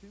2.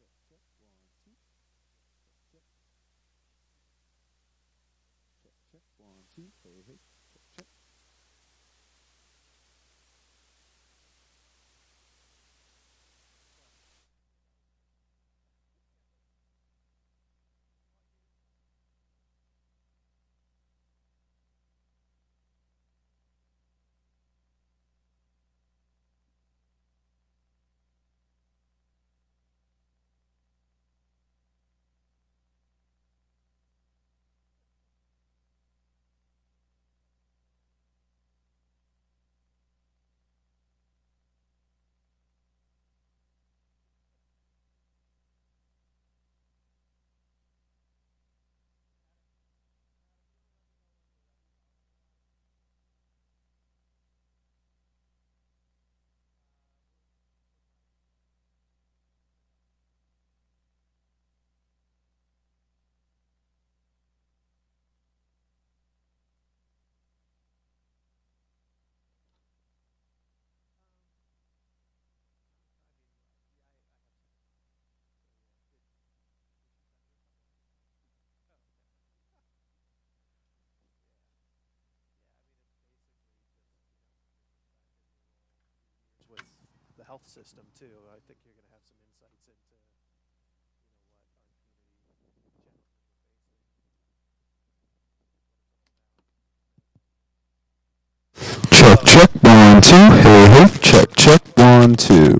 Check, check. 1, 2. Check, check. Check, check. 1, 2. Hey, hey. Check, check. health system too. I think you're going to have some insights into what our community challenges Check, check, 1, 2. Hey, hey. Check, check, 1, 2.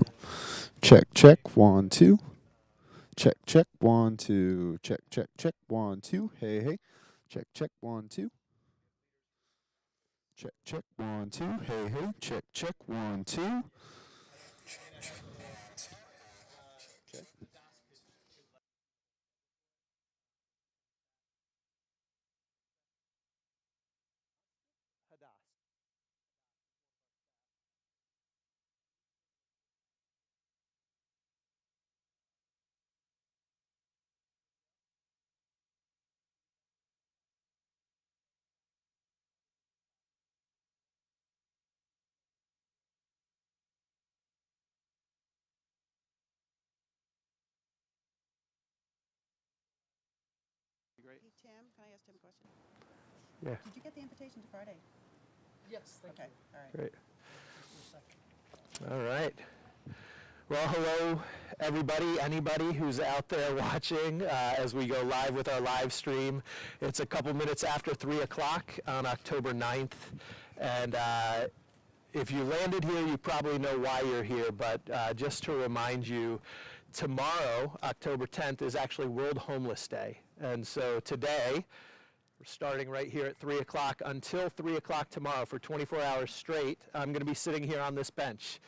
Check, check, 1, 2. Check, check, 1, 2. Check, check, check, 1, 2. Hey, hey. Check, check, 1, 2. Check, check, 1, 2. Hey, hey. Check, check, 1, 2. Check. Hadass. Great. Hey, Tim, can I ask Tim a question? Yeah. Did you get the invitation to Friday? Yes, thank Okay, you. all right. Great. Just a second. All right. Well, hello, everybody, anybody who's out there watching as we go live with our live stream. It's a couple minutes after 3 o'clock on October 9th. And if you landed here, you probably know why you're here. But just to remind you, tomorrow, October 10th, is actually World Homeless Day. And so today, we're starting right here at 3 o'clock until 3 o'clock tomorrow for 24 hours straight. I'm going to be sitting here on this bench.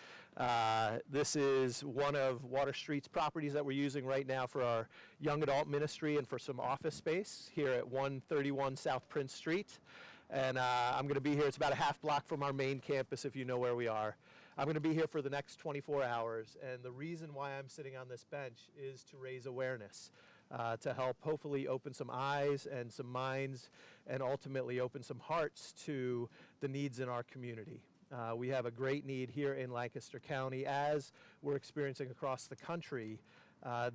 This is one of Water Street's properties that we're using right now for our young adult ministry and for some office space here at 131 South Prince Street. And I'm going to be here. It's about a half block from our main campus, if you know where we are. I'm going to be here for the next 24 hours. And the reason why I'm sitting on this bench is to raise awareness. To help hopefully open some eyes and some minds and ultimately open some hearts to the needs in our community. We have a great need here in Lancaster County, as we're experiencing across the country.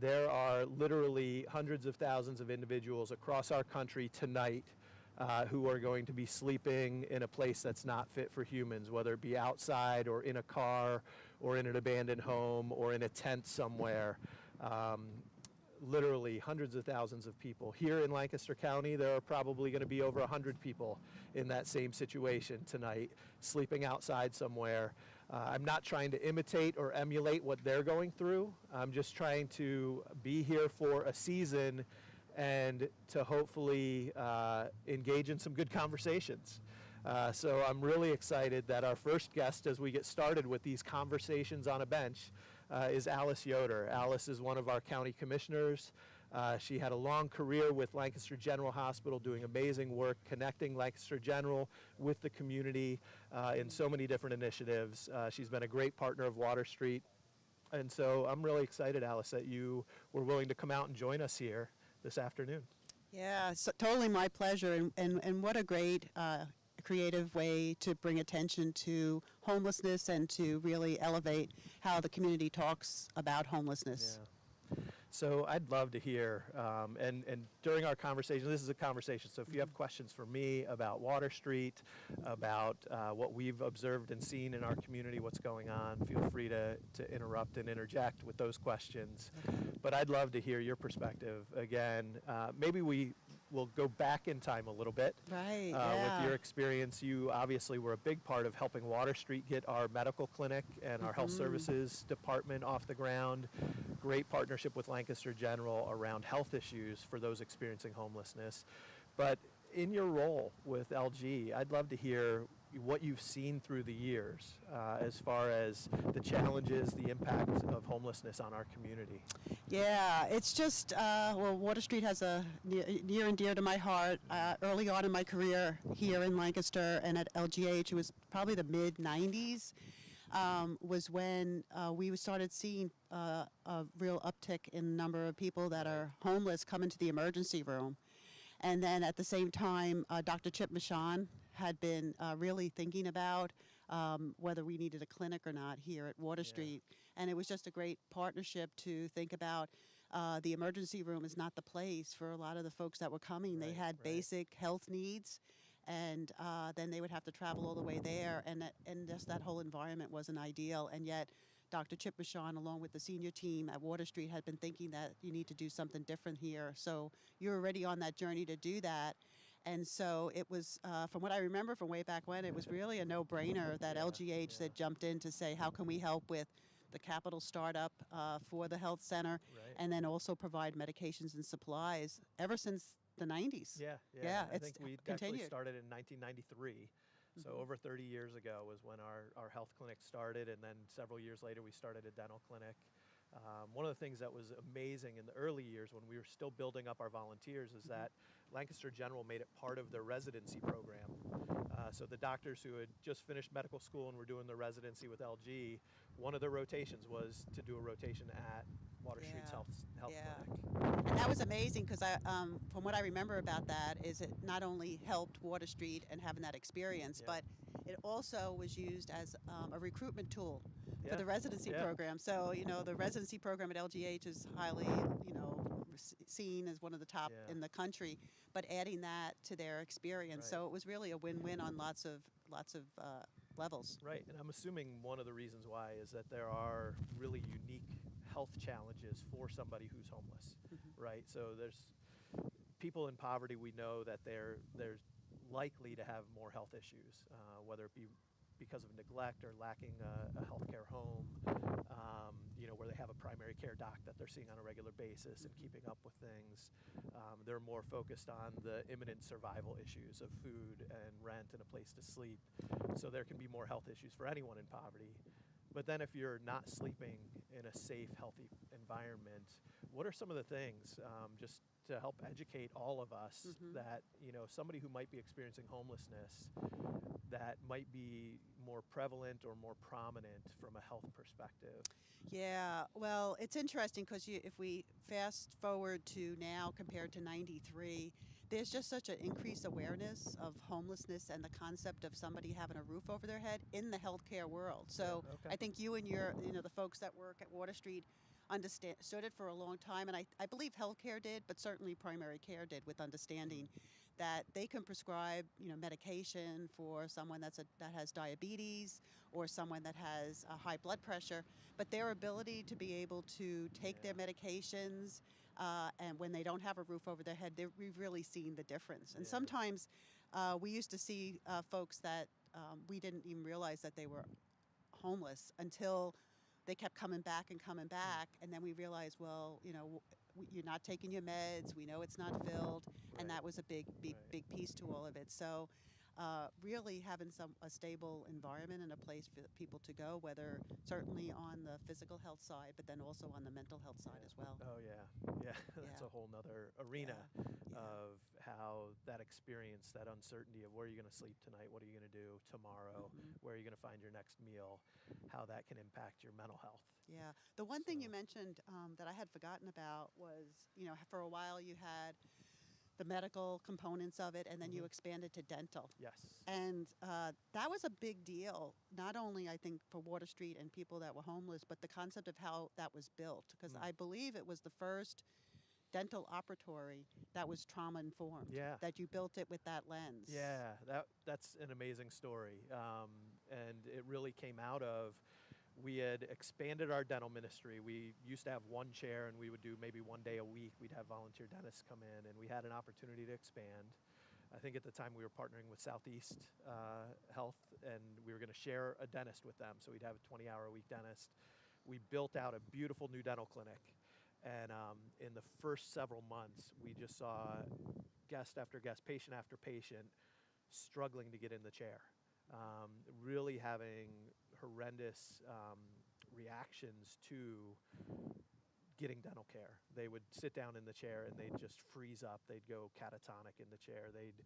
There are literally hundreds of thousands of individuals across our country tonight who are going to be sleeping in a place that's not fit for humans, whether it be outside or in a car or in an abandoned home or in a tent somewhere. Literally hundreds of thousands of people. Here in Lancaster County, there are probably going to be over 100 people in that same situation tonight, sleeping outside somewhere. I'm not trying to imitate or emulate what they're going through. I'm just trying to be here for a season and to hopefully engage in some good conversations. So I'm really excited that our first guest, as we get started with these conversations on a bench, is Alice Yoder. Alice is one of our county commissioners. She had a long career with Lancaster General Hospital, doing amazing work, connecting Lancaster General with the community in so many different initiatives. She's been a great partner of Water Street. And so I'm really excited, Alice, that you were willing to come out and join us here this afternoon. Yeah, so totally my pleasure, and what a great creative way to bring attention to homelessness and to really elevate how the community talks about homelessness. Yeah. So I'd love to hear, and during our conversation, this is a conversation, so if you have questions for me about Water Street, about what we've observed and seen in our community, what's going on, feel free to interrupt and interject with those questions. But I'd love to hear your perspective. Again, maybe we will go back in time a little bit. Right, With your experience, you obviously were a big part of helping Water Street get our medical clinic and our health services department off the ground. Great partnership with Lancaster General around health issues for those experiencing homelessness. But in your role with LG, I'd love to hear what you've seen through the years as far as the challenges, the impact of homelessness on our community. Yeah, it's just, well, Water Street has a near and dear to my heart. Early on in my career here in Lancaster and at LGH, it was probably the mid-90s, was when we started seeing a real uptick in the number of people that are homeless come into the emergency room. And then at the same time, Dr. Chip Michon had been really thinking about whether we needed a clinic or not here at Water Street. And it was just a great partnership to think about the emergency room is not the place for a lot of the folks that were coming. They had basic health needs, and then they would have to travel all the way there. And just that whole environment wasn't ideal. And yet Dr. Chip Michon, along with the senior team at Water Street, had been thinking that you need to do something different here. So you're already on that journey to do that. And so it was, from what I remember from way back when, it was really a no-brainer that LGH that jumped in to say, how can we help with the capital startup for the health center, Right. and then also provide medications and supplies ever since the 90s. Yeah. Yeah, I it's think we actually continued. started in 1993. So over 30 years ago was when our health clinic started, and then several years later we started a dental clinic. One of the things that was amazing in the early years when we were still building up our volunteers is that Lancaster General made it part of their residency program. So the doctors who had just finished medical school and were doing their residency with LG, one of their rotations was to do a rotation at Water Street's health clinic. And that was amazing because from what I remember about that is it not only helped Water Street and having that experience, but it also was used as a recruitment tool for the residency program. So, the residency program at LGH is highly, seen as one of the top in the country, but adding that to their experience. Right. So it was really a win-win on lots of levels. Right, and I'm assuming one of the reasons why is that there are really unique health challenges for somebody who's homeless, right? So there's people in poverty, we know that they're likely to have more health issues, whether it be because of neglect or lacking a healthcare home, where they have a primary care doc that they're seeing on a regular basis and keeping up with things. They're more focused on the imminent survival issues of food and rent and a place to sleep. So there can be more health issues for anyone in poverty. But then if you're not sleeping in a safe, healthy environment, what are some of the things, just to help educate all of us that, somebody who might be experiencing homelessness that might be more prevalent or more prominent from a health perspective? Yeah, well, it's interesting because if we fast forward to now compared to 93, there's just such an increased awareness of homelessness and the concept of somebody having a roof over their head in the healthcare world. So I think you and the folks that work at Water Street understood it for a long time, and I believe healthcare did, but certainly primary care did, with understanding that they can prescribe medication for someone that has diabetes or someone that has high blood pressure, but their ability to be able to take their medications and when they don't have a roof over their head, we've really seen the difference. And sometimes we used to see folks that we didn't even realize that they were homeless until they kept coming back, and then we realized, well, you're not taking your meds. We know it's not filled, and that was a big piece to all of it. So, really having a stable environment and a place for people to go, whether certainly on the physical health side, but then also on the mental health side as well. Oh yeah, that's a whole nother arena of how that experience, that uncertainty of where are you going to sleep tonight, what are you going to do tomorrow, where are you going to find your next meal, how that can impact your mental health. Yeah, the one thing you mentioned that I had forgotten about was, for a while you had the medical components of it, and then you expanded to dental. Yes. And that was a big deal, not only, I think, for Water Street and people that were homeless, but the concept of how that was built. Because I believe it was the first dental operatory that was trauma-informed, that you built it with that lens. Yeah, that's an amazing story. And it really came out of, we had expanded our dental ministry. We used to have one chair, and we would do maybe one day a week. We'd have volunteer dentists come in, and we had an opportunity to expand. I think at the time we were partnering with Southeast Health, and we were going to share a dentist with them. So we'd have a 20-hour-a-week dentist. We built out a beautiful new dental clinic. And in the first several months, we just saw guest after guest, patient after patient, struggling to get in the chair. Really having horrendous reactions to getting dental care. They would sit down in the chair and they'd just freeze up. They'd go catatonic in the chair. They'd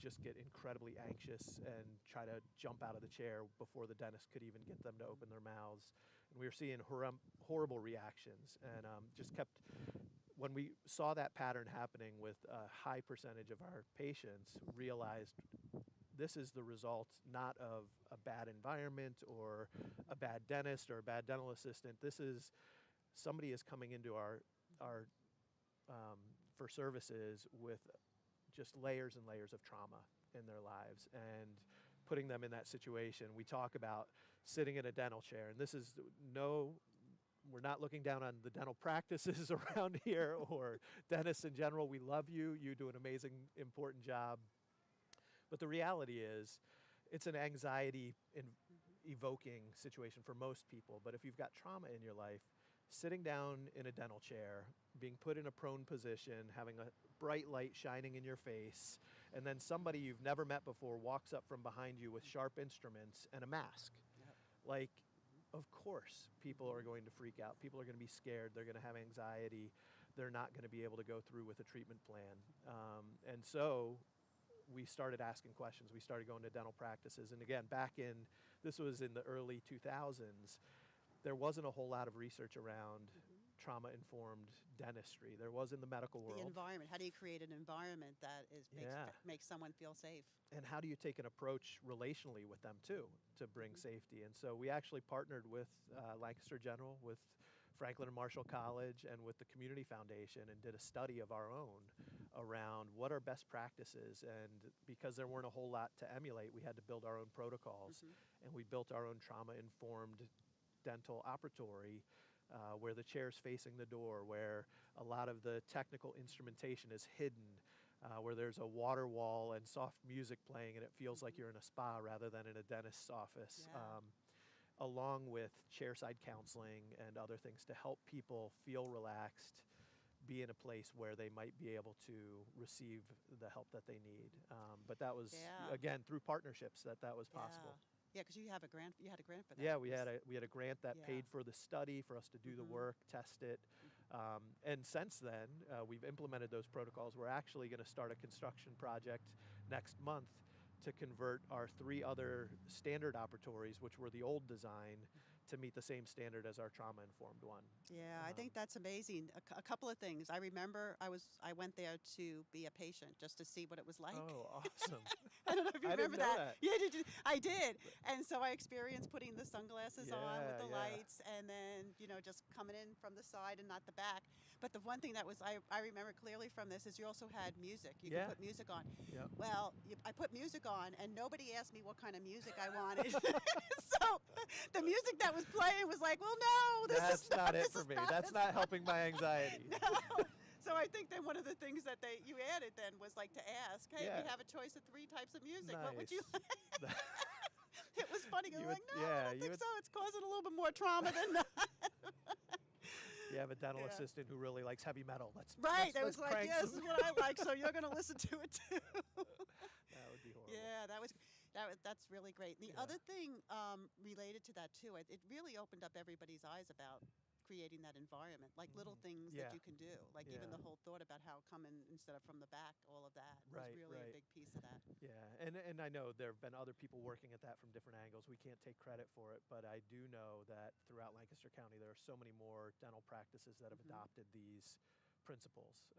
just get incredibly anxious and try to jump out of the chair before the dentist could even get them to open their mouths. And we were seeing horrible reactions, and just kept, when we saw that pattern happening with a high percentage of our patients, realized this is the result not of a bad environment or a bad dentist or a bad dental assistant. This is somebody is coming into our for services with just layers and layers of trauma in their lives, and putting them in that situation. We talk about sitting in a dental chair, and this is we're not looking down on the dental practices around here or dentists in general. We love you. You do an amazing, important job. But the reality is, it's an anxiety evoking situation for most people. But if you've got trauma in your life, sitting down in a dental chair, being put in a prone position, having a bright light shining in your face, and then somebody you've never met before walks up from behind you with sharp instruments and a mask. Yep. Like, of course, people are going to freak out. People are going to be scared. They're going to have anxiety. They're not going to be able to go through with a treatment plan. And so we started asking questions. We started going to dental practices. And again, this was in the early 2000s, there wasn't a whole lot of research around trauma-informed dentistry. There was in the medical world. The environment. How do you create an environment that makes someone feel safe? And how do you take an approach relationally with them too to bring safety? And so we actually partnered with Lancaster General, with Franklin and Marshall College, and with the Community Foundation, and did a study of our own around what are best practices. And because there weren't a whole lot to emulate, we had to build our own protocols. And we built our own trauma-informed dental operatory, where the chair's facing the door, where a lot of the technical instrumentation is hidden, where there's a water wall and soft music playing, and it feels like you're in a spa rather than in a dentist's office, along with chairside counseling and other things to help people feel relaxed, be in a place where they might be able to receive the help that they need. But that was, again, through partnerships that was possible. Yeah, because you had a grant for that. Yeah, we had a grant that paid for the study, for us to do the work, test it. And since then, we've implemented those protocols. We're actually going to start a construction project next month to convert our 3 other standard operatories, which were the old design, to meet the same standard as our trauma-informed one. Yeah, I think that's amazing. A couple of things. I remember I went there to be a patient just to see what it was like. Oh, awesome. I don't know if you I remember didn't know that. Yeah, I did. And so I experienced putting the sunglasses on with the lights, and then, just coming in from the side and not the back. But the one thing that was, I remember clearly from this, is you also had music. You could put music on. Yep. Well, I put music on, and nobody asked me what kind of music I wanted. So the music that was playing was like, well, no, that's not it for me. That's not helping my anxiety. No. So I think then one of the things that you added then was like to ask, hey, we have a choice of 3 types of music. What would you like? It was funny. I'm like, no, I don't think so. It's causing a little bit more trauma than that. You have a dental assistant who really likes heavy metal. Let's was like, yeah, this is what I like, so you're going to listen to it too. That would be horrible. Yeah, that's really great. The other thing related to that too, it really opened up everybody's eyes about creating that environment, like little things that you can do, like even the whole thought about how coming instead of from the back, all of that was really a big piece of that. Yeah, and I know there have been other people working at that from different angles. We can't take credit for it, but I do know that throughout Lancaster County, there are so many more dental practices that have adopted these principles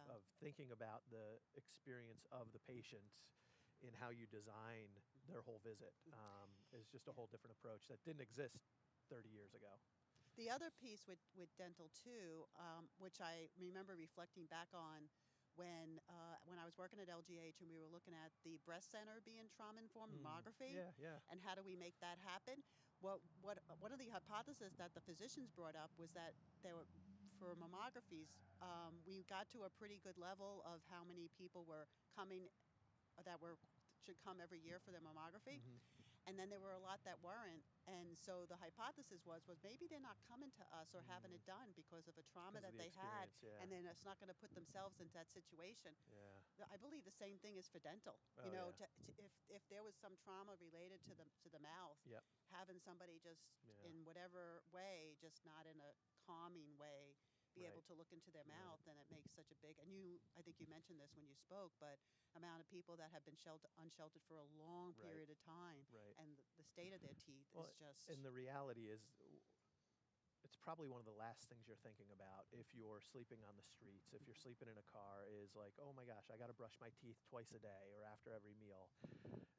of thinking about the experience of the patient in how you design their whole visit. Is just a whole different approach that didn't exist 30 years ago. The other piece with dental too, which I remember reflecting back on when I was working at LGH and we were looking at the breast center being trauma-informed mammography, and how do we make that happen? One of the hypotheses that the physicians brought up was that for mammographies, we got to a pretty good level of how many people were coming should come every year for their mammography. And then there were a lot that weren't. And so the hypothesis was maybe they're not coming to us or having it done because of a trauma that they had, and then it's not going to put themselves into that situation. I believe the same thing is for dental. If there was some trauma related to the mouth, having somebody just in whatever way, just not in a calming way, be able to look into their mouth, and it makes such a big, and I think you mentioned this when you spoke, but amount of people that have been unsheltered for a long period of time, and the state of their teeth is just... And the reality is, it's probably one of the last things you're thinking about if you're sleeping on the streets, if you're sleeping in a car, is like, oh my gosh, I got to brush my teeth twice a day or after every meal.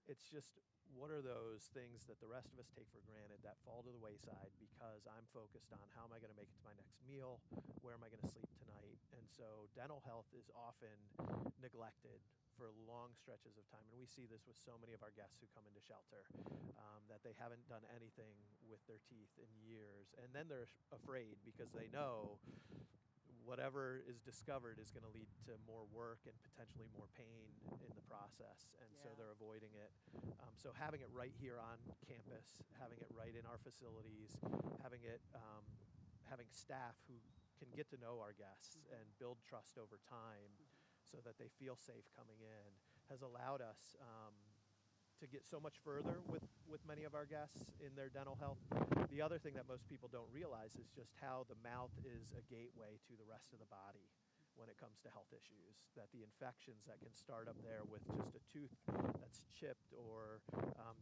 It's just, what are those things that the rest of us take for granted that fall to the wayside because I'm focused on how am I going to make it to my next meal, where am I going to sleep tonight? And so dental health is often neglected for long long stretches of time, and we see this with so many of our guests who come into shelter, that they haven't done anything with their teeth in years, and then they're afraid because they know whatever is discovered is going to lead to more work and potentially more pain in the process, and so Yeah. they're avoiding it. So having it right here on campus, having it right in our facilities, having it, having staff who can get to know our guests and build trust over time so that they feel safe coming in has allowed us to get so much further with many of our guests in their dental health. The other thing that most people don't realize is just how the mouth is a gateway to the rest of the body when it comes to health issues, that the infections that can start up there with just a tooth that's chipped or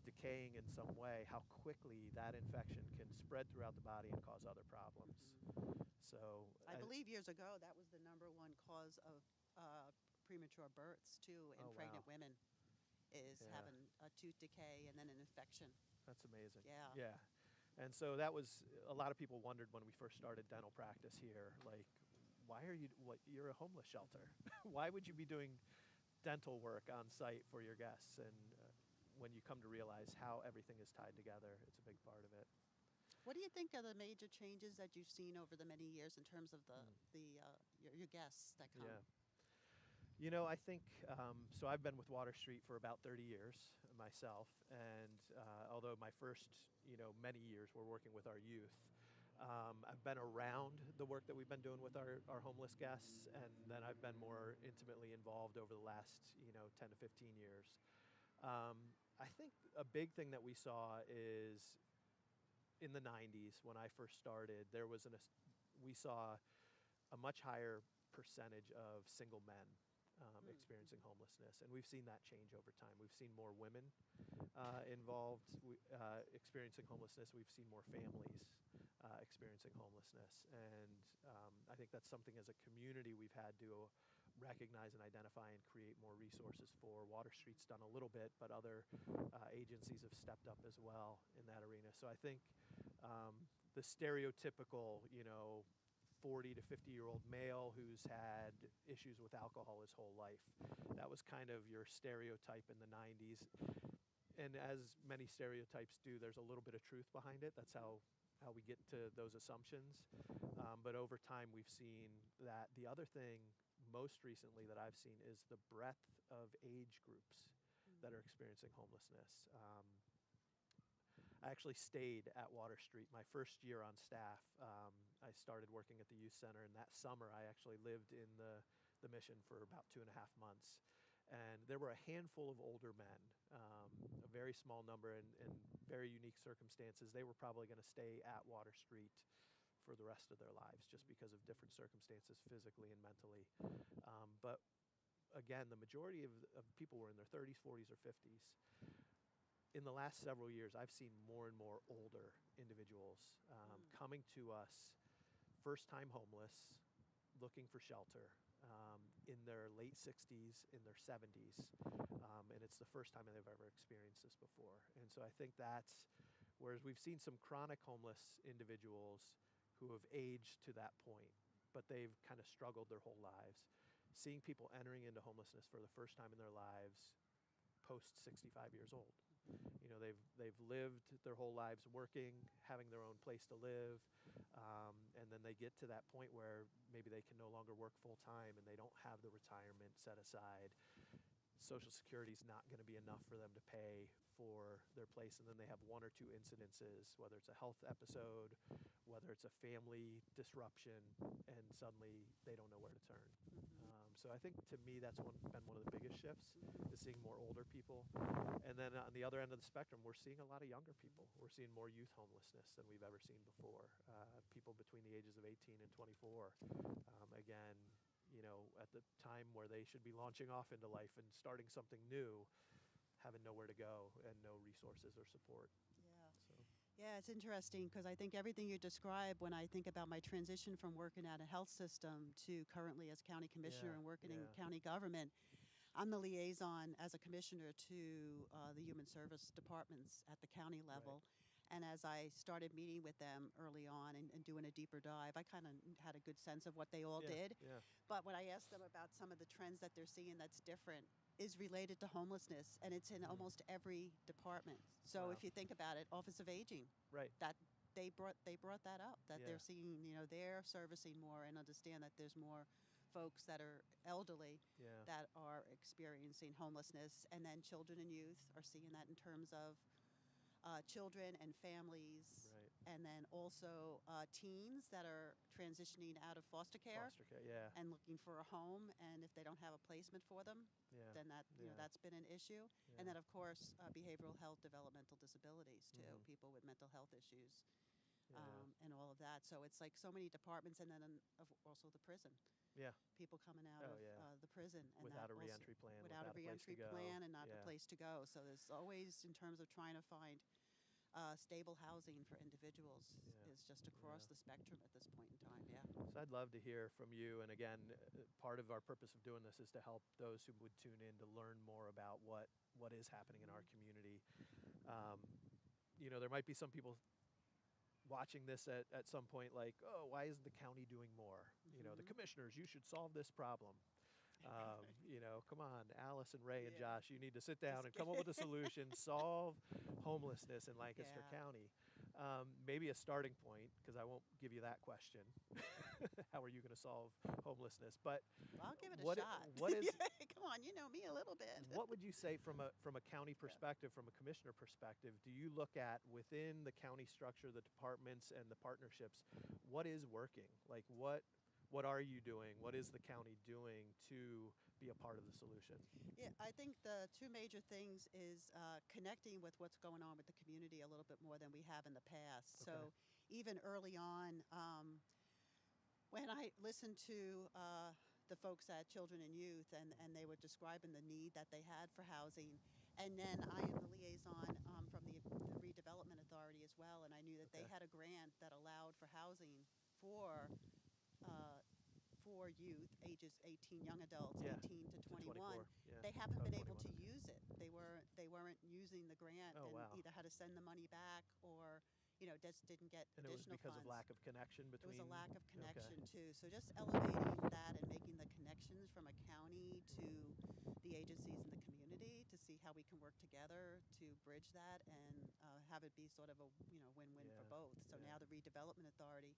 decaying in some way, how quickly that infection can spread throughout the body and cause other problems. So I believe years ago that was the #1 cause of premature births too in Oh, pregnant wow. women, is Yeah. having a tooth decay and then an infection. That's amazing. Yeah. Yeah. And so that was, a lot of people wondered when we first started dental practice here, like, why are you, you're a homeless shelter. Why would you be doing dental work on site for your guests? And when you come to realize how everything is tied together, it's a big part of it. What do you think are the major changes that you've seen over the many years in terms of your guests that come? Yeah. You know, I think, so I've been with Water Street for about 30 years myself, and although my first, many years were working with our youth, I've been around the work that we've been doing with our homeless guests, and then I've been more intimately involved over the last, 10 to 15 years. I think a big thing that we saw is in the 90s when I first started, we saw a much higher percentage of single men experiencing homelessness, and we've seen that change over time. We've seen more women involved experiencing homelessness. We've seen more families experiencing homelessness, and I think that's something as a community we've had to recognize and identify and create more resources for. Water Street's done a little bit, but other agencies have stepped up as well in that arena. So I think the stereotypical, 40 to 50-year-old male who's had issues with alcohol his whole life. That was kind of your stereotype in the 90s. And as many stereotypes do, there's a little bit of truth behind it. That's how we get to those assumptions. But over time, we've seen that. The other thing most recently that I've seen is the breadth of age groups that are experiencing homelessness. I actually stayed at Water Street my first year on staff. I started working at the youth center, and that summer I actually lived in the mission for about 2.5 months. And there were a handful of older men, a very small number in very unique circumstances. They were probably going to stay at Water Street for the rest of their lives just because of different circumstances physically and mentally. But again, the majority of people were in their 30s, 40s, or 50s. In the last several years, I've seen more and more older individuals coming to us, first-time homeless, looking for shelter, in their late 60s, in their 70s, and it's the first time they've ever experienced this before. And so I think that's, whereas we've seen some chronic homeless individuals who have aged to that point, but they've kind of struggled their whole lives, seeing people entering into homelessness for the first time in their lives post 65 years old. They've lived their whole lives working, having their own place to live, and then they get to that point where maybe they can no longer work full time and they don't have the retirement set aside. Social Security is not going to be enough for them to pay for their place, and then they have one or two incidences, whether it's a health episode, whether it's a family disruption, and suddenly they don't know where to turn. So I think to me that's been one of the biggest shifts, is seeing more older people. And then on the other end of the spectrum, we're seeing a lot of younger people. We're seeing more youth homelessness than we've ever seen before. People between the ages of 18 and 24. Again, at the time where they should be launching off into life and starting something new, having nowhere to go and no resources or support. Yeah. So. Yeah, it's interesting because I think everything you describe, when I think about my transition from working at a health system to currently as county commissioner and working in county government, I'm the liaison as a commissioner to the human service departments at the county level. And as I started meeting with them early on and doing a deeper dive, I kind of had a good sense of what they all Yeah, did. yeah. But when I asked them about some of the trends that they're seeing that's different, is related to homelessness, and it's in almost every department. So Wow. if you think about it, Office of Aging, Right. that they brought that up, that Yeah. they're seeing, they're servicing more and understand that there's more folks that are elderly Yeah. that are experiencing homelessness, and then children and youth are seeing that in terms of children and families, Right. and then also teens that are transitioning out of foster care Foster care. Yeah. and looking for a home, and if they don't have a placement for them, Yeah. then that Yeah. that's been an issue. Yeah. And then of course behavioral health, developmental disabilities too, Mhm. people with mental health issues, Yeah. and all of that. So it's like so many departments, and then also the prison. Yeah. People coming out Oh, of yeah. the prison and Without that a also- reentry plan, without a without a place to reentry go. plan and not Yeah. a place to go. So there's always, in terms of trying to find stable housing for individuals, Yeah. is just across Yeah. the spectrum at this point in time. Yeah. So I'd love to hear from you. And again, part of our purpose of doing this is to help those who would tune in to learn more about what is happening in our community. There might be some people watching this at some point like, oh, why isn't the county doing more? The commissioners, you should solve this problem. Come on, Alice and Ray and Yeah. Josh, you need to sit down Just and come up with a solution, solve homelessness in Lancaster Yeah. County. Maybe a starting point, because I won't give you that question. How are you going to solve homelessness? But Well, I'll give it a what shot. what is Come on, you know me a little bit. what would you say from a county perspective, from a commissioner perspective, do you look at within the county structure, the departments and the partnerships, what is working? Like what are you doing? What is the county doing to be a part of the solution? Yeah, I think the two major things is connecting with what's going on with the community a little bit more than we have in the past. Okay. So even early on, when I listened to the folks at Children and Youth, and they were describing the need that they had for housing, and then I am the liaison from the Redevelopment Authority as well, and I knew that they Okay. had a grant that allowed for housing for uh, youth ages 18, young adults, Yeah, 18 to 21. 24, yeah. They haven't Oh, been able 21, to okay. use it. They weren't using the grant, Oh, and wow. either had to send the money back, or just didn't get And it was additional because funds. of lack of connection It between. was a lack of connection Okay. too. So just elevating that and making the connections from a county to the agencies in the community to see how we can work together to bridge that and have it be sort of a win-win for Yeah, both. So yeah. now the Redevelopment Authority,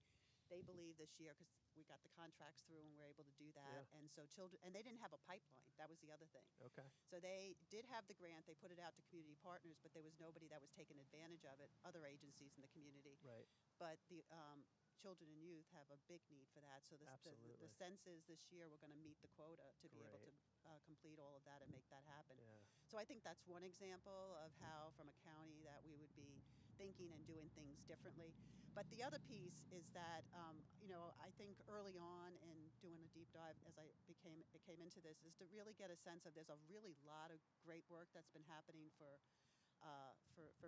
they believe this year, because we got the contracts through and we're able to do that. Yeah. And so children, and they didn't have a pipeline. That was the other thing. Okay. So they did have the grant. They put it out to community partners, but there was nobody that was taking advantage of it, other agencies in the community. Right. But the children and youth have a big need for that. So Absolutely. the sense is this year we're going to meet the quota to be able Great. to complete all of that and make that happen. Yeah. So I think that's one example of how, from a county, that we would be thinking and doing things differently. But the other piece is that, I think early on in doing a deep dive, as I came into this, is to really get a sense of there's a really lot of great work that's been happening for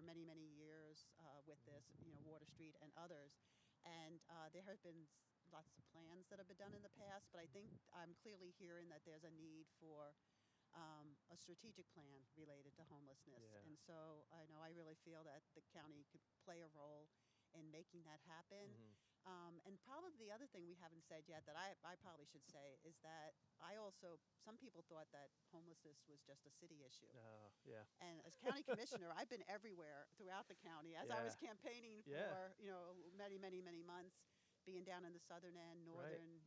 many, many years with this, Water Street and others. And there have been lots of plans that have been done in the past, but I think I'm clearly hearing that there's a need for a strategic plan related to homelessness. Yeah. And so I really feel that the county could play a role in making that happen. Mm-hmm. And probably the other thing we haven't said yet that I probably should say is that some people thought that homelessness was just a city issue. Yeah. And as county commissioner, I've been everywhere throughout the county. As I was Yeah. campaigning Yeah. for, many, many, many months, being down in the southern end, northern,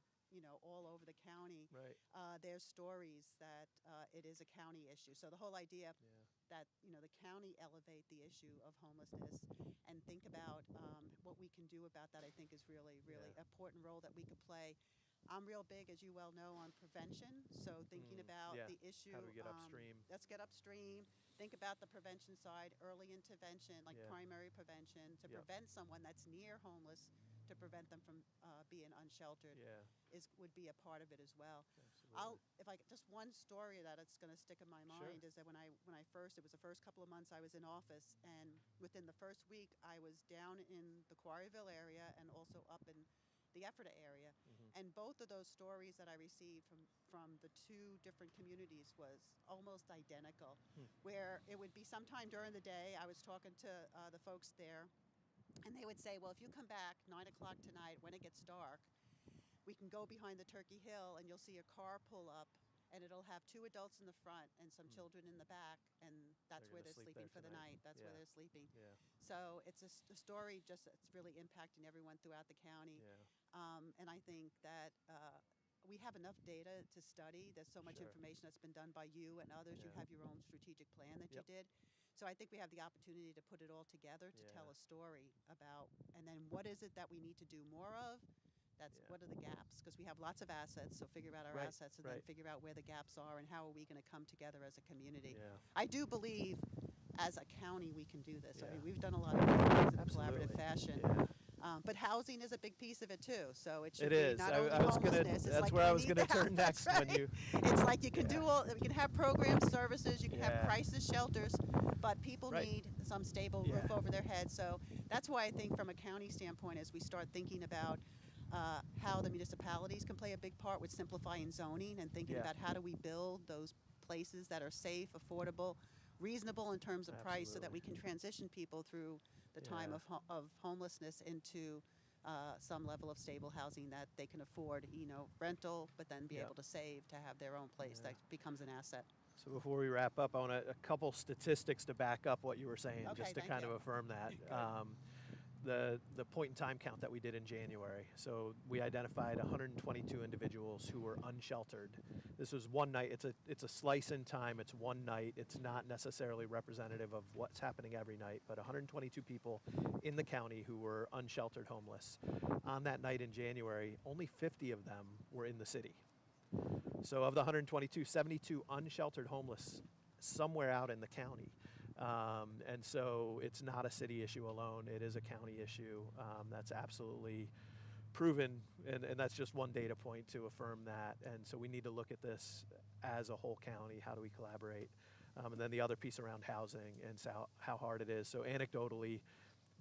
all over the county. Right. There's stories that it is a county issue. So the whole idea Yeah. that, the county elevate the issue of homelessness and think about what we can do about that, I think is really, really Yeah. important role that we could play. I'm real big, as you well know, on prevention. So thinking about yeah. the issue. How do we get upstream? Let's get upstream. Think about the prevention side, early intervention, like Yeah. primary prevention, to Yep. prevent someone that's near homeless, to prevent them from being unsheltered. Yeah. Would be a part of it as well. Absolutely. Just one story that it's going to stick in my mind Sure. is that it was the first couple of months I was in office, and within the first week I was down in the Quarryville area and also up in the Ephrata area. And both of those stories that I received from the two different communities was almost identical, where it would be sometime during the day. I was talking to the folks there, and they would say, well, if you come back 9 o'clock tonight when it gets dark, we can go behind the Turkey Hill and you'll see a car pull up, and it'll have 2 adults in the front and some children in the back, and that's They're where gonna they're sleep sleeping there for the tonight. night. That's where Yeah. they're sleeping. Yeah. So it's a story just that's really impacting everyone throughout the county. Yeah. And I think that we have enough data to study. There's so much Sure. information that's been done by you and others. You Yeah. have your own strategic plan that Yep. you did. So I think we have the opportunity to put it all together to tell Yeah. a story about, and then what is it that we need to do more of? That's Yeah. what are the gaps? Because we have lots of assets, so figure out our Right, assets and then right. figure out where the gaps are and how are we going to come together as a community. Yeah. I do believe as a county we can do this. I Yeah. mean, we've done a lot of things in a Absolutely. collaborative fashion. Yeah. But housing is a big piece of it too. So it should It be is. not I only was gonna- homelessness. It's that's like where we I was need gonna the turn that's next when right. you- It's like you can Yeah. do all. You can have program services. You can Yeah. have crisis shelters, but people Right. need some stable Yeah. roof over their head. So that's why I think, from a county standpoint, as we start thinking about how the municipalities can play a big part with simplifying zoning and thinking Yeah. about how do we build those places that are safe, affordable, reasonable in terms of price, so that we can transition people through the time Yeah. of homelessness into some level of stable housing that they can afford, rental, but then be Yeah. able to save to have their own place Yeah. that becomes an asset. So before we wrap up, I want a couple statistics to back up what you were saying, Okay, just to thank kind you. of affirm that. The point in time count that we did in January. So we identified 122 individuals who were unsheltered. This was one night. It's a slice in time. It's one night. It's not necessarily representative of what's happening every night, but 122 people in the county who were unsheltered homeless. On that night in January, only 50 of them were in the city. So of the 122, 72 unsheltered homeless somewhere out in the county. And so it's not a city issue alone. It is a county issue. That's absolutely proven, and that's just one data point to affirm that. And so we need to look at this as a whole county. How do we collaborate? And then the other piece around housing and how hard it is. So anecdotally,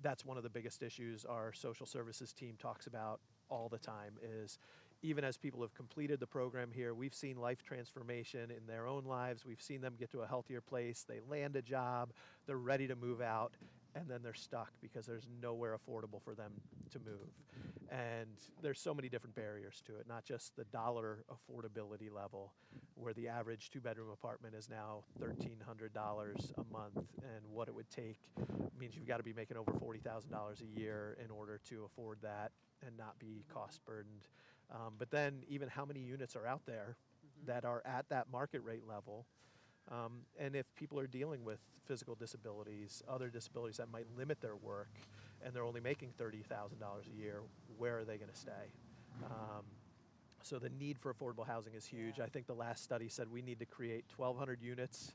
that's one of the biggest issues our social services team talks about all the time is, even as people have completed the program here, we've seen life transformation in their own lives. We've seen them get to a healthier place. They land a job, they're ready to move out, and then they're stuck because there's nowhere affordable for them to move. And there's so many different barriers to it, not just the dollar affordability level, where the average 2-bedroom apartment is now $1,300 a month, and what it would take means you've got to be making over $40,000 a year in order to afford that and not be cost burdened. But then even how many units are out there that are at that market rate level. And if people are dealing with physical disabilities, other disabilities that might limit their work, and they're only making $30,000 a year, where are they going to stay? So the need for affordable housing is huge. Yeah. I think the last study said we need to create 1,200 units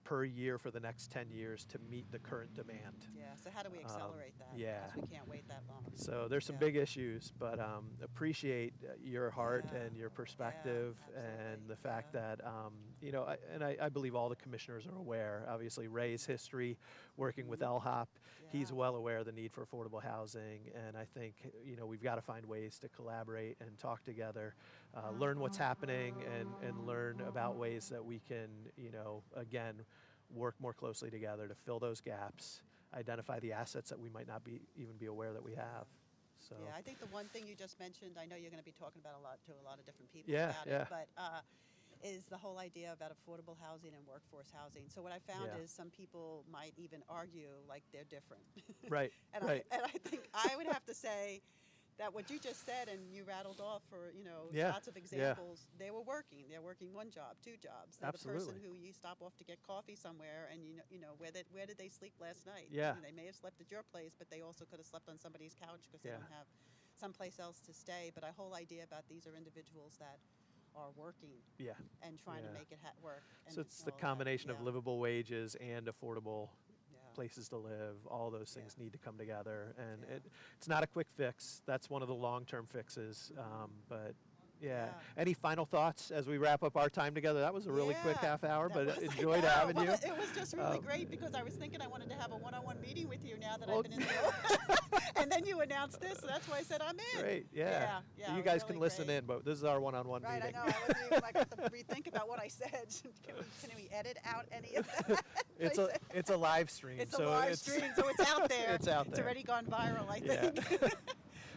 per year for the next 10 years to meet the current demand. Yeah, so how do we accelerate that? yeah. Because we can't wait that long. So there's some Yeah. big issues, but appreciate your heart Yeah. and your perspective, Yeah, and absolutely. the fact Yeah. that I believe all the commissioners are aware. Obviously, Ray's history working with LHOP, he's Yeah. well aware of the need for affordable housing, and I think we've got to find ways to collaborate and talk together, learn what's happening, and learn about ways that we can again work more closely together to fill those gaps, identify the assets that we might not even be aware that we have. So Yeah, I think the one thing you just mentioned, I know you're going to be talking about to a lot of different people Yeah, about yeah. it, but is the whole idea about affordable housing and workforce housing. So what I found Yeah. is some people might even argue like they're different. Right, and right. I think I would have to say that what you just said and you rattled off for Yeah, lots of examples, they were working. They're working one job, two jobs. They're the person Absolutely. who you stop off to get coffee somewhere, and where did they sleep last night? Yeah. They may have slept at your place, but they also could have slept on somebody's couch because Yeah. they don't have someplace else to stay. But a whole idea about these are individuals that are working Yeah. and trying to Yeah. make it work. And So it's the all that. combination of Yeah. livable wages and affordable Yeah. places to live. All those things Yeah. need to come together, and Yeah. it's not a quick fix. That's one of the long-term fixes, but Yeah. Any final thoughts as we wrap up our time together? That was a really quick half hour, that but was- enjoyed I know. having Well, you. It was just really great because I was thinking I wanted to have a one-on-one meeting with you now that I've been in the and then you announced this, so that's why I said I'm in. Great, yeah. Yeah, You guys really can listen great. in, but this is our one-on-one Right, meeting. I know. I got to rethink about what I said. Can we edit out any of that? It's a live stream. It's so a live stream, so it's out there. It's out It's there. already gone viral, I Yeah. think.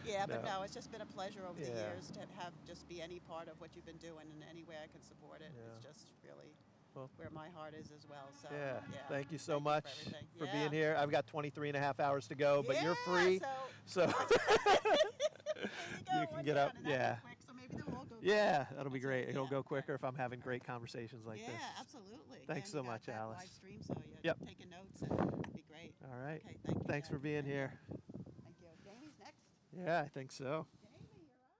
Yeah, but No. no, it's just been a pleasure over the Yeah. years to have just be any part of what you've been doing in any way I can support it. Yeah. It's just really Well, where my heart is as well. So yeah. Thank you so Thank much everything. for Yeah. being here. I've got 23 and a half hours to go, but you're Yeah, free. So So you can get up, yeah. Quick, so maybe then we'll go yeah, that'll be great. It'll Yeah. go quicker if I'm having great conversations like yeah, this. absolutely. Thanks And so you got much, that Alice. Live stream, so you're Yep. taking notes, and it'd be great. All right. Okay, thank you. Thanks for Jen. being here. Thank you. Jamie's next. Yeah, I think so. Jamie, you're up.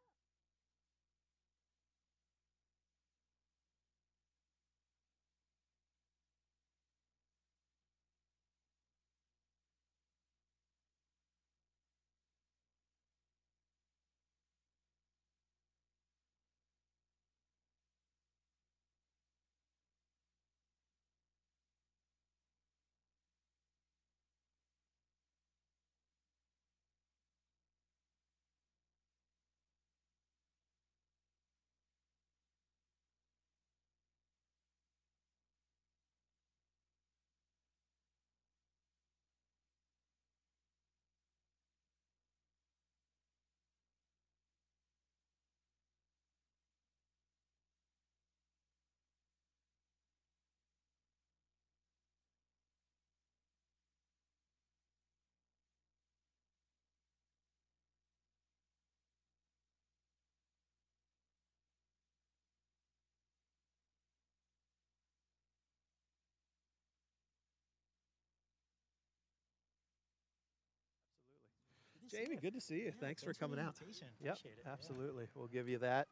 Absolutely. Jamie, good to see you. Thanks for coming out. Invitation. Yep, Appreciate it. absolutely. We'll give you that.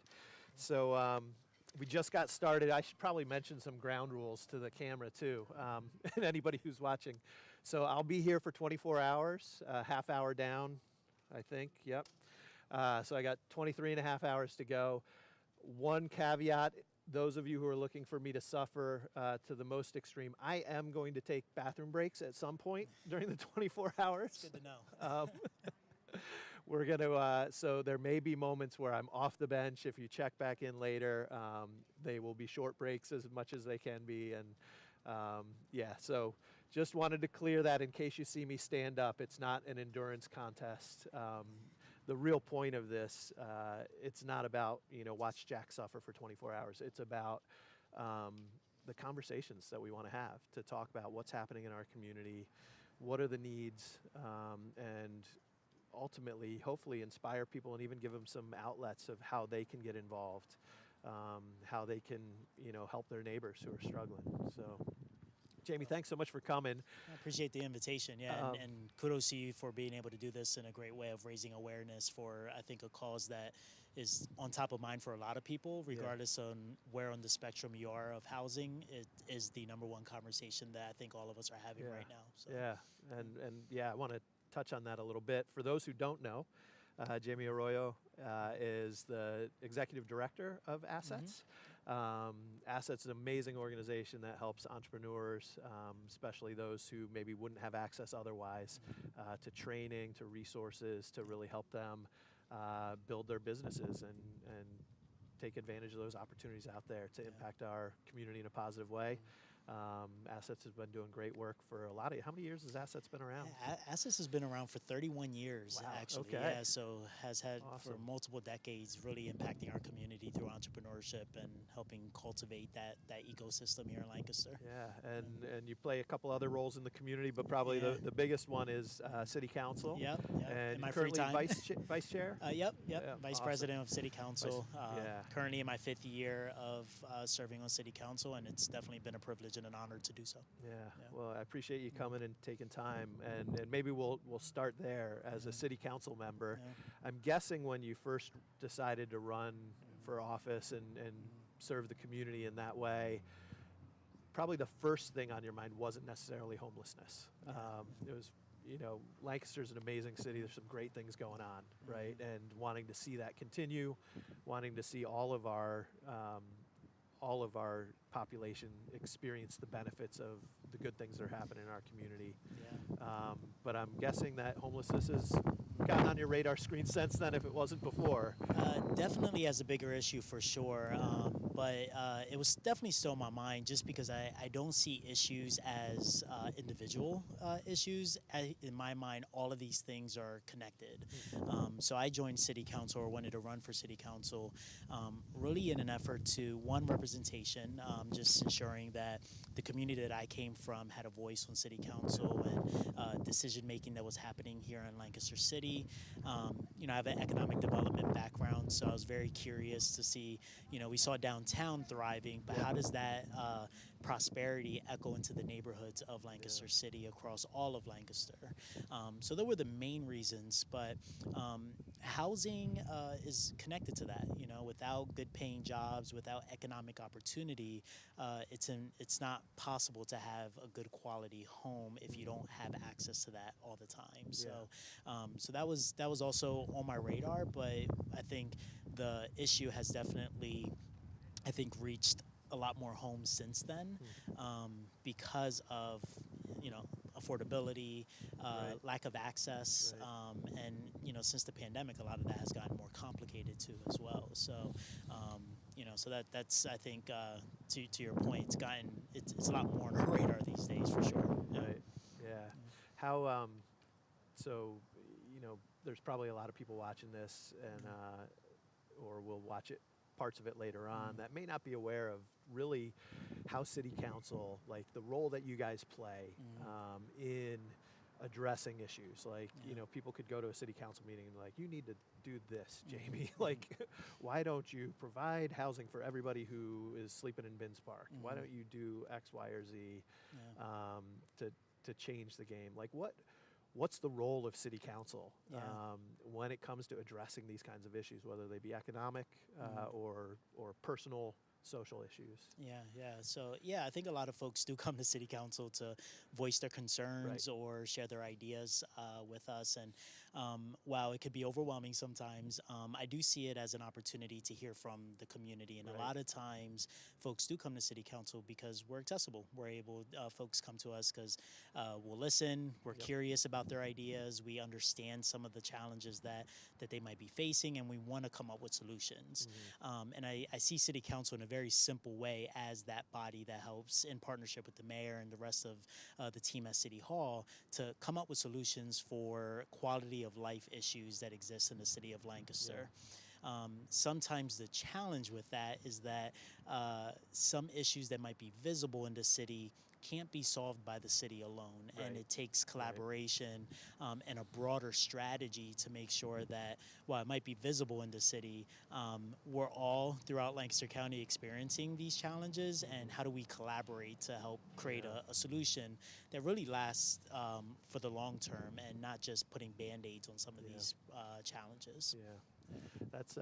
So we just got started. I should probably mention some ground rules to the camera too, and anybody who's watching. So I'll be here for 24 hours, half hour down, I think. Yep. So I got 23 and a half hours to go. One caveat, those of you who are looking for me to suffer to the most extreme, I am going to take bathroom breaks at some point during the 24 hours. It's good to know. We're going to, so there may be moments where I'm off the bench. If you check back in later, they will be short breaks as much as they can be. And yeah, so just wanted to clear that in case you see me stand up. It's not an endurance contest. The real point of this, it's not about, watch Jack suffer for 24 hours. It's about the conversations that we want to have to talk about what's happening in our community, what are the needs, and ultimately, hopefully inspire people and even give them some outlets of how they can get involved, how they can, help their neighbors who are struggling. So, Jamie, thanks so much for coming. I appreciate the invitation, yeah, and kudos to you for being able to do this in a great way of raising awareness for, I think, a cause that is on top of mind for a lot of people, regardless on where on the spectrum you are of housing. It is the number one conversation that I think all of us are having right now. So. Yeah, and yeah, I want to touch on that a little bit. For those who don't know, Jamie Arroyo is the executive director of Assets. Assets is an amazing organization that helps entrepreneurs, especially those who maybe wouldn't have access otherwise, to training, to resources, to really help them build their businesses and take advantage of those opportunities out there to impact our community in a positive way. Assets has been doing great work for a lot of. How many years has Assets been around? Assets has been around for 31 years, Wow, actually. okay. Yeah, so has had Awesome. for multiple decades really impacting our community through entrepreneurship and helping cultivate that ecosystem here in Lancaster. Yeah, and you play a couple other roles in the community, but probably the biggest one is City Council. Yep. And In my free currently time. vice chair. Yep. Yeah, Vice awesome. President of City Council. yeah. Currently in my 5th year of serving on City Council, and it's definitely been a privilege and an honor to do so. Yeah. Yeah. Well, I appreciate you coming and taking time, and maybe we'll start there as a City Council member. Yeah. I'm guessing when you first decided to run for office and serve the community in that way, probably the first thing on your mind wasn't necessarily homelessness. It was, Lancaster's an amazing city. There's some great things going on, right? And wanting to see that continue, wanting to see all of our population experience the benefits of the good things that are happening in our community. Yeah. But I'm guessing that homelessness has gotten on your radar screen since then, if it wasn't before. Definitely as a bigger issue for sure, but it was definitely still in my mind just because I don't see issues as individual issues. In my mind, all of these things are connected. So I joined city council or wanted to run for city council really in an effort to, one, representation, just ensuring that the community that I came from had a voice on city council and decision making that was happening here in Lancaster City. I have an economic development background, so I was very curious to see, we saw downtown thriving, but how does that prosperity echo into the neighborhoods of Lancaster City across all of Lancaster? So those were the main reasons, but housing is connected to that. Without good paying jobs, without economic opportunity, it's not possible to have a good quality home if you don't have access to that all the time. So that was also on my radar, but I think the issue has definitely, reached a lot more homes since then, because of affordability, lack of access, and since the pandemic, a lot of that has gotten more complicated too as well. So so that's I think to your point, it's a lot more on our radar these days for sure. Right. Yeah. How so there's probably a lot of people watching this and or will watch it parts of it later on that may not be aware of really how city council, like the role that you guys play in addressing issues. Like, people could go to a city council meeting and like, you need to do this, Jamie. Like, why don't you provide housing for everybody who is sleeping in Bins Park? Why don't you do X, Y, or Z to change the game? Like, what's the role of city council when it comes to addressing these kinds of issues, whether they be economic or personal, social issues? So I think a lot of folks do come to city council to voice their concerns or share their ideas with us, and while it could be overwhelming sometimes, I do see it as an opportunity to hear from the community, and a lot of times folks do come to city council because we're accessible. We're able, folks come to us because we'll listen, we're curious about their ideas, we understand some of the challenges that they might be facing, and we want to come up with solutions. And I see city council in a very simple way as that body that helps in partnership with the mayor and the rest of the team at City Hall to come up with solutions for quality of life issues that exist in the city of Lancaster. Sometimes the challenge with that is that some issues that might be visible in the city can't be solved by the city alone, and it takes collaboration and a broader strategy to make sure that while it might be visible in the city, we're all throughout Lancaster County experiencing these challenges, and how do we collaborate to help create a solution that really lasts for the long term and not just putting Band-Aids on some of these challenges. That's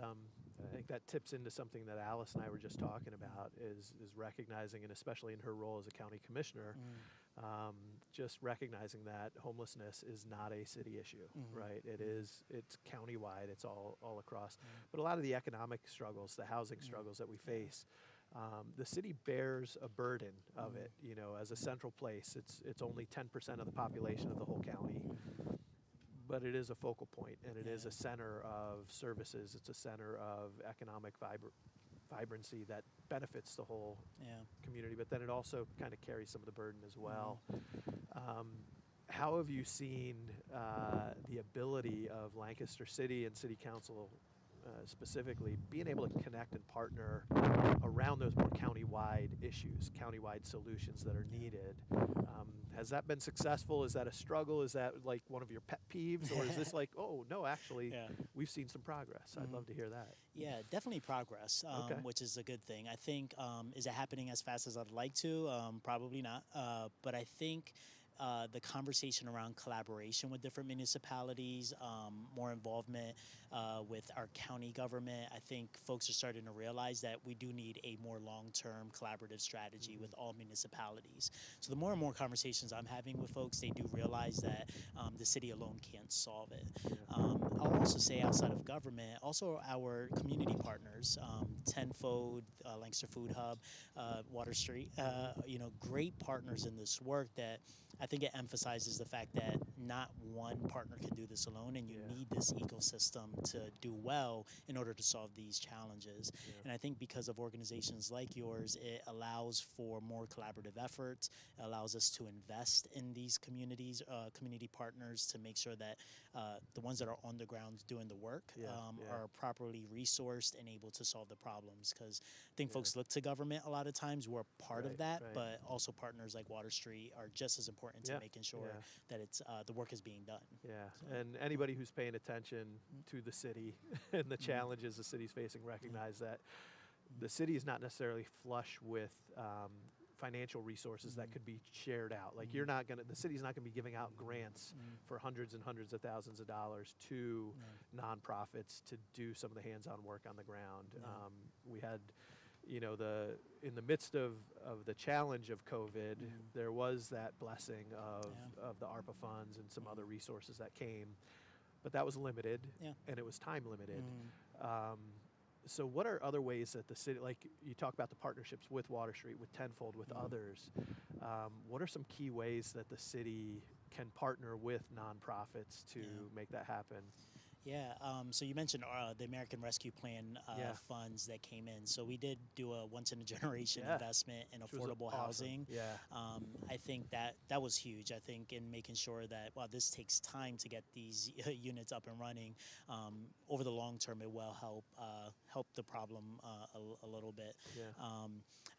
I think that tips into something that Alice and I were just talking about is recognizing, and especially in her role as a county commissioner, just recognizing that homelessness is not a city issue, right? It's countywide, it's all across. But a lot of the economic struggles, the housing struggles that we face, the city bears a burden of it. As a central place, it's only 10% of the population of the whole county. But it is a focal point, and it is a center of services. It's a center of economic vibrancy that benefits the whole community, but then it also kind of carries some of the burden as well. How have you seen the ability of Lancaster City and City Council specifically being able to connect and partner around those more countywide issues, countywide solutions that are needed? Has that been successful? Is that a struggle? Is that like one of your pet peeves? Or is this like, oh, no, actually, we've seen some progress? I'd love to hear that. Yeah, definitely progress, which is a good thing. I think, is it happening as fast as I'd like to? Probably not. But I think the conversation around collaboration with different municipalities, more involvement with our county government. I think folks are starting to realize that we do need a more long-term collaborative strategy with all municipalities. So the more and more conversations I'm having with folks, they do realize that the city alone can't solve it. I'll also say outside of government, also our community partners, Tenfold, Lancaster Food Hub, Water Street, great partners in this work that I think it emphasizes the fact that not one partner can do this alone, and you need this ecosystem to do well in order to solve these challenges. And I think because of organizations like yours, it allows for more collaborative efforts, it allows us to invest in these communities, community partners, to make sure that the ones that are on the ground doing the work are properly resourced and able to solve the problems. Because I think folks look to government a lot of times. We're part of that, but also partners like Water Street are just as important to making sure that it's the work is being done. Yeah, and anybody who's paying attention to the city and the challenges the city's facing recognize that the city is not necessarily flush with financial resources that could be shared out. Like the city's not gonna be giving out grants for hundreds and hundreds of thousands of dollars to nonprofits to do some of the hands-on work on the ground. We had, in the midst of the challenge of COVID, there was that blessing of the ARPA funds and some other resources that came, but that was limited and it was time limited. So what are other ways that the city, like you talk about the partnerships with Water Street, with Tenfold, with others, what are some key ways that the city can partner with nonprofits to make that happen? Yeah, so you mentioned the American Rescue Plan funds that came in. So we did do a once-in-a-generation investment in affordable housing. I think that was huge. I think in making sure that while this takes time to get these units up and running, over the long term it will help the problem a little bit.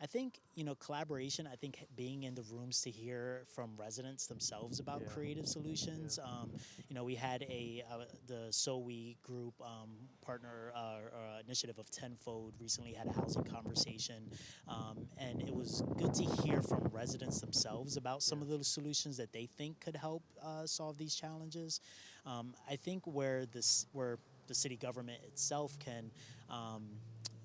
I think collaboration. I think being in the rooms to hear from residents themselves about creative solutions. We had the So We group partner initiative of Tenfold recently had a housing conversation, and it was good to hear from residents themselves about some of the solutions that they think could help solve these challenges. I think where the city government itself can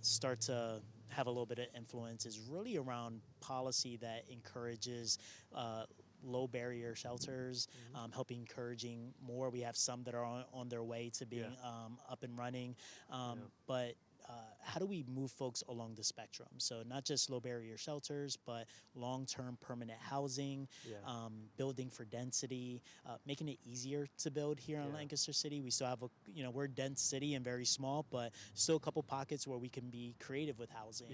start to have a little bit of influence is really around policy that encourages low barrier shelters, encouraging more. We have some that are on their way to being up and running, but how do we move folks along the spectrum? So not just low barrier shelters, but long-term permanent housing, building for density, making it easier to build here in Lancaster City. We still have we're a dense city and very small, but still a couple pockets where we can be creative with housing.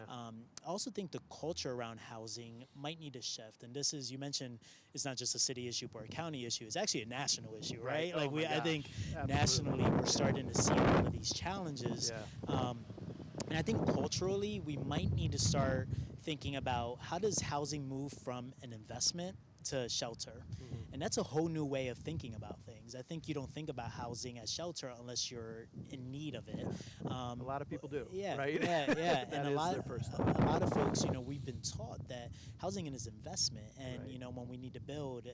I also think the culture around housing might need to shift. And this is, you mentioned, it's not just a city issue or a county issue. It's actually a national issue, right? Like I think nationally we're starting to see a lot of these challenges. And I think culturally, we might need to start thinking about how does housing move from an investment to shelter? And that's a whole new way of thinking about things. I think you don't think about housing as shelter unless you're in need of it. A lot of people do, yeah, right? Yeah. And a lot of folks, Yeah. we've been taught that housing is investment. And, when we need to build,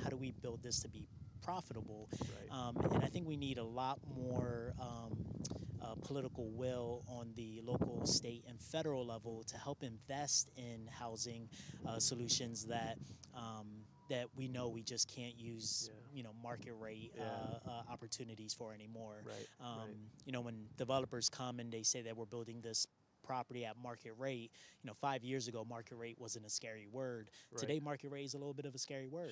how do we build this to be profitable? And I think we need a lot more political will on the local, state, and federal level to help invest in housing solutions that we know we just can't use market rate opportunities for anymore. When developers come and they say that we're building this property at market rate, 5 years ago market rate wasn't a scary word. Today market rate is a little bit of a scary word.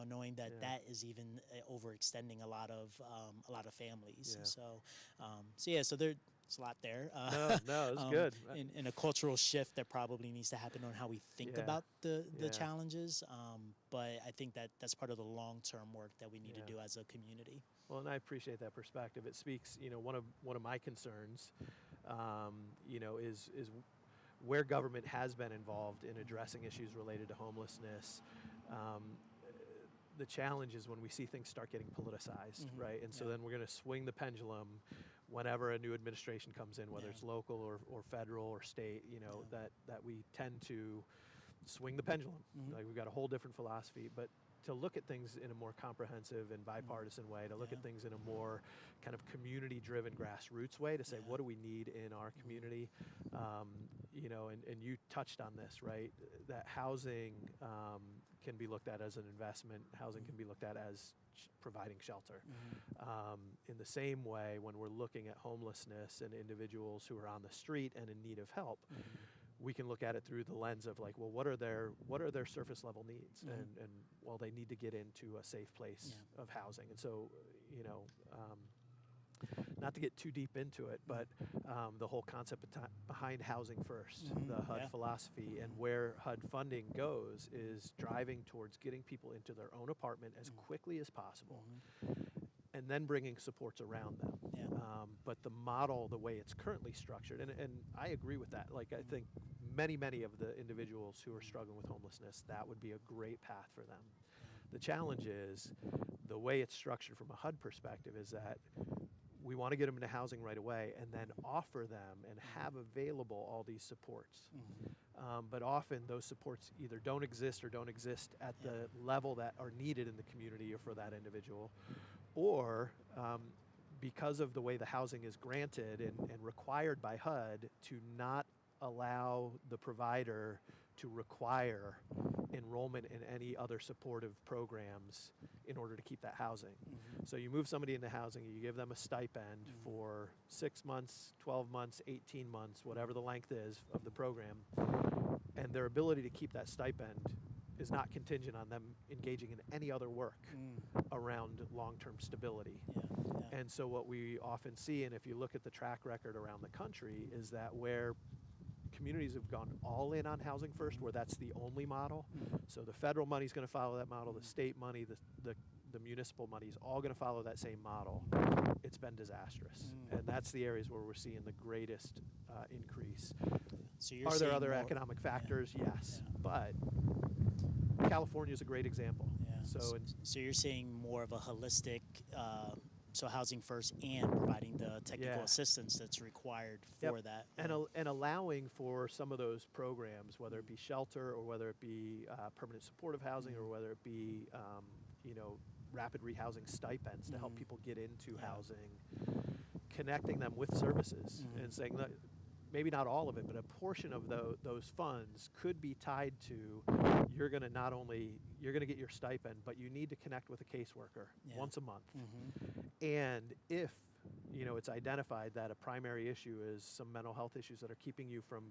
Knowing that that is even overextending a lot of families. So there's a lot there. No, it's good. In a cultural shift that probably needs to happen on how we think about the challenges. But I think that's part of the long-term work that we need to do as a community. Well, and I appreciate that perspective. It speaks, one of my concerns, is where government has been involved in addressing issues related to homelessness. The challenge is when we see things start getting politicized, right? And so then we're going to swing the pendulum whenever a new administration comes in, whether it's local or federal or state, that we tend to swing the pendulum. Mhm. Like we've got a whole different philosophy, but to look at things in a more comprehensive and bipartisan way, to look Yeah. at things in a more kind of community-driven grassroots way, to say, Yeah. what do we need in our community? You know, and you touched on this, right? That housing can be looked at as an investment. Housing can be looked at as providing shelter. In the same way, when we're looking at homelessness and individuals who are on the street and in need of help, we can look at it through the lens of like, well, what are their surface level needs, and well, they need to get into a safe place of housing, and so, you know, not to get too deep into it, but the whole concept behind housing first, the HUD philosophy, and where HUD funding goes is driving towards getting people into their own apartment as quickly as possible, and then bringing supports around them. But the model, the way it's currently structured, and I agree with that. Like, I think many of the individuals who are struggling with homelessness, that would be a great path for them. The challenge is the way it's structured from a HUD perspective is that we want to get them into housing right away and then offer them and have available all these supports. But often those supports either don't exist or don't exist at the level that are needed in the community or for that individual, or because of the way the housing is granted and required by HUD to not allow the provider to require enrollment in any other supportive programs in order to keep that housing. So you move somebody into housing, you give them a stipend for 6 months, 12 months, 18 months, whatever the length is of the program, and their ability to keep that stipend is not contingent on them engaging in any other work around long-term stability. And so what we often see, and if you look at the track record around the country, is that where communities have gone all in on housing first, where that's the only model, so the federal money is going to follow that model, the state money, the municipal money is all going to follow that same model, it's been disastrous. And that's the areas where we're seeing the greatest increase. So you're Are there seeing other more, economic factors? Yes. But California is a great example. So you're seeing more of a holistic, so housing first and providing the technical assistance that's required for that. And allowing for some of those programs, whether it be shelter or whether it be permanent supportive housing or whether it be, you know, rapid rehousing stipends to help people get into housing, connecting them with services and saying that maybe not all of it, but a portion of those funds could be tied to you're going to get your stipend, but you need to connect with a caseworker once a month. And if, you know, it's identified that a primary issue is some mental health issues that are keeping you from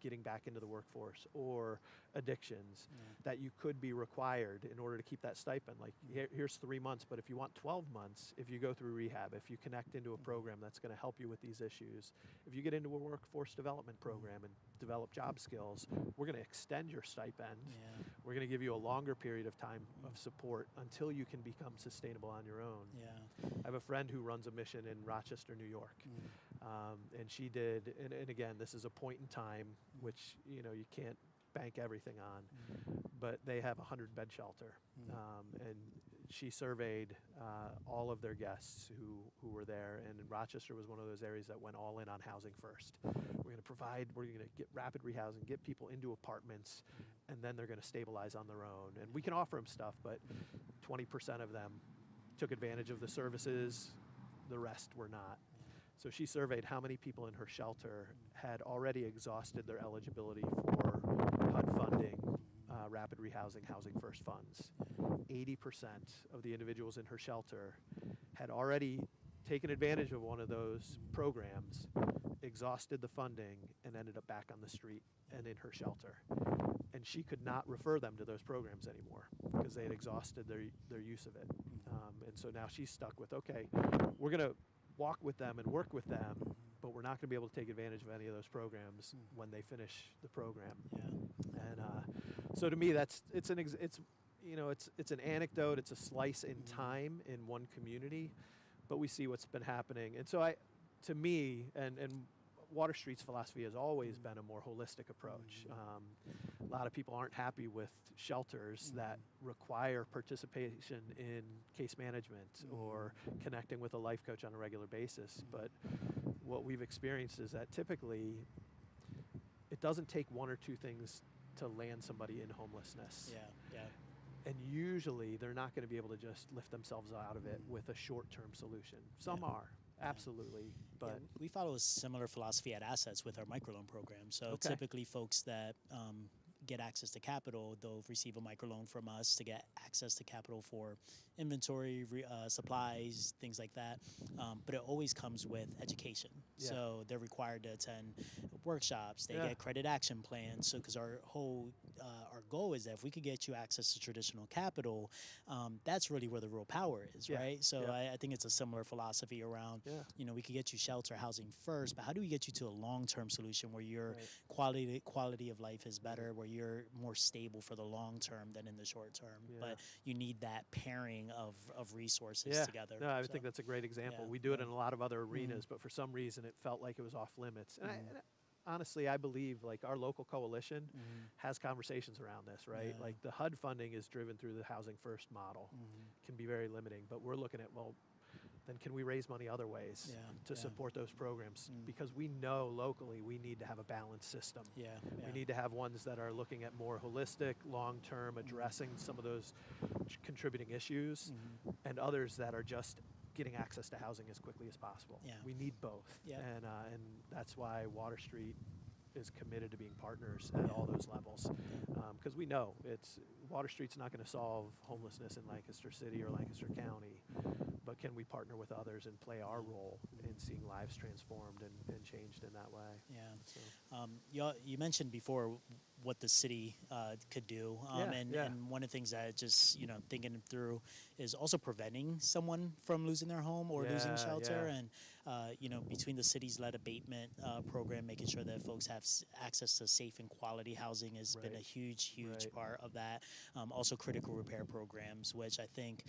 getting back into the workforce, or addictions, that you could be required in order to keep that stipend. Like, here's 3 months, but if you want 12 months, if you go through rehab, if you connect into a program that's going to help you with these issues, if you get into a workforce development program and develop job skills, we're going to extend your stipend. We're going to give you a longer period of time of support until you can become sustainable on your own. I have a friend who runs a mission in Rochester, New York, and she did, and again, this is a point in time, which, you know, you can't bank everything on, but they have a 100-bed shelter, and she surveyed all of their guests who were there, and Rochester was one of those areas that went all in on housing first. We're going to get rapid rehousing, get people into apartments, and then they're going to stabilize on their own. And we can offer them stuff, but 20% of them took advantage of the services, the rest were not. So she surveyed how many people in her shelter had already exhausted their eligibility for HUD funding, rapid rehousing, housing first funds. 80% of the individuals in her shelter had already taken advantage of one of those programs, exhausted the funding, and ended up back on the street and in her shelter. And she could not refer them to those programs anymore because they had exhausted their use of it. And so now she's stuck with, okay, we're going to walk with them and work with them, but we're not going to be able to take advantage of any of those programs when they finish the program. And so to me, it's an anecdote, it's a slice in time in one community, but we see what's been happening. And so to me, and Water Street's philosophy has always been a more holistic approach. A lot of people aren't happy with shelters that require participation in case management or connecting with a life coach on a regular basis. But what we've experienced is that typically it doesn't take one or two things to land somebody in homelessness. Yeah, yeah. And usually they're not going to be able to just lift themselves out of it with a short-term solution. Some are, absolutely, but we follow a similar philosophy at Assets with our microloan program. So Okay. typically folks that get access to capital, they'll receive a microloan from us to get access to capital for inventory, supplies, things like that. But it always comes with education. Yeah. So they're required to attend workshops. They Yeah. get credit action plans. So because our whole our goal is that if we could get you access to traditional capital, that's really where the real power is, Yeah. right? So Yeah. I think it's a similar philosophy around, Yeah. we could get you shelter, housing first, but how do we get you to a long-term solution where your Right. quality of life is better, where you're more stable for the long term than in the short term? Yeah. But you need that pairing of resources Yeah. together. No, I So, think that's a great example. yeah, We do it yeah. in a lot of other arenas, but for some reason it felt like it was off limits. And honestly, I believe like our local coalition has conversations around this, right? Yeah. Like the HUD funding is driven through the housing first model, can be very limiting, but we're looking at, well, then can we raise money other ways Yeah, to yeah. support those programs? Because we know locally we need to have a balanced system. Yeah, We yeah. need to have ones that are looking at more holistic, long-term, addressing some of those contributing issues, and others that are just getting access to housing as quickly as possible. Yeah. We need both, Yeah. and that's why Water Street is committed to being partners at all those levels, because we know Water Street's not going to solve homelessness in Lancaster City or Lancaster County, but can we partner with others and play our role in seeing lives transformed and changed in that way? Yeah. So. You mentioned before what the city could do, and one of the things that just thinking through is also preventing someone from losing their home or losing shelter, and between the city's lead abatement program, making sure that folks have access to safe and quality housing has been a huge Right. part of that. Also critical repair programs, which I think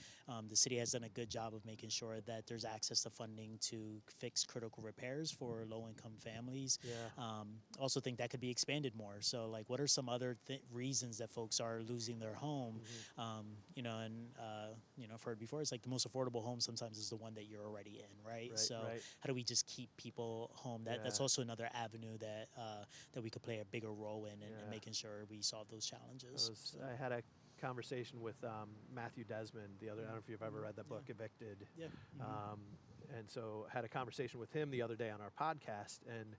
the city has done a good job of making sure that there's access to funding to fix critical repairs for low-income families. Yeah. Also think that could be expanded more. So like, what are some other reasons that folks are losing their home? I've heard before, it's like the most affordable home sometimes is the one that you're already in, right? So right. how do we just keep people home? That's Yeah. also another avenue that that we could play a bigger role in Yeah. making sure we solve those challenges. I had a conversation with Matthew Desmond the other. I don't know if you've ever read the book Evicted. Yeah. And so had a conversation with him the other day on our podcast, and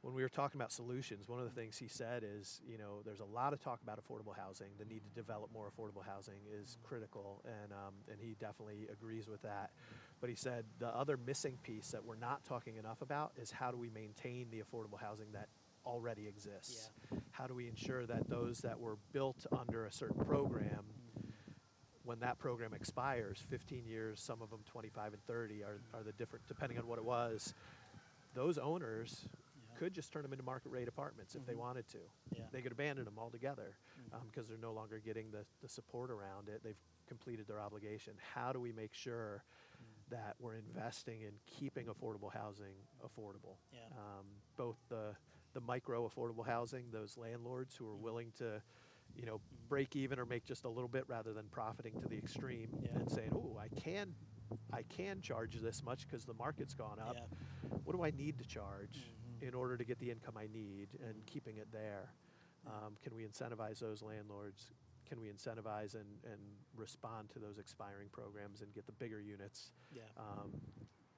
when we were talking about solutions, one of the things he said is, there's a lot of talk about affordable housing. The need to develop more affordable housing is critical, and he definitely agrees with that. But he said the other missing piece that we're not talking enough about is how do we maintain the affordable housing that already exists? Yeah. How do we ensure that those that were built under a certain program, when that program expires, 15 years, some of them 25 and 30 are the different, depending on what it was, those owners could just turn them into market rate apartments if they wanted to. Yeah. They could abandon them altogether because they're no longer getting the support around it. They've completed their obligation. How do we make sure that we're investing in keeping affordable housing affordable? Yeah. Both the micro affordable housing, those landlords who are willing to break even or make just a little bit rather than profiting to the extreme and saying, oh, I can charge this much because the market's gone up. Yeah. What do I need to charge in order to get the income I need, and keeping it there? Can we incentivize those landlords? Can we incentivize and respond to those expiring programs and get the bigger units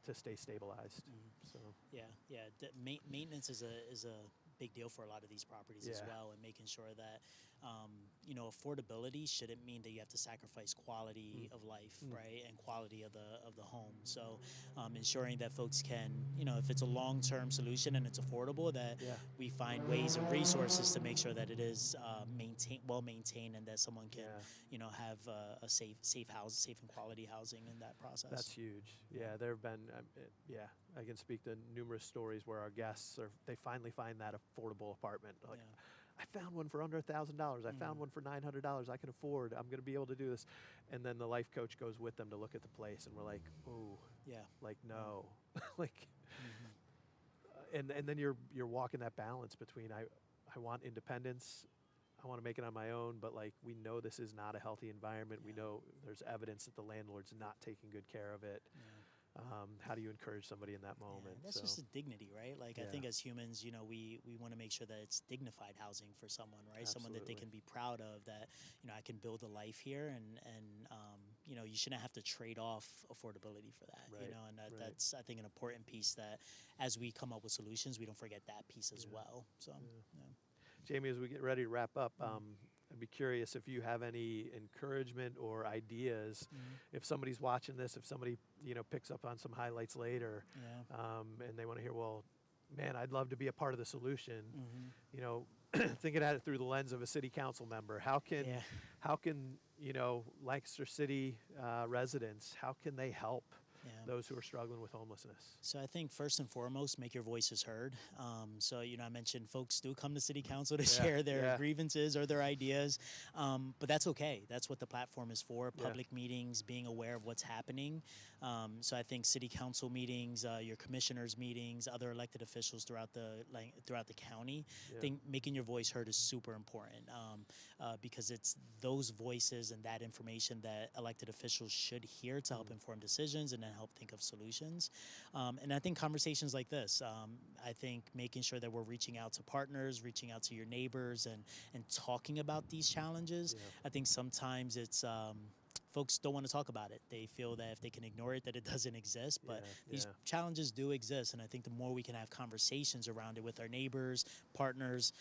to stay stabilized? So. Yeah. Maintenance is a big deal for a lot of these properties as well, and making sure that affordability shouldn't mean that you have to sacrifice quality of life, right, and quality of the home. So ensuring that folks can, if it's a long-term solution and it's affordable, that we find ways and resources to make sure that it is well maintained, and that someone can have a safe and quality housing in that process. That's huge. Yeah, there have been, I can speak to numerous stories where our guests they finally find that affordable apartment. Like, I found one for under $1,000. I found one for $900. I can afford. I'm going to be able to do this. And then the life coach goes with them to look at the place, and we're like, oh, like no, like, and then you're walking that balance between I want independence. I want to make it on my own, but like we know this is not a healthy environment. We know there's evidence that the landlord's not taking good care of it. how do you encourage somebody in that moment? That's So, just a dignity, right? Like I Yeah. think as humans, we want to make sure that it's dignified housing for someone, right? Someone that they Absolutely. can be proud of. That I can build a life here, and you shouldn't have to trade off affordability for that. Right, And right. that's I think an important piece that as we come up with solutions, we don't forget that piece as well. So. Yeah. Jamie, as we get ready to wrap up, I'd be curious if you have any encouragement or ideas. If somebody's watching this, if somebody picks up on some highlights later, Yeah. and they want to hear, well, man, I'd love to be a part of the solution. Mm-hmm. Thinking at it through the lens of a city council member, how can Lancaster City residents, how can they help Yeah. those who are struggling with homelessness? So I think first and foremost, make your voices heard. So I mentioned folks do come to City Council to share their grievances or their ideas, but that's okay. That's what the platform is for. Public meetings, being aware of what's happening. So I think City Council meetings, your commissioners meetings, other elected officials throughout the county. I think making your voice heard is super important because it's those voices and that information that elected officials should hear to help inform decisions and then help think of solutions. And I think conversations like this, I think making sure that we're reaching out to partners, reaching out to your neighbors and talking about these challenges. I think sometimes it's folks don't want to talk about it. They feel that if they can ignore it, that it doesn't exist. But these challenges do exist. And I think the more we can have conversations around it with our neighbors, partners,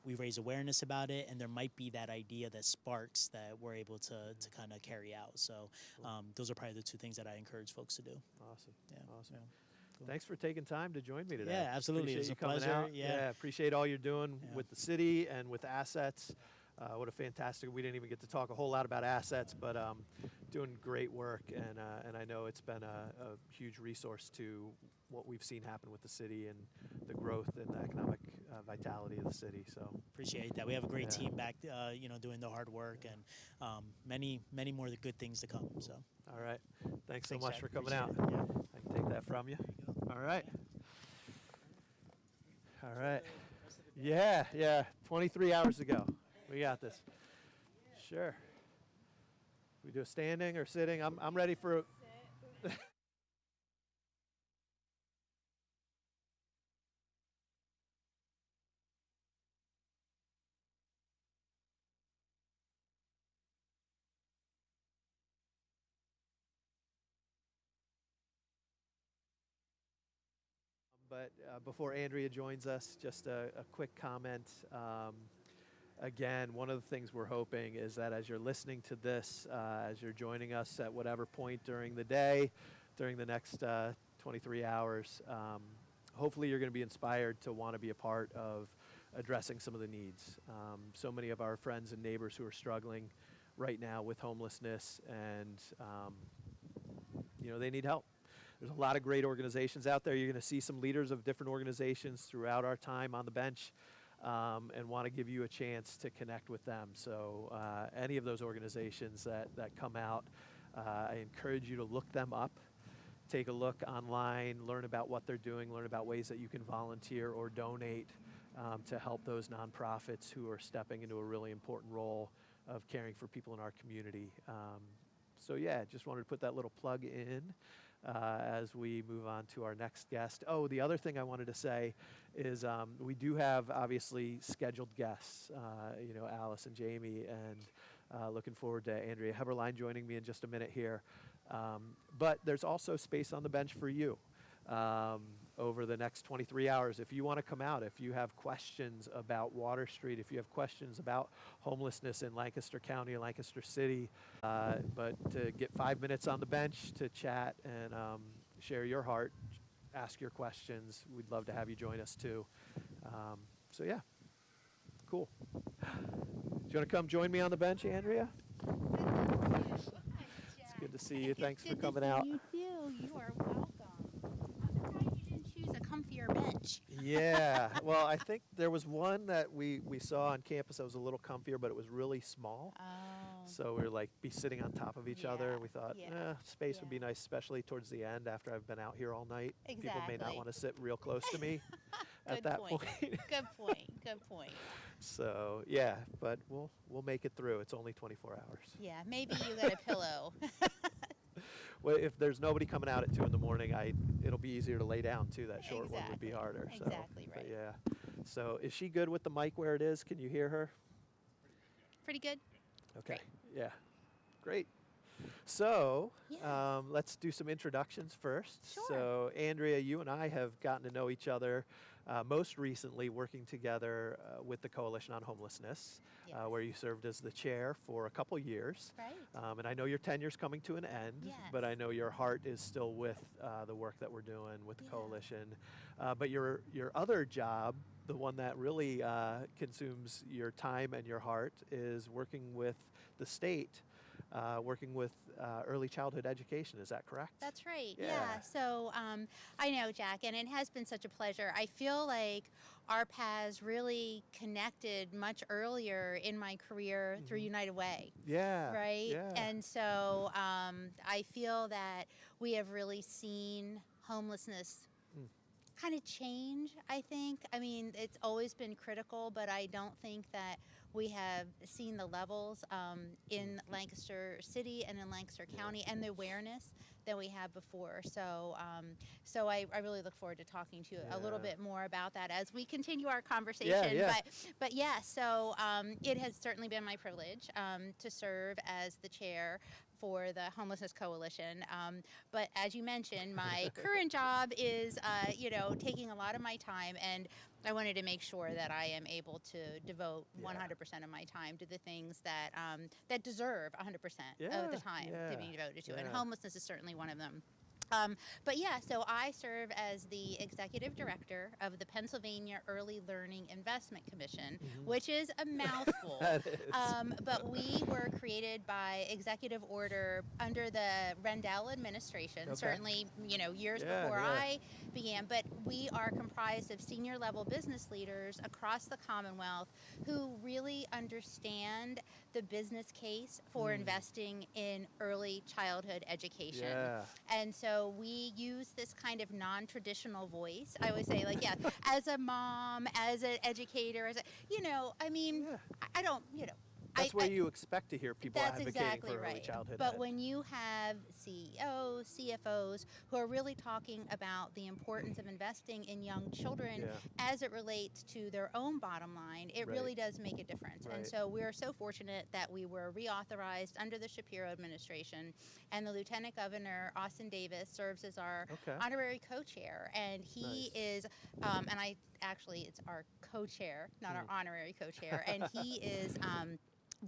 we raise awareness about it. And there might be that idea that sparks that we're able to kind of carry out. So those are probably the two things that I encourage folks to do. Awesome. Yeah. Awesome. Yeah. Cool. Thanks for taking time to join me today. Yeah, absolutely. Appreciate It you was a coming pleasure. out. Yeah. Appreciate all you're doing with the city and with assets. What a fantastic, we didn't even get to talk a whole lot about assets, but doing great work. And I know it's been a huge resource to what we've seen happen with the city and the growth and the economic vitality of the city. So appreciate that. We have a great team back, doing the hard work and many, many more good things to come. So. All right. Thanks so much Chad. for coming Appreciate out. it. Yeah. I can take that from you. All right. All right. Yeah. 23 hours ago. We got this. Sure. We do a standing or sitting? I'm ready for. But before Andrea joins us, just a quick comment. Again, one of the things we're hoping is that as you're listening to this, as you're joining us at whatever point during the day, during the next 23 hours, hopefully you're going to be inspired to want to be a part of addressing some of the needs. So many of our friends and neighbors who are struggling right now with homelessness, and they need help. There's a lot of great organizations out there. You're going to see some leaders of different organizations throughout our time on the bench. And want to give you a chance to connect with them. So any of those organizations that come out, I encourage you to look them up, take a look online, learn about what they're doing, learn about ways that you can volunteer or donate to help those nonprofits who are stepping into a really important role of caring for people in our community. So just wanted to put that little plug in. As we move on to our next guest. Oh, the other thing I wanted to say is we do have obviously scheduled guests, Alice and Jamie, and looking forward to Andrea Heberlein joining me in just a minute here. But there's also space on the bench for you over the next 23 hours. If you want to come out, if you have questions about Water Street, if you have questions about homelessness in Lancaster County, Lancaster City, but to get 5 minutes on the bench to chat and share your heart, ask your questions, we'd love to have you join us too. Cool. Do you want to come join me on the bench, Andrea? It's good to see you. Thanks for coming out. You too. You are welcome. I'm surprised you didn't choose a comfier bench. Yeah, well, I think there was one that we saw on campus that was a little comfier, but it was really small. Oh. So we were like be sitting on top of each other. We thought space would be Yeah. nice, especially towards the end after I've been out here all night. People may not Exactly. want to sit real close to me at Good that point. point. Good point. Good point. So but we'll make it through. It's only 24 hours. Yeah, maybe you got a pillow. well, if there's nobody coming out at 2 in the morning, it'll be easier to lay down too. That short one would be harder. Exactly So, right. but yeah. So is she good with the mic where it is? Can you hear her? Pretty good. Okay. Great. Yeah. Great. So Yes. let's do some introductions first. Sure. So Andrea, you and I have gotten to know each other most recently working together with the Coalition on Homelessness, Yes. where you served as the chair for a couple years. Right. And I know your tenure's coming to an end, Yes. but I know your heart is still with the work that we're doing with the Yeah. Coalition. But your other job, the one that really consumes your time and your heart, is working with the state, working with early childhood education. Is that correct? That's right. Yeah. Yeah. So I know, Jack, and it has been such a pleasure. I feel like our paths really connected much earlier in my career through United Way. Yeah. Right. Yeah. And so I feel that we have really seen homelessness kind of change, I think. I mean, it's always been critical, but I don't think that we have seen the levels in Lancaster City and in Lancaster County and the awareness that we had before. So so I really look forward to talking to you a little Yeah. bit more about that as we continue our conversation. Yeah. But yeah, so it has certainly been my privilege to serve as the chair for the Homelessness Coalition. But as you mentioned, my current job is, taking a lot of my time, and I wanted to make sure that I am able to devote 100% of my time to the things that that deserve 100% of the time to be devoted to. And Yeah. homelessness is certainly one of them. But yeah, so I serve as the executive director of the Pennsylvania Early Learning Investment Commission, which is a mouthful. That is. But we were created by executive order under the Rendell administration, Okay. certainly, years Yeah, before yeah. I began. But we are comprised of senior level business leaders across the Commonwealth who really understand the business case for investing in early childhood education. Yeah. And so we use this kind of non-traditional voice. I always say, like, yeah, as a mom, as an educator, Yeah. I don't, That's where you expect to hear people that's advocating exactly for early right. childhood But ed. when you have CEOs, CFOs who are really talking about the importance of investing in young children as it relates to their own bottom line, it really does make a difference. Right. And so we're so fortunate that we were reauthorized under the Shapiro administration, and the Lieutenant Governor, Austin Davis, serves as our honorary co-chair. And he is, it's our co-chair, not our honorary co-chair, and he is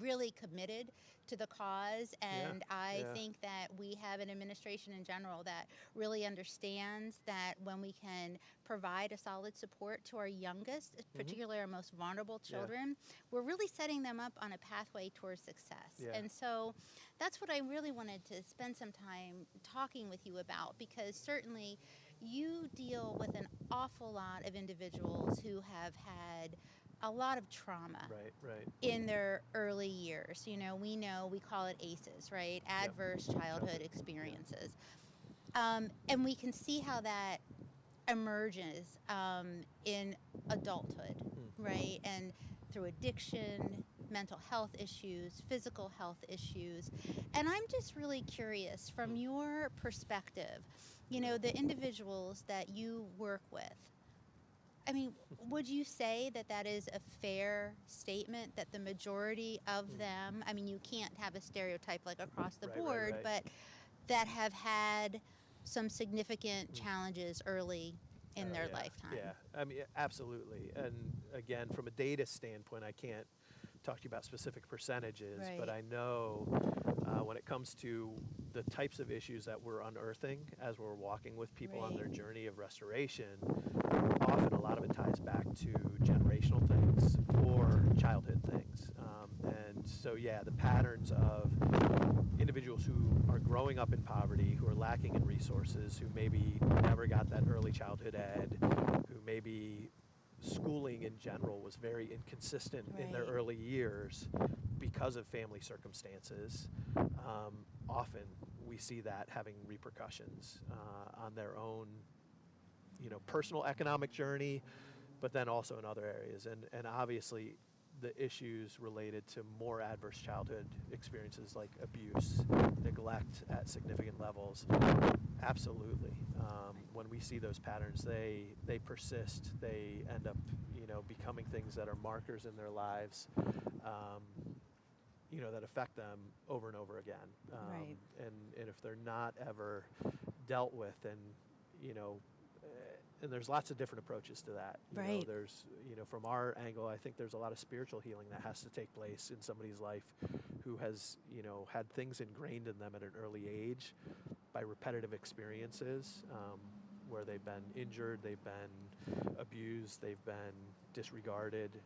really committed to the cause, and I think that we have an administration in general that really understands that when we can provide a solid support to our youngest, particularly our most vulnerable children, we're really setting them up on a pathway towards success. Yeah. And so that's what I really wanted to spend some time talking with you about, because certainly you deal with an awful lot of individuals who have had a lot of trauma Right. in their early years. We call it ACEs, right? Adverse Childhood Experiences. And we can see how that emerges in adulthood, right? And through addiction, mental health issues, physical health issues. And I'm just really curious, from your perspective, the individuals that you work with, I mean, would you say that that is a fair statement, that the majority of them, I mean, you can't have a stereotype like across the board, but that have had some significant challenges early in their lifetime? Yeah, I mean, absolutely. And again, from a data standpoint, I can't talk to you about specific percentages, but I know when it comes to the types of issues that we're unearthing as we're walking with people on their journey of restoration, often a lot of it ties back to generational things or childhood things. And so, the patterns of individuals who are growing up in poverty, who are lacking in resources, who maybe never got that early childhood ed, who maybe schooling in general was very inconsistent in their early years because of family circumstances. Often we see that having repercussions on their own, personal economic journey, but then also in other areas. And obviously the issues related to more adverse childhood experiences like abuse, neglect at significant levels, absolutely. When we see those patterns, they persist. They end up, becoming things that are markers in their lives, that affect them over and over again. Right. And if they're not ever dealt with, and and there's lots of different approaches to that. Right. There's, from our angle, I think there's a lot of spiritual healing that has to take place in somebody's life who has, had things ingrained in them at an early age by repetitive experiences, where they've been injured, they've been abused, they've been disregarded,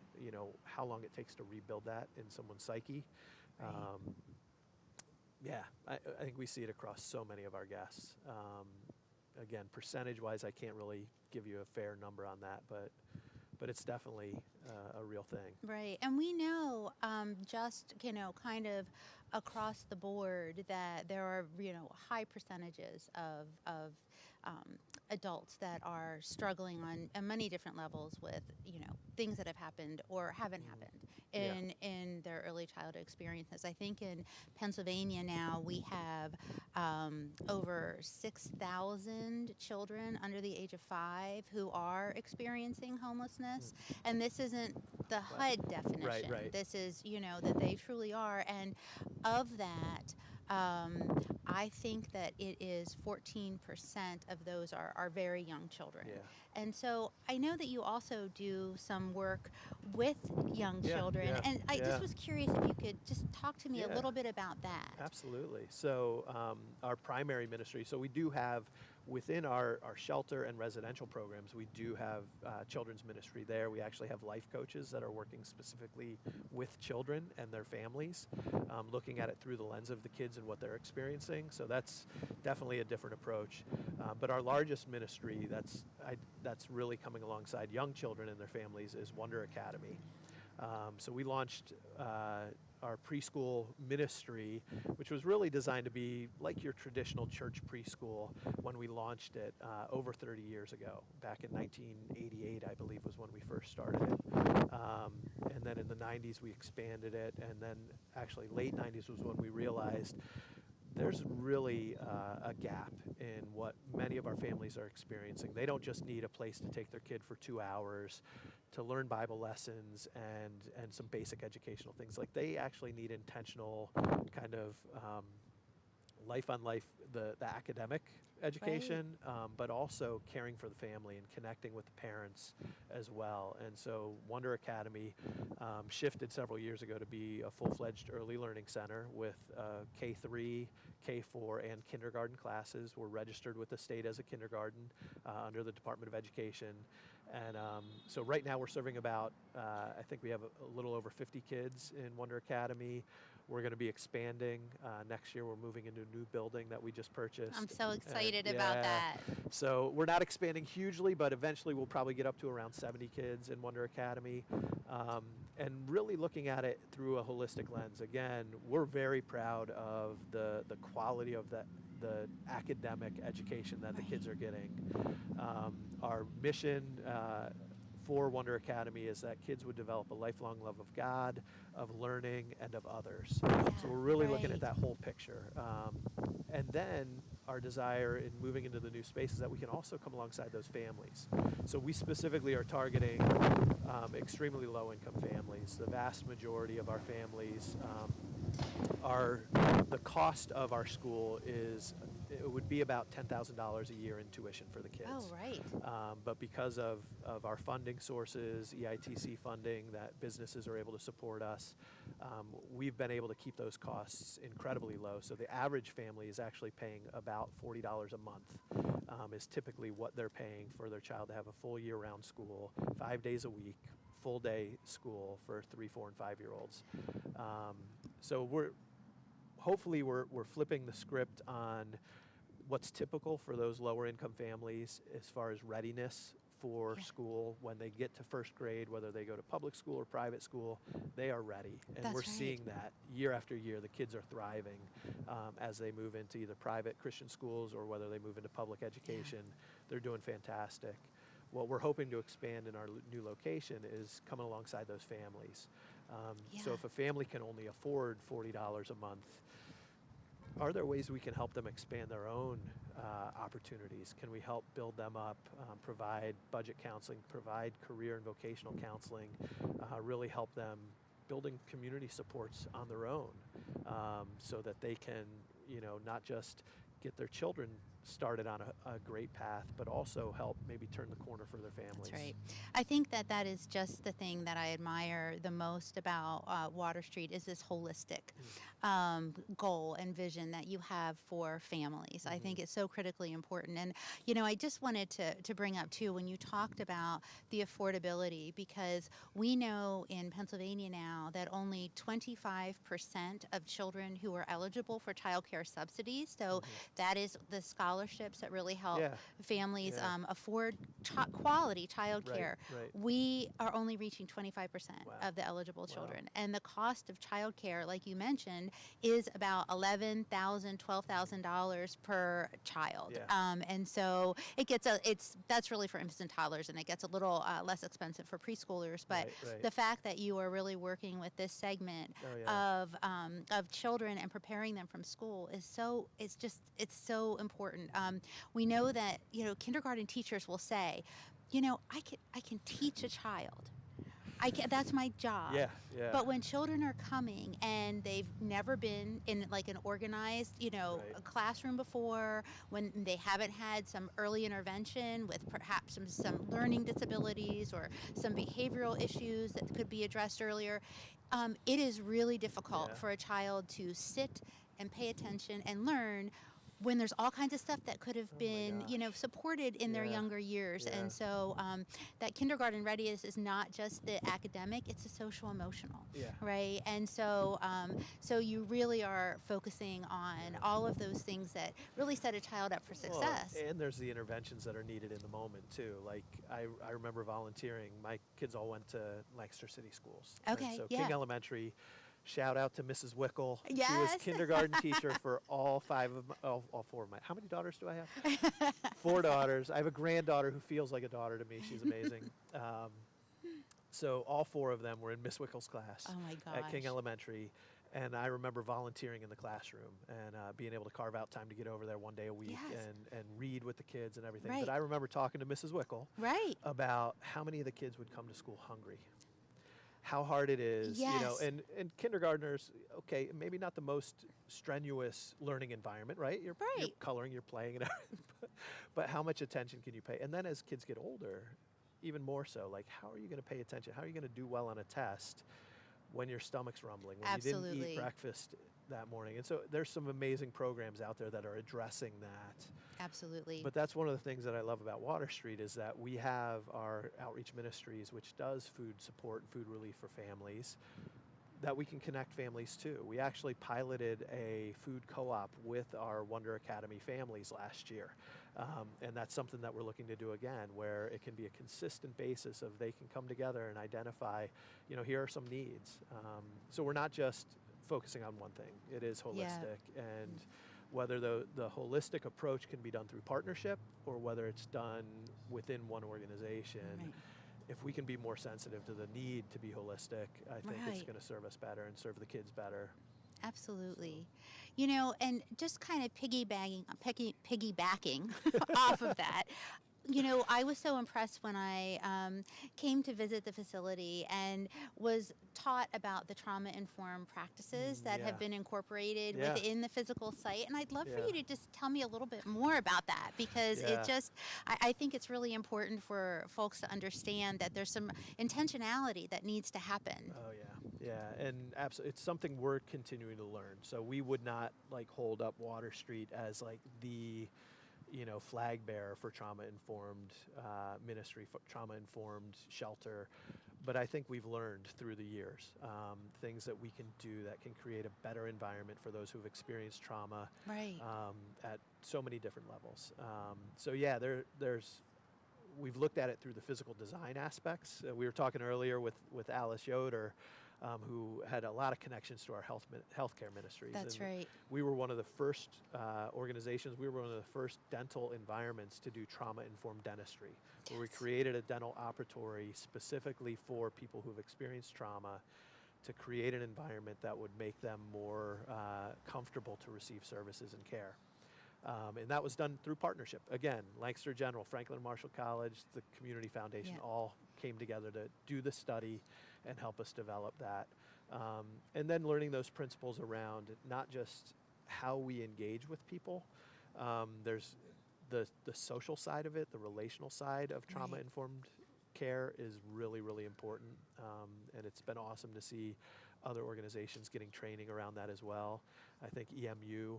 how long it takes to rebuild that in someone's psyche. Right. I think we see it across so many of our guests. Again, percentage-wise, I can't really give you a fair number on that, but it's definitely a real thing. Right. And we know just, kind of across the board that there are, high percentages of adults that are struggling on many different levels with, things that have happened or haven't happened in their early childhood experiences. I think in Pennsylvania now we have over 6,000 children under the age of 5 who are experiencing homelessness. And this isn't the HUD definition. Right. This is, that they truly are. And of that, I think that it is 14% of those are very young children. Yeah. And so I know that you also do some work with young children. Yeah, And I just was curious if you could just talk to me a little bit about that. Absolutely. So our primary ministry, so we do have within our shelter and residential programs, we do have children's ministry there. We actually have life coaches that are working specifically with children and their families, looking at it through the lens of the kids and what they're experiencing. So that's definitely a different approach. But our largest ministry that's really coming alongside young children and their families is Wonder Academy. So we launched our preschool ministry, which was really designed to be like your traditional church preschool when we launched it over 30 years ago. Back in 1988, I believe, was when we first started it. And then in the 90s, we expanded it. And then actually late 90s was when we realized there's really a gap in what many of our families are experiencing. They don't just need a place to take their kid for 2 hours to learn Bible lessons and some basic educational things. Like, they actually need intentional kind of life on life, the academic education, but also caring for the family and connecting with the parents as well. And so Wonder Academy shifted several years ago to be a full-fledged early learning center with K3, K4, and kindergarten classes. We're registered with the state as a kindergarten under the Department of Education. And so right now we're serving about, I think we have a little over 50 kids in Wonder Academy. We're going to be expanding. Next year we're moving into a new building that we just purchased. I'm so excited about that. So we're not expanding hugely, but eventually we'll probably get up to around 70 kids in Wonder Academy. And really looking at it through a holistic lens. Again, we're very proud of the quality of the academic education that the kids are getting. Our mission for Wonder Academy is that kids would develop a lifelong love of God, of learning, and of others. So we're really looking at that whole picture. And then our desire in moving into the new space is that we can also come alongside those families. So we specifically are targeting extremely low-income families. The vast majority of our families the cost of our school it would be about $10,000 a year in tuition for the kids. Oh, right. But because of our funding sources, EITC funding, that businesses are able to support us, we've been able to keep those costs incredibly low. So the average family is actually paying about $40 a month, is typically what they're paying for their child to have a full year-round school, 5 days a week, full day school for 3, 4, and 5-year-olds. So we're flipping the script on what's typical for those lower income families as far as readiness for school when they get to first grade, whether they go to public school or private school, they are ready. And we're seeing that year after year. The kids are thriving as they move into either private Christian schools or whether they move into public education. They're doing fantastic. What we're hoping to expand in our new location is coming alongside those families. So Yeah. if a family can only afford $40 a month, are there ways we can help them expand their own opportunities? Can we help build them up, provide budget counseling, provide career and vocational counseling, really help them building community supports on their own, so that they can, not just get their children started on a great path, but also help maybe turn the corner for their families. That's right. I think that that is just the thing that I admire the most about Water Street is this holistic goal and vision that you have for families. I think it's so critically important. And, I just wanted to bring up, too, when you talked about the affordability, because we know in Pennsylvania now that only 25% of children who are eligible for child care subsidies, so that is the scholarships that really help Yeah. families Yeah. afford quality child Right, care. right. We are only reaching 25% Wow. of the eligible Wow. children. And the cost of child care, like you mentioned, is about $11,000, $12,000 per child. Yeah. And so that's really for infants and toddlers, and it gets a little less expensive for preschoolers. But Right. the fact that you are really working with this segment Oh, yeah. of children and preparing them from school is it's so important. We know that kindergarten teachers will say, I can teach a child. That's my job. Yeah, yeah. But when children are coming and they've never been in like an organized, Right. a classroom before, when they haven't had some early intervention with perhaps some learning disabilities or some behavioral issues that could be addressed earlier, it is really difficult Yeah. for a child to sit and pay attention and learn when there's all kinds of stuff that could have Oh my been, gosh. supported in their Yeah. younger years. Yeah. And so that kindergarten readiness is not just the academic, it's the social emotional, Yeah. right? And so so you really are focusing on all of those things that really set a child up for Well, success. and there's the interventions that are needed in the moment too. Like I remember volunteering. My kids all went to Lancaster City schools. And Okay, so yeah. King Elementary. Shout out to Mrs. Wickle. She was Yes. kindergarten teacher for all four of my. How many daughters do I have? 4 daughters. I have a granddaughter who feels like a daughter to me. She's amazing. So all 4 of them were in Miss Wickle's class Oh my at King gosh. Elementary. And I remember volunteering in the classroom and being able to carve out time to get over there one day a week Yes. and read with the kids and everything. Right. But I remember talking to Mrs. Wickle Right. about how many of the kids would come to school hungry. How hard it is, Yes. and kindergartners, okay, maybe not the most strenuous learning environment, right? You're Right. coloring, you're playing, and everything, but how much attention can you pay? And then as kids get older, even more so, like how are you going to pay attention? How are you going to do well on a test when your stomach's rumbling, when you didn't Absolutely. eat breakfast that morning? And so there's some amazing programs out there that are addressing that. Absolutely. But that's one of the things that I love about Water Street is that we have our outreach ministries, which does food support and food relief for families, that we can connect families to. We actually piloted a food co-op with our Wonder Academy families last year. And that's something that we're looking to do again, where it can be a consistent basis of they can come together and identify, here are some needs. So we're not just focusing on one thing. It is holistic. And whether the holistic approach can be done through partnership or whether it's done within one organization, Right. if we can be more sensitive to the need to be holistic, I think it's Right. going to serve us better and serve the kids better. Absolutely. And just kind of piggybacking off of that, I was so impressed when I came to visit the facility and was taught about the trauma-informed practices that have Yeah. been incorporated Yeah. within the physical site. And I'd love for Yeah. you to just tell me a little bit more about that, because Yeah. I think it's really important for folks to understand that there's some intentionality that needs to happen. Oh yeah, and absolutely, it's something we're continuing to learn. So we would not hold up Water Street as the flag bearer for trauma-informed ministry, for trauma-informed shelter. But I think we've learned through the years things that we can do that can create a better environment for those who've experienced trauma Right. at so many different levels. So yeah, we've looked at it through the physical design aspects. We were talking earlier with Alice Yoder, who had a lot of connections to our healthcare ministries. That's And right. we were one of the first organizations, we were one of the first dental environments to do trauma-informed dentistry, where we Yes. created a dental operatory specifically for people who've experienced trauma to create an environment that would make them more comfortable to receive services and care. And that was done through partnership. Again, Lancaster General, Franklin Marshall College, the Community Foundation, Yeah. all came together to do the study and help us develop that. And then learning those principles around not just how we engage with people. There's the social side of it, the relational side of trauma-informed care is really, really important. And it's been awesome to see other organizations getting training around that as well. I think EMU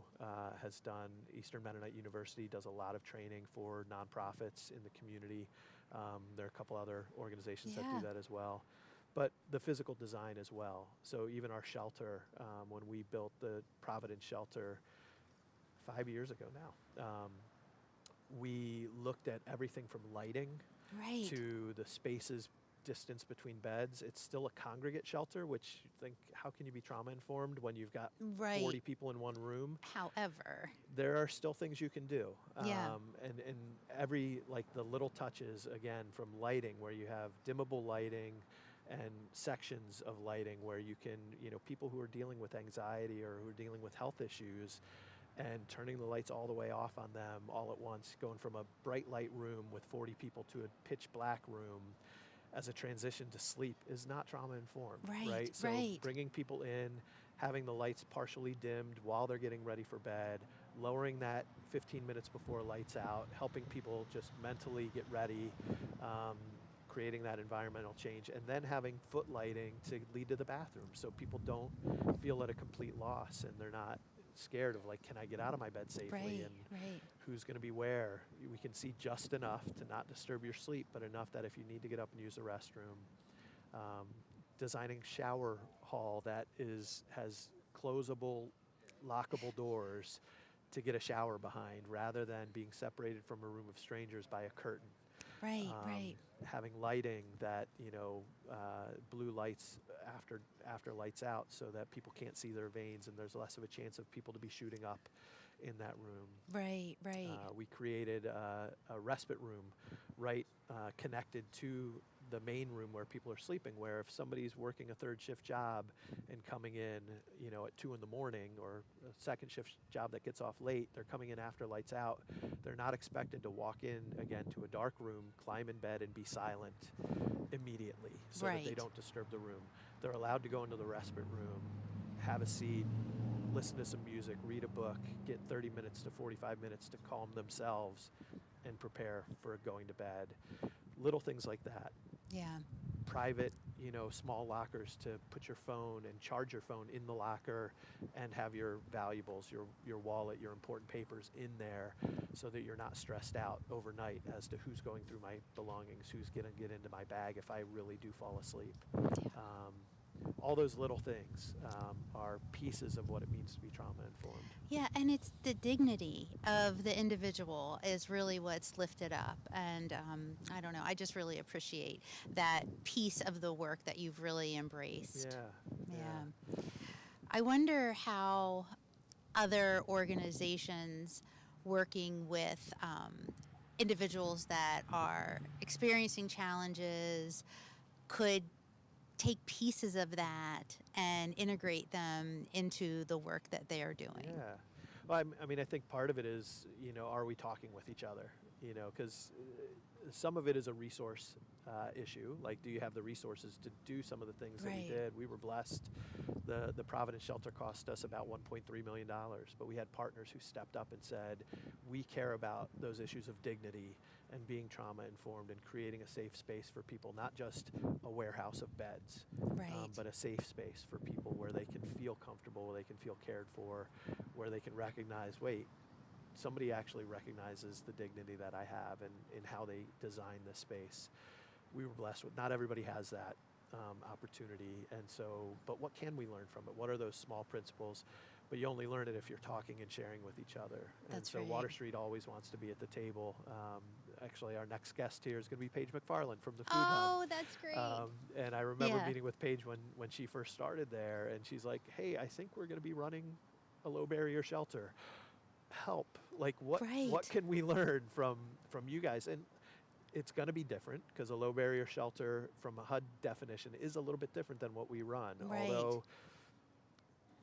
has done, Eastern Mennonite University does a lot of training for nonprofits in the community. There are a couple other organizations that do that as well. But the physical design as well. So even our shelter, when we built the Providence shelter 5 years ago now, we looked at everything from lighting to the spaces, distance between beds. It's still a congregate shelter, which you think, how can you be trauma informed when you've got 40 people in one room? However, There are still things you can do. Yeah. And every, like the little touches, again, from lighting, where you have dimmable lighting and sections of lighting where you can, people who are dealing with anxiety or who are dealing with health issues, and turning the lights all the way off on them all at once, going from a bright light room with 40 people to a pitch black room as a transition to sleep is not trauma informed, right? So bringing people in, having the lights partially dimmed while they're getting ready for bed, lowering that 15 minutes before lights out, helping people just mentally get ready, creating that environmental change, and then having foot lighting to lead to the bathroom so people don't feel at a complete loss and they're not scared of, like, can I get out of my bed safely, and who's going to be where. We can see just enough to not disturb your sleep, but enough that if you need to get up and use the restroom. Designing shower hall that has closable, lockable doors to get a shower behind, rather than being separated from a room of strangers by a curtain. Having lighting that, blue lights after lights out, so that people can't see their veins and there's less of a chance of people to be shooting up in that room. We created a respite room connected to the main room where people are sleeping, where if somebody's working a third shift job and coming in, at 2 in the morning, or a second shift job that gets off late, they're coming in after lights out, they're not expected to walk in again to a dark room, climb in bed and be silent immediately so that they don't disturb the room. They're allowed to go into the respite room, have a seat, listen to some music, read a book, get 30 minutes to 45 minutes to calm themselves and prepare for going to bed. Little things like that. Private, small lockers to put your phone and charge your phone in the locker and have your valuables, your wallet, your important papers in there, so that you're not stressed out overnight as to who's going through my belongings, who's going to get into my bag if I really do fall asleep. All those little things are pieces of what it means to be trauma informed. Yeah, and it's the dignity of the individual is really what's lifted up. And I don't know, I just really appreciate that piece of the work that you've really embraced. Yeah. I wonder how other organizations working with individuals that are experiencing challenges could take pieces of that and integrate them into the work that they are doing. Yeah. Well, I think part of it is, are we talking with each other? Because some of it is a resource issue. Like, do you have the resources to do some of the things that we did? We were blessed. The Providence shelter cost us about $1.3 million, but we had partners who stepped up and said, we care about those issues of dignity and being trauma informed and creating a safe space for people, not just a warehouse of beds, but a safe space for people where they can feel comfortable, where they can feel cared for, where they can recognize, wait, somebody actually recognizes the dignity that I have and in how they design this space. We were blessed with, not everybody has that opportunity, and so, but what can we learn from it? What are those small principles? But you only learn it if you're talking and sharing with each other. That's and so right. Water Street always wants to be at the table. Actually, our next guest here is going to be Paige McFarland from the Food Hub. Oh, that's great. And I remember meeting with Paige when she first started there, and she's like, hey, I think we're going to be running a low barrier shelter. Help. Like, what can we learn from you guys? And it's going to be different because a low barrier shelter from a HUD definition is a little bit different than what we run. Right. Although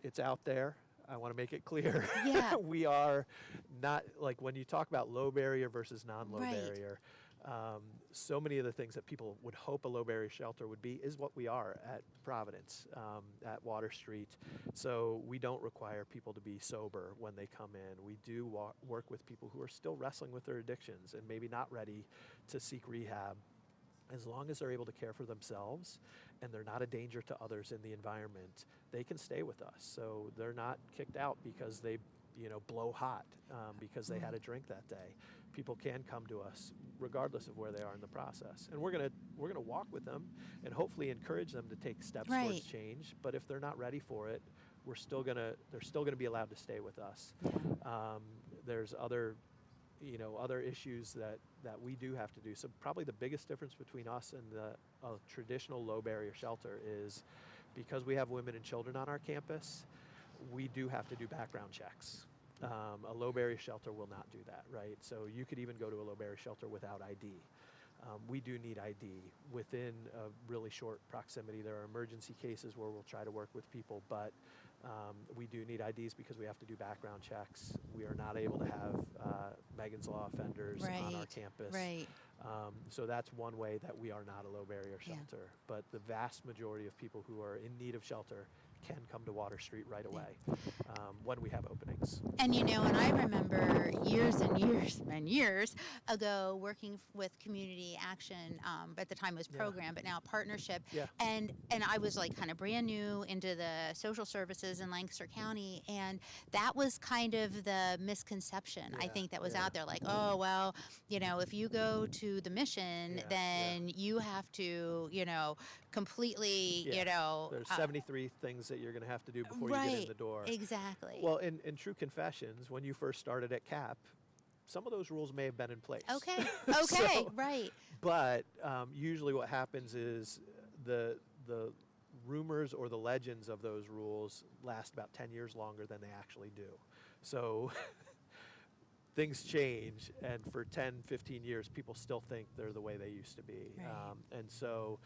it's out there, I want to make it clear. Yeah. We are not, like when you talk about low barrier versus non-low Right. barrier, so many of the things that people would hope a low barrier shelter would be is what we are at Providence, at Water Street. So we don't require people to be sober when they come in. We do work with people who are still wrestling with their addictions and maybe not ready to seek rehab. As long as they're able to care for themselves and they're not a danger to others in the environment, they can stay with us. So they're not kicked out because they, blow hot because they had a drink that day. People can come to us regardless of where they are in the process, and we're gonna walk with them and hopefully encourage them to take steps Right. towards change. But if they're not ready for it, they're still gonna be allowed to stay with us. There's other issues that we do have to do. So probably the biggest difference between us and a traditional low barrier shelter is because we have women and children on our campus, we do have to do background checks. A low barrier shelter will not do that, right? So you could even go to a low barrier shelter without ID. We do need ID within a really short proximity. There are emergency cases where we'll try to work with people, but we do need IDs because we have to do background checks. We are not able to have Megan's Law offenders on our campus. Right. So that's one way that we are not a low barrier Yeah. shelter. But the vast majority of people who are in need of shelter can come to Water Street right away when we have openings. And and I remember years and years and years ago working with Community Action. At the time it was Yeah. program, but now partnership. Yeah. And I was like kind of brand new into the social services in Lancaster County, and that was kind of the misconception I Yeah, think that was yeah. out there. Like, oh well, if you go to the mission, Yeah, then you have to, completely, There's 73 things that you're going to have to do before you get in right, the door. exactly. Well, in true confessions, when you first started at CAP, some of those rules may have been in place. Okay. So- Right. But usually what happens is the rumors or the legends of those rules last about 10 years longer than they actually do. So things change, and for 10, 15 years, people still think they're the way they used to be. Right. And so,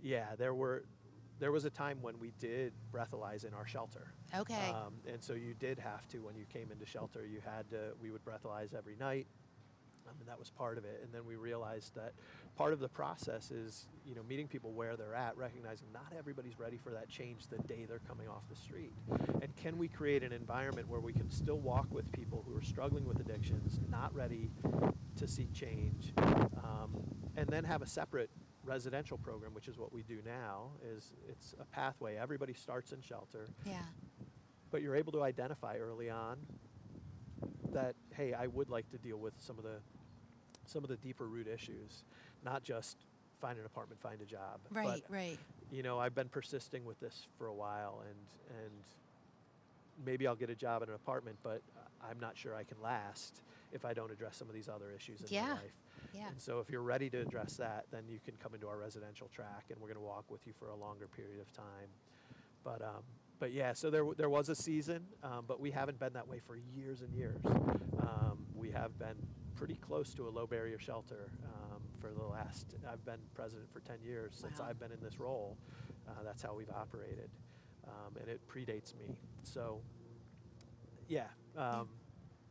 yeah, there was a time when we did breathalyze in our shelter. Okay. And so you did have to, when you came into shelter, we would breathalyze every night. And that was part of it. And then we realized that part of the process is, meeting people where they're at, recognizing not everybody's ready for that change the day they're coming off the street. And can we create an environment where we can still walk with people who are struggling with addictions, not ready to seek change, and then have a separate residential program, which is what we do now. It's a pathway. Everybody starts in shelter, Yeah. but you're able to identify early on that, hey, I would like to deal with some of the deeper root issues, not just find an apartment, find a job. Right. But, Right. I've been persisting with this for a while, and maybe I'll get a job in an apartment, but I'm not sure I can last if I don't address some of these other issues in my Yeah. life. Yeah. And so if you're ready to address that, then you can come into our residential track, and we're going to walk with you for a longer period of time. But yeah, so there was a season, but we haven't been that way for years and years. We have been pretty close to a low barrier shelter I've been president for 10 years since Wow. I've been in this role. That's how we've operated, and it predates me. So yeah,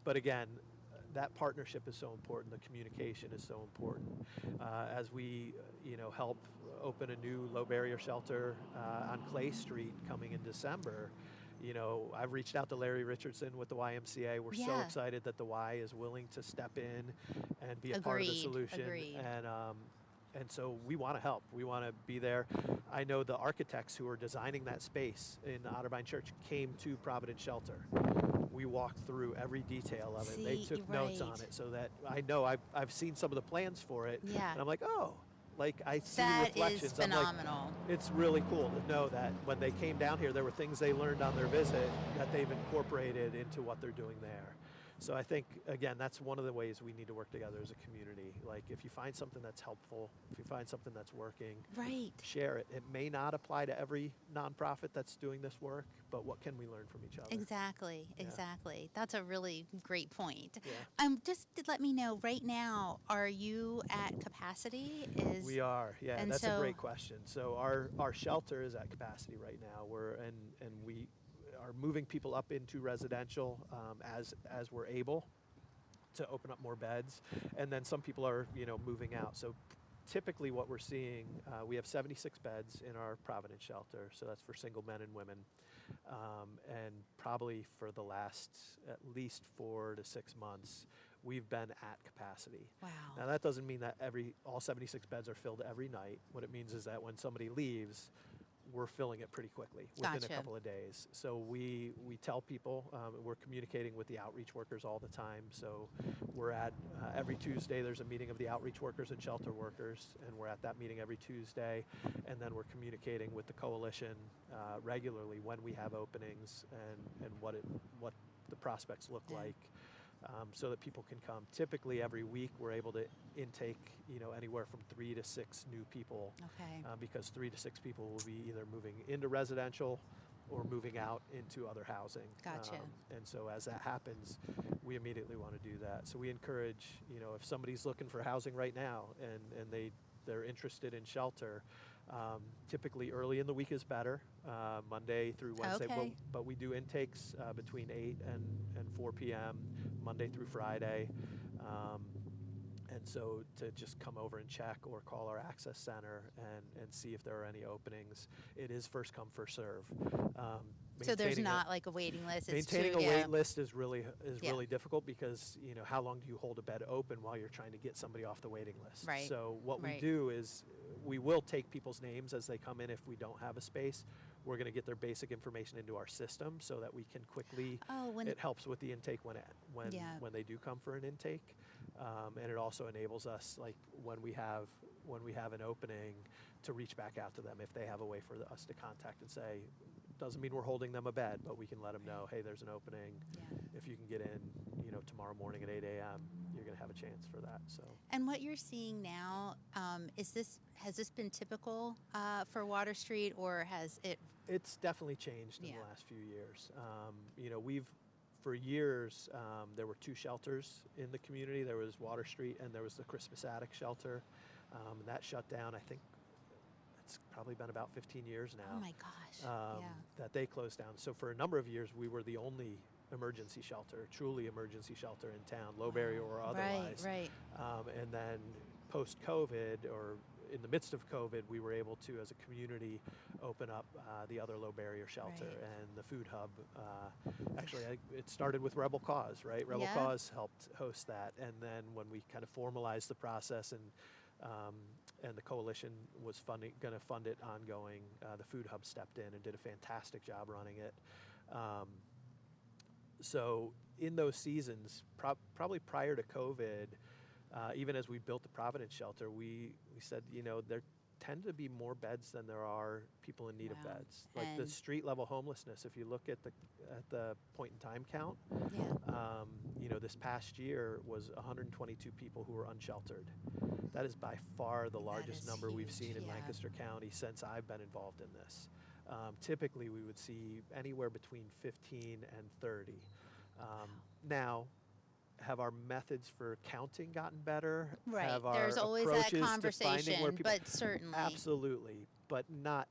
but again, that partnership is so important. The communication is so important. As we, help open a new low barrier shelter on Clay Street coming in December, I've reached out to Larry Richardson with the YMCA. We're so Yeah. excited that the Y is willing to step in and be a part of the Agreed, solution. agreed. And so we want to help. We want to be there. I know the architects who are designing that space in Otterbein Church came to Providence Shelter. We walked through every detail of it. They See, took notes on right. it, so that I know I've seen some of the plans for it. Yeah. And I'm like, oh, like I see That reflections. is I'm like, phenomenal. it's really cool to know that when they came down here, there were things they learned on their visit that they've incorporated into what they're doing there. So I think, again, that's one of the ways we need to work together as a community. Like, if you find something that's helpful, if you find something that's working, Right. share it. It may not apply to every nonprofit that's doing this work, but what can we learn from each other? Exactly. Yeah. Exactly. That's a really great point. Yeah. Just to let me know right now, are you at capacity? We are, yeah. and That's so- a great question. So our shelter is at capacity right now. And we are moving people up into residential as we're able to open up more beds, and then some people are moving out. So typically, what we're seeing, we have 76 beds in our Providence shelter. So that's for single men and women, and probably for the last at least 4 to 6 months, we've been at capacity. Wow. Now that doesn't mean that all 76 beds are filled every night. What it means is that when somebody leaves, we're filling it pretty quickly within Gotcha. a couple of days. So we tell people, we're communicating with the outreach workers all the time. So we're at every Tuesday there's a meeting of the outreach workers and shelter workers, and we're at that meeting every Tuesday, and then we're communicating with the coalition regularly when we have openings and what the prospects look Yeah. like. So that people can come. Typically, every week we're able to intake, anywhere from 3 to 6 new people, Okay. because 3 to 6 people will be either moving into residential or moving out into other housing. Gotcha. And so as that happens, we immediately want to do that. So we encourage, if somebody's looking for housing right now and they're interested in shelter, typically early in the week is better, Monday through Wednesday. Okay. But we do intakes between 8 and 4 p.m., Monday through Friday. And so to just come over and check or call our access center and see if there are any openings. It is first come, first serve. So there's Maintaining not like a waiting list. It's maintaining too, a yeah. wait list is really Yeah. difficult because how long do you hold a bed open while you're trying to get somebody off the waiting list? Right. So what we Right. do is we will take people's names as they come in if we don't have a space. We're going to get their basic information into our system so that we can quickly. Oh, when It helps with the intake when Yeah. they do come for an intake, and it also enables us, like when we have an opening, to reach back out to them if they have a way for us to contact and say. Doesn't mean we're holding them a bed, but we can let them know, hey, there's an opening. Yeah. If you can get in, tomorrow morning at 8 a.m., you're going to have a chance for that. So. And what you're seeing now, has this been typical for Water Street, or has it? It's definitely changed in Yeah. the last few years. For years, there were 2 shelters in the community. There was Water Street and there was the Christmas Attic shelter. That shut down, I think it's probably been about 15 years now. Oh my gosh. Yeah. That they closed down. So for a number of years, we were the only emergency shelter, truly emergency shelter in town, low barrier or otherwise. Right. And then post-COVID, or in the midst of COVID, we were able to, as a community, open up the other low barrier shelter Right. and the food hub. Actually, it started with Rebel Cause, right? Rebel Yeah. Cause helped host that, and then when we kind of formalized the process and the coalition was going to fund it ongoing, the food hub stepped in and did a fantastic job running it. So in those seasons, probably prior to COVID, even as we built the Providence shelter, we said, there tend to be more beds than there are people in need of Wow. beds. Like the And- street level homelessness, if you look at the point in time count, Yeah. this past year was 122 people who were unsheltered. That is by far the largest is number we've huge, seen in yeah. Lancaster County since I've been involved in this. Typically, we would see anywhere between 15 and 30. Now, have our methods for counting gotten better? Right. Have our There's always that approaches to finding conversation, where people, but certainly. absolutely, but not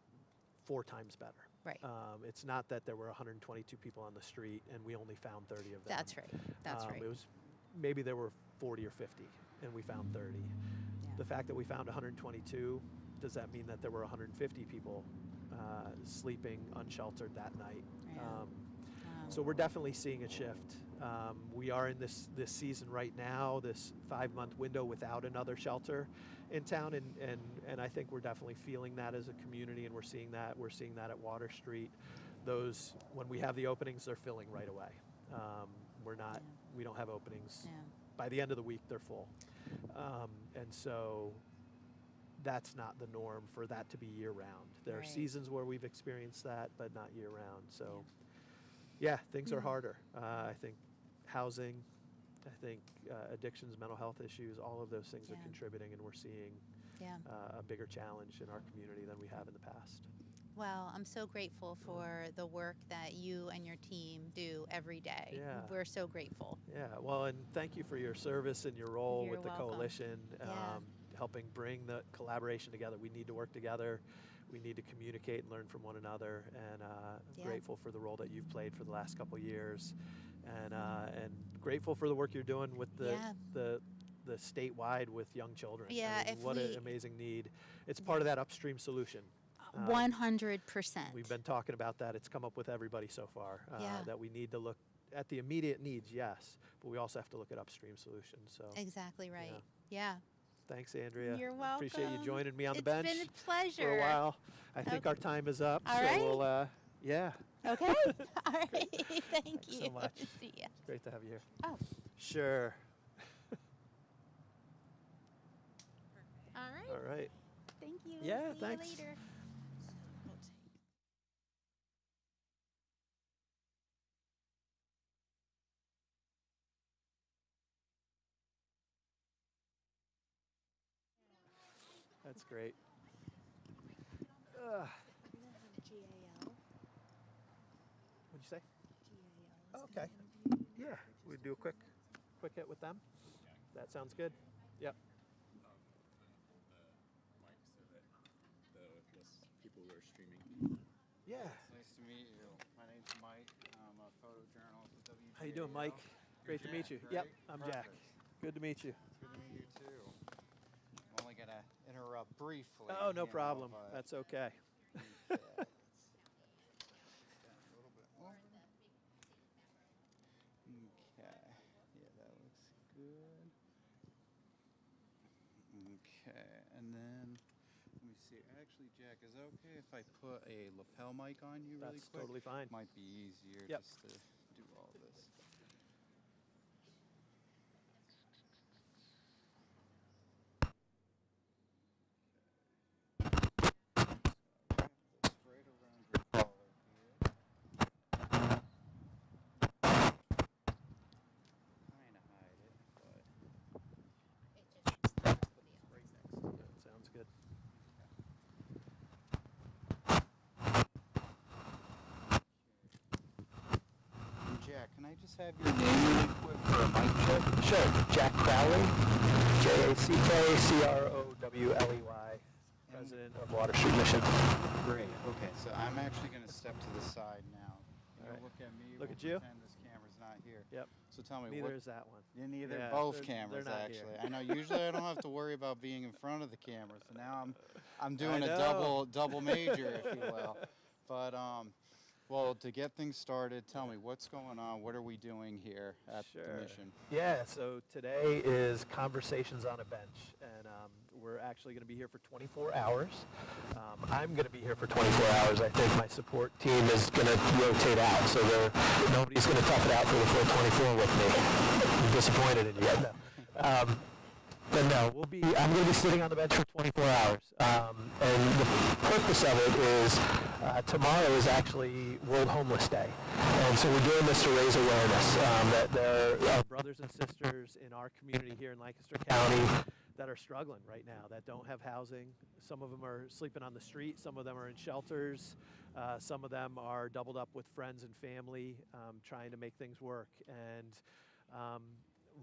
4 times better. Right. It's not that there were 122 people on the street and we only found 30 of them. That's right. That's right. It was maybe there were 40 or 50 and we found 30. Yeah. The fact that we found 122, does that mean that there were 150 people sleeping unsheltered that night? Yeah. So we're definitely seeing a shift. We are in this season right now, this 5-month window without another shelter in town, and I think we're definitely feeling that as a community, and we're seeing that. We're seeing that at Water Street. Those, when we have the openings, they're filling right away. We don't have openings. Yeah. By the end of the week, they're full. And so that's not the norm for that to be year-round. There are Right. seasons where we've experienced that, but not year-round. So, yeah, things are harder. I think housing, I think addictions, mental health issues, all of those things are Yeah. contributing, and we're seeing Yeah. a bigger challenge in our community than we have in the past. Well, I'm so grateful for the work that you and your team do every day. Yeah. We're so grateful. Yeah, well, and thank you for your service and your role You're with the welcome. coalition, Yeah. helping bring the collaboration together. We need to work together. We need to communicate and learn from one another. And I'm Yeah. grateful for the role that you've played for the last couple of years, and grateful for the work you're doing with Yeah. the statewide with young children. Yeah, I mean, if what we- an amazing need. It's part of that upstream solution. 100%. We've been talking about that. It's come up with everybody so far. Yeah. That we need to look at the immediate needs, yes, but we also have to look at upstream solutions. So Exactly right. Yeah. thanks, Andrea. You're Appreciate you welcome. joining me on the It's bench been a pleasure. for a while. I think Okay. our time is up. All so right. we'll, yeah, Okay. All right. Thank Thanks you. so much. See ya. great to have you here. Oh. Sure. All right. All right. Thank you. Yeah, See thanks. you later. That's great. GAL. What'd you say? GAL. Okay. Yeah, we do a quick hit with them. That sounds good. Yep. People who are streaming. Yeah. Nice to meet you. My name's Mike. I'm a photojournalist with WGAL. How you doing, Mike? Great to meet you. Jack, Yep, right? I'm Jack. Perfect. Good to meet you. Good to meet you too. I'm only gonna interrupt briefly. Oh, no you know, problem. but- That's okay. Okay, let's see. A little bit more. Okay. Yeah, that looks good. Okay, and then let me see. Actually, Jack, is it okay if I put a lapel mic on you really That's quick? totally fine. Might be easier Yep. just to do all this. This right around your collar here. Kind of hide it, but Right next to you. Sounds good. And Jack, can I just have your name really quick for a mic check? Sure. Jack Crowley, JackCrowley, President of Water Street Mission. Great. Okay, so I'm actually going to step to the side now. You All right. Look at me. Look we'll at you. Pretend this camera's not here. Yep. So tell me, Neither what? is that one. Yeah, neither. Yeah, Both they're cameras not actually. here. I know. Usually I don't have to worry about being in front of the camera. So now I'm doing a know. double major, if you will. But well, to get things started, tell me what's going on. What are we doing here at the mission? Yeah, so today is Conversations on a Bench, and we're actually going to be here for 24 hours. I'm going to be here for 24 hours. I think my support team is going to rotate out, so nobody's going to tough it out for the full 24 with me. I'm disappointed in you. No. But no, I'm going to be sitting on the bench for 24 hours. And the purpose of it is tomorrow is actually World Homeless Day. And so we're doing this to raise awareness that there are brothers and sisters in our community here in Lancaster County that are struggling right now, that don't have housing. Some of them are sleeping on the street. Some of them are in shelters. Some of them are doubled up with friends and family trying to make things work. And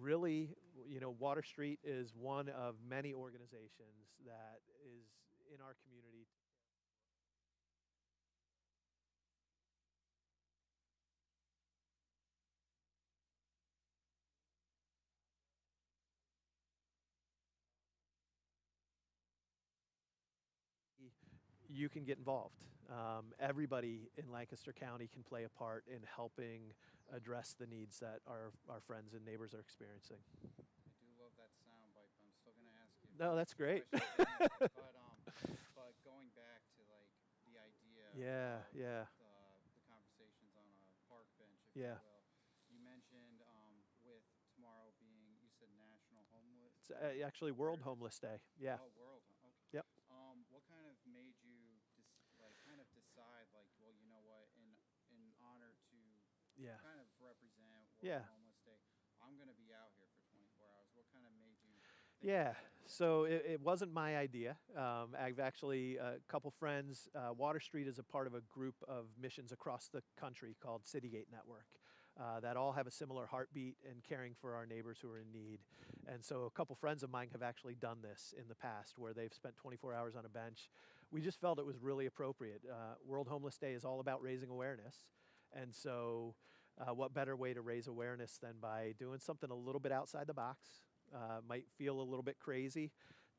really, Water Street is one of many organizations that is in our community. You can get involved. Everybody in Lancaster County can play a part in helping address the needs that our friends and neighbors are experiencing. I do love that sound bite, but I'm still going to ask you. No, that's great. But going back to like the idea. Yeah, of yeah. The conversations on a park bench, if Yeah. you will. You mentioned with tomorrow being, you said National Homeless. It's actually World Homeless Day. Yeah. Oh, World. Okay. Yep. What kind of made you decide like, well, you know what, in honor to Yeah. kind of represent World Yeah. Homeless Day, I'm going to be out here. Yeah, so it wasn't my idea. I've actually, a couple friends, Water Street is a part of a group of missions across the country called Citygate Network that all have a similar heartbeat in caring for our neighbors who are in need. And so a couple friends of mine have actually done this in the past where they've spent 24 hours on a bench. We just felt it was really appropriate. World Homeless Day is all about raising awareness. And so what better way to raise awareness than by doing something a little bit outside the box? Might feel a little bit crazy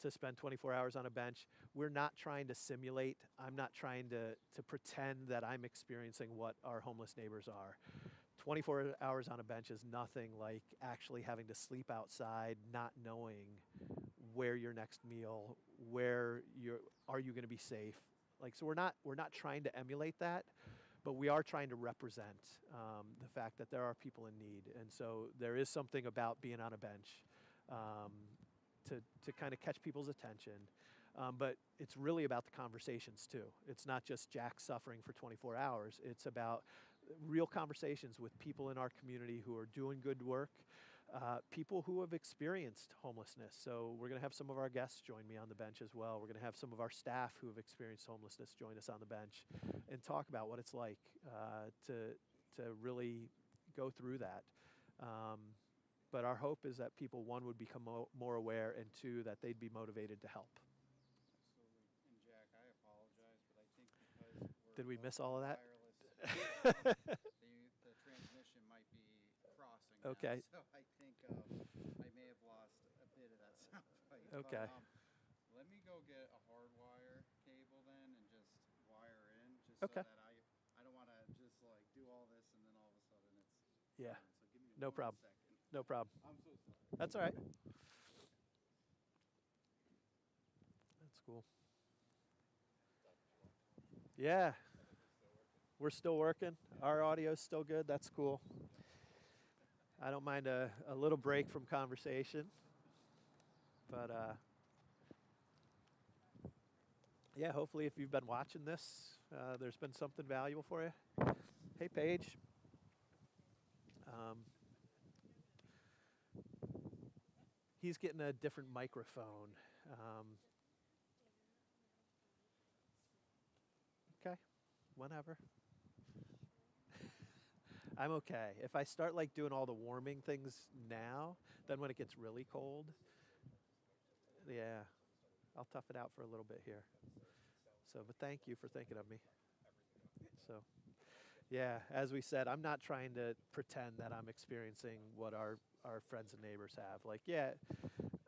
to spend 24 hours on a bench. We're not trying to simulate. I'm not trying to pretend that I'm experiencing what our homeless neighbors are. 24 hours on a bench is nothing like actually having to sleep outside, not knowing where your next meal, are you going to be safe? Like, so we're not trying to emulate that, but we are trying to represent the fact that there are people in need. And so there is something about being on a bench to kind of catch people's attention. But it's really about the conversations too. It's not just Jack suffering for 24 hours. It's about real conversations with people in our community who are doing good work, people who have experienced homelessness. So we're going to have some of our guests join me on the bench as well. We're going to have some of our staff who have experienced homelessness join us on the bench and talk about what it's like to really go through that. But our hope is that people, one, would become more aware, and two, that they'd be motivated to help. Absolutely. And Jack, I apologize, but I think because we're Did we miss all of that? wireless, the transmission might be crossing now. Okay. So I think I may have lost a bit of that sound bite. Okay. But, let me go get a hardwire cable then and just wire in, just Okay. so that I don't want to just like do all this and then all of a sudden it's Yeah. done. So give me No 1 problem. second. No problem. I'm so sorry. That's all right. That's cool. Yeah. We're still working. Our audio's still good. That's cool. I don't mind a little break from conversation. But yeah, hopefully if you've been watching this, there's been something valuable for you. Hey, Paige. He's getting a different microphone. Okay, whenever. I'm okay. If I start like doing all the warming things now, then when it gets really cold, yeah, I'll tough it out for a little bit here. So, but thank you for thinking of me. So, yeah, as we said, I'm not trying to pretend that I'm experiencing what our friends and neighbors have. Like, yeah,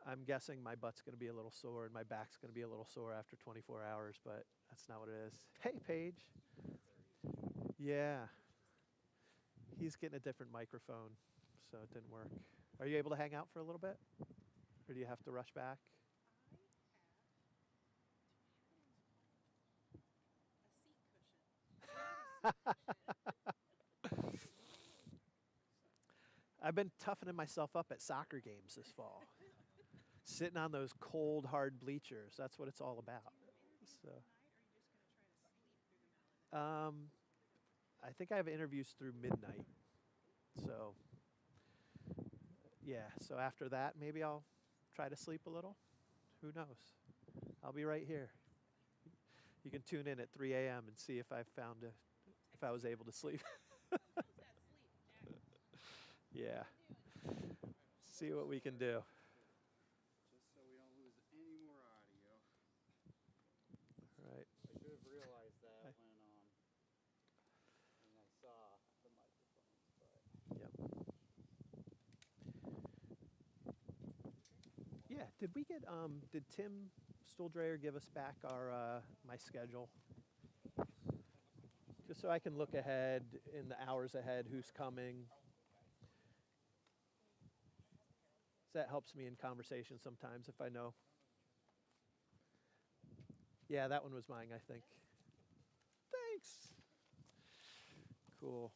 I'm guessing my butt's going to be a little sore and my back's going to be a little sore after 24 hours, but that's not what it is. Hey, Paige. Yeah. He's getting a different microphone, so it didn't work. Are you able to hang out for a little bit? Or do you have to rush back? I've been toughening myself up at soccer games this fall. Sitting on those cold, hard bleachers. That's what it's all about. So, I think I have interviews through midnight. So, yeah. So after that, maybe I'll try to sleep a little. Who knows? I'll be right here. You can tune in at 3 a.m. and see if I was able to sleep. Yeah. See what we can do. Just so we don't lose any more audio. All right. I should have realized that when I saw the microphones, but Yep. Yeah. Did we get? Did Tim Stuhldreher give us back our my schedule? Just so I can look ahead in the hours ahead. Who's coming? So that helps me in conversation sometimes if I know. Yeah, that one was mine, I think. Thanks. Cool.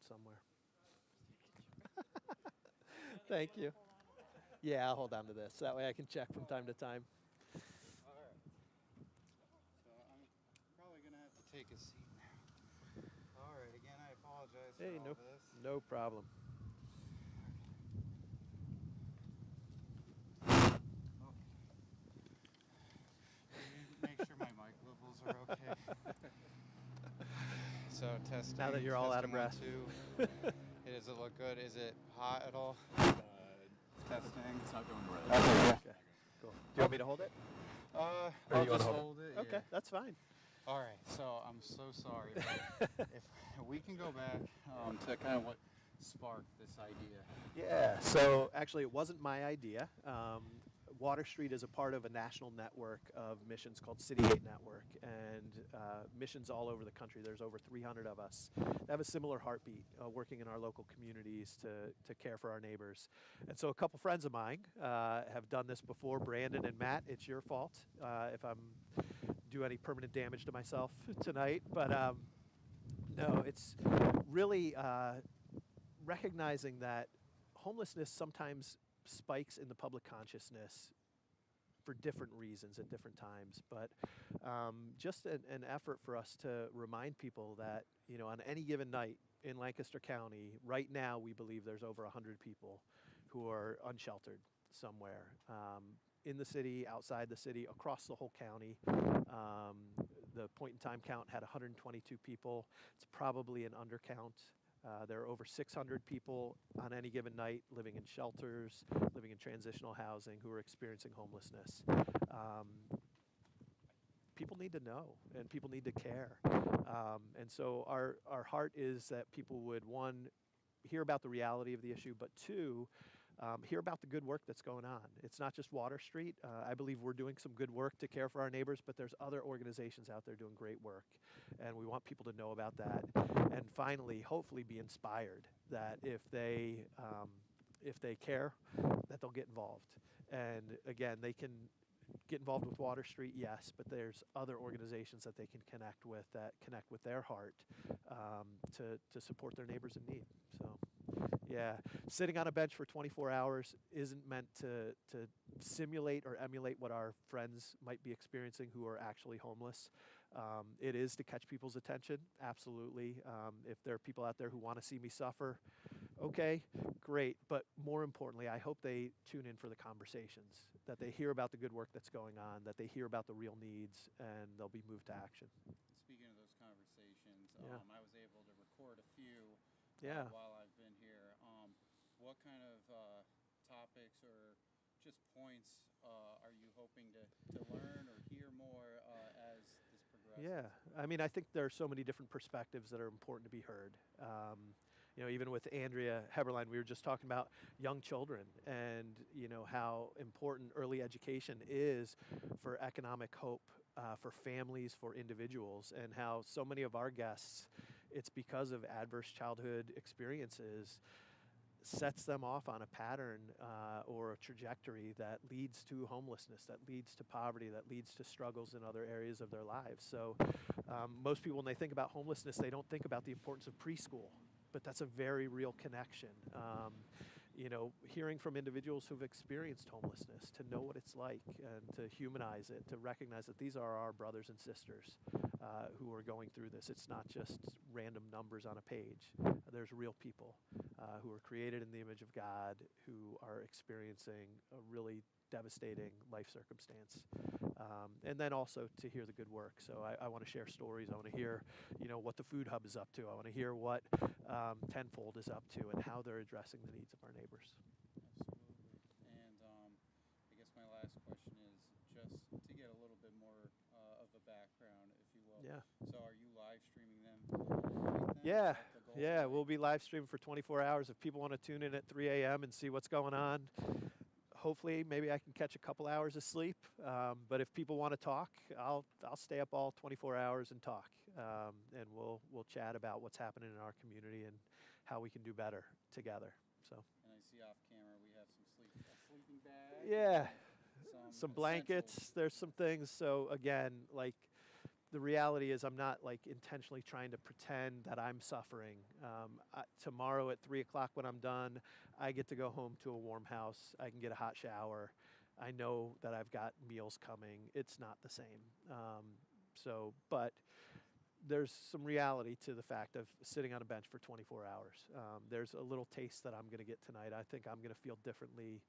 somewhere. Thank you. Yeah, I'll hold on to this. That way I can check from time to time. All right. So I'm probably gonna have to take a seat now. All right. Again, I apologize for all this. No problem. Oh. Make sure my mic levels are okay. So testing. Now that you're all out of breath. Testing 1, 2. Does it look good? Is it hot at all? Testing. It's not going right. Okay. Okay, cool. Do you want me to hold it? I'll you wanna just hold it? hold it. Okay, yeah. that's fine. All right. So I'm so sorry. But if we can go back to kind of what sparked this idea. Yeah, so actually it wasn't my idea. Water Street is a part of a national network of missions called City 8 Network, and missions all over the country. There's over 300 of us that have a similar heartbeat, working in our local communities to care for our neighbors. And so a couple friends of mine have done this before. Brandon and Matt, it's your fault if I'm do any permanent damage to myself tonight, but no, it's really recognizing that homelessness sometimes spikes in the public consciousness for different reasons at different times, but just an effort for us to remind people that, you know, on any given night in Lancaster County, right now we believe there's over 100 people who are unsheltered somewhere, in the city, outside the city, across the whole county. The point-in-time count had 122 people. It's probably an undercount. There are over 600 people on any given night living in shelters, living in transitional housing, who are experiencing homelessness. People need to know, and people need to care. And so our heart is that people would, one, hear about the reality of the issue, but two, hear about the good work that's going on. It's not just Water Street. I believe we're doing some good work to care for our neighbors, but there's other organizations out there doing great work, and we want people to know about that. And finally, hopefully be inspired that if they care, that they'll get involved. And again, they can get involved with Water Street, yes, but there's other organizations that they can connect with that connect with their heart, to support their neighbors in need. So. Yeah, sitting on a bench for 24 hours isn't meant to simulate or emulate what our friends might be experiencing who are actually homeless. It is to catch people's attention, absolutely. If there are people out there who want to see me suffer, okay, great. But more importantly, I hope they tune in for the conversations, that they hear about the good work that's going on, that they hear about the real needs, and they'll be moved to action. Speaking of those conversations, Yeah. I was able to record a few Yeah. while I've been here. What kind of topics or just points are you hoping to learn or hear more as this progresses? Yeah, I mean, I think there are so many different perspectives that are important to be heard. You know, even with Andrea Heberlein, we were just talking about young children and, you know, how important early education is for economic hope, for families, for individuals, and how so many of our guests, it's because of adverse childhood experiences, sets them off on a pattern or a trajectory that leads to homelessness, that leads to poverty, that leads to struggles in other areas of their lives. So most people, when they think about homelessness, they don't think about the importance of preschool, but that's a very real connection. You know, hearing from individuals who've experienced homelessness, to know what it's like and to humanize it, to recognize that these are our brothers and sisters who are going through this. It's not just random numbers on a page. There's real people who are created in the image of God, who are experiencing a really devastating life circumstance. And then also to hear the good work. So I want to share stories. I want to hear, you know, what the Food Hub is up to. I want to hear what Tenfold is up to and how they're addressing the needs of our neighbors. Absolutely. And I guess my last question is just to get a little bit more of a background, if you will. Yeah. So are you live streaming them right then? Yeah, Is that the goal? yeah, we'll be live streaming for 24 hours. If people want to tune in at 3 a.m. and see what's going on, hopefully maybe I can catch a couple hours of sleep. But if people want to talk, I'll stay up all 24 hours and talk, and we'll chat about what's happening in our community and how we can do better together. So. And I see off camera we have a sleeping bag. Yeah. and Some blankets, essentials. there's some things. So again, like, the reality is I'm not like intentionally trying to pretend that I'm suffering. Tomorrow at 3 o'clock when I'm done, I get to go home to a warm house. I can get a hot shower. I know that I've got meals coming. It's not the same. But there's some reality to the fact of sitting on a bench for 24 hours. There's a little taste that I'm going to get tonight. I think I'm going to feel differently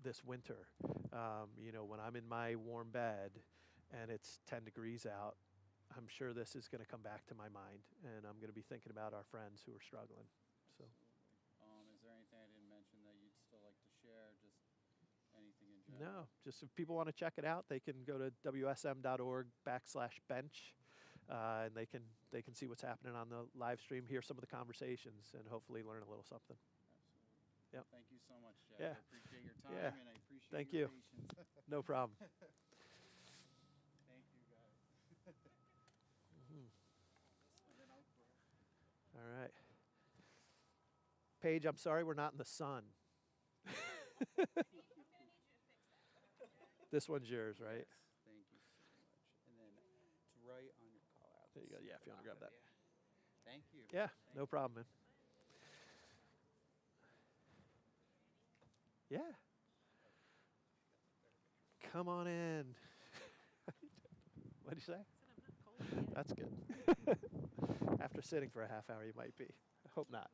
this winter. When I'm in my warm bed and it's 10 degrees out, I'm sure this is going to come back to my mind, and I'm going to be thinking about our friends who are struggling. So, Is there anything I didn't mention that you'd still like to share? Just anything in general? no, just if people want to check it out, they can go to wsm.org/bench. And they can see what's happening on the live stream, hear some of the conversations, and hopefully learn a little something. Absolutely. Yep. Thank you so much, Jeff. Yeah. I appreciate your time, Yeah. and I appreciate Thank your you. patience. No problem. Thank you, guys. All right. Paige, I'm sorry we're not in the sun. This one's yours, right? Yes, thank you so much. And then it's right on your call out. There you go. Yeah, if you want to grab that. Thank you. Yeah, Thank no you. problem, man. Yeah. Come on in. What did you say? That's good. After sitting for a half hour, you might be. I hope not.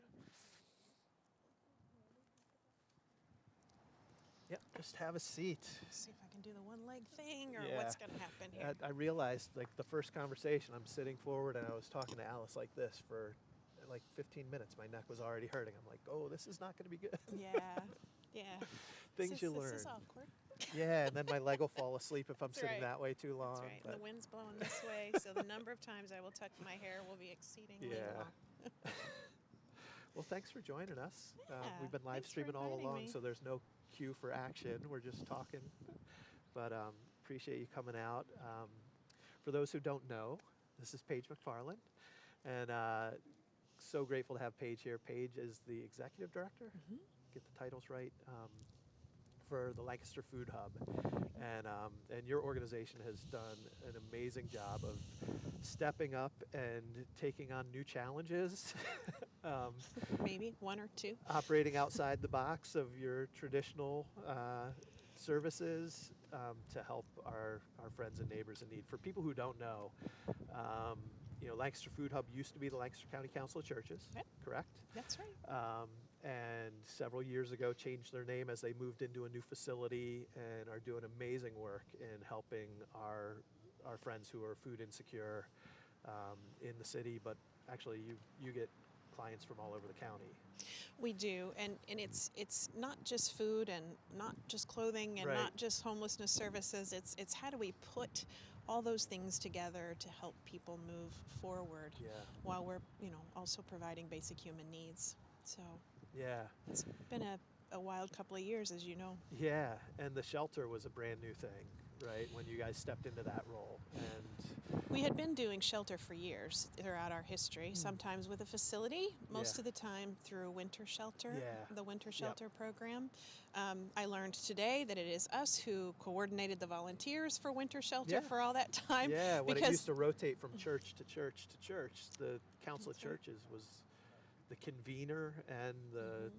Yep, just have a seat. See if I can do the one leg thing or Yeah. what's going to happen here. I realized, like, the first conversation, I'm sitting forward and I was talking to Alice like this for like 15 minutes. My neck was already hurting. I'm like, oh, this is not going to be good. Yeah. Yeah. Things this you is, learn. This is awkward. Yeah, and then my leg will fall asleep if I'm That's sitting right. that way too long. That's right. And the but- wind's blowing this way, so the number of times I will tuck my hair will be exceedingly Yeah. long. Well, thanks for joining us. Yeah, We've been live thanks for streaming all inviting along, me. so there's no cue for action. We're just talking. But appreciate you coming out. For those who don't know, this is Paige McFarland, and so grateful to have Paige here. Paige is the executive director. Get the titles right. For the Lancaster Food Hub, and your organization has done an amazing job of stepping up and taking on new challenges, Maybe one or two. operating outside the box of your traditional services to help our friends and neighbors in need. For people who don't know, Lancaster Food Hub used to be the Lancaster County Council of Churches, Yep. correct? That's right. And several years ago changed their name as they moved into a new facility and are doing amazing work in helping our friends who are food insecure in the city, but actually you get clients from all over the county. We do, and it's not just food and not just clothing and Right. not just homelessness services. It's how do we put all those things together to help people move forward Yeah. while we're also providing basic human needs. So Yeah. it's been a wild couple of years, as you know. Yeah, and the shelter was a brand new thing, right, when you guys stepped into that role. And We had been doing shelter for years throughout our history, sometimes with a facility, most Yeah. of the time through winter shelter, Yeah. the winter Yep. shelter program. I learned today that it is us who coordinated the volunteers for winter shelter Yeah. for all that time. yeah, when it because used to rotate from church to church to church, the Council of That's right. Churches was the convener, and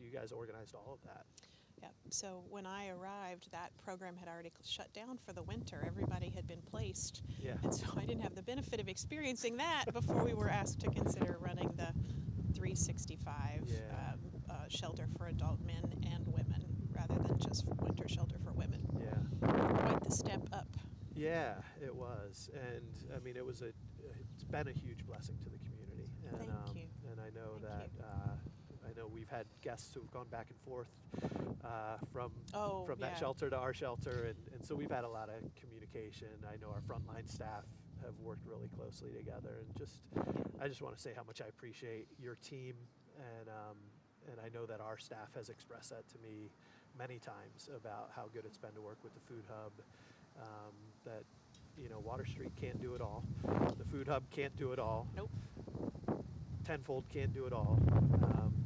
you guys organized all of that. Yeah. So when I arrived, that program had already shut down for the winter. Everybody had been placed. Yeah. And so I didn't have the benefit of experiencing that before we were asked to consider running the 365 Yeah. shelter for adult men and women rather than just winter shelter for women. Yeah. Quite the step up. Yeah, it was, and I mean, it's been a huge blessing to the community. And, Thank you. And I know Thank that I know we've had guests who've gone back and forth from Oh, that yeah. shelter to our shelter, and so we've had a lot of communication. I know our frontline staff have worked really closely together, and I just want to say how much I appreciate your team, and I know that our staff has expressed that to me many times about how good it's been to work with the Food Hub. That Water Street can't do it all. The Food Hub can't do it all. Nope. Tenfold can't do it all.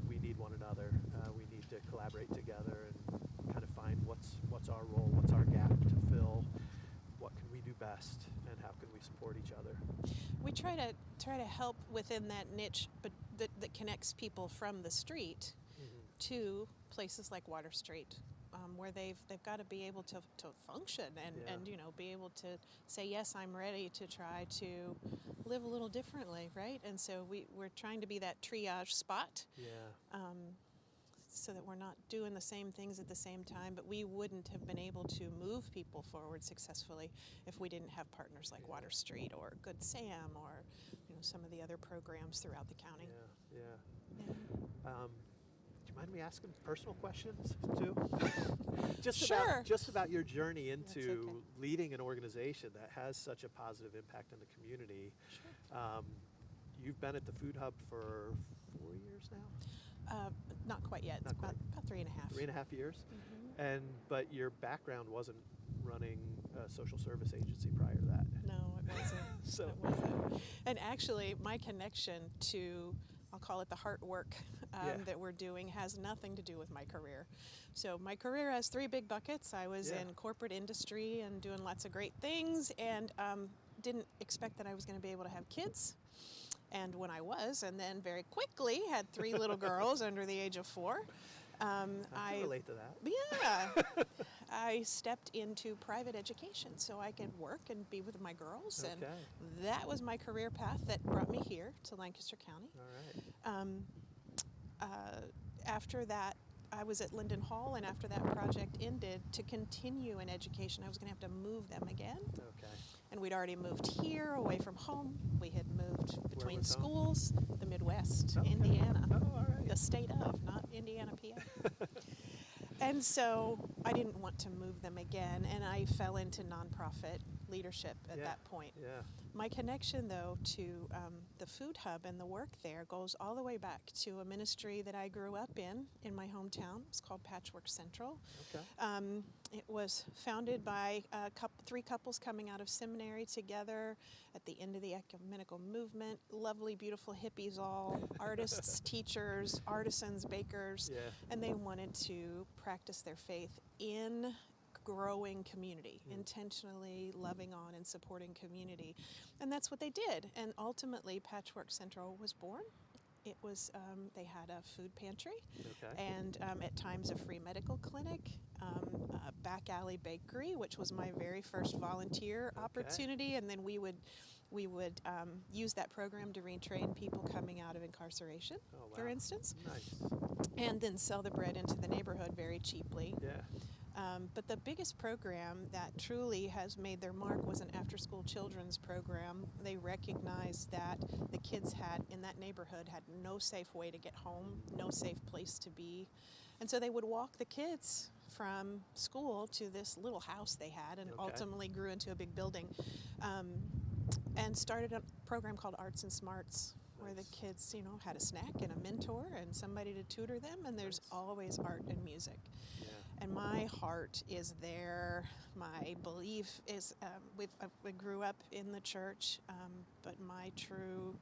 We need one another. We need to collaborate together and kind of find what's our role, what's our gap to fill, what can we do best, and how can we support each other? We try to help within that niche, but that connects people from the street to places like Water Street, where they've got to be able to function and be able to say, yes, I'm ready to try to live a little differently, right? And so we're trying to be that triage spot. So that we're not doing the same things at the same time, but we wouldn't have been able to move people forward successfully if we didn't have partners like Water Street or Good Sam or some of the other programs throughout the county. Do you mind me asking personal questions too? Just about your journey into leading an organization that has such a positive impact on the community. Sure. You've been at the Food Hub for 4 years now? Not quite yet. It's about 3.5. 3.5 years? But your background wasn't running a social service agency prior to that. No, it wasn't. It wasn't. And actually, my connection to, I'll call it the heart work that we're doing, has nothing to do with my career. So my career has 3 big buckets. I was in corporate industry and doing lots of great things, and didn't expect that I was going to be able to have kids. And when I was, and then very quickly had 3 little girls under the age of 4. I can relate to that. Yeah. I stepped into private education so I could work and be with my girls. And that was my career path that brought me here to Lancaster County. All right. After that, I was at Linden Hall, and after that project ended, to continue in education, I was going to have to move them again. Okay. And we'd already moved here, away from home. We had moved between schools, the Midwest, Indiana, the state of, not Indiana, PA. And so I didn't want to move them again, and I fell into nonprofit leadership at that point. Yeah. My connection, though, to the Food Hub and the work there goes all the way back to a ministry that I grew up in my hometown. It's called Patchwork Central. Okay. It was founded by 3 couples coming out of seminary together at the end of the ecumenical movement. Lovely, beautiful hippies all, artists, teachers, artisans, bakers, and they wanted to practice their faith in growing community, intentionally loving on and supporting community. And that's what they did. And ultimately, Patchwork Central was born. It was, they had a food pantry and at times a free medical clinic, a back alley bakery, which was my very first volunteer opportunity. And then we would use that program to retrain people coming out of incarceration, for instance. Nice. And then sell the bread into the neighborhood very cheaply. Yeah. But the biggest program that truly has made their mark was an after-school children's program. They recognized that the kids in that neighborhood had no safe way to get home, no safe place to be. And so they would walk the kids from school to this little house they had, and ultimately grew into a big building, and started a program called Arts and Smarts, where the kids, had a snack and a mentor and somebody to tutor them, and there's always art and music. And my heart is there. My belief is, we grew up in the church, but my true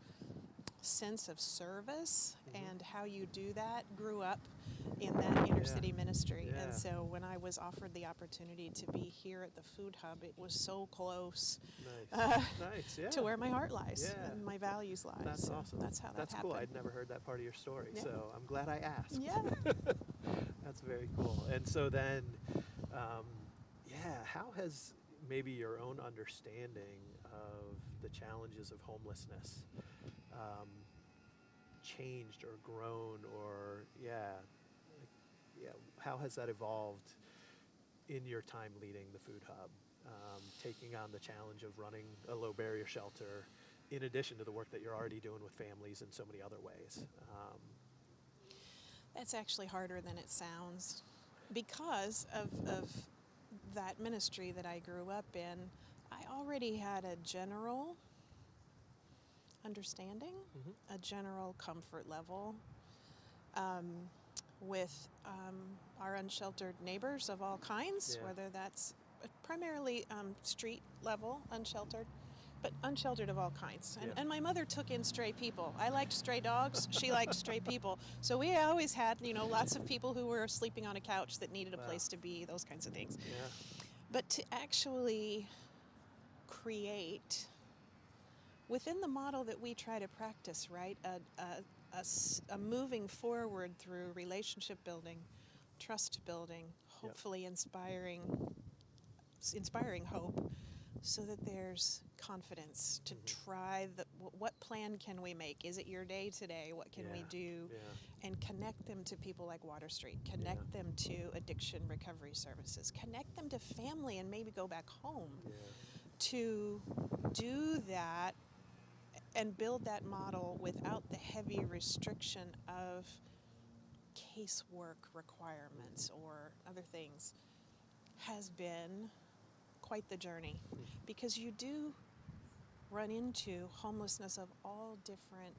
sense of service and how you do that grew up in that inner city ministry. And so when I was offered the opportunity to be here at the Food Hub, it was so close to where my heart lies and my values lie. That's so awesome. That's how that That's happened. cool. I'd never heard that part of your story, so I'm glad I asked. Yeah. That's very cool. And so then, how has maybe your own understanding of the challenges of homelessness changed or grown, or how has that evolved in your time leading the Food Hub, taking on the challenge of running a low barrier shelter, in addition to the work that you're already doing with families in so many other ways? That's actually harder than it sounds. Because of that ministry that I grew up in, I already had a general understanding, a general comfort level with our unsheltered neighbors of all kinds, whether that's primarily street level unsheltered, but unsheltered of all kinds. And my mother took in stray people. I liked stray dogs. She liked stray people. So we always had, lots of people who were sleeping on a couch that needed a place to be, those kinds of things. But to actually create within the model that we try to practice, right? A moving forward through relationship building, trust building, hopefully inspiring hope, so that there's confidence to try what plan can we make? Is it your day today? What can we do? And connect them to people like Water Street, connect them to addiction recovery services, connect them to family, and maybe go back home to do that and build that model without the heavy restriction of casework requirements or other things has been quite the journey, because you do run into homelessness of all different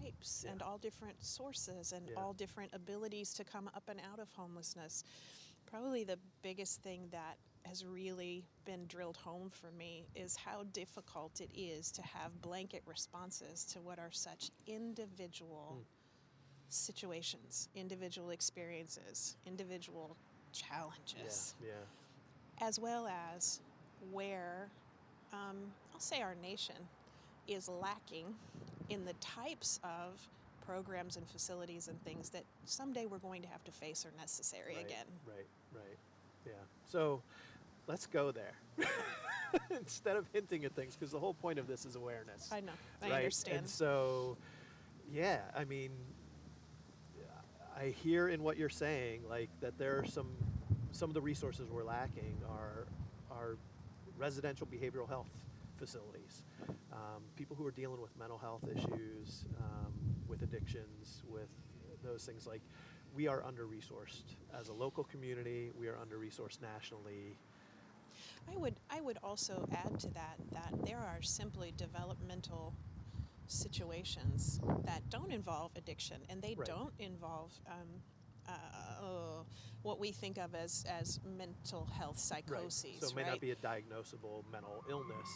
types and all different sources and all different abilities to come up and out of homelessness. Probably the biggest thing that has really been drilled home for me is how difficult it is to have blanket responses to what are such individual situations, individual experiences, individual challenges, as well as where I'll say our nation is lacking in the types of programs and facilities and things that someday we're going to have to face are necessary again. Right. Yeah. So let's go there instead of hinting at things, because the whole point of this is awareness. I know. I right? understand. And so, yeah, I mean, I hear in what you're saying, like, that there are some of the resources we're lacking are residential behavioral health facilities, people who are dealing with mental health issues, with addictions, with those things. Like, we are under-resourced as a local community. We are under-resourced nationally. I would also add to that there are simply developmental situations that don't involve addiction, and they don't involve what we think of as mental health psychoses. So it may not be a diagnosable mental illness,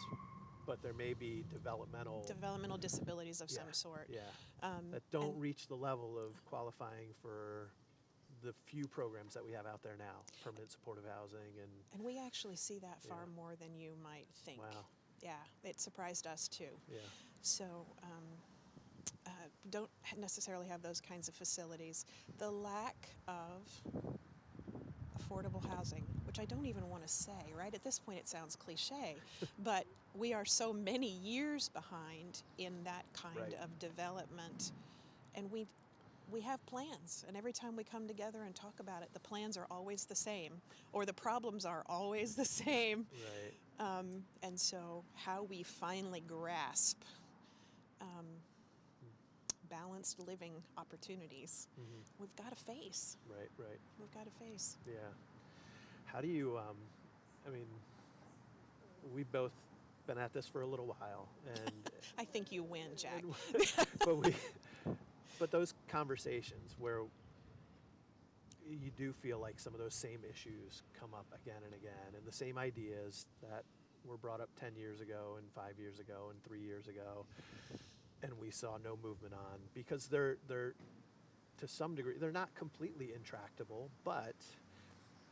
but there may be developmental disabilities of some sort. That don't reach the level of qualifying for the few programs that we have out there now, permanent supportive housing. And we actually see that far more than you might think. Wow. Yeah, it surprised us too. Yeah. So don't necessarily have those kinds of facilities. The lack of affordable housing, which I don't even want to say, right? At this point it sounds cliche, but we are so many years behind in that kind of development. And we have plans, and every time we come together and talk about it, the plans are always the same, or the problems are always the same. And so how we finally grasp balanced living opportunities, we've got to face. Right. We've got to face. Yeah. How do you, I mean, we've both been at this for a little while, and I think you win, Jack. But those conversations where you do feel like some of those same issues come up again and again, and the same ideas that were brought up 10 years ago and 5 years ago and 3 years ago, and we saw no movement on, because they're to some degree, they're not completely intractable, but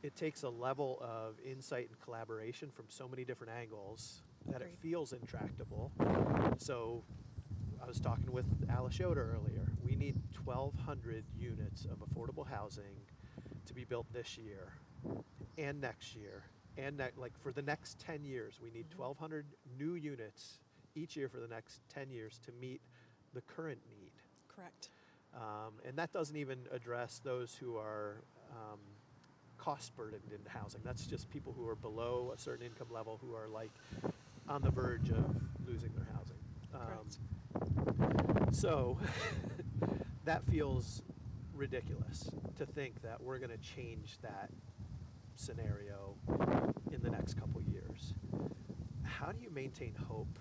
it takes a level of insight and collaboration from so many different angles that it feels intractable. So I was talking with Alice Yoder earlier. We need 1,200 units of affordable housing to be built this year and next year. And like for the next 10 years, we need 1,200 new units each year for the next 10 years to meet the current need. Correct. And that doesn't even address those who are cost burdened in housing. That's just people who are below a certain income level, who are like on the verge of losing their housing. So that feels ridiculous to think that we're going to change that scenario in the next couple years. How do you maintain hope?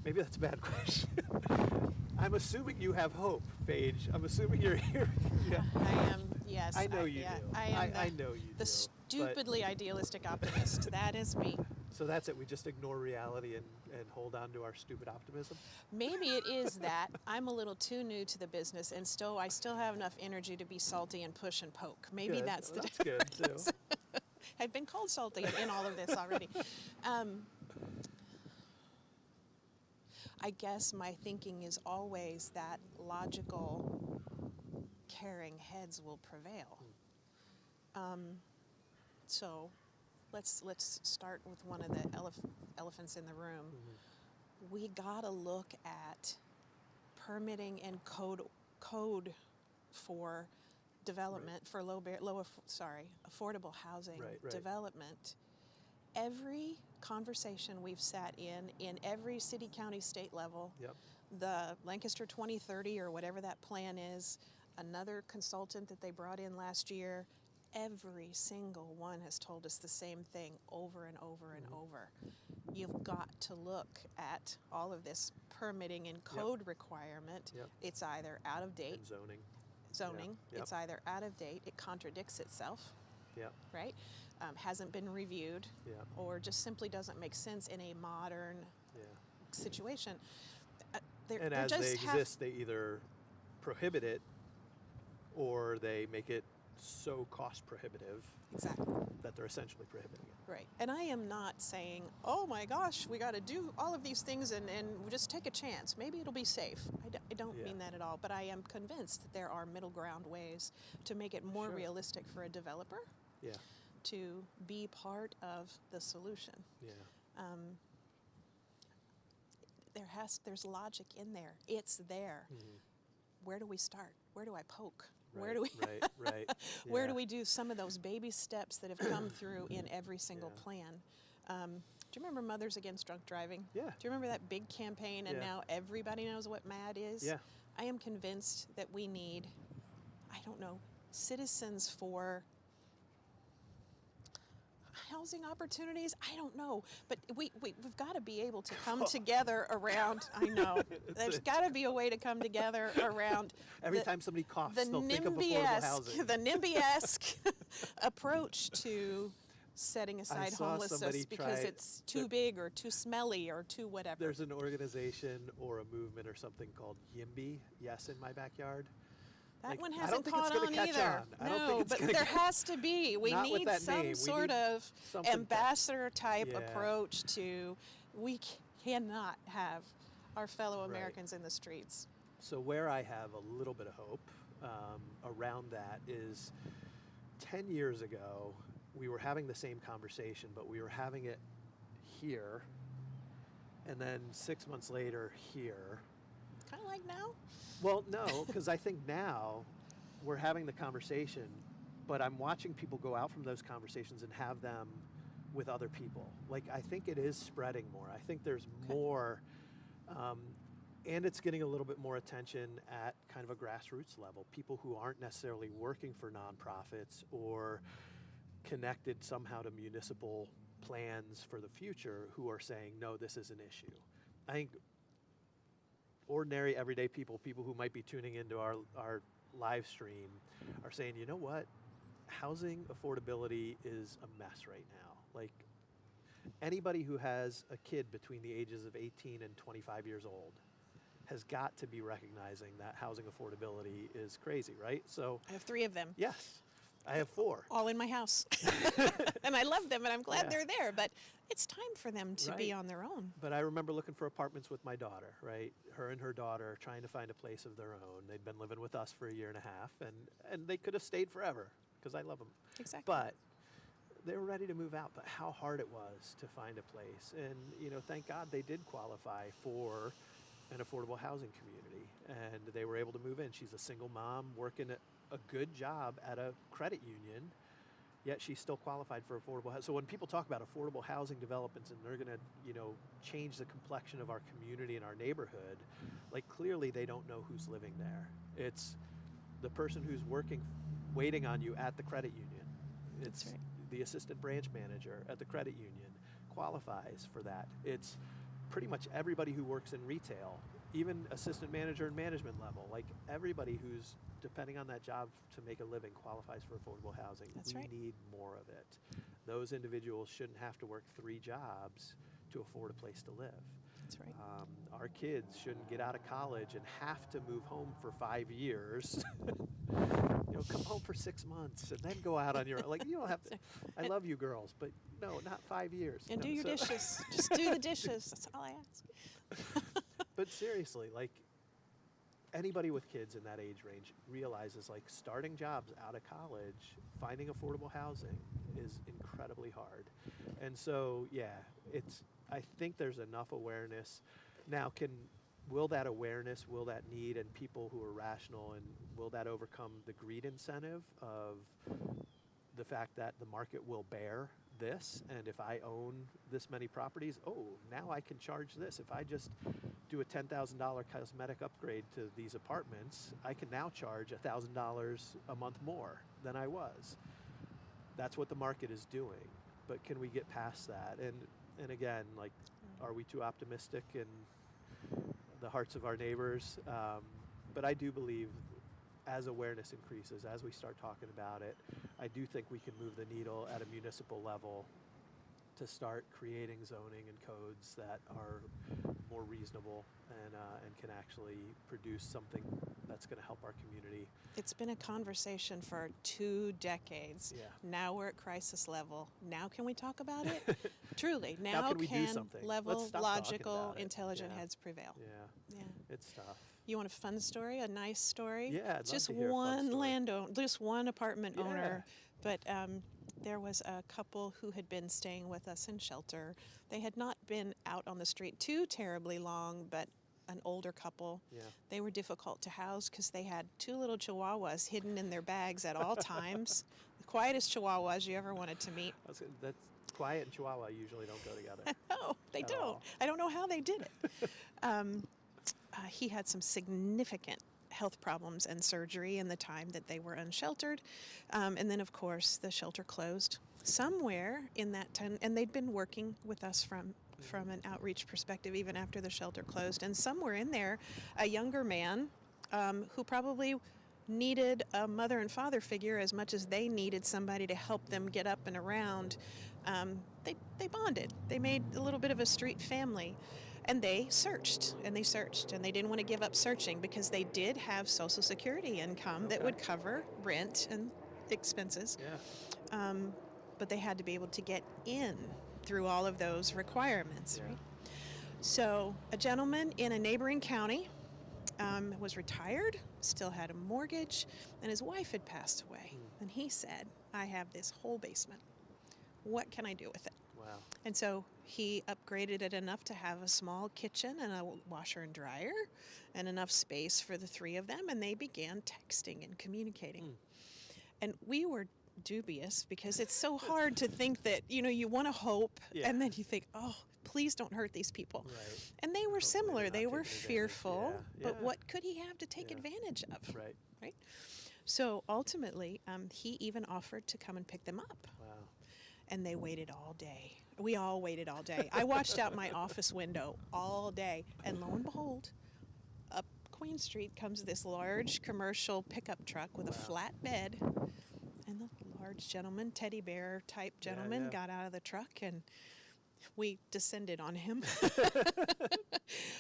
Maybe that's a bad question. I'm assuming you have hope, Paige. I'm assuming you're here. I am, yes. I know you do. I know you do. The stupidly idealistic optimist. That is me. So that's it. We just ignore reality and hold on to our stupid optimism? Maybe it is that I'm a little too new to the business, and I still have enough energy to be salty and push and poke. Maybe good. That's the That's difference. good, too. I've been called salty in all of this already. I guess my thinking is always that logical, caring heads will prevail. So let's start with one of the elephants in the room. We gotta look at permitting and code for development for affordable housing Right. development. Every conversation we've sat in every city, county, state level, Yep. the Lancaster 2030 or whatever that plan is, another consultant that they brought in last year, every single one has told us the same thing over and over and over. You've got to look at all of this permitting and code requirement. Yep. It's either out of date, And zoning. Yep. it's either out of date, it contradicts itself, Yep. right? Hasn't been reviewed, Yep. or just simply doesn't make sense in a modern Yeah. situation. And as they exist, they either prohibit it or they make it so cost prohibitive Exactly. that they're essentially prohibiting it. Right. And I am not saying, oh my gosh, we got to do all of these things and just take a chance. Maybe it'll be safe. I don't Yeah. mean that at all. But I am convinced that there are middle ground ways to make it more Sure. realistic for a developer Yeah. to be part of the solution. Yeah. There's logic in there. It's there. Where do we start? Where do I poke? Where do we Right. Where Yeah. do we do some of those baby steps that have come through in every single Yeah. plan? Do you remember Mothers Against Drunk Driving? Yeah. Do you remember that big campaign and Yeah. now everybody knows what MAD is? Yeah. I am convinced that we need, I don't know, citizens for housing opportunities. I don't know, but we've got to be able to come together around. I know there's got to be a way to come together around. Every the- time somebody coughs, the they'll think of affordable housing. the NIMBY-esque approach to setting aside saw homelessness somebody because try- it's too big or too smelly or too whatever. There's an organization or a movement or something called YIMBY, Yes in My Backyard. That Like, one I hasn't don't think it's caught gonna on catch either. on. I don't No, think it's but gonna there catch- has to be. We Not with need that some name. We sort need of something ambassador type Yeah. approach to. We cannot have our fellow Right. Americans in the streets. So where I have a little bit of hope around that is 10 years ago, we were having the same conversation, but we were having it here, and then 6 months later here. Kind of like now. Well, no, because I think now we're having the conversation, but I'm watching people go out from those conversations and have them with other people. Like, I think it is spreading more. I think there's more, and it's getting a little bit more attention at kind of a grassroots level. People who aren't necessarily working for nonprofits or connected somehow to municipal plans for the future who are saying, no, this is an issue. I think ordinary, everyday people who might be tuning into our live stream are saying, you know what? Housing affordability is a mess right now. Like, anybody who has a kid between the ages of 18 and 25 years old has got to be recognizing that housing affordability is crazy, right? So, I have 3 of them. yes, I have 4. All in my house. And I love them and I'm glad Yeah. they're there, but it's time for them to be Right. on their own. But I remember looking for apartments with my daughter, right? Her and her daughter trying to find a place of their own. They'd been living with us for a year and a half, and they could have stayed forever because I love them. Exactly. But they were ready to move out, but how hard it was to find a place. And, thank God they did qualify for an affordable housing community, and they were able to move in. She's a single mom working a good job at a credit union, yet she still qualified for affordable housing. So when people talk about affordable housing developments and they're going to, change the complexion of our community and our neighborhood, like, clearly they don't know who's living there. It's the person who's waiting on you at the credit union. It's That's right. the assistant branch manager at the credit union qualifies for that. It's pretty much everybody who works in retail, even assistant manager and management level, like everybody who's depending on that job to make a living qualifies for affordable housing. That's we right. need more of it. Those individuals shouldn't have to work 3 jobs to afford a place to live. That's right. Our kids shouldn't get out of college and have to move home for 5 years. Come home for 6 months and then go out on your own. Like, you don't have to. I love you girls, but no, not 5 years. And No, do your dishes. Just do the dishes. That's all I ask. But seriously, like, anybody with kids in that age range realizes, like, starting jobs out of college, finding affordable housing is incredibly hard. And so, yeah, I think there's enough awareness. Now, will that awareness, will that need, and people who are rational, and will that overcome the greed incentive of the fact that the market will bear this, and if I own this many properties, now I can charge this. If I just do a $10,000 cosmetic upgrade to these apartments, I can now charge $1,000 a month more than I was. That's what the market is doing. But can we get past that? And again, like, are we too optimistic in the hearts of our neighbors? But I do believe as awareness increases, as we start talking about it, I do think we can move the needle at a municipal level to start creating zoning and codes that are more reasonable and can actually produce something that's going to help our community. It's been a conversation for 2 decades. Yeah. Now we're at crisis level. Now can we talk about it? Truly. Now can we do something? level, Let's stop logical, talking about it. intelligent Yeah. heads prevail. Yeah, Yeah. it's tough. You want a fun story, a nice story? Yeah, I'd love just to hear a fun one story. landowner, just one apartment Yeah. owner. But there was a couple who had been staying with us in shelter. They had not been out on the street too terribly long, but an older couple. Yeah. They were difficult to house because they had 2 little chihuahuas hidden in their bags at all times. The quietest chihuahuas you ever wanted to meet. That's quiet and Chihuahua usually don't go together. No, they At don't. all. I don't know how they did it. He had some significant health problems and surgery in the time that they were unsheltered. And then, of course, the shelter closed somewhere in that time. And they'd been working with us from an outreach perspective even after the shelter closed. And somewhere in there, a younger man who probably needed a mother and father figure as much as they needed somebody to help them get up and around. They bonded. They made a little bit of a street family. And they searched, and they searched, and they didn't want to give up searching because they did have Social Security income that would cover rent and expenses. Yeah. But they had to be able to get in through all of those requirements, right? So a gentleman in a neighboring county was retired, still had a mortgage, and his wife had passed away. And he said, I have this whole basement. What can I do with it? Wow. And so he upgraded it enough to have a small kitchen and a washer and dryer and enough space for the 3 of them, and they began texting and communicating. And we were dubious because it's so hard to think that, you want to hope, and then you think, oh, please don't hurt these people. Right. And they were similar. not They were taking advantage. fearful, Yeah. but Yeah. what could he have to take Yeah. advantage of? Right. So ultimately, he even offered to come and pick them up. Wow. And they waited all day. We all waited all day. I watched out my office window all day, and lo and behold, up Queen Street comes this large commercial pickup truck with a flat bed, and the large gentleman, teddy bear type gentleman, yeah. got out of the truck, and we descended on him.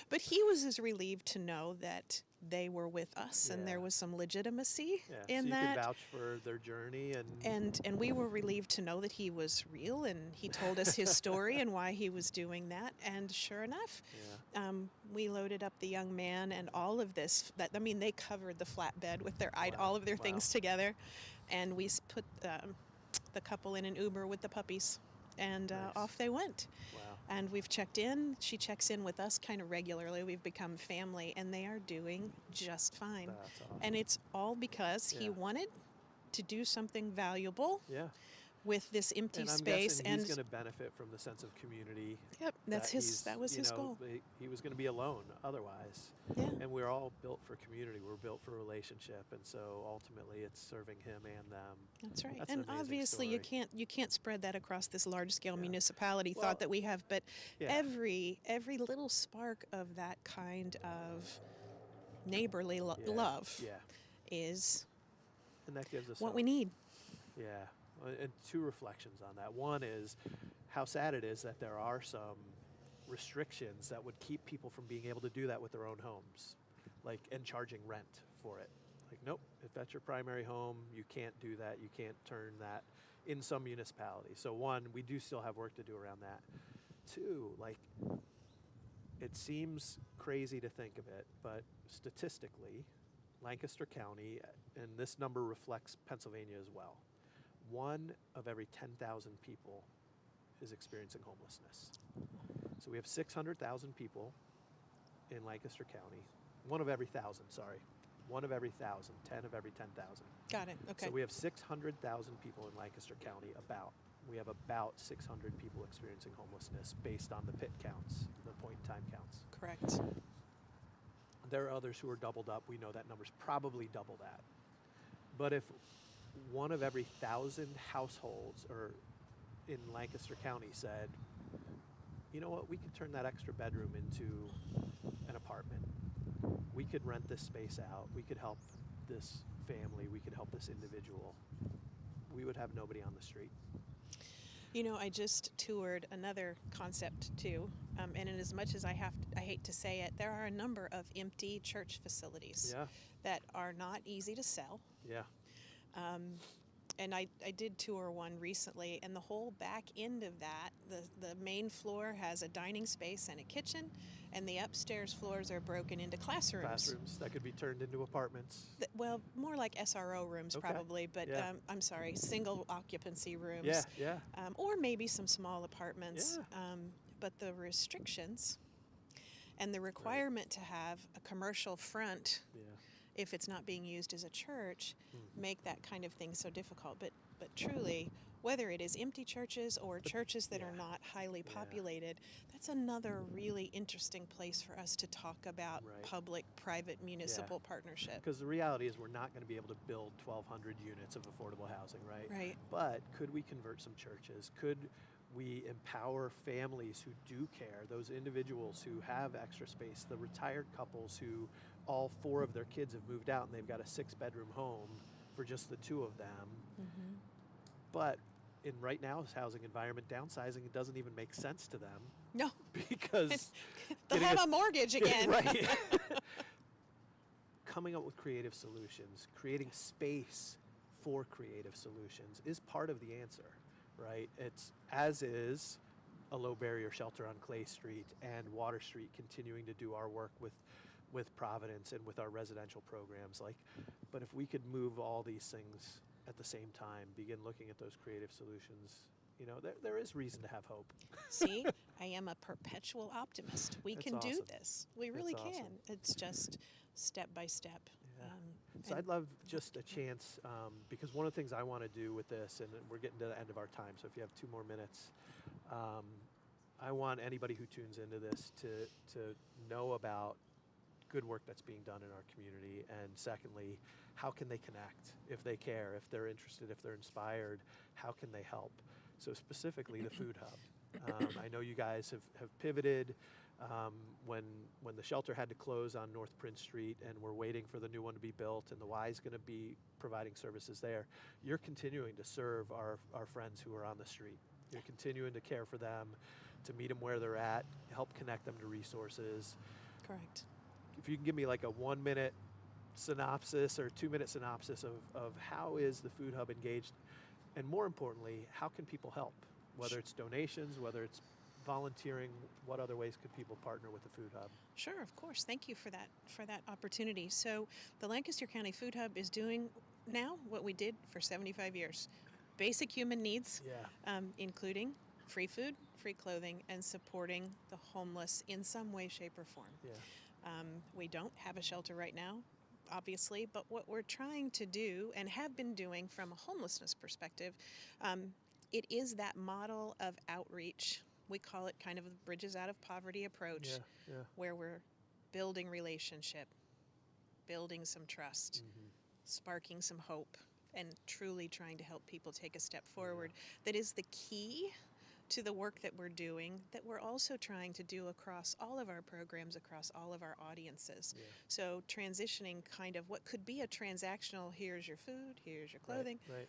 But he was as relieved to know that they were with us, and there Yeah. was some legitimacy Yeah. in so you that. can vouch for their journey And we were relieved to know that he was real, and he told us his story and why he was doing that. And sure enough, we loaded up the young man and all of this. They covered the flatbed with all of their things together, and we put the couple in an Uber with the puppies, and Nice. off they went. Wow. And we've checked in. She checks in with us kind of regularly. We've become family, and they are doing just fine. That's awesome. And it's all because he Yeah. wanted to do something valuable Yeah. with this empty And I'm space. guessing he's going to benefit from the sense of community. Yep, that was his goal. He was going to be alone otherwise. Yeah. And we're all built for community. We're built for relationship, and so ultimately it's serving him and them. That's right. That's an And amazing obviously story. you can't spread that across this large scale Yeah. municipality Well, thought that we have, but yeah. every little spark of that kind of neighborly love Yeah. is And that gives us what hope. we need. Yeah. And 2 reflections on that. One is how sad it is that there are some restrictions that would keep people from being able to do that with their own homes, like, and charging rent for it. Like, nope, if that's your primary home, you can't do that. You can't turn that in some municipalities. So one, we do still have work to do around that. Two, like, it seems crazy to think of it, but statistically, Lancaster County, and this number reflects Pennsylvania as well, 1 of every 10,000 people is experiencing homelessness. So we have 600,000 people in Lancaster County. 1 of every 1,000, sorry. 1 of every 1,000, 10 of every 10,000. Got it. Okay. So we have 600,000 people in Lancaster County, about. We have about 600 people experiencing homelessness based on the PIT counts, the point in time counts. Correct. There are others who are doubled up. We know that number's probably double that. But if 1 of every 1,000 households or in Lancaster County said, you know what, we could turn that extra bedroom into an apartment. We could rent this space out. We could help this family. We could help this individual. We would have nobody on the street. You know, I just toured another concept too, and in as much as I hate to say it, there are a number of empty church facilities Yeah. that are not easy to sell. Yeah. And I did tour one recently, and the whole back end of that, the main floor has a dining space and a kitchen, and the upstairs floors are broken into classrooms. Classrooms that could be turned into apartments. Well, more like SRO rooms Okay. probably, but Yeah. I'm sorry, single occupancy rooms. Yeah, yeah. Or maybe some small apartments. Yeah. But the restrictions and the requirement to have a commercial front, Yeah. if it's not being used as a church, make that kind of thing so difficult. But truly, whether it is empty churches or churches that are not highly populated, that's another really interesting place for us to talk about Right. public-private municipal partnership. Because the reality is we're not going to be able to build 1,200 units of affordable housing, right? Right. But could we convert some churches? Could we empower families who do care, those individuals who have extra space, the retired couples who all 4 of their kids have moved out and they've got a 6-bedroom home for just the 2 of them. But in right now's housing environment, downsizing, it doesn't even make sense to them No, because they'll getting have a mortgage again. right. Coming up with creative solutions, creating space for creative solutions is part of the answer, right? It's as is a low barrier shelter on Clay Street and Water Street continuing to do our work with Providence and with our residential programs. Like, but if we could move all these things at the same time, begin looking at those creative solutions, you know, there is reason to have hope. See, I am a perpetual optimist. We That's can do awesome. this. We really That's can. awesome. It's just step by step. Yeah. So and- I'd love just a chance, because one of the things I want to do with this, and we're getting to the end of our time, so if you have 2 more minutes, I want anybody who tunes into this to know about good work that's being done in our community, and secondly, how can they connect if they care, if they're interested, if they're inspired, how can they help? So specifically the Food Hub. I know you guys have pivoted when the shelter had to close on North Prince Street and we're waiting for the new one to be built and the Y is going to be providing services there. You're continuing to serve our friends who are on the street. You're continuing to care for them, to meet them where they're at, help connect them to resources. Correct. If you can give me like a 1-minute synopsis or 2-minute synopsis of how is the Food Hub engaged, and more importantly, how can people help? Whether it's donations, whether it's volunteering, what other ways could people partner with the Food Hub? Sure, of course. Thank you for that opportunity. So the Lancaster County Food Hub is doing now what we did for 75 years. Basic human needs, Yeah. including free food, free clothing, and supporting the homeless in some way, shape, or form. Yeah. We don't have a shelter right now, obviously, but what we're trying to do and have been doing from a homelessness perspective, it is that model of outreach. We call it kind of the Bridges Out of Poverty approach, Yeah. where we're building relationship, building some trust, sparking some hope, and truly trying to help people take a step forward. That is the key to the work that we're doing, that we're also trying to do across all of our programs, across all of our audiences. Yeah. So transitioning kind of what could be a transactional, here's your food, here's your clothing, Right.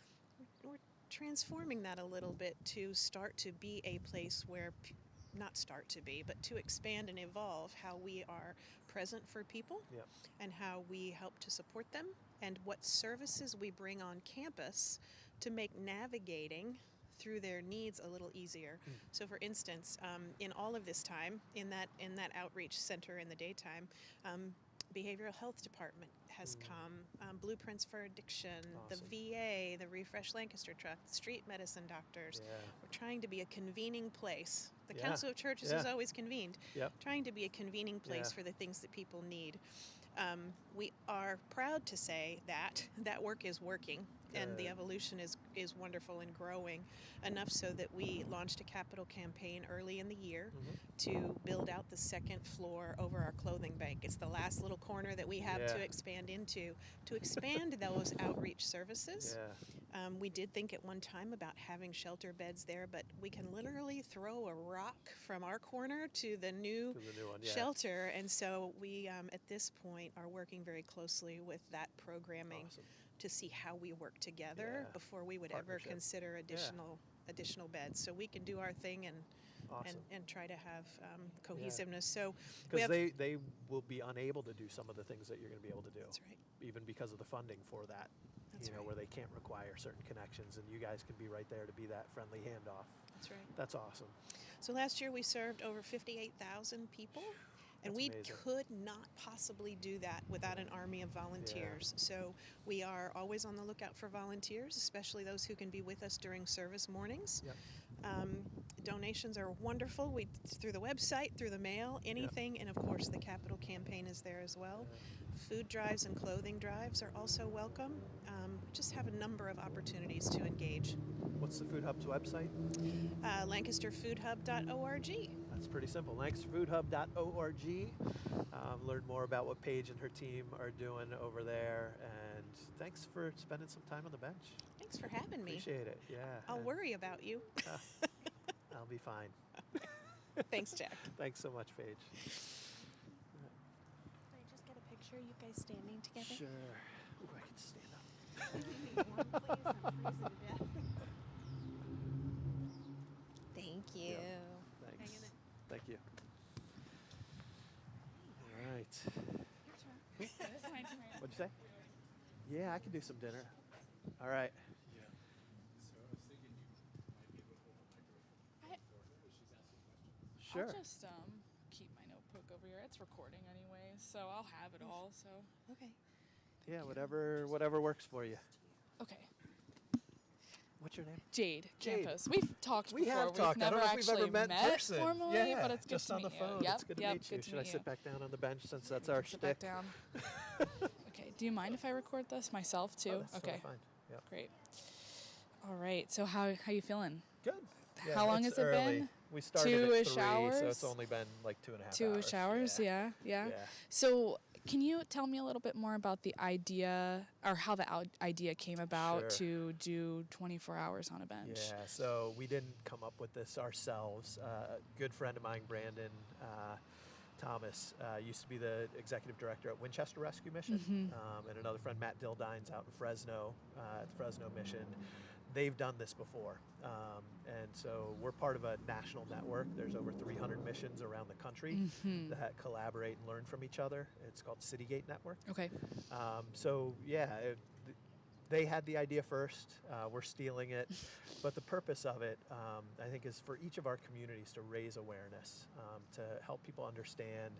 we're transforming that a little bit to start to be a place where not start to be, but to expand and evolve how we are present for people Yep. and how we help to support them and what services we bring on campus to make navigating through their needs a little easier. So for instance, in all of this time, in that outreach center in the daytime, behavioral health department has come, blueprints for addiction, Awesome. the VA, the Refresh Lancaster Truck, the street medicine doctors. Yeah. We're trying to be a convening place. The Yeah. Council of Churches Yeah. has always convened, Yep. trying to be a convening place Yeah. for the things that people need. We are proud to say that that work is working and the Good. evolution is wonderful and growing enough so that we launched a capital campaign early in the year to build out the second floor over our clothing bank. It's the last little corner that we have to Yeah. expand into, to expand those outreach services. Yeah. We did think at one time about having shelter beds there, but we can literally throw a rock from our corner to the new, To the new one, yeah. shelter. And so we, at this point, are working very closely with that programming Awesome. to see how we work together Yeah. before we would ever Partnership. consider additional beds. So we can do our thing and Awesome. and try to have cohesiveness. So we Because have, they will be unable to do some of the things that you're going to be able to do. that's right. Even because of the funding for that. That's Where they can't require certain connections, and you guys can be right there to be that friendly handoff. That's right. That's awesome. So last year we served over 58,000 people, and That's we amazing. could not possibly do that without an army of volunteers. So we are always on the lookout for volunteers, especially those who can be with us during service mornings. Yep. Donations are wonderful. Through the website, through the mail, anything, and of course the capital campaign is there as well. Food drives and clothing drives are also welcome. Just have a number of opportunities to engage. What's the Food Hub's website? LancasterFoodHub.org. That's pretty simple. LancasterFoodHub.org. Learn more about what Paige and her team are doing over there. And thanks for spending some time on the bench. Thanks for having me. Appreciate it. Yeah. I'll and worry about you. I'll be fine. Thanks, Jack. Thanks so much, Paige. Can I just get a picture, you guys standing together? Sure. Ooh, I can stand up. Thank you. Thanks. Thank you. All right. What'd you say? Yeah, I can do some dinner. All right. Sure. I'll just keep my notebook over here. It's recording anyway, so I'll have it all. So Okay. Yeah, whatever works for you. okay, What's your name? Jade Jade. Campos. We've talked We before. have talked. We've I never don't know if we've actually ever met in person. formally, Yeah, but it's good just to on the meet phone. you. Yep, It's good to yep, meet you. good to Should I meet sit you. back down on the bench since that's You our can sit back shtick? down. Okay. Do you mind if I record this myself too? Oh, that's okay. totally fine. Yep. Great. All right. So how you feeling? Good. Yeah, How long it's has it early. been? We started at 2-ish 3, so hours? it's only been like 2.5 hours. 2-ish hours. Yeah. Yeah. So can you tell me a little bit more about the idea, or how the idea came about Sure. to do 24 hours on a bench? Yeah, so we didn't come up with this ourselves. A good friend of mine, Brandon Thomas, used to be the executive director at Winchester Rescue Mission, and another friend, Matt Dildine's out in Fresno, at the Fresno Mission. They've done this before, and so we're part of a national network. There's over 300 missions around the country that collaborate and learn from each other. It's called Citygate Network. Okay. So yeah, they had the idea first. We're stealing it, but the purpose of it, I think, is for each of our communities to raise awareness, to help people understand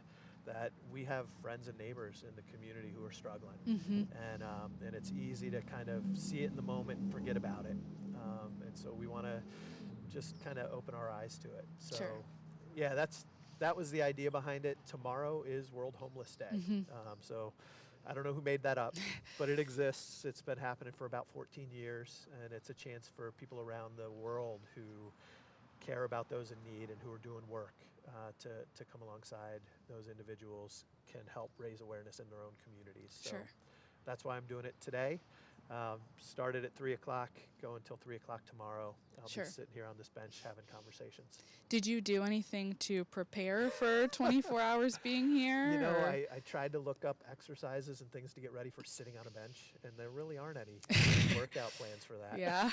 that we have friends and neighbors in the community who are struggling, and it's easy to kind of see it in the moment and forget about it. And so we want to just kind of open our eyes to it. So Sure. yeah, that was the idea behind it. Tomorrow is World Homeless Day. So I don't know who made that up, but it exists. It's been happening for about 14 years, and it's a chance for people around the world who care about those in need and who are doing work to come alongside those individuals, can help raise awareness in their own communities. So Sure. that's why I'm doing it today. Started at 3 o'clock, go until 3 o'clock tomorrow. I'll Sure. be sitting here on this bench having conversations. Did you do anything to prepare for 24 hours being here? You know, or- I tried to look up exercises and things to get ready for sitting on a bench, and there really aren't any workout plans for that. Yeah.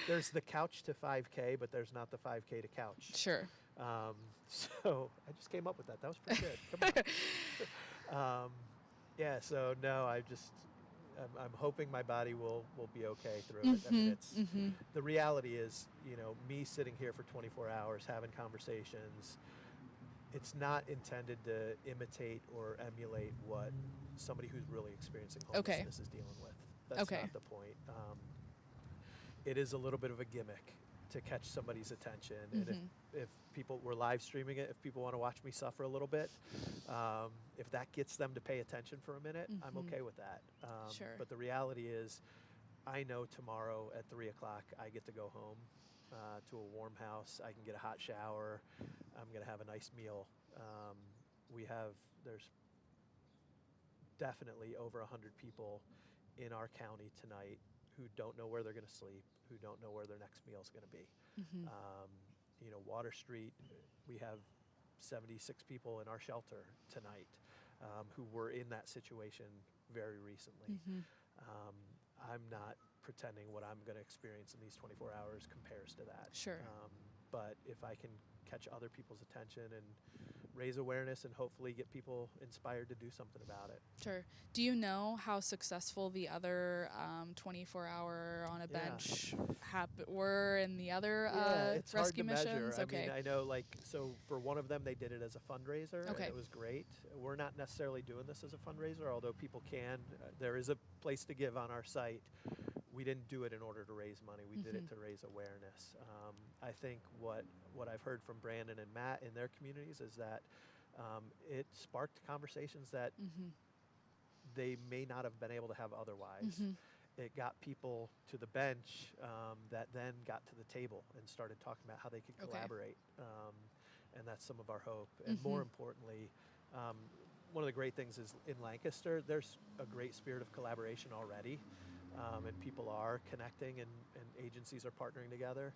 There's the couch to 5K, but there's not the 5K to couch. Sure. So I just came up with that. That was pretty good. Come on. Yeah. So no, I'm hoping my body will be okay through it. I mean, it's the reality is, me sitting here for 24 hours having conversations. It's not intended to imitate or emulate what somebody who's really experiencing homelessness is dealing with. That's not the point. It is a little bit of a gimmick to catch somebody's attention. And if people were live streaming it, if people want to watch me suffer a little bit, if that gets them to pay attention for a minute, I'm okay with that. Sure. But the reality is, I know tomorrow at 3 o'clock I get to go home to a warm house. I can get a hot shower. I'm going to have a nice meal. There's definitely over 100 people in our county tonight who don't know where they're going to sleep, who don't know where their next meal is going to be. Water Street, we have 76 people in our shelter tonight who were in that situation very recently. I'm not pretending what I'm going to experience in these 24 hours compares to that. Sure. But if I can catch other people's attention and raise awareness and hopefully get people inspired to do something about it. Sure. Do you know how successful the other 24-hour on a bench were in the other it's rescue hard to missions? measure. Okay. I mean, I know, so for one of them, they did it as a fundraiser, and Okay. it was great. We're not necessarily doing this as a fundraiser, although people can. There is a place to give on our site. We didn't do it in order to raise money. We did it to raise awareness. I think what I've heard from Brandon and Matt in their communities is that it sparked conversations that they may not have been able to have otherwise. It got people to the bench that then got to the table and started talking about how they could collaborate. And that's some of our hope. And more importantly, one of the great things is in Lancaster, there's a great spirit of collaboration already. And people are connecting and agencies are partnering together.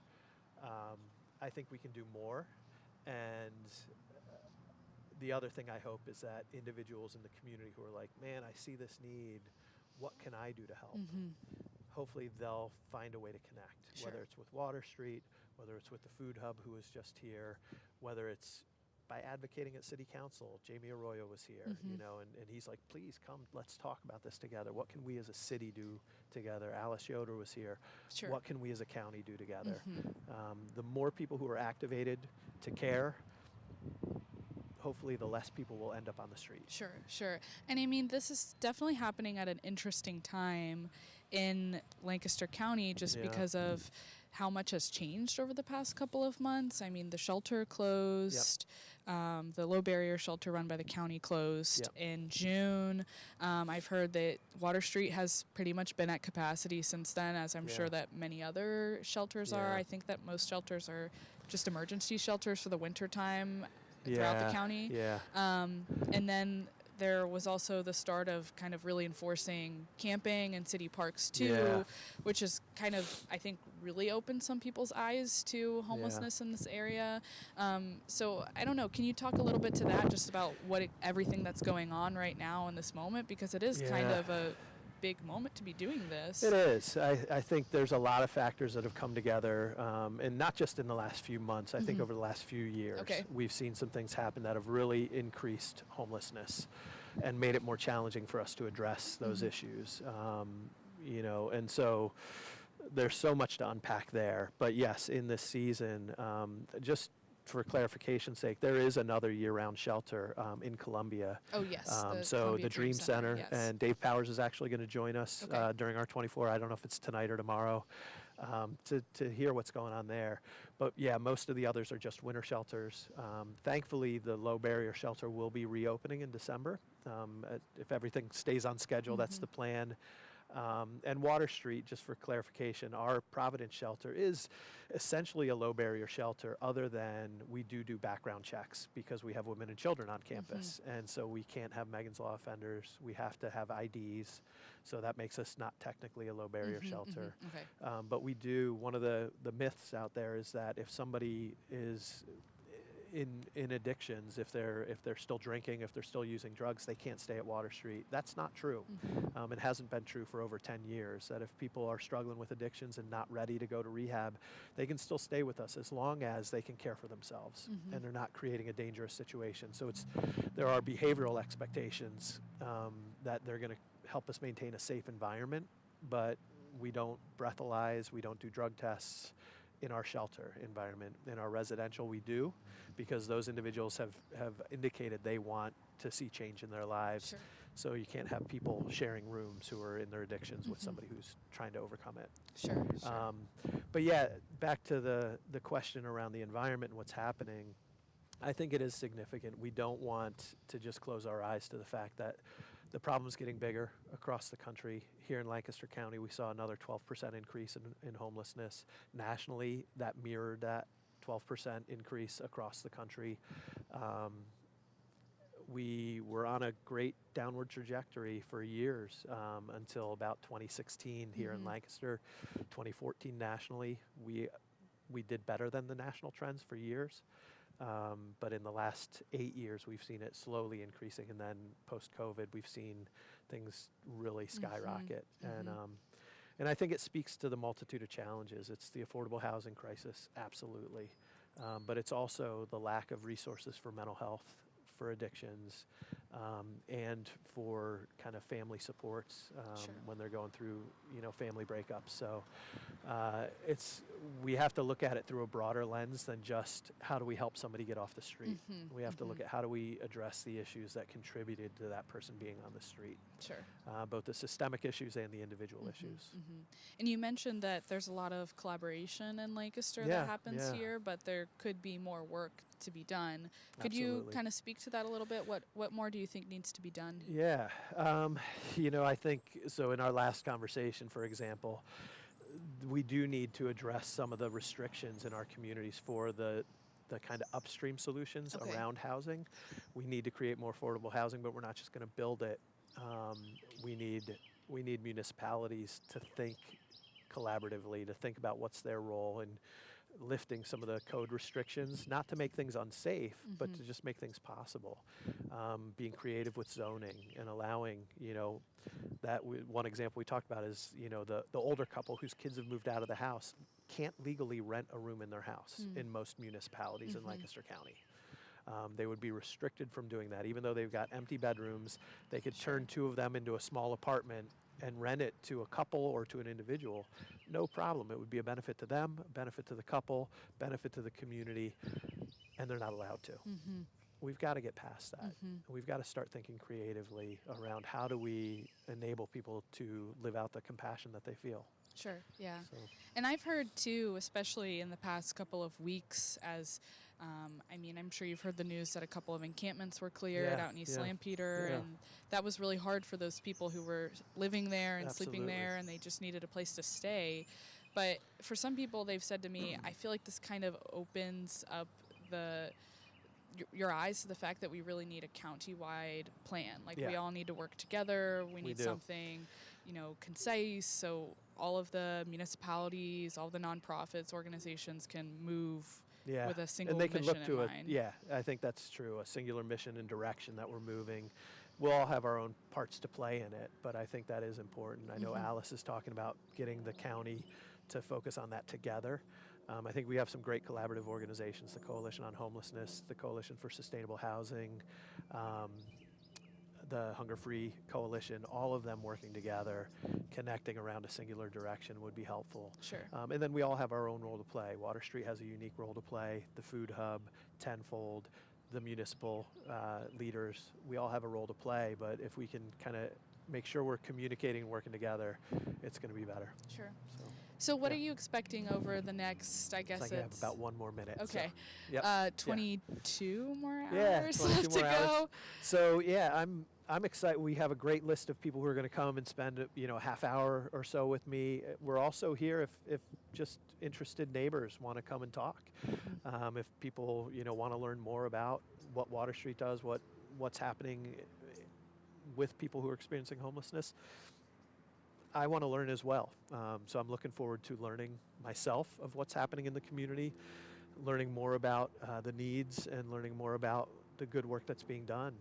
I think we can do more. And the other thing I hope is that individuals in the community who are like, man, I see this need, what can I do to help? Hopefully they'll find a way to connect, whether it's with Water Street, whether it's with the Food Hub who was just here, whether it's by advocating at City Council. Jamie Arroyo was here, and he's like, please come, let's talk about this together. What can we as a city do together? Alice Yoder was here. What can we as a county do together? The more people who are activated to care, hopefully the less people will end up on the street. Sure. And I mean, this is definitely happening at an interesting time in Lancaster County just because of how much has changed over the past couple of months. I mean, the shelter closed. The low barrier shelter run by the county closed in June. I've heard that Water Street has pretty much been at capacity since then, as I'm sure that many other shelters are. I think that most shelters are just emergency shelters for the winter time throughout the county. And then there was also the start of kind of really enforcing camping in city parks too, which is kind of, I think, really opened some people's eyes to homelessness in this area. So I don't know, can you talk a little bit to that, just about everything that's going on right now in this moment? Because it is kind of a big moment to be doing this. It is. I think there's a lot of factors that have come together, and not just in the last few months. I think over the last few years, we've seen some things happen that have really increased homelessness and made it more challenging for us to address those issues. And so there's so much to unpack there. But yes, in this season, just for clarification's sake, there is another year-round shelter in Columbia. Oh, yes. So the Dream Center, and Dave Powers is actually going to join us during our 24. I don't know if it's tonight or tomorrow, to hear what's going on there. But yeah, most of the others are just winter shelters. Thankfully, the low barrier shelter will be reopening in December. If everything stays on schedule, that's the plan. And Water Street, just for clarification, our Providence shelter is essentially a low barrier shelter, other than we do background checks because we have women and children on campus. And so we can't have Megan's Law offenders. We have to have IDs. So that makes us not technically a low barrier shelter. But we do, one of the myths out there is that if somebody is in addictions, if they're still drinking, if they're still using drugs, they can't stay at Water Street. That's not true. It hasn't been true for over 10 years, that if people are struggling with addictions and not ready to go to rehab, they can still stay with us as long as they can care for themselves and they're not creating a dangerous situation. So there are behavioral expectations that they're going to help us maintain a safe environment, but we don't breathalyze, we don't do drug tests in our shelter environment. In our residential, we do, because those individuals have indicated they want to see change in their lives. Sure. So you can't have people sharing rooms who are in their addictions with somebody who's trying to overcome it. Sure. But yeah, back to the question around the environment and what's happening, I think it is significant. We don't want to just close our eyes to the fact that the problem's getting bigger across the country. Here in Lancaster County, we saw another 12% increase in homelessness. Nationally, that mirrored that 12% increase across the country. We were on a great downward trajectory for years until about 2016 here in Lancaster. 2014 nationally, we did better than the national trends for years. But in the last 8 years, we've seen it slowly increasing, and then post-COVID, we've seen things really skyrocket. And I think it speaks to the multitude of challenges. It's the affordable housing crisis, absolutely, but it's also the lack of resources for mental health, for addictions, and for kind of family supports when they're going through, family breakups. So we have to look at it through a broader lens than just how do we help somebody get off the street. We have to look at how do we address the issues that contributed to that person being on the street. Sure. Both the systemic issues and the individual issues. And you mentioned that there's a lot of collaboration in Lancaster that happens here, but there could be more work to be done. Could you kind of speak to that a little bit? What more do you think needs to be done? Yeah, I think so. In our last conversation, for example, we do need to address some of the restrictions in our communities for the kind of upstream solutions around housing. We need to create more affordable housing, but we're not just going to build it. We need municipalities to think collaboratively, to think about what's their role in lifting some of the code restrictions, not to make things unsafe, but to just make things possible. Being creative with zoning and allowing, one example we talked about is, the older couple whose kids have moved out of the house can't legally rent a room in their house in most municipalities in Lancaster County. They would be restricted from doing that. Even though they've got empty bedrooms, they could turn two of them into a small apartment and rent it to a couple or to an individual. No problem. It would be a benefit to them, a benefit to the couple, benefit to the community, and they're not allowed to. We've got to get past that. We've got to start thinking creatively around how do we enable people to live out the compassion that they feel. Sure, yeah. So. And I've heard too, especially in the past couple of weeks, as I'm sure you've heard the news that a couple of encampments were cleared out in East Lampeter, and that was really hard for those people who were living there and sleeping there, and they just needed a place to stay. But for some people, they've said to me, I feel like this kind of opens up your eyes to the fact that we really need a county-wide plan. Like we all need to work together. We need something, concise, so all of the municipalities, all the nonprofits, organizations can move with a single mission in mind. And they can look to I think that's true, a singular mission and direction that we're moving. We'll all have our own parts to play in it, but I think that is important. I know Alice is talking about getting the county to focus on that together. I think we have some great collaborative organizations, the Coalition on Homelessness, the Coalition for Sustainable Housing, the Hunger Free Coalition, all of them working together, connecting around a singular direction would be helpful. Sure. And then we all have our own role to play. Water Street has a unique role to play, the Food Hub, Tenfold, the municipal leaders, we all have a role to play, but if we can kind of make sure we're communicating and working together, it's going to be better. Sure. So what are you expecting over the next, I guess it's like I have about 1 more minute. Okay. So, 22 more hours left to go. So I'm excited. We have a great list of people who are going to come and spend a half hour or so with me. We're also here if just interested neighbors want to come and talk. If people want to learn more about what Water Street does, what's happening with people who are experiencing homelessness, I want to learn as well. So I'm looking forward to learning myself of what's happening in the community. learning more about the needs and learning more about the good work that's being done.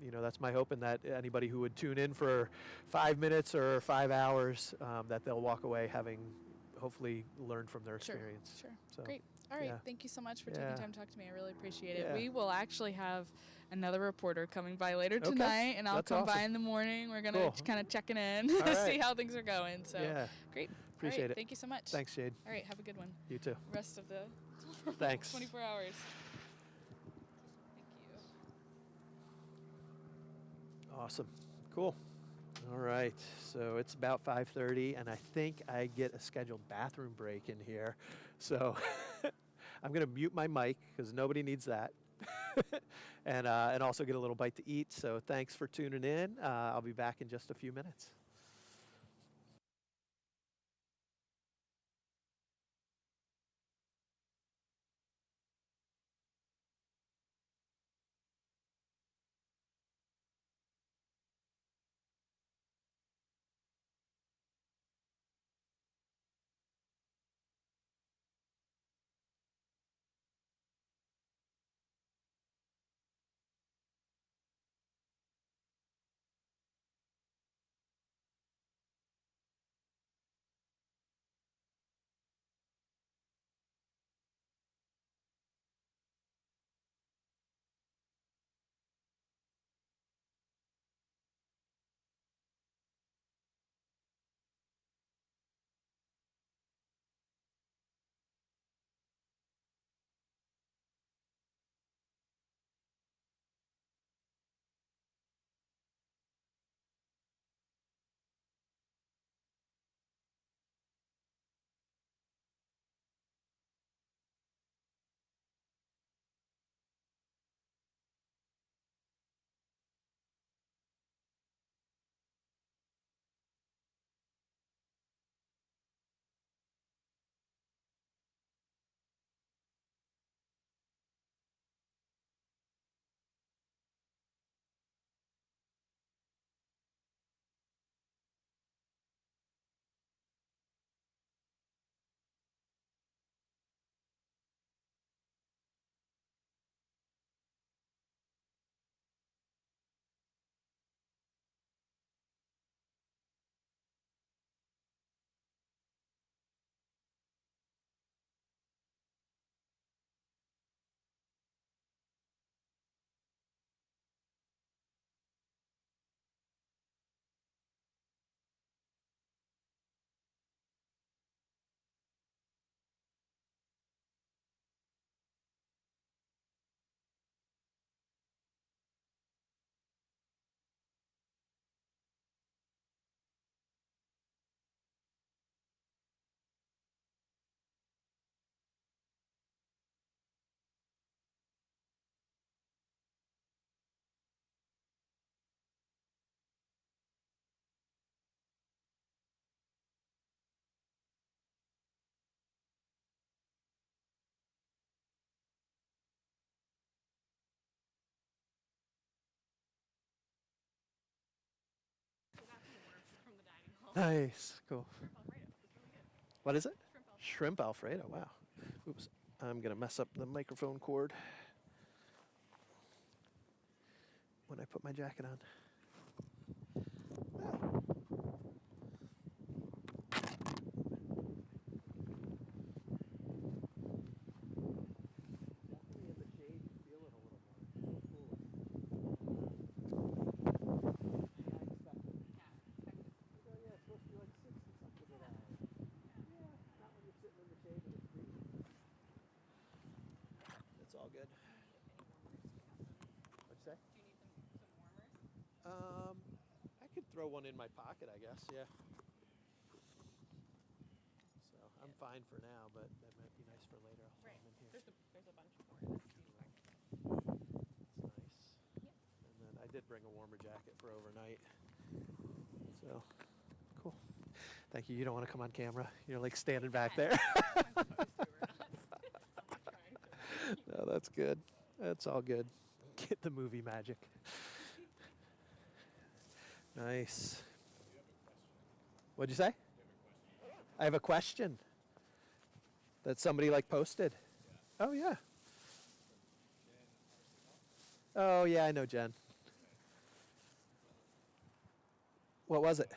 You know, that's my hope, and that anybody who would tune in for 5 minutes or 5 hours, that they'll walk away having hopefully learned from their experience. Sure. So, Great. All right. yeah. Thank you so much for Yeah. taking time to talk to me. I really appreciate it. Yeah. We will actually have another reporter coming by later Okay. tonight, and I'll That's come by awesome. in the morning. We're going to Cool. kind of checking in, All right. see how things are going. So, Yeah. great. Appreciate All right. it. Thank you so much. Thanks, Jade. All right. Have a good one. You too. Rest of the Thanks. 24 hours. Thank you. Awesome. Cool. All right. So it's about 5:30, and I think I get a scheduled bathroom break in here. So I'm going to mute my mic because nobody needs that. And also get a little bite to eat. So thanks for tuning in. I'll be back in just a few minutes. Nice. Cool. What is it? Shrimp Alfredo. Wow. Oops. I'm going to mess up the microphone cord when I put my jacket on. It's all good. What'd you say? Do you need some warmers? I could throw one in my pocket, I guess. Yeah. So I'm fine for now, but that might be nice for later. I'll throw them in here. There's a bunch more in this back. It's nice. Yep. And then I did bring a warmer jacket for overnight. So cool. Thank you. You don't want to come on camera. You're like standing back there. No, that's good. That's all good. Get the movie magic. Nice. What'd you say? I have a question that somebody like posted. Oh, yeah. Oh, yeah, I know Jen. What was it?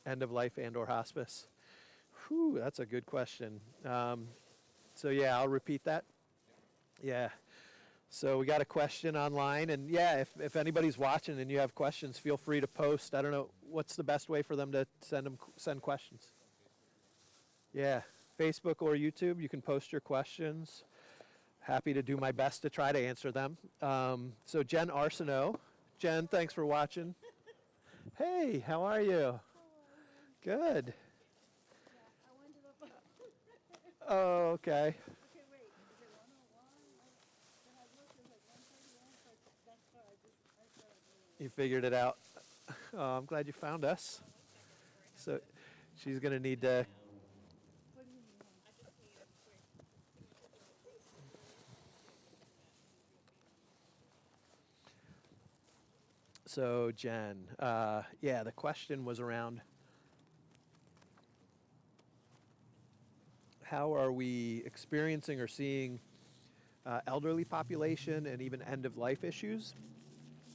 End of life and or hospice? Whew, that's a good question. So yeah, I'll repeat that. Yeah. So we got a question online, and yeah, if anybody's watching and you have questions, feel free to post. I don't know what's the best way for them to send questions. Yeah, Facebook or YouTube, you can post your questions. Happy to do my best to try to answer them. So Jen Arsenault. Jen, thanks for watching. Hey, how are you? Good. Oh, okay. You figured it out. Oh, I'm glad you found us. So she's going to need to. So, Jen, yeah, the question was around how are we experiencing or seeing elderly population and even end of life issues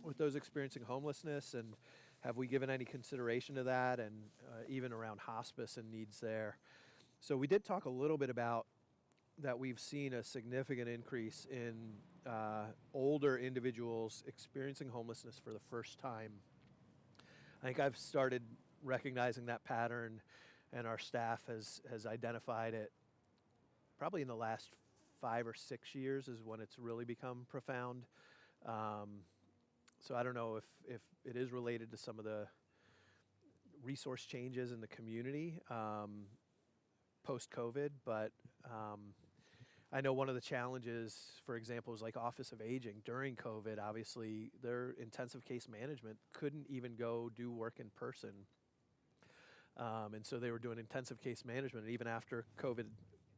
with those experiencing homelessness, and have we given any consideration to that, and even around hospice and needs there. So we did talk a little bit about that. We've seen a significant increase in older individuals experiencing homelessness for the first time. I think I've started recognizing that pattern, and our staff has identified it probably in the last 5 or 6 years is when it's really become profound. So I don't know if it is related to some of the resource changes in the community post-COVID, but I know one of the challenges, for example, is like Office of Aging. During COVID, obviously, their intensive case management couldn't even go do work in person. And so they were doing intensive case management. And even after COVID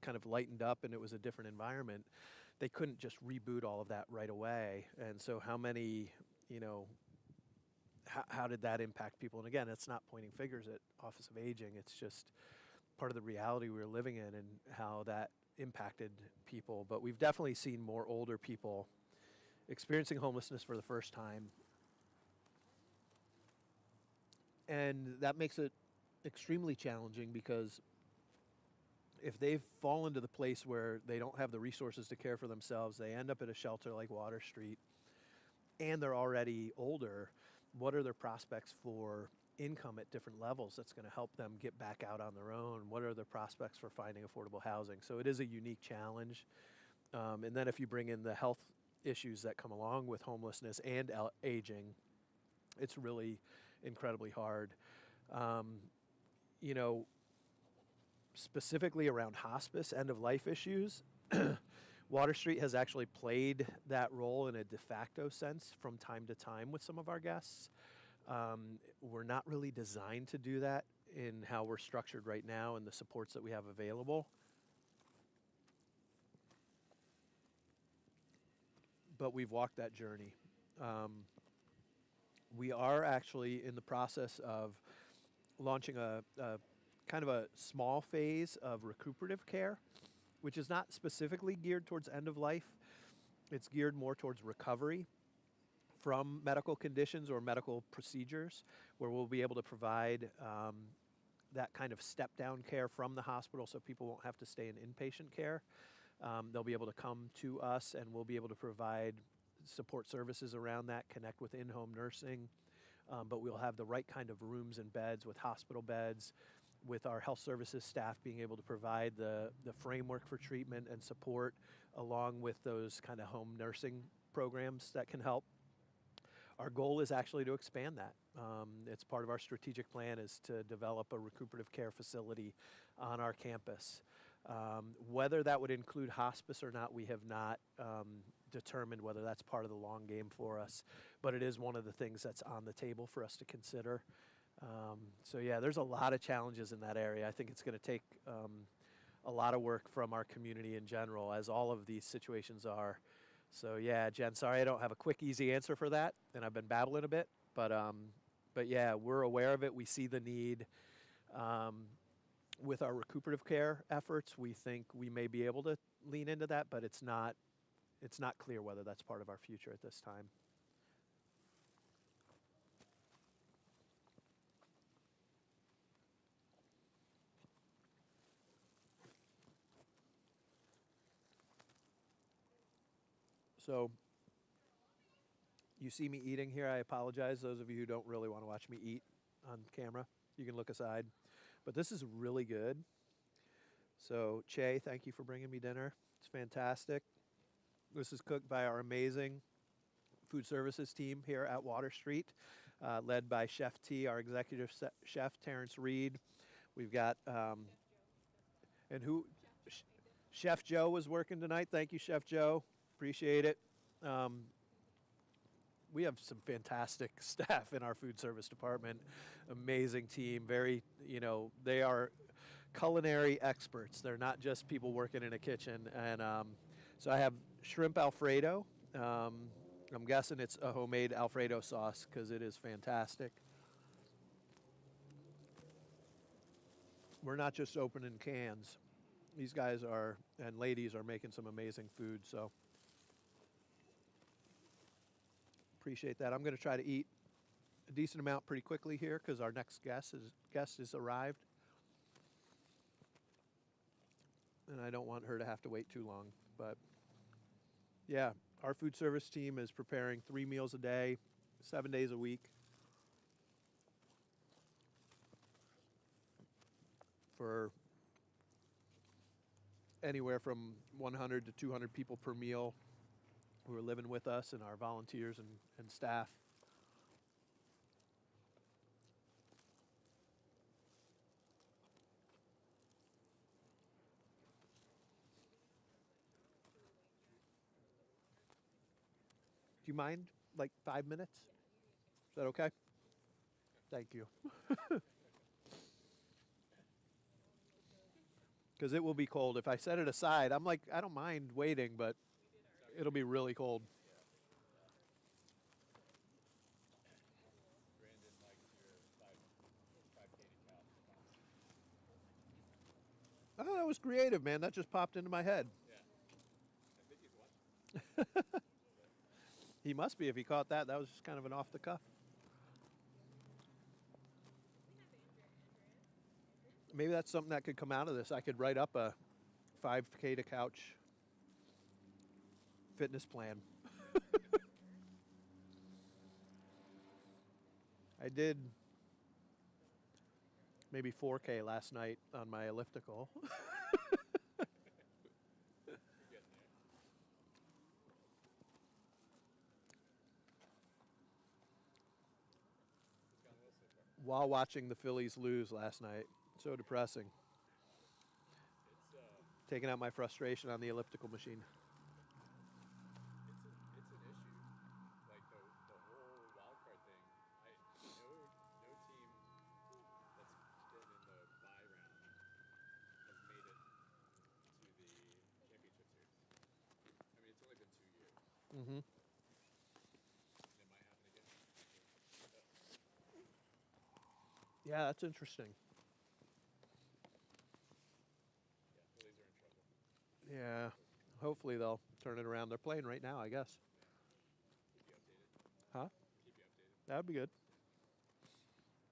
kind of lightened up and it was a different environment, they couldn't just reboot all of that right away. And so how many, how did that impact people? And again, it's not pointing fingers at Office of Aging. It's just part of the reality we were living in and how that impacted people. But we've definitely seen more older people experiencing homelessness for the first time. And that makes it extremely challenging because if they've fallen to the place where they don't have the resources to care for themselves, they end up at a shelter like Water Street, and they're already older, what are their prospects for income at different levels that's going to help them get back out on their own? What are their prospects for finding affordable housing? So it is a unique challenge. And then if you bring in the health issues that come along with homelessness and aging, it's really incredibly hard. Specifically around hospice, end-of-life issues, Water Street has actually played that role in a de facto sense from time to time with some of our guests. We're not really designed to do that in how we're structured right now and the supports that we have available. But we've walked that journey. We are actually in the process of launching a kind of a small phase of recuperative care, which is not specifically geared towards end of life. It's geared more towards recovery from medical conditions or medical procedures, where we'll be able to provide that kind of step-down care from the hospital so people won't have to stay in inpatient care. They'll be able to come to us, and we'll be able to provide support services around that, connect with in-home nursing, but we'll have the right kind of rooms and beds with hospital beds, with our health services staff being able to provide the framework for treatment and support, along with those kind of home nursing programs that can help. Our goal is actually to expand that. It's part of our strategic plan is to develop a recuperative care facility on our campus. Whether that would include hospice or not, we have not determined whether that's part of the long game for us, but it is one of the things that's on the table for us to consider. So yeah, there's a lot of challenges in that area. I think it's going to take a lot of work from our community in general, as all of these situations are, So yeah, Jen, sorry I don't have a quick, easy answer for that, and I've been babbling a bit, but yeah, we're aware of it. We see the need. With our recuperative care efforts, we think we may be able to lean into that, but it's not clear whether that's part of our future at this time. So you see me eating here. I apologize. Those of you who don't really want to watch me eat on camera, you can look aside. But this is really good. So Che, thank you for bringing me dinner. It's fantastic. This is cooked by our amazing food services team here at Water Street, led by Chef T, our executive chef, Terrence Reed. We've got, and who? Chef Joe was working tonight. Thank you, Chef Joe. Appreciate it. We have some fantastic staff in our food service department. Amazing team. Very, they are culinary experts. They're not just people working in a kitchen. And so I have shrimp Alfredo. I'm guessing it's a homemade Alfredo sauce because it is fantastic. We're not just opening cans. These guys and ladies are making some amazing food, so appreciate that. I'm going to try to eat a decent amount pretty quickly here because our next guest has arrived. And I don't want her to have to wait too long. But yeah, our food service team is preparing 3 meals a day, 7 days a week for anywhere from 100 to 200 people per meal who are living with us and our volunteers and staff. Do you mind, like 5 minutes? Is that okay? Thank you. Because it will be cold. If I set it aside, I'm like, I don't mind waiting, but it'll be really cold. Oh, that was creative, man. That just popped into my head. Yeah. I think he's watching. He must be if he caught that. That was just kind of an off the cuff. Maybe that's something that could come out of this. I could write up a 5K to couch fitness plan. I did maybe 4K last night on my elliptical. While watching the Phillies lose last night. So depressing. Taking out my frustration on the elliptical machine. It's an issue. Like the whole wild card thing. No team that's been in the bye round has made it to the championship series. I mean, it's only been 2 years. Mm-hmm. And it might happen again. Yeah, that's interesting. Yeah, Phillies are in trouble. Yeah, hopefully they'll turn it around. They're playing right now, I guess. Keep you updated. Huh? Keep you updated. That would be good.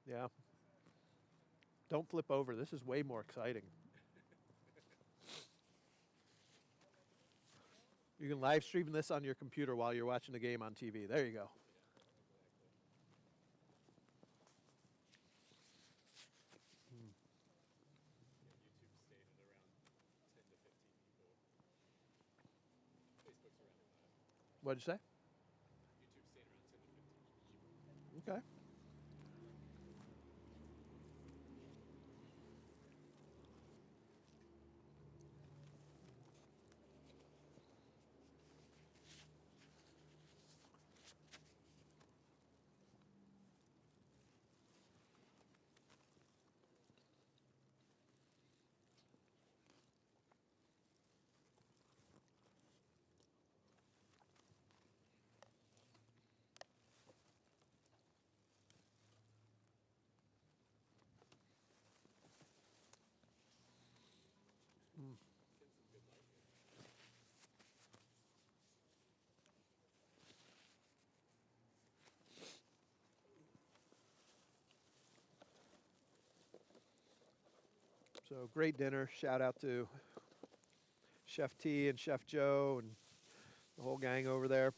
Yeah. Don't flip over. This is way more exciting. You can live stream this on your computer while you're watching the game on TV. There you go. YouTube's staying at around 10 to 15 people. Facebook's around 5. What'd you say? YouTube's staying around 10 to 15 people. Okay. So great dinner. Shout out to Chef T and Chef Joe and the whole gang over there.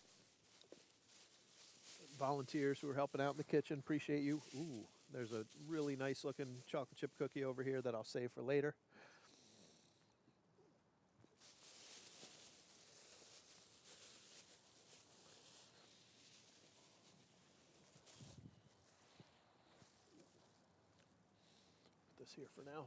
Volunteers who are helping out in the kitchen. Appreciate you. Ooh, there's a really nice looking chocolate chip cookie over here that I'll save for later. Put this here for now.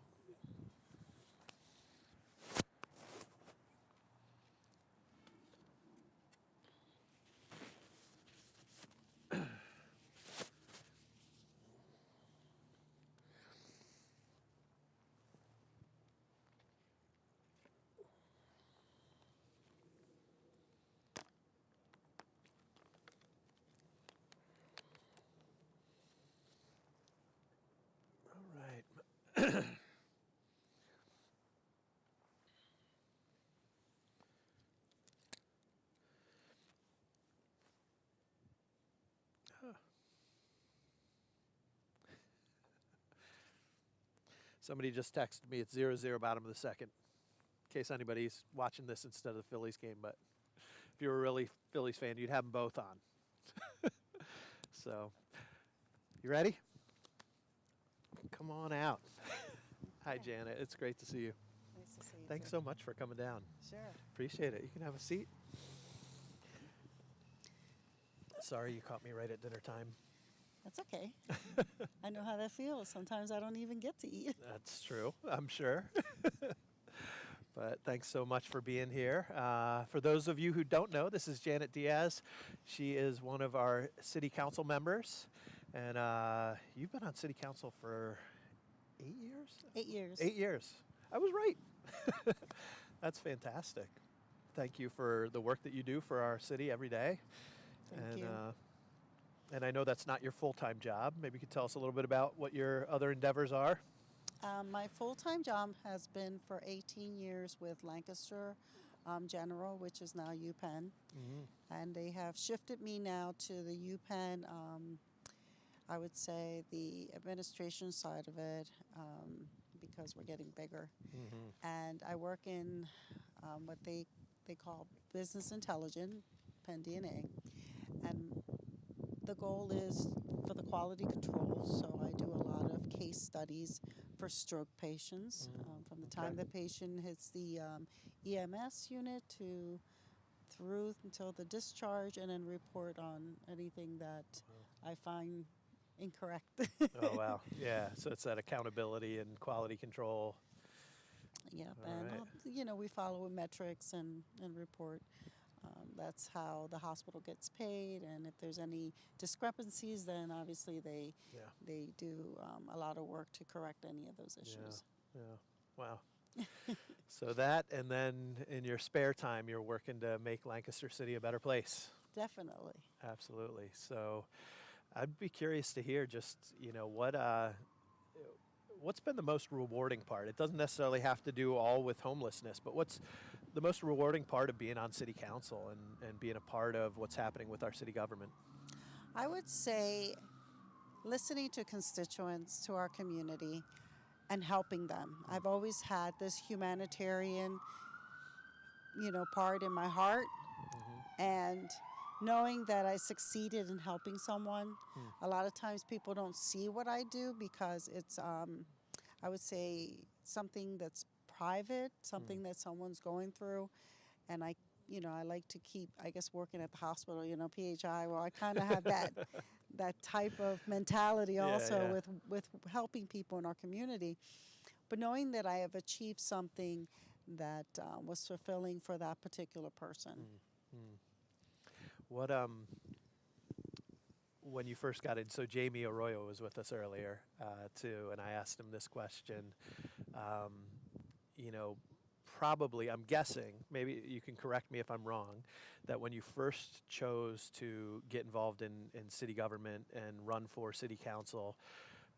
All right. Somebody just texted me. It's 0-0 bottom of the second. In case anybody's watching this instead of the Phillies game, but if you're a really Phillies fan, you'd have them both on. So, you ready? Come on out. Hi, Janet. It's great to see you. Nice to see you. Thanks too. so much for coming down. Sure. Appreciate it. You can have a seat. Sorry you caught me right at dinner time. That's okay. I know how that feels. Sometimes I don't even get to eat. That's true, I'm sure. But thanks so much for being here. For those of you who don't know, this is Janet Diaz. She is one of our city council members. And you've been on city council for 8 years? 8 years. 8 years. I was right. That's fantastic. Thank you for the work that you do for our city every day. Thank you. And I know that's not your full-time job. Maybe you could tell us a little bit about what your other endeavors are. My full-time job has been for 18 years with Lancaster General, which is now UPenn. And they have shifted me now to the UPenn, I would say the administration side of it, because we're getting bigger. And I work in what they call business intelligence, Penn DNA. And the goal is for the quality control, so I do a lot of case studies for stroke patients from the time the patient hits the EMS unit through until the discharge, and then report on anything that I find incorrect. Oh, wow. Yeah, so it's that accountability and quality control. Yep, All and right. we follow metrics and report. That's how the hospital gets paid, and if there's any discrepancies, then obviously they do a lot of work to correct any of those issues. Yeah. Wow. So that, and then in your spare time, you're working to make Lancaster City a better place. Definitely. Absolutely. So I'd be curious to hear just, what's been the most rewarding part? It doesn't necessarily have to do all with homelessness, but what's the most rewarding part of being on city council and being a part of what's happening with our city government? I would say listening to constituents, to our community, and helping them. I've always had this humanitarian, part in my heart, and knowing that I succeeded in helping someone. A lot of times people don't see what I do because it's, I would say, something that's private, something that someone's going through, and I like to keep, I guess, working at the hospital, PHI, well, I kind of have that type of mentality also with helping people in our community. But knowing that I have achieved something that was fulfilling for that particular person. What, when you first got in, so Jamie Arroyo was with us earlier too, and I asked him this question. Probably, I'm guessing, maybe you can correct me if I'm wrong, that when you first chose to get involved in city government and run for city council,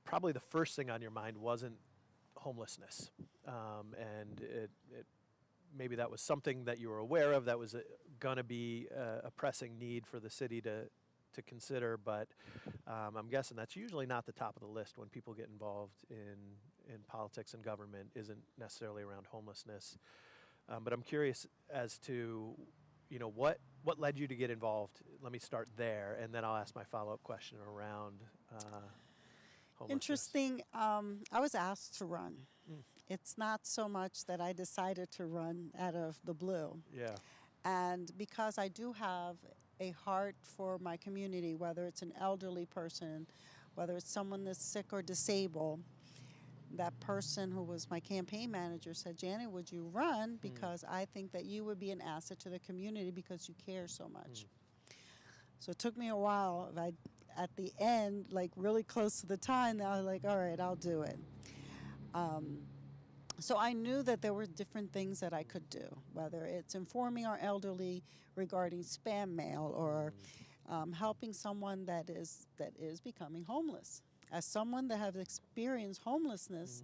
probably the first thing on your mind wasn't homelessness. And it maybe that was something that you were aware of that was going to be a pressing need for the city to consider, but I'm guessing that's usually not the top of the list when people get involved in politics and government isn't necessarily around homelessness. But I'm curious as to, what led you to get involved? Let me start there, and then I'll ask my follow-up question around homelessness. Interesting. I was asked to run. It's not so much that I decided to run out of the blue. Yeah. And because I do have a heart for my community, whether it's an elderly person, whether it's someone that's sick or disabled, that person who was my campaign manager said, Janet, would you run? Because I think that you would be an asset to the community because you care so much. So it took me a while. At the end, like really close to the time, I was like, all right, I'll do it. So I knew that there were different things that I could do, whether it's informing our elderly regarding spam mail or helping someone that is becoming homeless. As someone that has experienced homelessness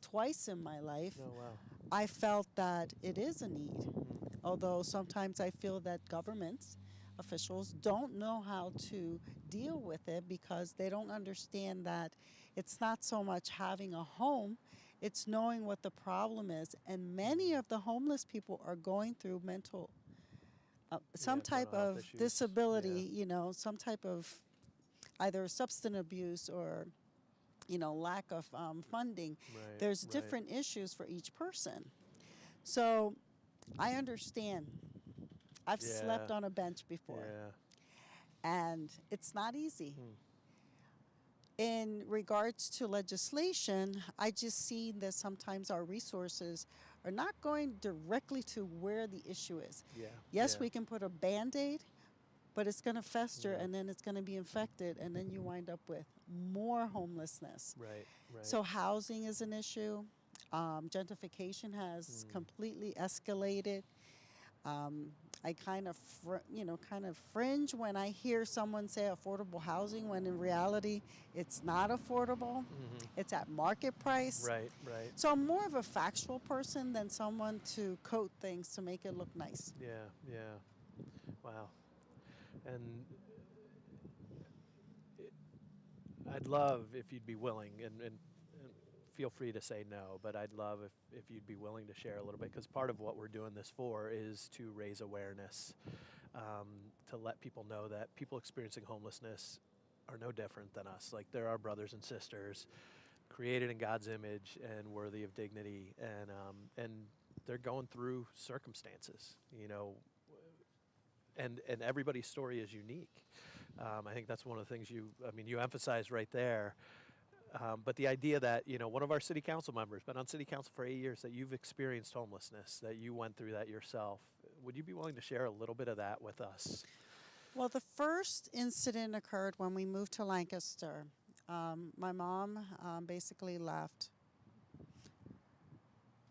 twice in my life, Oh, wow. I felt that it is a need. Although sometimes I feel that governments, officials don't know how to deal with it because they don't understand that it's not so much having a home, it's knowing what the problem is. And many of the homeless people are going through some type mental health of issues. disability, some type of either substance abuse or, lack of funding. Right, There's right. different issues for each person. So I understand. I've slept Yeah. on a bench before, Yeah. and it's not easy. In regards to legislation, I just see that sometimes our resources are not going directly to where the issue is. Yeah. Yes, yeah. we can put a Band-Aid, but it's going to fester Yeah. and then it's going to be infected, and then you wind up with more homelessness. Right, right. So housing is an issue. Gentrification has completely escalated. I kind of fringe when I hear someone say affordable housing when in reality it's not affordable. It's at market price. Right, right. So I'm more of a factual person than someone to coat things to make it look nice. Yeah, yeah. Wow. And I'd love if you'd be willing, and feel free to say no, but I'd love if you'd be willing to share a little bit, because part of what we're doing this for is to raise awareness, to let people know that people experiencing homelessness are no different than us. Like, they're our brothers and sisters, created in God's image and worthy of dignity, and they're going through circumstances, and everybody's story is unique. I think that's one of the things you emphasized right there. But the idea that, one of our city council members, been on city council for 8 years, that you've experienced homelessness, that you went through that yourself. Would you be willing to share a little bit of that with us? Well, the first incident occurred when we moved to Lancaster. My mom basically left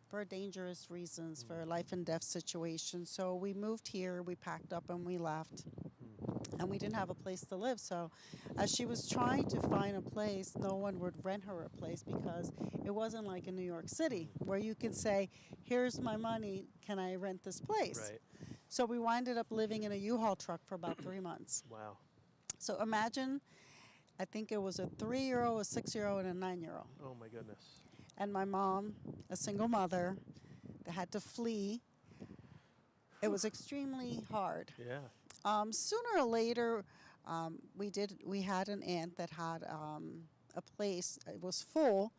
for dangerous reasons, for a life and death situation. So we moved here, we packed up and we left. And we didn't have a place to live. So as she was trying to find a place, no one would rent her a place because it wasn't like in New York City where you can say, here's my money, can I rent this place? Right. So we winded up living in a U-Haul truck for about 3 months. Wow. So imagine, I think it was a 3-year-old, a 6-year-old, and a 9-year-old. Oh, my goodness. And my mom, a single mother, that had to flee. It was extremely hard. Yeah. Sooner or later, we had an aunt that had a place. It was full,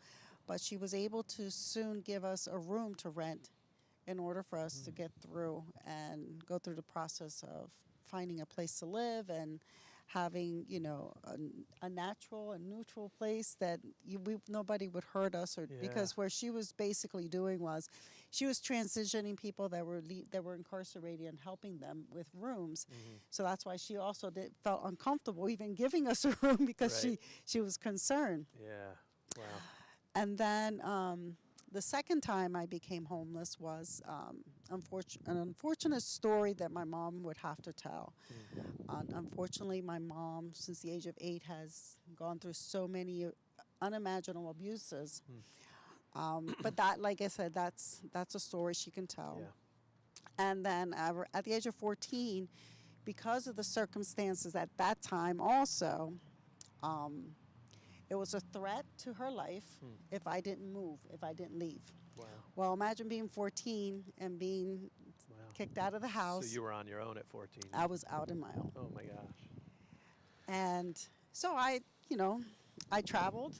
but she was able to soon give us a room to rent in order for us to get through and go through the process of finding a place to live and having, a natural and neutral place that nobody would hurt us, or because where she was basically doing was she was transitioning people that were incarcerated and helping them with rooms. So that's why she also felt uncomfortable even giving us a room because she was concerned. Yeah. Wow. And then the second time I became homeless was an unfortunate story that my mom would have to tell. Unfortunately, my mom, since the age of 8, has gone through so many unimaginable abuses. But that, like I said, that's a story she can tell. Yeah. And then at the age of 14, because of the circumstances at that time also, It was a threat to her life if I didn't move, if I didn't leave. Wow. Well, imagine being 14 and being kicked out of the house. So you were on your own at 14. I was out on my own. Oh my gosh. And so I traveled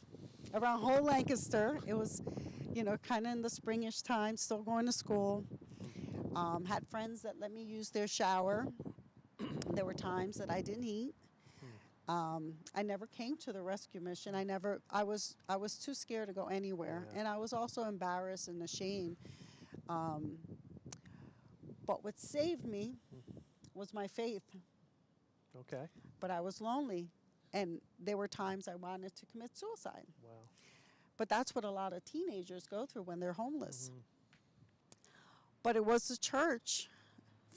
around whole Lancaster. It was, kind of in the springish time, still going to school. Had friends that let me use their shower. There were times that I didn't eat. I never came to the rescue mission. I was too scared to go anywhere. Yeah. And I was also embarrassed and ashamed. But what saved me was my faith. Okay. But I was lonely. And there were times I wanted to commit suicide. Wow. But that's what a lot of teenagers go through when they're homeless. Mm-hmm. But it was the church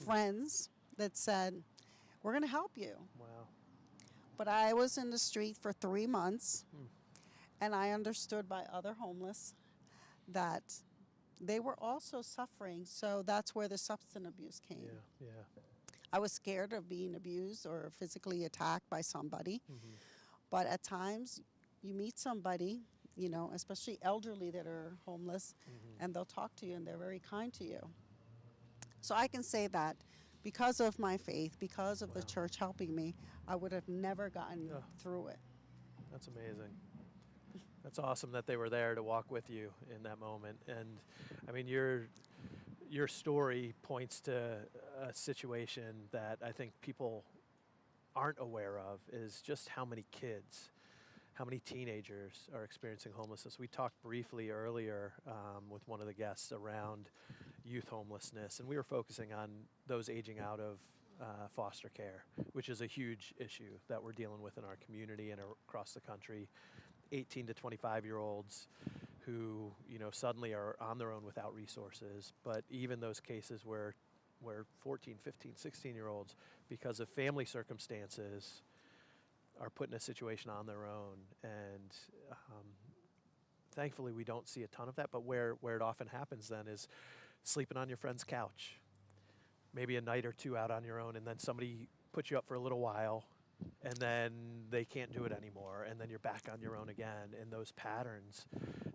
friends that said, we're going to help you. Wow. But I was in the street for 3 months, and I understood by other homeless that they were also suffering. So that's where the substance abuse came. Yeah, yeah. I was scared of being abused or physically attacked by somebody. But at times, you meet somebody, especially elderly that are homeless, and they'll talk to you and they're very kind to you. So I can say that because of my faith, because of the church helping me, I would have never gotten through it. That's amazing. That's awesome that they were there to walk with you in that moment. And I mean, your story points to a situation that I think people aren't aware of, is just how many kids, how many teenagers are experiencing homelessness. We talked briefly earlier with one of the guests around youth homelessness, and we were focusing on those aging out of foster care, which is a huge issue that we're dealing with in our community and across the country. 18 to 25-year-olds who, suddenly are on their own without resources. But even those cases where 14, 15, 16-year-olds, because of family circumstances, are put in a situation on their own. And thankfully, we don't see a ton of that. But where it often happens then is sleeping on your friend's couch, maybe a night or two out on your own, and then somebody puts you up for a little while, and then they can't do it anymore, and then you're back on your own again. And those patterns,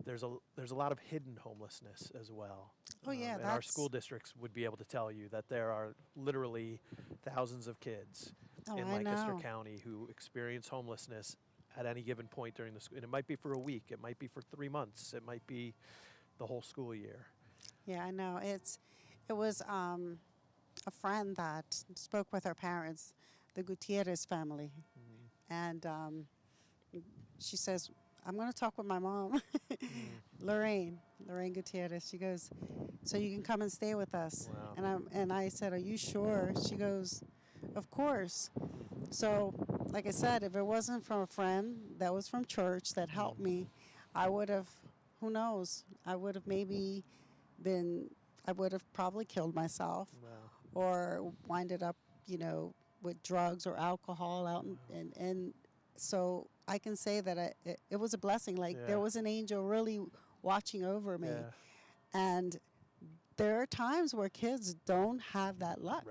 there's a lot of hidden homelessness as well. Oh yeah, and our school districts would be able to tell you that there are literally thousands of kids in Lancaster County who experience homelessness at any given point during the school. And it might be for a week, it might be for 3 months, it might be the whole school year. Yeah, I know. It was a friend that spoke with our parents, the Gutierrez family, and she says, I'm going to talk with my mom, Lorraine Gutierrez. She goes, so you can come and stay with us. Wow. And I said, are you sure? She goes, of course. So, like I said, if it wasn't from a friend that was from church that helped me, I would have, who knows, I would have probably killed myself. Wow. Or winded up, with drugs or alcohol out. And so I can say that it was a blessing. Like there was an angel really watching over me. Yeah. And there are times where kids don't have that luck.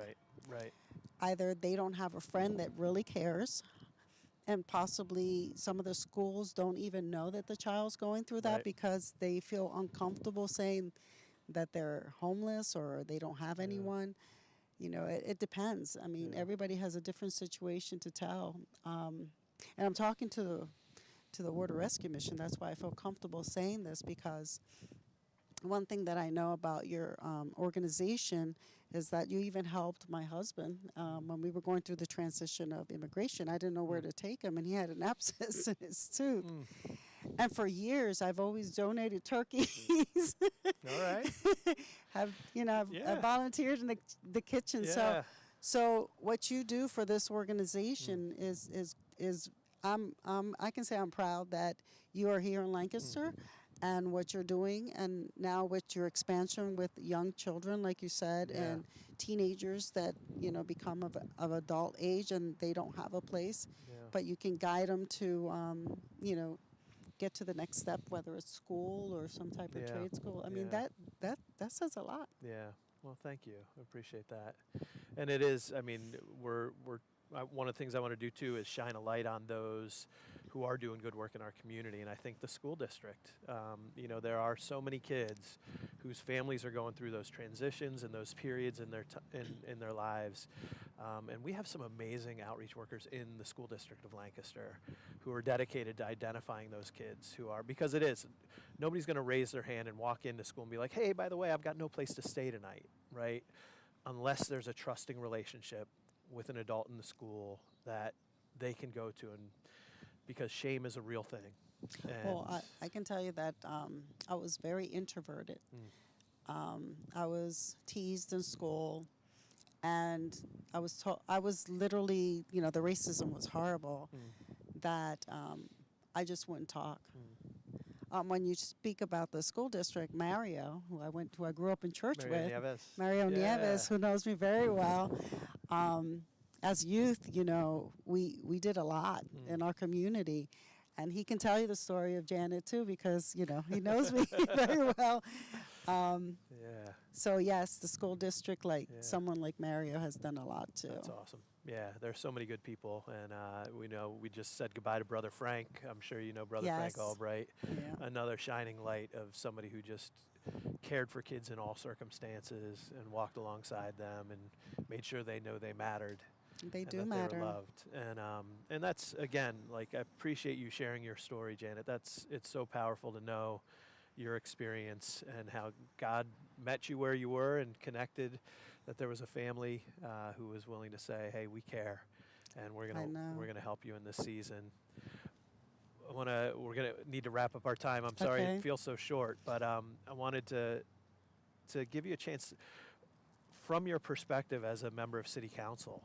Right. Either they don't have a friend that really cares, and possibly some of the schools don't even know that the child's going through that because they feel uncomfortable saying that they're homeless or they don't have anyone. It depends. I mean, everybody has a different situation to tell. And I'm talking to the Water Rescue Mission. That's why I feel comfortable saying this, because one thing that I know about your organization is that you even helped my husband when we were going through the transition of immigration. I didn't know where to take him, and he had an abscess in his tooth. And for years, I've always donated turkeys. All right. I've volunteered in the kitchen. Yeah. So what you do for this organization is I can say I'm proud that you are here in Lancaster and what you're doing, and now with your expansion with young children, like you said, and teenagers that become of adult age and they don't have a place, but you can guide them to get to the next step, whether it's school or some type of trade school. I mean, that says a lot. Yeah. Well, thank you. I appreciate that. And it is, I mean, one of the things I want to do too is shine a light on those who are doing good work in our community. And I think the school district, you know, there are so many kids whose families are going through those transitions and those periods in their in their lives. And we have some amazing outreach workers in the school district of Lancaster who are dedicated to identifying those kids who are, because it is, nobody's going to raise their hand and walk into school and be like, hey, by the way, I've got no place to stay tonight, right? Unless there's a trusting relationship with an adult in the school that they can go to, and because shame is a real thing. Well, I can tell you that I was very introverted. I was teased in school, and I was literally, you know, the racism was horrible, that I just wouldn't talk. When you speak about the school district, Mario, who I grew up in church with, Mario Nieves, who knows me very well. As youth, you know, we did a lot in our community. And he can tell you the story of Janet, too, because, you know, he knows me very well. So, yes, the school district, like someone like Mario, has done a lot, too. That's awesome. Yeah, there's so many good people. And we know we just said goodbye to Brother Frank. I'm sure you know Brother Frank Albright. Yeah. Another shining light of somebody who just cared for kids in all circumstances and walked alongside them and made sure they know they mattered. They do that matter. They were loved, and that's, again, like, I appreciate you sharing your story, Janet. It's so powerful to know your experience and how God met you where you were and connected. That there was a family who was willing to say, "Hey, we care, and we're gonna help you in this season." We're gonna need to wrap up our time. I'm sorry it feels so short, but I wanted to give you a chance. From your perspective as a member of City Council,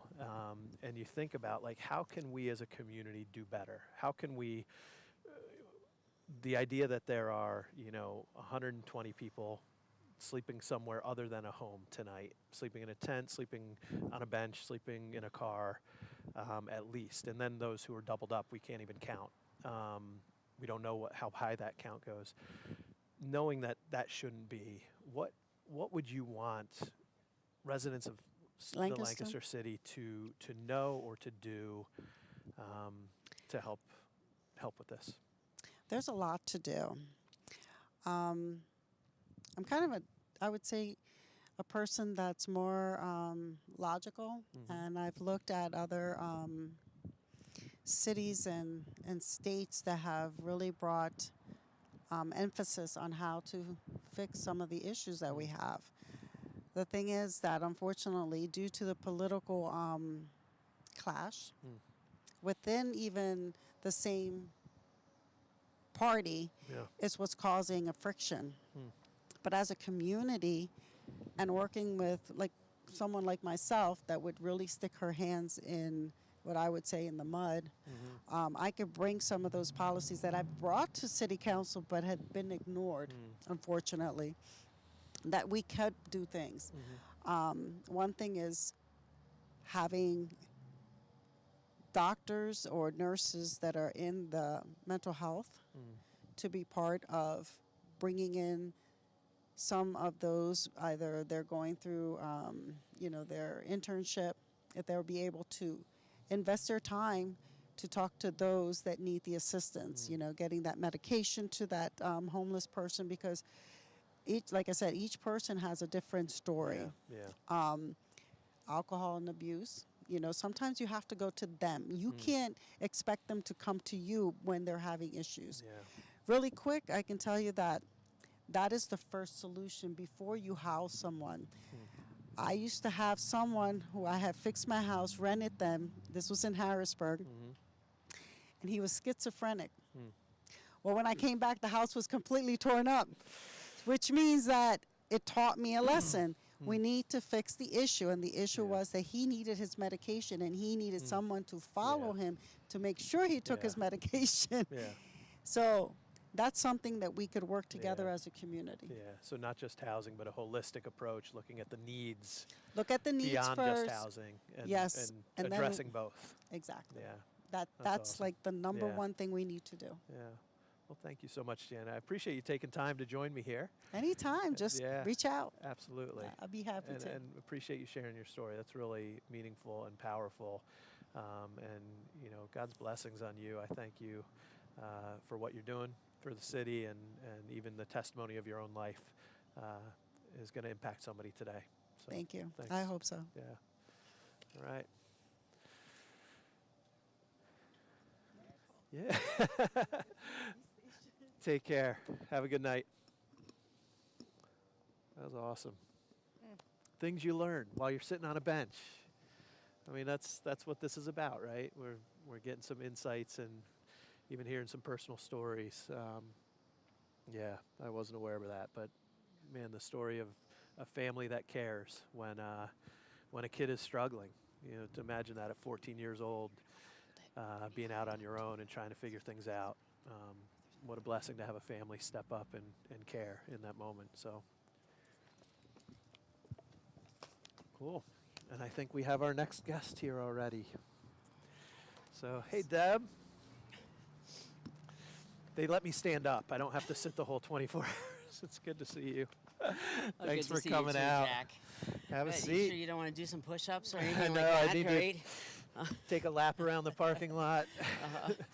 and you think about, like, how can we as a community do better? How can we, the idea that there are, you know, 120 people sleeping somewhere other than a home tonight, sleeping in a tent, sleeping on a bench, sleeping in a car, at least, and then those who are doubled up, we can't even count. We don't know how high that count goes. Knowing that that shouldn't be, what would you want residents of the Lancaster City to know or to do to help with this? There's a lot to do. I'm kind of I would say, a person that's more logical, and I've looked at other cities and states that have really brought emphasis on how to fix some of the issues that we have. The thing is that, unfortunately, due to the political clash within even the same party, is what's causing a friction. But as a community, and working with, like, someone like myself that would really stick her hands in what I would say in the mud, I could bring some of those policies that I've brought to City Council but had been ignored, unfortunately, that we could do things. One thing is having doctors or nurses that are in the mental health to be part of bringing in some of those, either they're going through, you know, their internship, if they'll be able to invest their time to talk to those that need the assistance, you know, getting that medication to that homeless person, because like I said, each person has a different story. Alcohol and abuse, you know, sometimes you have to go to them. You can't expect them to come to you when they're having issues. Really quick, I can tell you that that is the first solution before you house someone. I used to have someone who I had fixed my house, rented them. This was in Harrisburg. And he was schizophrenic. Well, when I came back, the house was completely torn up, which means that it taught me a lesson. We need to fix the issue. And the issue was that he needed his medication, and he needed someone to follow him to make sure he took his medication. So that's something that we could work together as a community. So not just housing, but a holistic approach, looking at the needs. Look at the needs beyond first. just housing, and, and addressing both. Exactly. That's That's awesome. like the number one thing we need to do. Well, thank you so much, Jan. I appreciate you taking time to join me here. Anytime, just reach out. Absolutely. I'll be happy to. And appreciate you sharing your story. That's really meaningful and powerful. And God's blessings on you. I thank you for what you're doing for the city, and even the testimony of your own life is going to impact somebody today. So, Thank you. thanks. I hope so. Yeah. All right. Yeah. Take care. Have a good night. That was awesome. Things you learn while you're sitting on a bench. I mean, that's what this is about, right? We're getting some insights and even hearing some personal stories. Yeah, I wasn't aware of that, but man, the story of a family that cares when a kid is struggling. To imagine that at 14 years old, being out on your own and trying to figure things out. What a blessing to have a family step up and care in that moment. So cool. And I think we have our next guest here already. So, hey, Deb. They let me stand up. I don't have to sit the whole 24 hours. It's good to see you. Thanks for coming too, out. Jack. Have a You seat. sure you don't want to do some push-ups or anything No, like that, I need right? to take a lap around the parking lot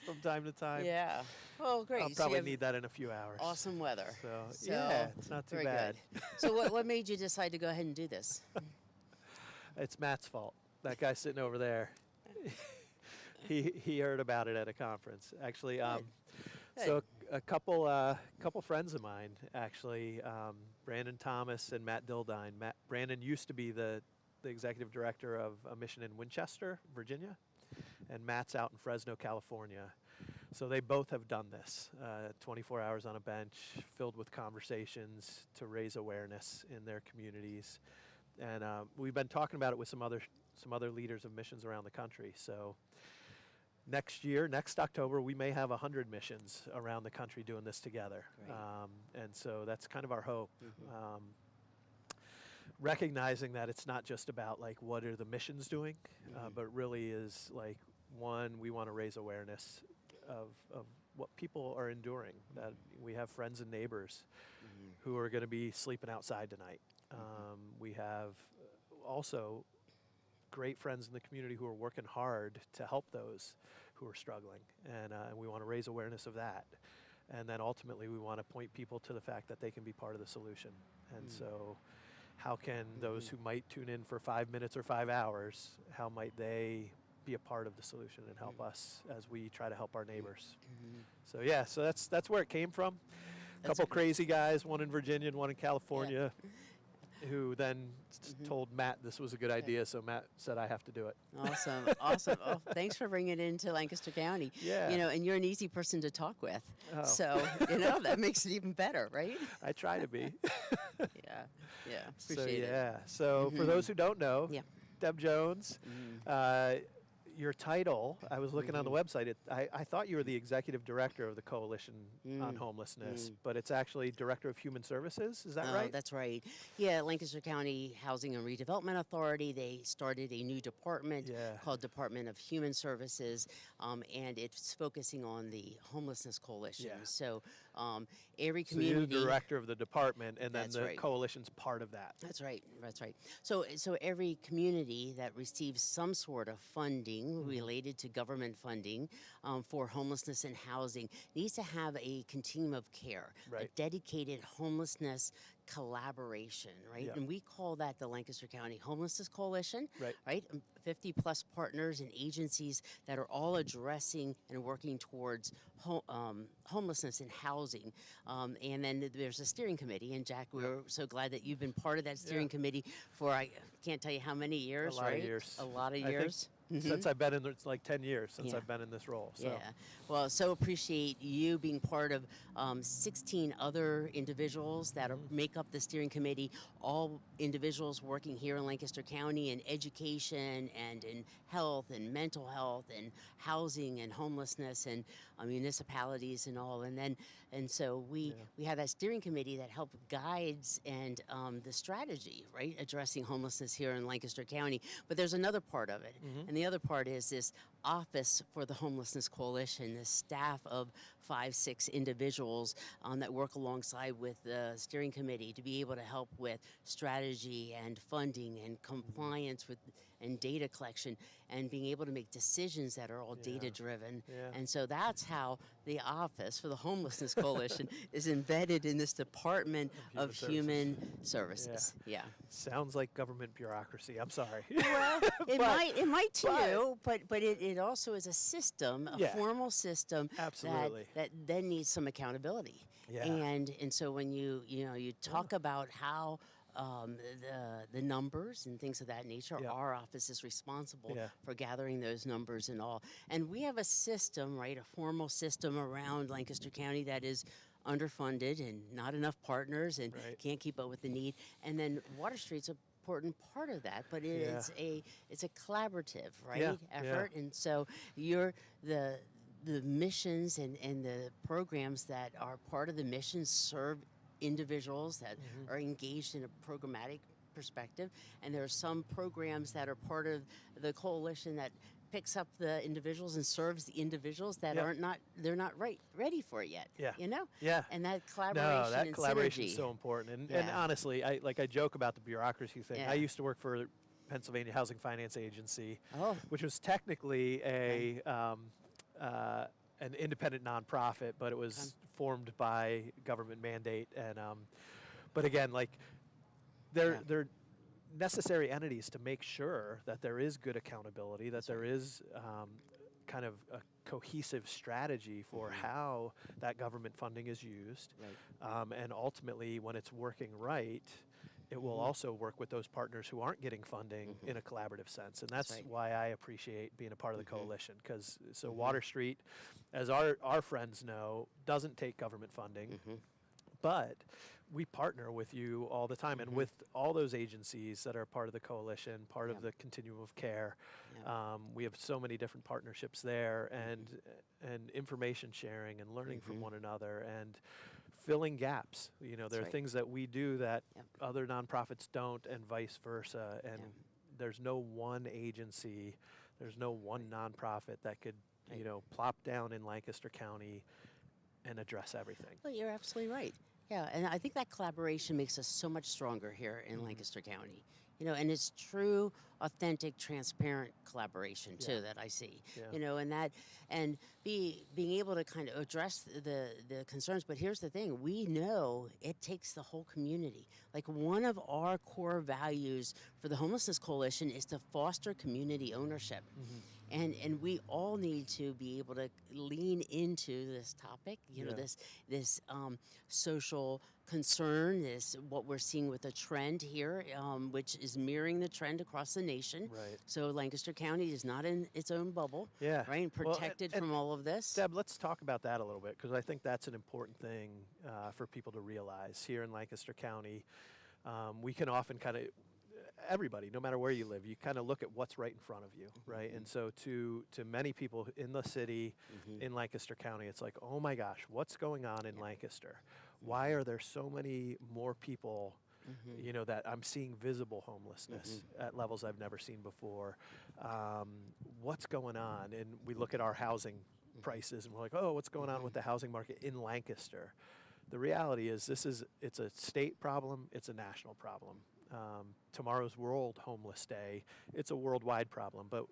from time to time. Yeah. Well, great. I'll So you probably have need that in a few hours. awesome weather. So yeah, it's not too very bad. good. So what made you decide to go ahead and do this? It's Matt's fault. That guy sitting over there. He heard about it at a conference. Actually, so a couple friends of mine, actually, Brandon Thomas and Matt Dildine. Brandon used to be the executive director of a mission in Winchester, Virginia, and Matt's out in Fresno, California. So they both have done this, 24 hours on a bench, filled with conversations to raise awareness in their communities. And we've been talking about it with some other leaders of missions around the country. So next October, we may have 100 missions around the country doing this together. And so that's kind of our hope. Mm-hmm. Recognizing that it's not just about like what are the missions doing, but really is like, one, we want to raise awareness of what people are enduring, that we have friends and neighbors who are going to be sleeping outside tonight. We have also great friends in the community who are working hard to help those who are struggling, and we want to raise awareness of that. And then ultimately we want to point people to the fact that they can be part of the solution. And so how can those who might tune in for 5 minutes or 5 hours, how might they be a part of the solution and help us as we try to help our neighbors? So yeah, so that's where it came from. A couple crazy guys, one in Virginia and one in California, who then told Matt this was a good idea, so Matt said, I have to do it. Awesome, awesome. Oh, thanks for bringing it into Lancaster County. Yeah. And you're an easy person to talk with. Oh. So, that makes it even better, right? I try to be. Yeah, appreciate it. So for those who don't know, Yeah. Deb Jones, your title, I was looking on the website, I thought you were the executive director of the Coalition on Homelessness, but it's actually Director of Human Services, is that Oh, right? that's right. Yeah, Lancaster County Housing and Redevelopment Authority, they started a new department called Department of Human Services, and it's focusing on the Homelessness Coalition. Yeah. So every So you're community... the director of the department, and then That's the right. coalition's part of that. That's right. That's right. So every community that receives some sort of funding related to government funding for homelessness and housing needs to have a continuum of care, a dedicated homelessness collaboration, right? Yeah. And we call that the Lancaster County Homelessness Coalition, Right. 50 plus partners and agencies that are all addressing and working towards homelessness and housing. And then there's a steering committee, and Jack, we're so glad that you've been part of that steering committee for, I can't tell you how many years, A lot of years. A lot of I think years. Since I've been in, it's like 10 years since Yeah. I've been in this role. So. Yeah. Well, so appreciate you being part of 16 other individuals that make up the steering committee, all individuals working here in Lancaster County in education and in health and mental health and housing and homelessness and municipalities and all. And then And so we have that steering committee that help guides and the strategy, right, addressing homelessness here in Lancaster County. But there's another part of it, and the other part is this Office for the Homelessness Coalition, this staff of 5-6 individuals that work alongside with the steering committee to be able to help with strategy and funding and compliance with and data collection and being able to make decisions that are all data driven. And so that's how the Office for the Homelessness Coalition is embedded in this Department of Human Services. Yeah. Sounds like government bureaucracy. I'm sorry. Well, it might too, but it also is a system, a formal system Absolutely. that then needs some accountability. Yeah. And so when you talk about how the numbers and things of that nature, our office is responsible for gathering those numbers and all. And we have a system, right, a formal system around Lancaster County that is underfunded and not enough partners and can't keep up with the need. And then Water Street's a important part of that, but it's a collaborative, right, effort. And so you're the missions and the programs that are part of the mission serve individuals that are engaged in a programmatic perspective, and there are some programs that are part of the coalition that picks up the individuals and serves the individuals that they're not ready for it yet. And that collaboration that and collaboration synergy. is so important. And honestly, I joke about the bureaucracy thing. I used to work for Pennsylvania Housing Finance Agency, which was technically an independent nonprofit, but it was formed by government mandate. And but again, like they're necessary entities to make sure that there is good accountability, that there is kind of a cohesive strategy for how that government funding is used. And ultimately, when it's working right, it will also work with those partners who aren't getting funding in a collaborative sense. And that's why I appreciate being a part of the coalition. Because Water Street, as our friends know, doesn't take government funding, but we partner with you all the time, and with all those agencies that are part of the coalition, part of the continuum of care. We have so many different partnerships there, and information sharing and learning from one another and filling gaps. You know, there are things that we do that other nonprofits don't, and vice versa. And there's no one agency, there's no one nonprofit that could, you know, plop down in Lancaster County and address everything. Well, you're absolutely right. Yeah, and I think that collaboration makes us so much stronger here in Lancaster County. You know, and it's true, authentic, transparent collaboration too that I see. You know, and being able to kind of address the concerns. But here's the thing: we know it takes the whole community. Like, one of our core values for the Homelessness Coalition is to foster community ownership. And we all need to be able to lean into this topic, you know, this social concern, this what we're seeing with the trend here, which is mirroring the trend across the nation. So Lancaster County is not in its own bubble, right, and protected from all of this. Deb, let's talk about that a little bit, because I think that's an important thing for people to realize. Here in Lancaster County, we can often kind of, everybody, no matter where you live, you kind of look at what's right in front of you, right? And so to many people in the city, in Lancaster County, it's like, oh my gosh, what's going on in Lancaster? Why are there so many more people, you know, that I'm seeing visible homelessness at levels I've never seen before? What's going on? And we look at our housing prices and we're like, oh, what's going on with the housing market in Lancaster? The reality is it's a state problem, it's a national problem. Tomorrow's World Homeless Day, it's a worldwide problem, but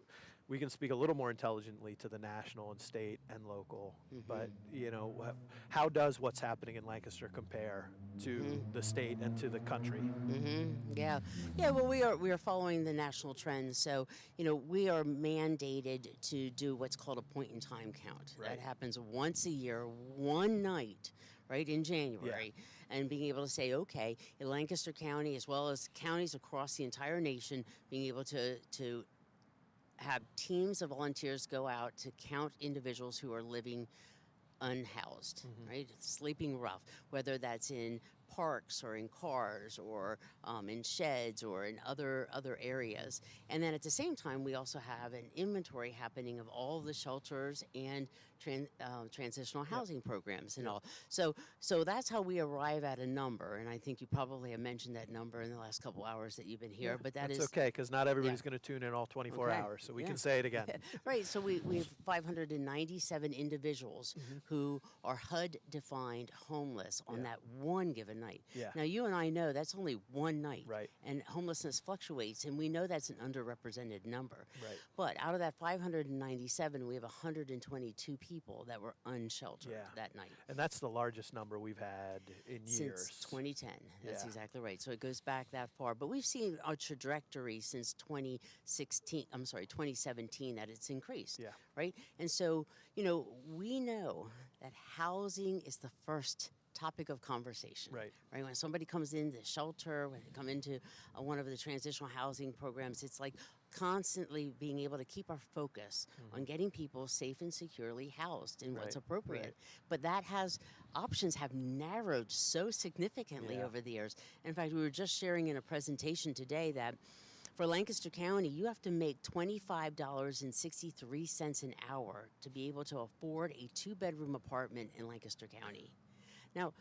we can speak a little more intelligently to the national and state and local. But, you know, how does what's happening in Lancaster compare to the state and to the country? Yeah. Well, we are following the national trends. So, you know, we are mandated to do what's called a point-in-time count. That happens once a year, one night, right, in January. And being able to say, okay, in Lancaster County, as well as counties across the entire nation, being able to have teams of volunteers go out to count individuals who are living unhoused, right, sleeping rough, whether that's in parks or in cars or in sheds or in other areas. And then at the same time, we also have an inventory happening of all the shelters and transitional housing programs and all. So that's how we arrive at a number, and I think you probably have mentioned that number in the last couple hours that you've been here. But that's okay, because not everybody's going to tune in all 24 Okay. hours, so we Yeah. can say it again. Right, so we have 597 individuals who are HUD-defined homeless on that one given night. Yeah. Now, you and I know that's only one night. Right. And homelessness fluctuates, and we know that's an underrepresented number. Right. But out of that 597, we have 122 people that were unsheltered that night. And that's the largest number we've had in years. Since 2010. That's Yeah. exactly right. So it goes back that far. But we've seen a trajectory since 2017 that it's increased. Yeah. Right? And so, we know that housing is the first topic of conversation. Right. Right? When somebody comes into shelter, when they come into one of the transitional housing programs, it's like constantly being able to keep our focus on getting people safe and securely housed in what's Right, appropriate. right. But options have narrowed so significantly over the years. In fact, we were just sharing in a presentation today that for Lancaster County, you have to make $25.63 an hour to be able to afford a 2-bedroom apartment in Lancaster County. Now,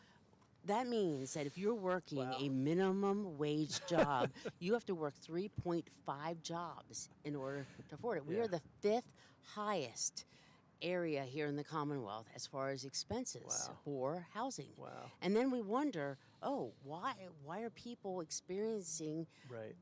that means that if you're working a minimum wage job, you have to work 3.5 jobs in order to afford it. We are the 5th highest area here in the Commonwealth as far as expenses for housing. Wow. And then we wonder, why are people experiencing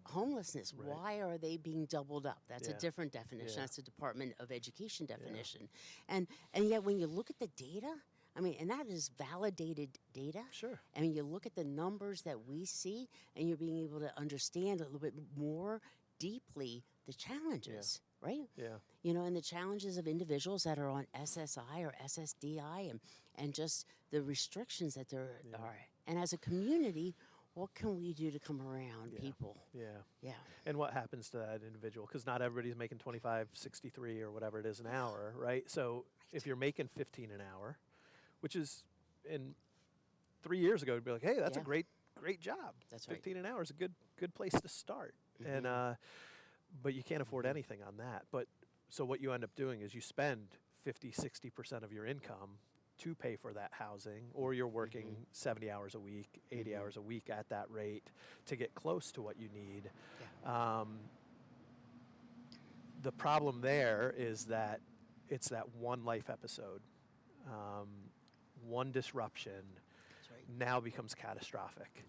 homelessness? Right. Why are they being doubled up? That's a Yeah. different definition. Yeah. That's a Department of Education definition. And yet when you look at the data, and that is validated data. Sure. You look at the numbers that we see, and you're being able to understand a little bit more deeply the challenges, right? Yeah. And the challenges of individuals that are on SSI or SSDI and just the restrictions that there are. And as a community, what can we do to come around people? Yeah. Yeah. And what happens to that individual? Because not everybody's making $25.63 or whatever it is an hour, right? So if you're making $15 an hour, which is in 3 years ago, it'd be like, hey, that's a great job. That's right. 15 an hour is a good place to start. And but you can't afford anything on that. But so what you end up doing is you spend 50-60% of your income to pay for that housing, or you're working 70 hours a week, 80 hours a week at that rate to get close to what you need. The problem there is that it's that one life episode. One disruption now becomes catastrophic.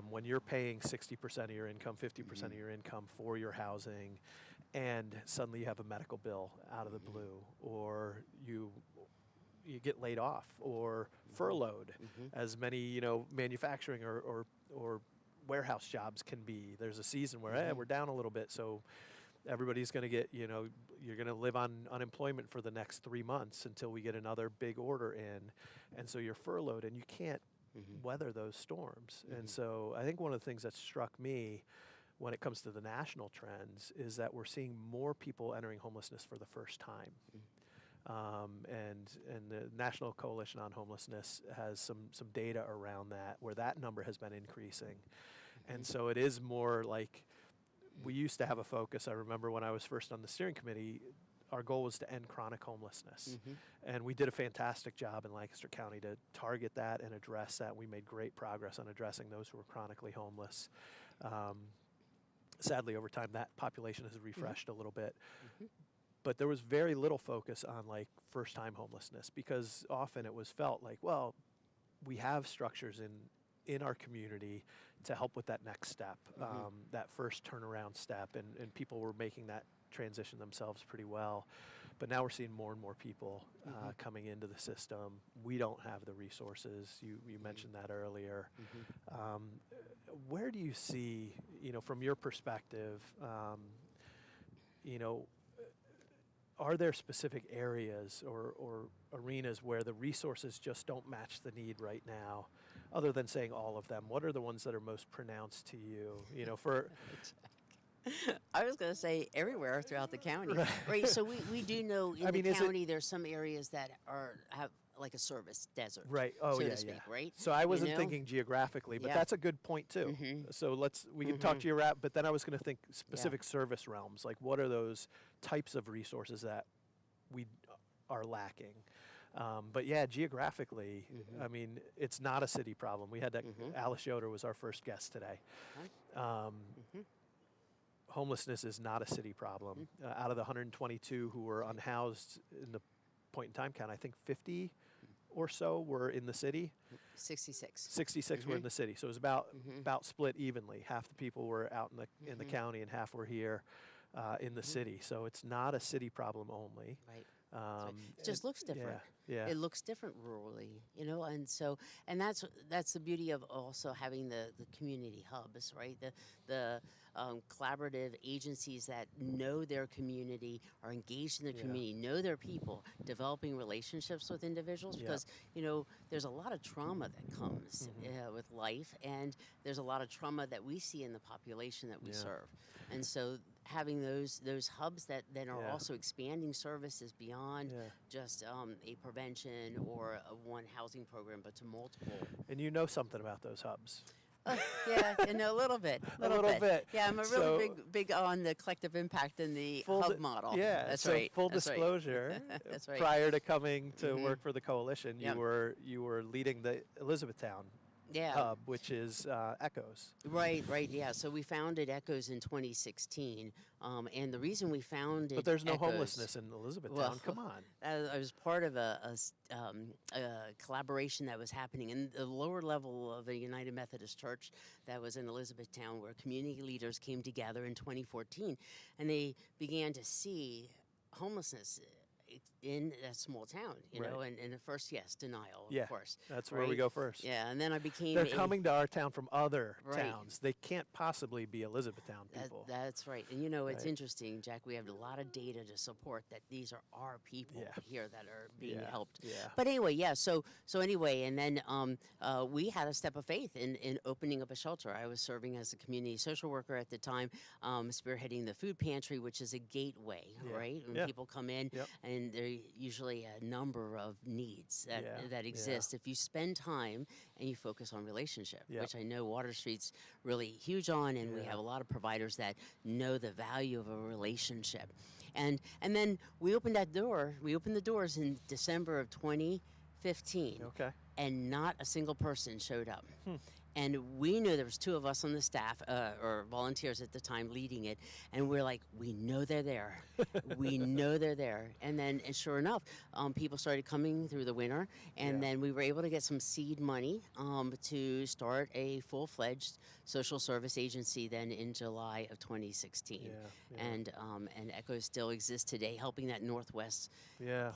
When you're paying 60% of your income, 50% of your income for your housing, and suddenly you have a medical bill out of the blue, or you get laid off or furloughed, as many manufacturing or warehouse jobs can be. There's a season where we're down a little bit, so everybody's going to get, you're going to live on unemployment for the next 3 months until we get another big order in. And so you're furloughed and you can't weather those storms. And so I think one of the things that struck me when it comes to the national trends is that we're seeing more people entering homelessness for the first time. And the National Coalition on Homelessness has some data around that, where that number has been increasing. And so it is more like, we used to have a focus. I remember when I was first on the steering committee, our goal was to end chronic homelessness. And we did a fantastic job in Lancaster County to target that and address that. We made great progress on addressing those who were chronically homeless. Sadly, over time, that population has refreshed a little bit. But there was very little focus on first-time homelessness, because often it was felt like, well, we have structures in our community to help with that next step, that first turnaround step, and people were making that transition themselves pretty well. But now we're seeing more and more people coming into the system. We don't have the resources. You mentioned that earlier. Where do you see, from your perspective, are there specific areas or arenas where the resources just don't match the need right now, other than saying all of them? What are the ones that are most pronounced to you? For I was going to say everywhere throughout the county. Right. So we do know in the county there's some areas that have like a service desert. Right. So to speak, right? So I wasn't thinking geographically, but that's a good point too. So we can talk geographic, but then I was going to think specific service realms. Like, what are those types of resources that we are lacking. But yeah, geographically, I mean, it's not a city problem. We had that. Alice Yoder was our first guest today. Homelessness is not a city problem. Out of the 122 who were unhoused in the point in time count, I think 50 or so were in the city. 66. 66 were in the city, so it was about split evenly. Half the people were out in the county, and half were here in the city. So it's not a city problem only. Right. It just looks different. Yeah. It looks different rurally, you know, and that's the beauty of also having the community hubs, right? The collaborative agencies that know their community, are engaged in the community, know their people, developing relationships with individuals, because you know there's a lot of trauma that comes with life, and there's a lot of trauma that we see in the population that we serve, and so having those hubs that then are also expanding services beyond just a prevention or a one housing program, but to multiple. And you know something about those hubs. Yeah, you know, a little bit. A little bit. Yeah, I'm a really big on the collective impact and the hub model. Yeah, that's so right. full that's disclosure, right. That's right. prior to coming to work for the coalition, you were leading the Elizabethtown hub, which is Echoes. Right, yeah. So we founded Echoes in 2016, and the reason we founded But there's no Echoes, homelessness in Elizabethtown. Come on. I was part of a collaboration that was happening in the lower level of a United Methodist Church that was in Elizabethtown, where community leaders came together in 2014, and they began to see homelessness in a small town, you know, and at first, denial, of course. That's where we go first. Yeah, and then I became They're coming to our town from other towns. They can't possibly be Elizabethtown people. That's right. And, you know, it's interesting, Jack, we have a lot of data to support that these are our people here that are being helped. Yeah. But anyway, so anyway, and then we had a step of faith in opening up a shelter. I was serving as a community social worker at the time, spearheading the food pantry, which is a gateway, right? When people come in, and there are usually a number of needs that exist. If you spend time and you focus on relationship, which I know Water Street's really huge on, and we have a lot of providers that know the value of a relationship. And then we opened that door. We opened the doors in December of 2015. Okay. And not a single person showed up. And we knew there was 2 of us on the staff, or volunteers at the time, leading it. And we're like, we know they're there. We know they're there. And then, and sure enough, people started coming through the winter. And then we were able to get some seed money to start a full-fledged social service agency then in July of 2016. And Echo still exists today, helping that northwest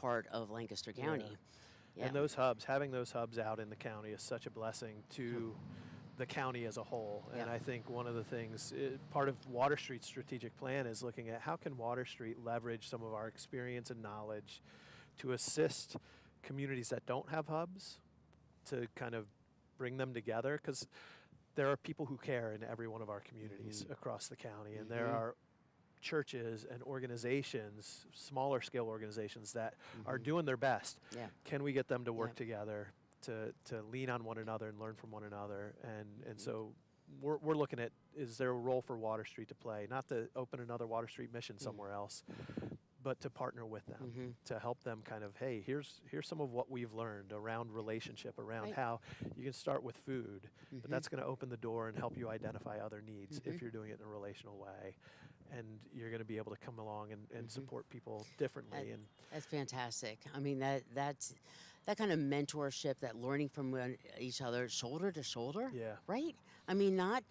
part of Lancaster County. And those hubs, having those hubs out in the county is such a blessing to the county as a whole. And I think one of the things, part of Water Street's strategic plan is looking at how can Water Street leverage some of our experience and knowledge to assist communities that don't have hubs, to kind of bring them together, because there are people who care in every one of our communities across the county, and there are churches and organizations, smaller scale organizations that are doing their best. Can we get them to work together to lean on one another and learn from one another? And so we're looking at, is there a role for Water Street to play? Not to open another Water Street mission somewhere else, but to partner with them, to help them kind of, hey, here's some of what we've learned around relationship, around how you can start with food, but that's going to open the door and help you identify other needs if you're doing it in a relational way. And you're going to be able to come along and support people differently. That's fantastic. I mean, that's that kind of mentorship, that learning from each other, shoulder to shoulder. Right? I mean, not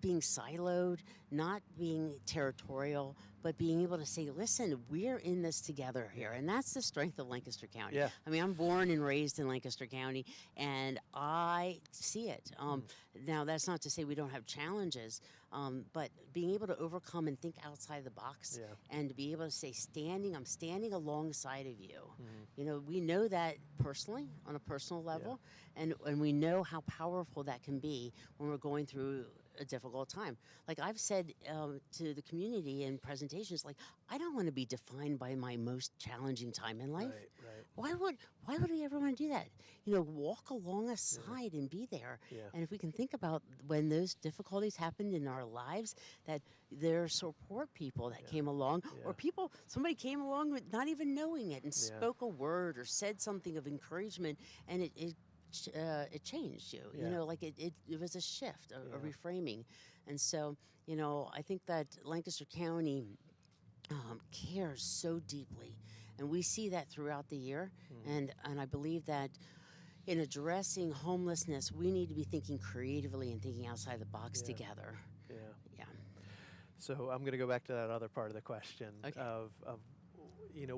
being siloed, not being territorial, but being able to say, listen, we're in this together here. And that's the strength of Lancaster County. I mean, I'm born and raised in Lancaster County, and I see it. Now, that's not to say we don't have challenges, but being able to overcome and think outside the box, and to be able to say, I'm standing alongside of you. You know, we know that personally, on a personal level, and we know how powerful that can be when we're going through a difficult time. Like I've said to the community in presentations, like I don't want to be defined by my most challenging time in life. Right. Why would we ever want to do that? Walk along a side and be there. Yeah. And if we can think about when those difficulties happened in our lives, that there are support people that came along, or somebody came along with not even knowing it and spoke a word or said something of encouragement, and it changed you. Like it was a shift, a reframing. And so, I think that Lancaster County cares so deeply, and we see that throughout the year. And I believe that in addressing homelessness, we need to be thinking creatively and thinking outside the box together. Yeah. So I'm going to go back to that other part of the question of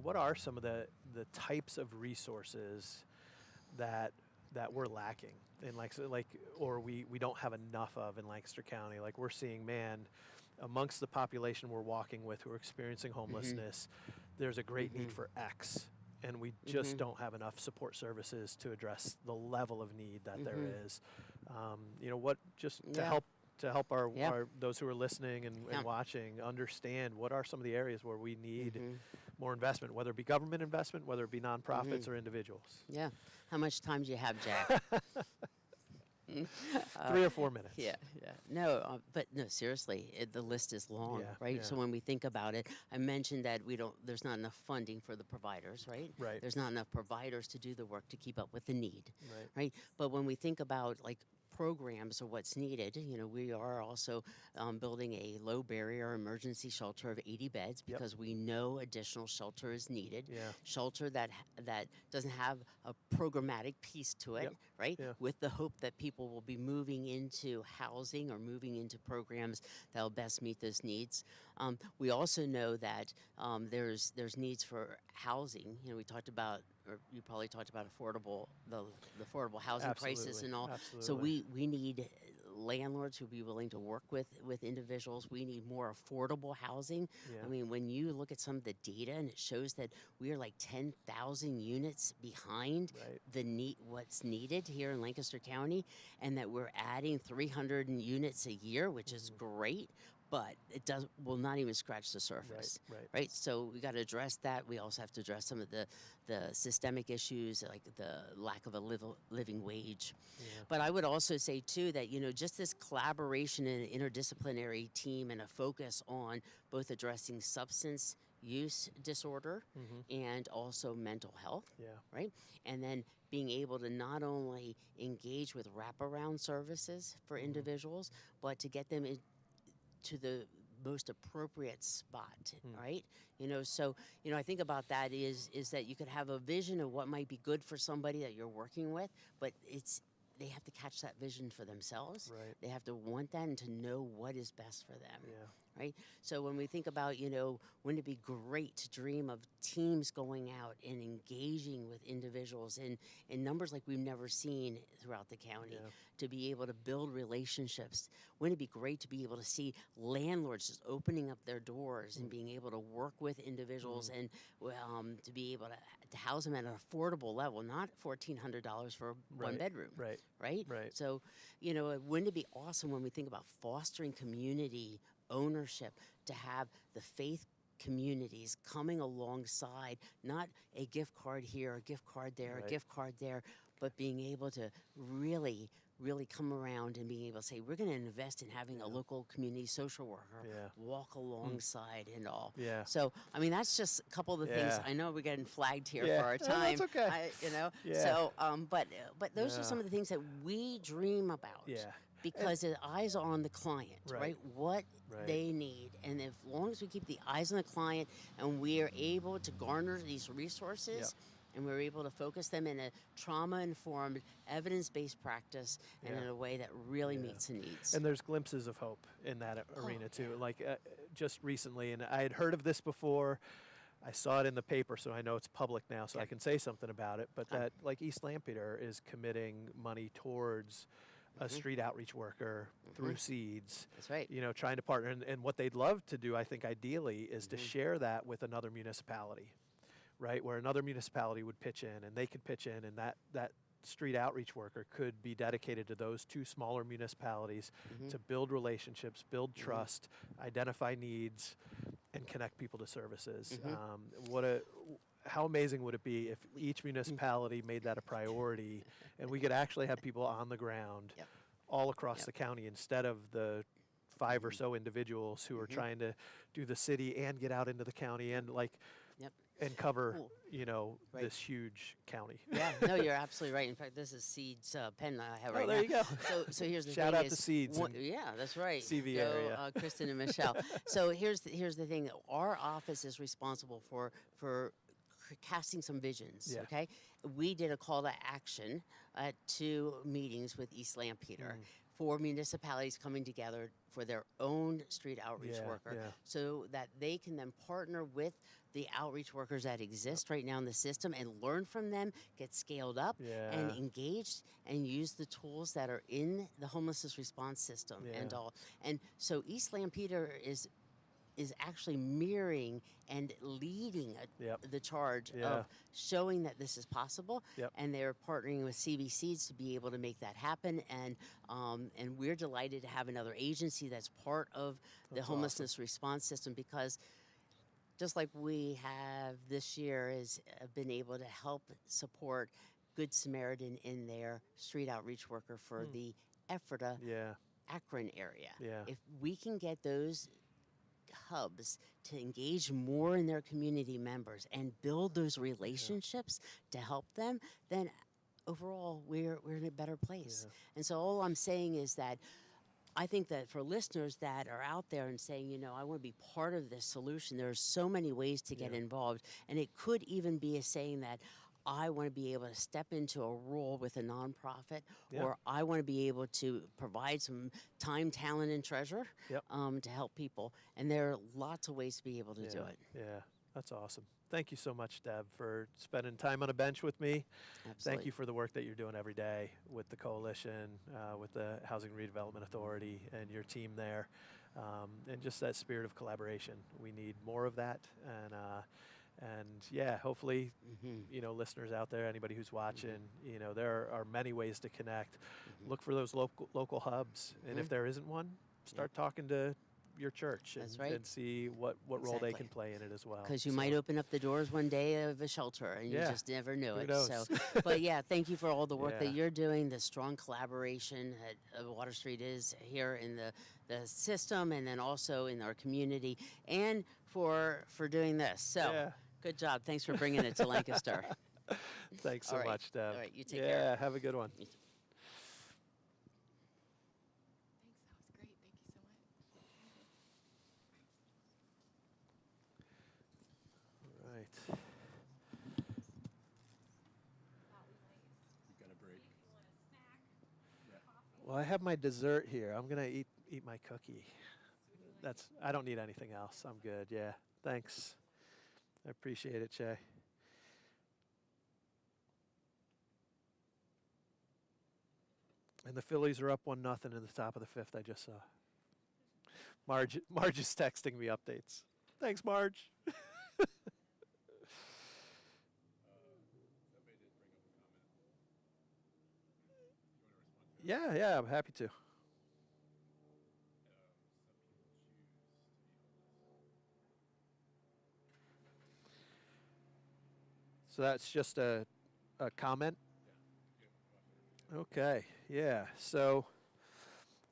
what are some of the types of resources that we're lacking in or we don't have enough of in Lancaster County. Like we're seeing, amongst the population we're walking with who are experiencing homelessness, there's a great need for X, and we just don't have enough support services to address the level of need that there is. To help our those who are listening and watching understand what are some of the areas where we need more investment, whether it be government investment, whether it be nonprofits or individuals. Yeah. How much time do you have, Jack? 3 or 4 minutes. Yeah. No, but no, seriously, the list is long, right? Yeah. So when we think about it, I mentioned that there's not enough funding for the providers, right? Right. There's not enough providers to do the work to keep up with the need, right? But when we think about programs are what's needed. We are also building a low barrier emergency shelter of 80 beds because we know additional shelter is needed. Shelter that doesn't have a programmatic piece to it, right? With the hope that people will be moving into housing or moving into programs that will best meet those needs. We also know that there's needs for housing. We talked about, or you probably talked about the affordable housing crisis and all. Absolutely. So we need landlords who be willing to work with individuals. We need more affordable housing. I mean, when you look at some of the data, and it shows that we are like 10,000 units behind what's needed here in Lancaster County, and that we're adding 300 units a year, which is great. But it will not even scratch the surface, right? So we got to address that. We also have to address some of the systemic issues, like the lack of a living wage. But I would also say too that just this collaboration and interdisciplinary team and a focus on both addressing substance use disorder and also mental health, right? And then being able to not only engage with wraparound services for individuals, but to get them to the most appropriate spot, right? So I think about that is that you could have a vision of what might be good for somebody that you're working with, but they have to catch that vision for themselves. Right. They have to want that and to know what is best for them. Right? So when we think about, wouldn't it be great to dream of teams going out and engaging with individuals in numbers like we've never seen throughout the county, to be able to build relationships? Wouldn't it be great to be able to see landlords just opening up their doors and being able to work with individuals and to be able to house them at an affordable level, not $1,400 for one bedroom. Right? So, wouldn't it be awesome when we think about fostering community ownership, to have the faith communities coming alongside, not a gift card here, a gift card there, a gift card there, but being able to really come around and being able to say, we're going to invest in having a local community social worker walk alongside and all. So, I mean, that's just a couple of the things. I know we're getting flagged here for our time. That's okay. So, but those are some of the things that we dream about. Because the eyes are on the client, right? What they need. And as long as we keep the eyes on the client and we are able to garner these resources and we're able to focus them in a trauma-informed, evidence-based practice and in a way that really meets the needs. And there's glimpses of hope in that arena too. Like just recently, and I had heard of this before, I saw it in the paper, so I know it's public now, so I can say something about it, but that like East Lampeter is committing money towards a street outreach worker through seeds. That's right. Trying to partner. And what they'd love to do, I think, ideally, is to share that with another municipality, right? Where another municipality would pitch in, and they could pitch in, and that street outreach worker could be dedicated to those two smaller municipalities to build relationships, build trust, identify needs, and connect people to services. How amazing would it be if each municipality made that a priority, and we could actually have people on the ground all across the county instead of the 5 or so individuals who are trying to do the city and get out into the county and and cover, this huge county. Yeah, no, you're absolutely right. In fact, this is Seed's pen I have right now. there you go. So here's the Shout thing out is, to Seeds and yeah, that's right. CV Go, area. Kristen and Michelle. So here's the thing. Our office is responsible for casting some visions. Yeah. Okay, we did a call to action at 2 meetings with East Lampeter. For municipalities coming together for their own street outreach worker so that they can then partner with the outreach workers that exist right now in the system and learn from them, get scaled up and engaged and use the tools that are in the homelessness response system and all. And so East Lampeter is actually mirroring and leading the charge of showing that this is possible, and they're partnering with CBCs to be able to make that happen. And we're delighted to have another agency that's part of the homelessness response system, because just like we have this year is been able to help support Good Samaritan in their street outreach worker for the Ephrata Akron area. If we can get those hubs to engage more in their community members and build those relationships to help them, then overall we're in a better place. And so all I'm saying is that I think that for listeners that are out there and saying, I want to be part of this solution, there are so many ways to get involved. And it could even be a saying that I want to be able to step into a role with a nonprofit, or I want to be able to provide some time, talent, and treasure to help people. And there are lots of ways to be able to do it. Yeah, that's awesome. Thank you so much, Deb, for spending time on a bench with me. Absolutely. Thank you for the work that you're doing every day with the coalition, with the Housing Redevelopment Authority and your team there, and just that spirit of collaboration. We need more of that, and hopefully, listeners out there, anybody who's watching, there are many ways to connect. Look for those local hubs, and if there isn't one, start talking to your church and see what role they can play in it as well. Because you might open up the doors one day of a shelter, and you just never knew Who it. knows? So, but thank you for all the work that you're doing, the strong collaboration that Water Street is here in the system, and then also in our community, and for doing this. So. Good job. Thanks for bringing it to Lancaster. Thanks so much, Deb. All right, you take care. Yeah, have a good one. Thanks, that was great. Thank you so much. All right. You got a break. Well, I have my dessert here. I'm gonna eat my cookie. I don't need anything else. I'm good. Yeah. Thanks. I appreciate it, Shay. And the Phillies are up 1-0 in the top of the 5th. I just saw. Marge is texting me updates. Thanks, Marge. Somebody did bring up a comment. You want to respond to it? Yeah, I'm happy to. So that's just a comment? Okay, yeah. So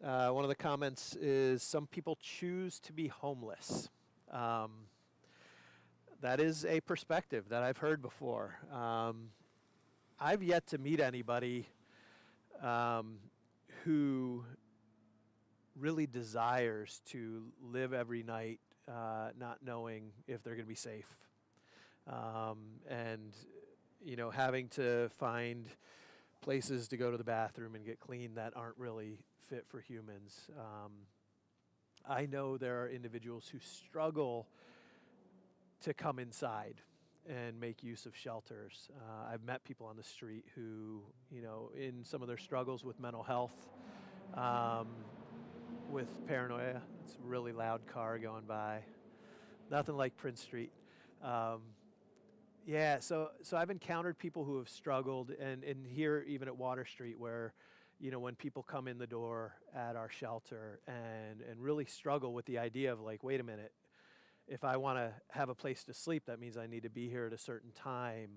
one of the comments is some people choose to be homeless. That is a perspective that I've heard before. I've yet to meet anybody who really desires to live every night not knowing if they're going to be safe. And, having to find places to go to the bathroom and get clean that aren't really fit for humans. I know there are individuals who struggle to come inside and make use of shelters. I've met people on the street who, in some of their struggles with mental health, with paranoia, it's a really loud car going by, nothing like Prince Street. Yeah, so I've encountered people who have struggled, and here even at Water Street, where, you know, when people come in the door at our shelter and really struggle with the idea of like, wait a minute, if I want to have a place to sleep, that means I need to be here at a certain time,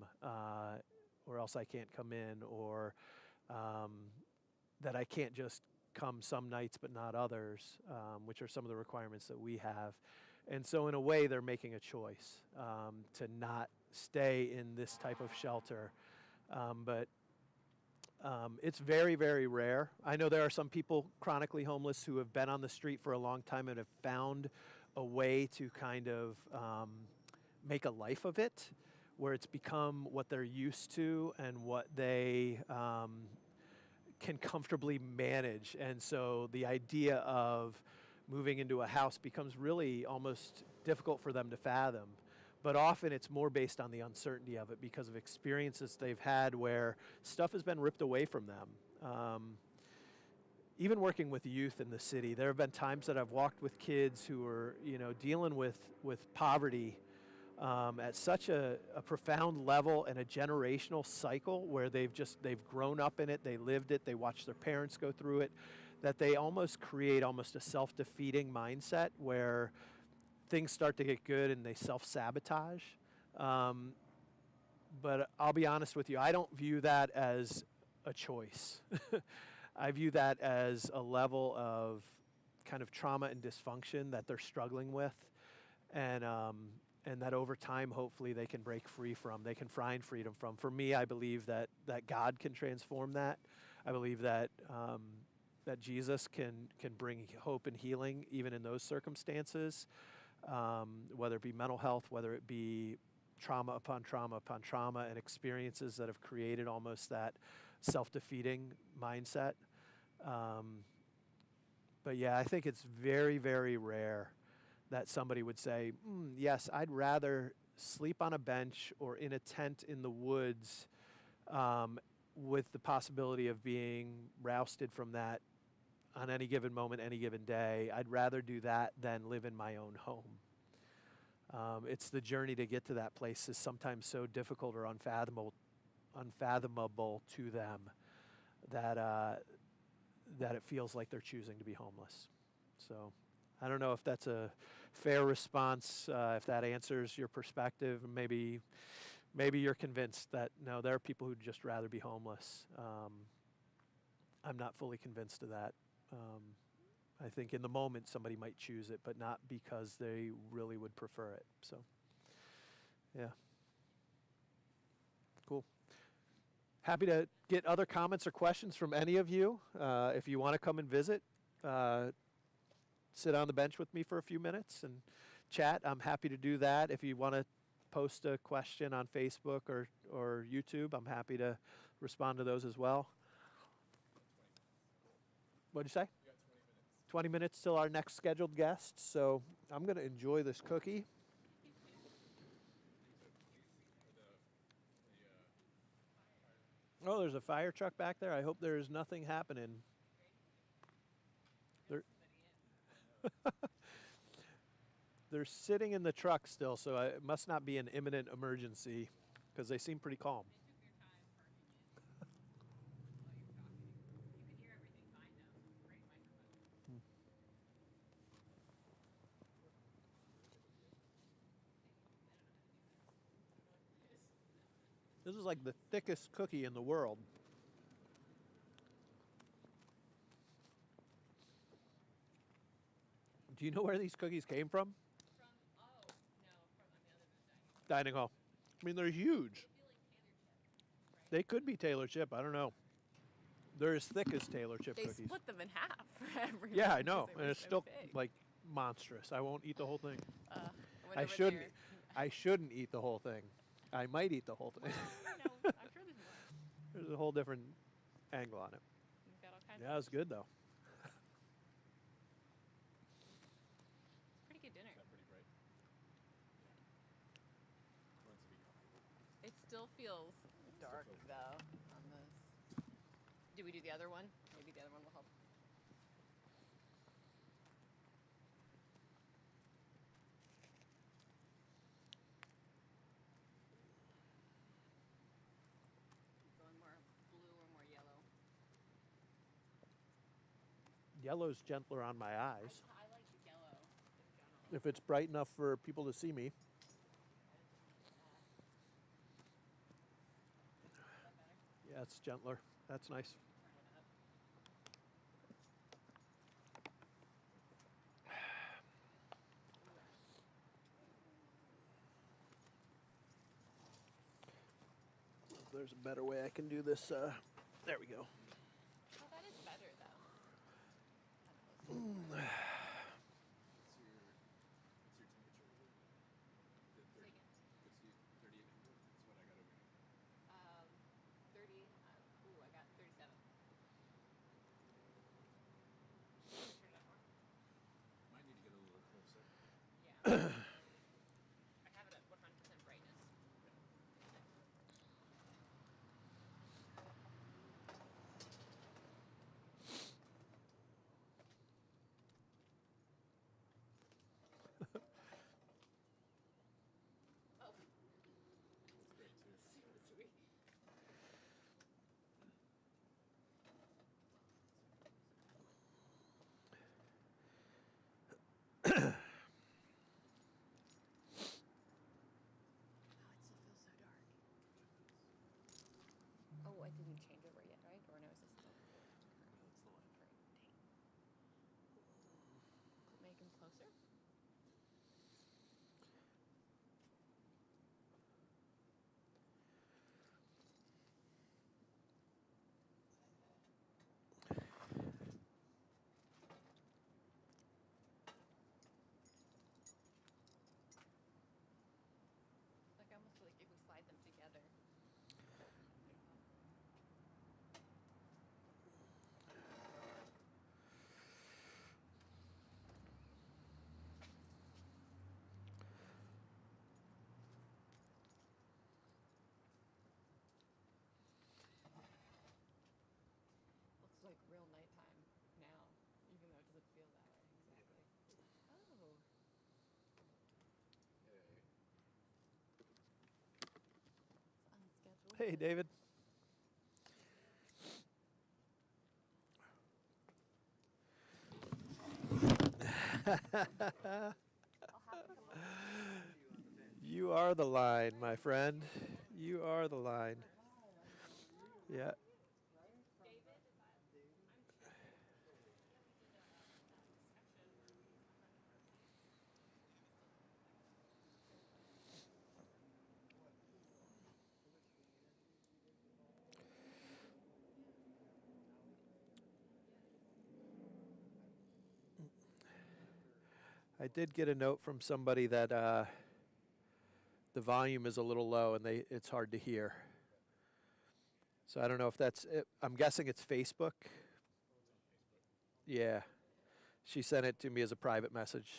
or else I can't come in, or that I can't just come some nights but not others, which are some of the requirements that we have. And so in a way, they're making a choice to not stay in this type of shelter. But it's very, very rare. I know there are some people chronically homeless who have been on the street for a long time and have found a way to kind of make a life of it, where it's become what they're used to and what they can comfortably manage. And so the idea of moving into a house becomes really almost difficult for them to fathom. But often it's more based on the uncertainty of it because of experiences they've had where stuff has been ripped away from them. Even working with youth in the city, there have been times that I've walked with kids who are, you know, dealing with poverty at such a profound level and a generational cycle where they've grown up in it, they lived it, they watched their parents go through it, that they almost create almost a self-defeating mindset where things start to get good and they self-sabotage. But I'll be honest with you, I don't view that as a choice. I view that as a level of kind of trauma and dysfunction that they're struggling with, and that over time, hopefully, they can break free from, they can find freedom from. For me, I believe that God can transform that. I believe that that Jesus can bring hope and healing even in those circumstances, whether it be mental health, whether it be trauma upon trauma upon trauma, and experiences that have created almost that self-defeating mindset. But yeah, I think it's very, very rare that somebody would say, yes, I'd rather sleep on a bench or in a tent in the woods with the possibility of being rousted from that on any given moment, any given day. I'd rather do that than live in my own home. It's the journey to get to that place is sometimes so difficult or unfathomable to them that it feels like they're choosing to be homeless. So I don't know if that's a fair response, if that answers your perspective. Maybe you're convinced that, no, there are people who'd just rather be homeless. I'm not fully convinced of that. I think in the moment somebody might choose it, but not because they really would prefer it. So, yeah. Cool. Happy to get other comments or questions from any of you. If you want to come and visit, sit on the bench with me for a few minutes and chat, I'm happy to do that. If you want to post a question on Facebook or YouTube, I'm happy to respond to those as well. What'd you say? 20 minutes till our next scheduled guest, so I'm going to enjoy this cookie. Oh, there's a fire truck back there. I hope there is nothing happening. They're sitting in the truck still, so it must not be an imminent emergency because they seem pretty calm. This is like the thickest cookie in the world. Do you know where these cookies came from? Dining hall. I mean, they're huge. They could be Taylor chip. I don't know. They're as thick as Taylor chip cookies. They split them in half for everyone. Yeah, I know, and it's so still big. like monstrous. I won't eat the whole thing. I shouldn't. I shouldn't eat the whole thing. I might eat the whole thing. I'm sure there's more. There's a whole different angle on it. You've got all kinds Yeah, it was good though. Pretty good dinner. Pretty great. It still feels dark though on this. Do we do the other one? Maybe the other one will help. Yellow's gentler on my eyes. If it's bright enough for people to see me. Yeah, it's gentler. That's nice. If there's a better way I can do this. There we go. Oh, that is better though. What's your temperature? What's 38? That's what I got over here. 30. I got 37. Turn it up more. Might need to get a little closer. Yeah. I have it at 100% brightness. Oh. That's great too. Super sweet. Oh, it still feels so dark. Oh, I didn't change over yet, right? Or no, is this still current? Great. Dang. Make him closer. Like I almost feel like if we slide them together. Looks like real nighttime now, even though it doesn't feel that way exactly. Oh. It's unscheduled. Hey, David. You are the line, my friend. You are the line. Yeah. I did get a note from somebody that the volume is a little low and it's hard to hear. So I don't know if that's it. I'm guessing it's Facebook. Yeah. She sent it to me as a private message.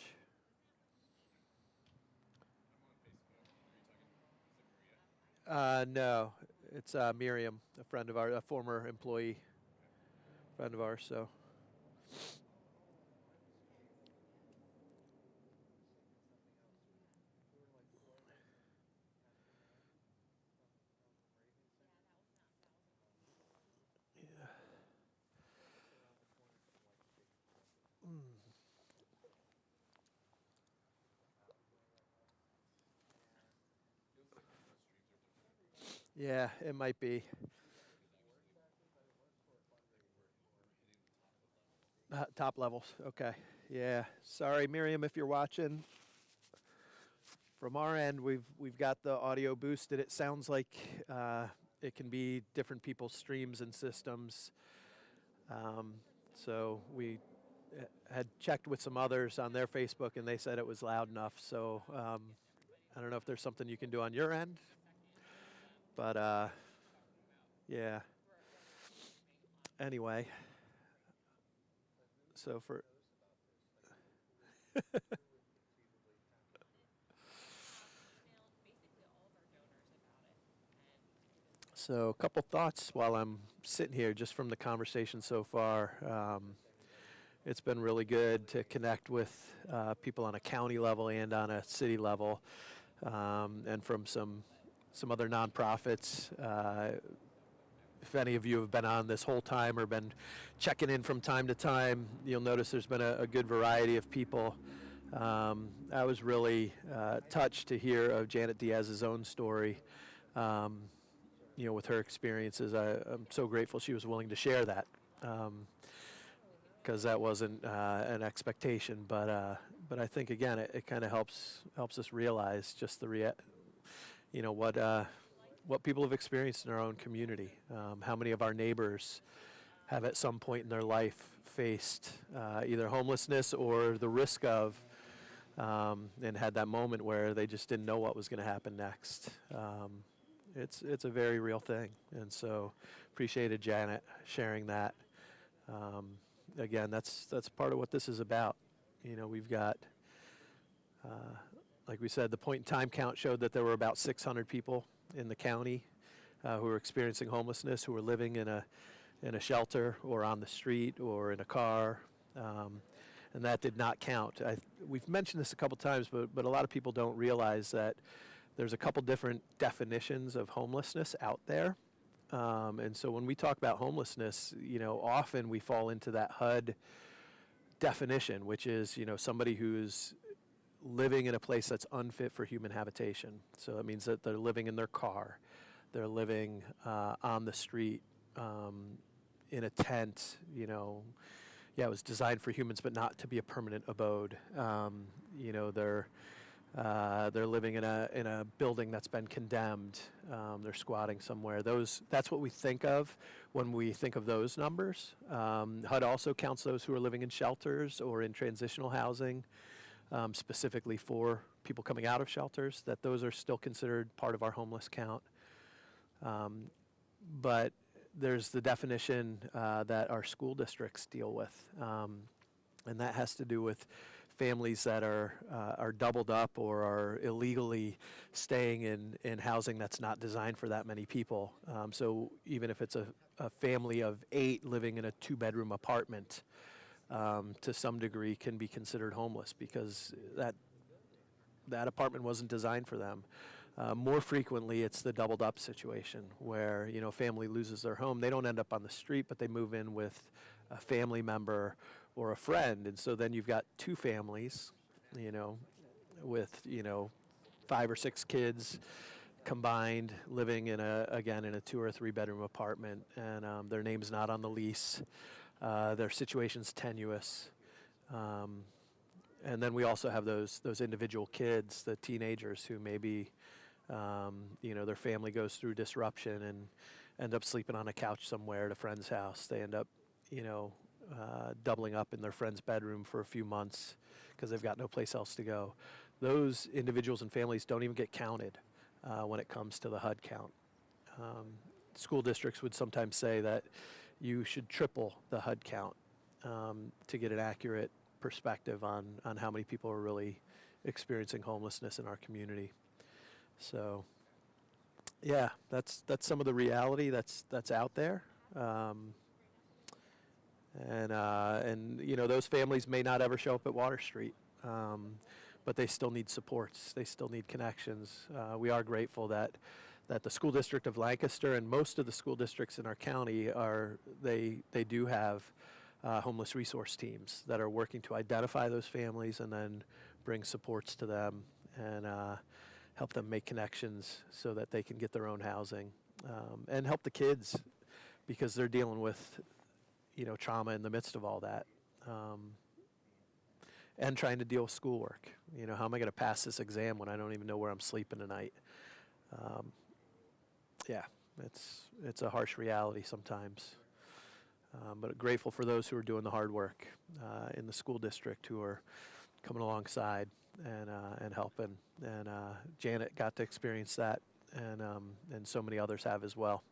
No, it's Miriam, a friend of ours, a former employee, friend of ours. So. Yeah. Yeah, it might be. Top levels. Okay. Yeah. Sorry, Miriam, if you're watching. From our end, we've got the audio boosted. It sounds like it can be different people's streams and systems. So we had checked with some others on their Facebook, and they said it was loud enough. So I don't know if there's something you can do on your end, but yeah. Anyway, so for so a couple thoughts while I'm sitting here, just from the conversation so far. It's been really good to connect with people on a county level and on a city level, and from some other nonprofits. if any of you have been on this whole time or been checking in from time to time, you'll notice there's been a good variety of people. I was really touched to hear of Janet Diaz's own story, with her experiences. I'm so grateful she was willing to share that, because that wasn't an expectation. But I think, again, it kind of helps us realize just what people have experienced in our own community. How many of our neighbors have at some point in their life faced either homelessness or the risk of, and had that moment where they just didn't know what was going to happen next. It's a very real thing, and so appreciated Janet sharing that. Again, that's part of what this is about. We've got, like we said, the point in time count showed that there were about 600 people in the county who were experiencing homelessness, who were living in a shelter or on the street or in a car, and that did not count. We've mentioned this a couple times, but a lot of people don't realize that there's a couple different definitions of homelessness out there. And so when we talk about homelessness, often we fall into that HUD definition, which is, somebody who's living in a place that's unfit for human habitation. So that means that they're living in their car, they're living on the street, in a tent. It was designed for humans, but not to be a permanent abode. They're living in a building that's been condemned. They're squatting somewhere. That's what we think of when we think of those numbers. HUD also counts those who are living in shelters or in transitional housing, specifically for people coming out of shelters, that those are still considered part of our homeless count. But there's the definition that our school districts deal with, and that has to do with families that are doubled up or are illegally staying in housing that's not designed for that many people. So even if it's a family of 8 living in a 2-bedroom apartment, to some degree can be considered homeless because that apartment wasn't designed for them. More frequently, it's the doubled up situation where, a family loses their home. They don't end up on the street, but they move in with a family member or a friend. And so then you've got 2 families, with, 5 or 6 kids combined living in a 2 or 3 bedroom apartment, and their name's not on the lease. Their situation's tenuous. And then we also have those individual kids, the teenagers who maybe, their family goes through disruption and end up sleeping on a couch somewhere at a friend's house. They end up, doubling up in their friend's bedroom for a few months because they've got no place else to go. Those individuals and families don't even get counted when it comes to the HUD count. School districts would sometimes say that you should triple the HUD count to get an accurate perspective on how many people are really experiencing homelessness in our community. So, yeah, that's some of the reality that's out there. And those families may not ever show up at Water Street, but they still need supports. They still need connections. We are grateful that the school district of Lancaster and most of the school districts in our county they do have homeless resource teams that are working to identify those families and then bring supports to them and help them make connections so that they can get their own housing, and help the kids because they're dealing with trauma in the midst of all that, and trying to deal with schoolwork. How am I going to pass this exam when I don't even know where I'm sleeping tonight? It's a harsh reality sometimes, but grateful for those who are doing the hard work in the school district who are coming alongside and helping. And Janet got to experience that, and so many others have as well.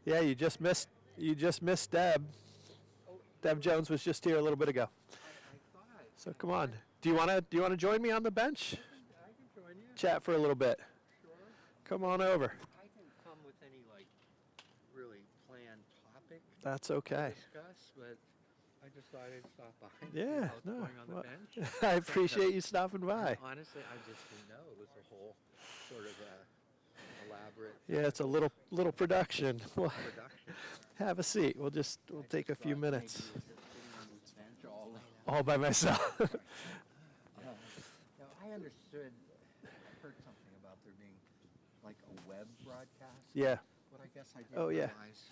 Yeah, you just missed Deb. Deb Jones was just here a little bit ago. So come on. Do you wanna join me on the bench? I can join you. Chat for a little bit. Sure. Come on over. I didn't come with any like really planned topic That's to okay. discuss, but I just thought I'd stop by and see Yeah, how it's no. going on the well, bench. I appreciate you stopping by. Honestly, I just didn't know it was a whole sort of elaborate Yeah, it's a little production. Well, production. have a seat. We'll take a few Thought maybe minutes. you were just sitting on this bench All by myself. Now, I understood, I heard something about there being like a web broadcast. Yeah. But I guess I didn't Oh, yeah. realize.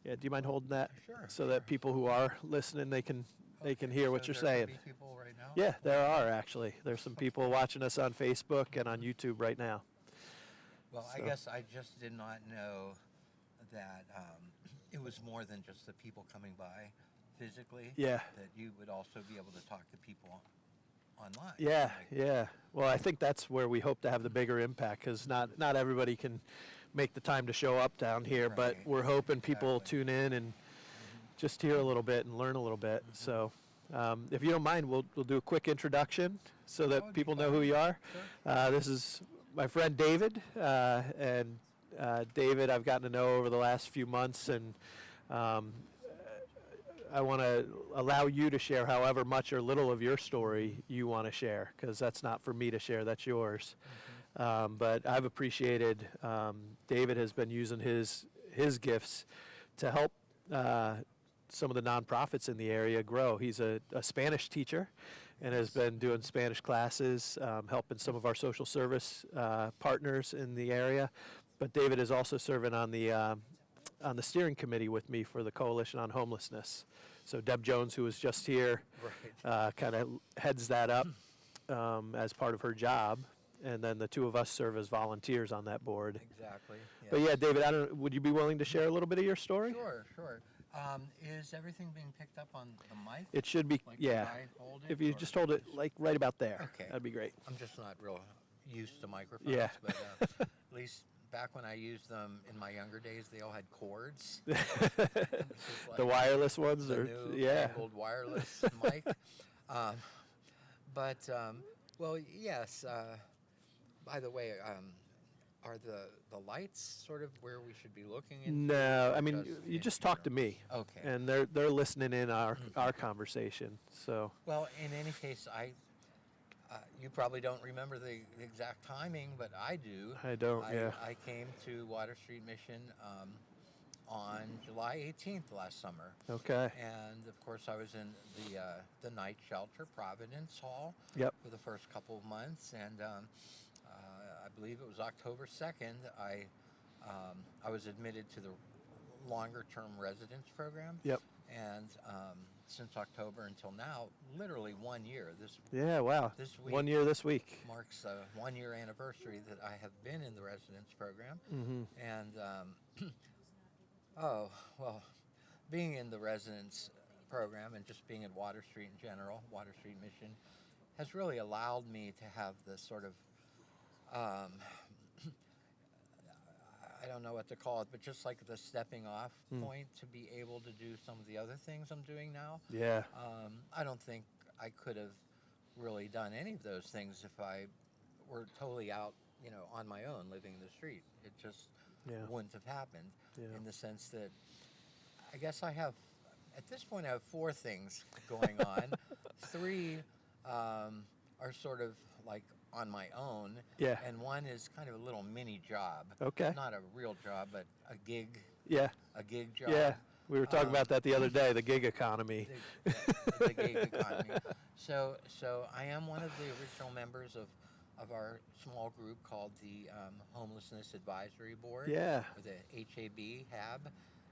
Yeah, do you mind holding that? Sure, So that people who are listening, they can hear what So you're there saying. could be people right now? Yeah, there are actually. There's some people watching us on Facebook and on YouTube right now. Well, I So- guess I just did not know that it was more than just the people coming by physically. Yeah. That you would also be able to talk to people online. Yeah, Like, yeah. Well, I think that's where we hope to have the bigger impact because not everybody can make the time to show up down here, but Right, we're hoping people exactly. tune in and just hear a little bit and learn a little bit. So, if you don't mind, we'll do a quick introduction so that would be people know fine. who you are. Sure. This is my friend David, and David I've gotten to know over the last few months, and I want to allow you to share however much or little of your story you want to share, because that's not for me to share, that's yours. But I've appreciated David has been using his gifts to help some of the nonprofits in the area grow. He's a Spanish teacher and has been doing Spanish classes, helping some of our social service partners in the area. But David is also serving on the steering committee with me for the Coalition on Homelessness. So Deb Jones, who was just here, kind of heads that up as part of her job. And then the two of us serve as volunteers on that board. Exactly. But yes. yeah, David, would you be willing to share a little bit of your story? Sure, sure. Is everything being picked up on the mic? It should be, Like, yeah. should I hold it, If you or- just hold it like right about there, Okay. that'd be great. I'm just not real used to microphones. Yeah. But at least back when I used them in my younger days, they all had cords. This is like The wireless ones, the or new yeah. angled wireless mic. Well, yes. By the way, are the lights sort of where we should be looking into? No, or I mean, you just talk to me. Okay. And they're listening in our conversation. So Well, in any case, you probably don't remember the exact timing, but I do. I don't, yeah. I came to Water Street Mission on July 18th last summer. Okay. And of course, I was in the night shelter, Providence Hall, Yep. for the first couple of months, and I believe it was October 2nd. I was admitted to the longer-term residence program. Yep. And since October until now, literally 1 year. Yeah, wow. This week 1 year this week. marks the 1 year anniversary that I have been in the residence program. Mm-hmm. And oh, well, being in the residence program and just being at Water Street in general, Water Street Mission, has really allowed me to have this sort of, I don't know what to call it, but just like the stepping off point to be able to do some of the other things I'm doing now. Yeah. I don't think I could have really done any of those things if I were totally out, on my own, living in the street. It just wouldn't have happened in the sense that I guess at this point, I have 4 things going on. 3 are sort of like on my own. Yeah. And 1 is kind of a little mini job. Okay. Not a real job, but a gig Yeah. job. Yeah. We were talking about that the other day, the gig economy. The gig economy. So I am one of the original members of our small group called the Homelessness Advisory Board. Yeah. Or the HAB.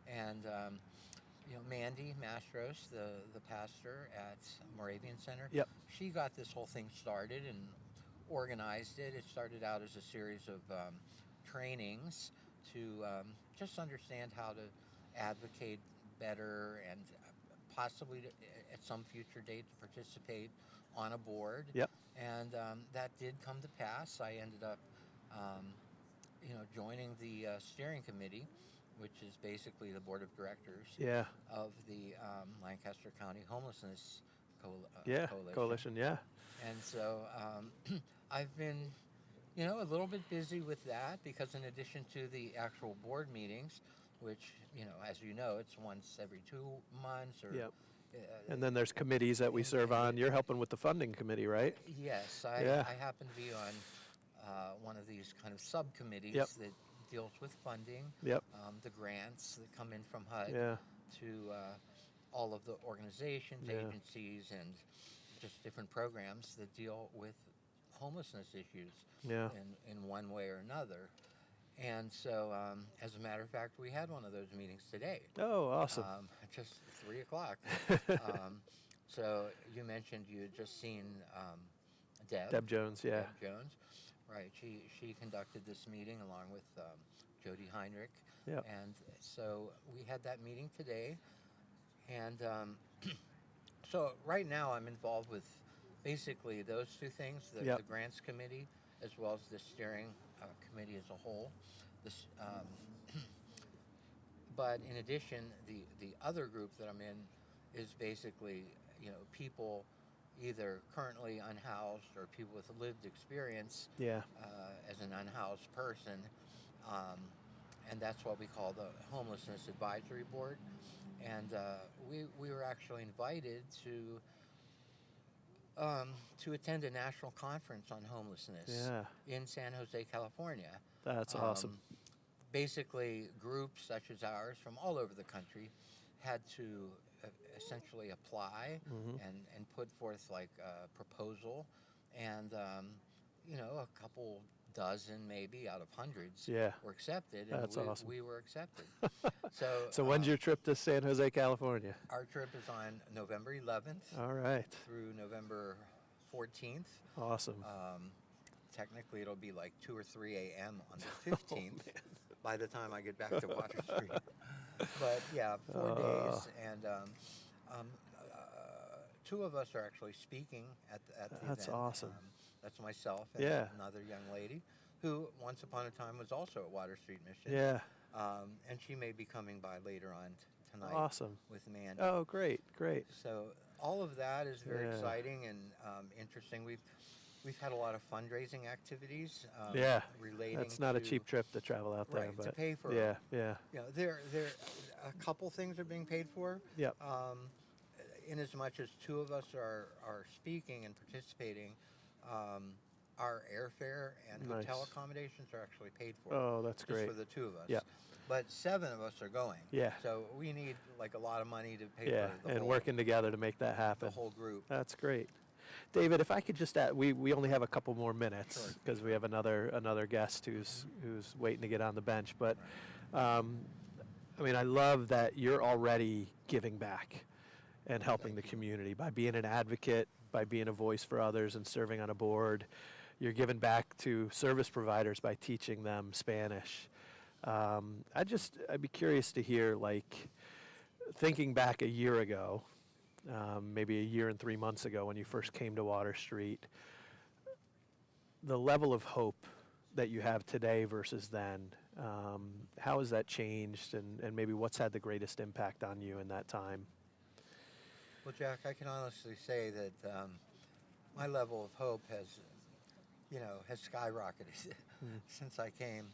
And Mandy Mastros, the pastor at Moravian Center. Yep. She got this whole thing started and organized it. It started out as a series of trainings to just understand how to advocate better and possibly at some future date to participate on a board. Yep. And that did come to pass. I ended up, joining the steering committee, which is basically the board of directors Yeah. of the Lancaster County Homelessness Yeah. Coalition. Yeah. And so I've been, a little bit busy with that because in addition to the actual board meetings, which, as you know, it's once every 2 months or. Yep. And then there's committees that we serve on. You're helping with the funding committee, right? Yes, Yeah. I happen to be on one of these kind of subcommittees Yep. that deals with funding, Yep. the grants that come in from HUD Yeah. to all of the organizations, Yeah. agencies, and just different programs that deal with homelessness issues Yeah. in one way or another. And so, as a matter of fact, we had one of those meetings today. Oh, awesome. Just 3 o'clock. So you mentioned you had just seen Deb Jones, yeah. Deb Jones, right? She conducted this meeting along with Jody Heinrich. Yep. And so we had that meeting today. And so right now I'm involved with basically those 2 things, the Yep. grants committee as well as the steering committee as a whole. This, but in addition, the other group that I'm in is basically, people either currently unhoused or people with lived experience Yeah. as an unhoused person. And that's what we call the Homelessness Advisory Board. And we were actually invited to attend a national conference on homelessness Yeah. in San Jose, California. That's awesome. Basically, groups such as ours from all over the country had to essentially apply and put forth like a proposal, and a couple dozen maybe out of hundreds Yeah. were accepted, and That's awesome. we were accepted. So when's your trip to San Jose, California? Our trip is on November 11th All right. through November 14th. Awesome. Technically, it'll be like 2 or 3 a.m. on the 15th by the time I get back to Water Street. But yeah, 4 days, and 2 of us are actually speaking at the That's event. awesome. That's myself and Yeah. another young lady who once upon a time was also at Water Street Mission. Yeah. And she may be coming by later on tonight Awesome. with Mandy. Oh, great. So all of that is very Yeah. exciting and interesting. We've had a lot of fundraising activities. Yeah. Relating. That's not a to- cheap trip to travel out there, Right, but to pay for. yeah. There a couple things are being paid for. Yep. In as much as 2 of us are speaking and participating, our airfare and Nice. hotel accommodations are actually paid for. Oh, that's just great. for the 2 of us. Yep. But 7 of us are going. Yeah. So we need like a lot of money to pay Yeah, for the and whole, working together to make that happen. the whole group. That's great. David, if I could just add, we only have a couple more minutes Sure. because we have another guest who's waiting to get on the bench. But I mean, I love that you're already giving back and helping the community by being an advocate, by being a voice for others, and serving on a board. You're giving back to service providers by teaching them Spanish. I'd be curious to hear, like, thinking back a year ago, maybe a year and 3 months ago when you first came to Water Street, the level of hope that you have today versus then, how has that changed, and maybe what's had the greatest impact on you in that time? Well, Jack, I can honestly say that my level of hope has skyrocketed since I came.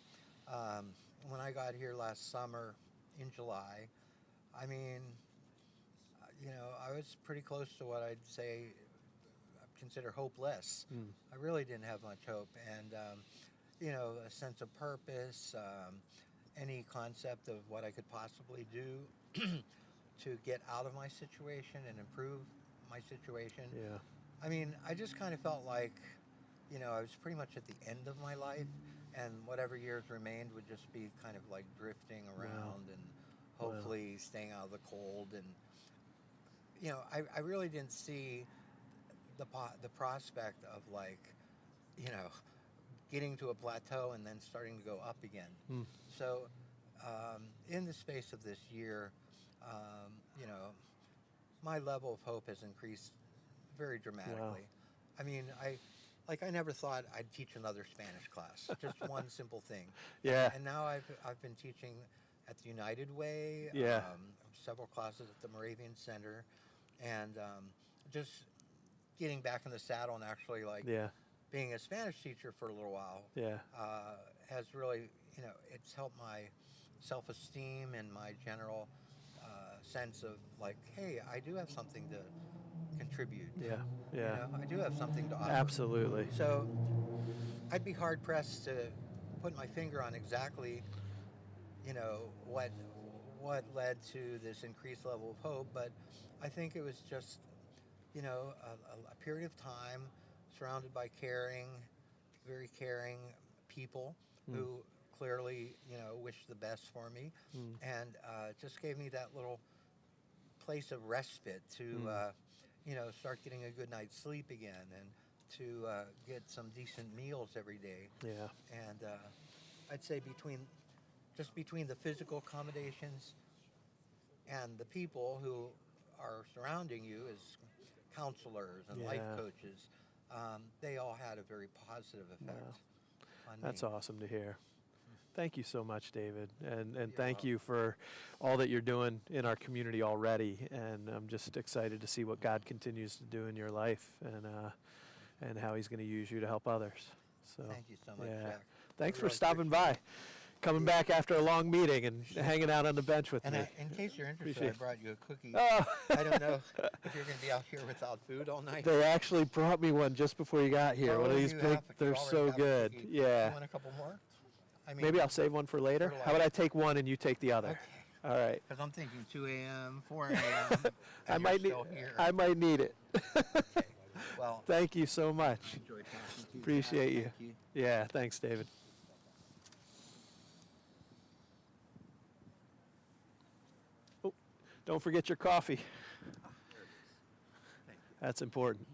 When I got here last summer in July, I mean, I was pretty close to what I'd say consider hopeless. I really didn't have much hope, and a sense of purpose, any concept of what I could possibly do to get out of my situation and improve my situation. Yeah. I mean, I just kind of felt like, I was pretty much at the end of my life, and whatever years remained would just be kind of like drifting around and hopefully staying out of the cold. And, I really didn't see the prospect of like, getting to a plateau and then starting to go up again. So in the space of this year, my level of hope has increased very dramatically. Wow. I mean, I never thought I'd teach another Spanish class, just one simple thing. Yeah. And now I've been teaching at the United Way. Yeah. Several classes at the Moravian Center, and just getting back in the saddle and actually being a Spanish teacher for a little while. Yeah. Has really, it's helped my self-esteem and my general sense of hey, I do have something to contribute. Yeah. I do have something to offer. Absolutely. So I'd be hard pressed to put my finger on exactly, what led to this increased level of hope, but I think it was just, a period of time surrounded by very caring people who clearly, wished the best for me, and just gave me that little place of respite to, start getting a good night's sleep again, and to get some decent meals every day. Yeah. And I'd say between the physical accommodations and the people who are surrounding you as counselors and life coaches, they all had a very positive effect on me. That's awesome to hear. Thank you so much, David, and thank you for all that you're doing in our community already. And I'm just excited to see what God continues to do in your life, and how He's going to use you to help others. So thank you so much, Jack. Thanks for stopping by, coming back after a long meeting and hanging out on the bench with me. In case you're interested, I brought you a cookie. Oh. I don't know if you're going to be out here without food all night. They actually brought me one just before you got here. One of these big, they're so good. Yeah. You want a couple more? Maybe I'll save one for later. How about I take one and you take the other? Okay. All right. Because I'm thinking 2 a.m., 4 a.m. I might need it. Okay. Well, thank you so much. Enjoyed talking to you. Appreciate you. Thank you. Yeah, thanks, David. Oh, don't forget your coffee. That's important.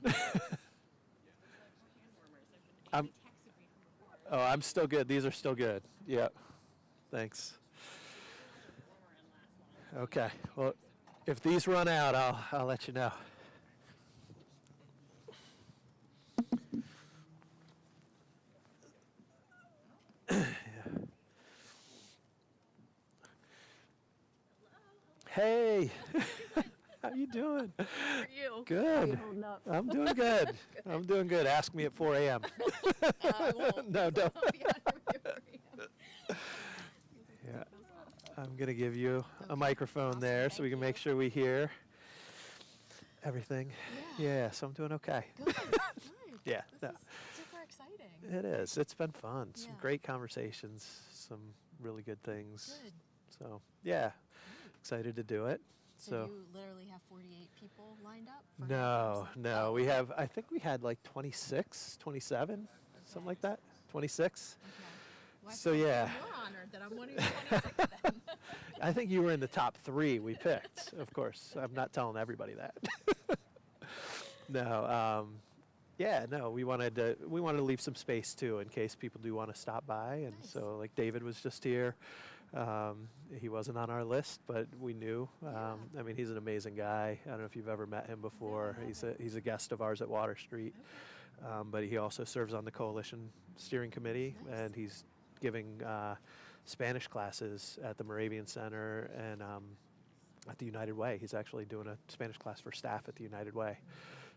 I'm still good. These are still good. Yep. Thanks. Okay. Well, if these run out, I'll let you know. Hey. How you doing? How are you? Good. How are you holding up? I'm doing good. I'm doing good. Ask me at 4 a.m. I won't. No, don't. I'll be on at 4 a.m. Yeah. I'm going to give you a microphone there so we can make sure we hear everything. Yeah, so I'm doing okay. Good. Yeah. This is super exciting. It is. It's been fun. Some Yeah. great conversations, some really good things. Good. So, yeah, excited to do it. So you literally have 48 people lined up? For No. We have, I think we had like 26, 27, something like that. 26. Okay. Well, So, I feel yeah. more honored that I'm one of your 26 then. I think you were in the top 3 we picked, of course. I'm not telling everybody that. No, we wanted to leave some space too in case people do want to stop by, and Nice. so like David was just here. He wasn't on our list, but we knew. I mean, he's an amazing guy. I don't know if you've ever met him before. He's a guest of ours at Water Street, but he also serves on the Coalition Steering Committee, and he's giving Spanish classes at the Moravian Center and at the United Way. He's actually doing a Spanish class for staff at the United Way.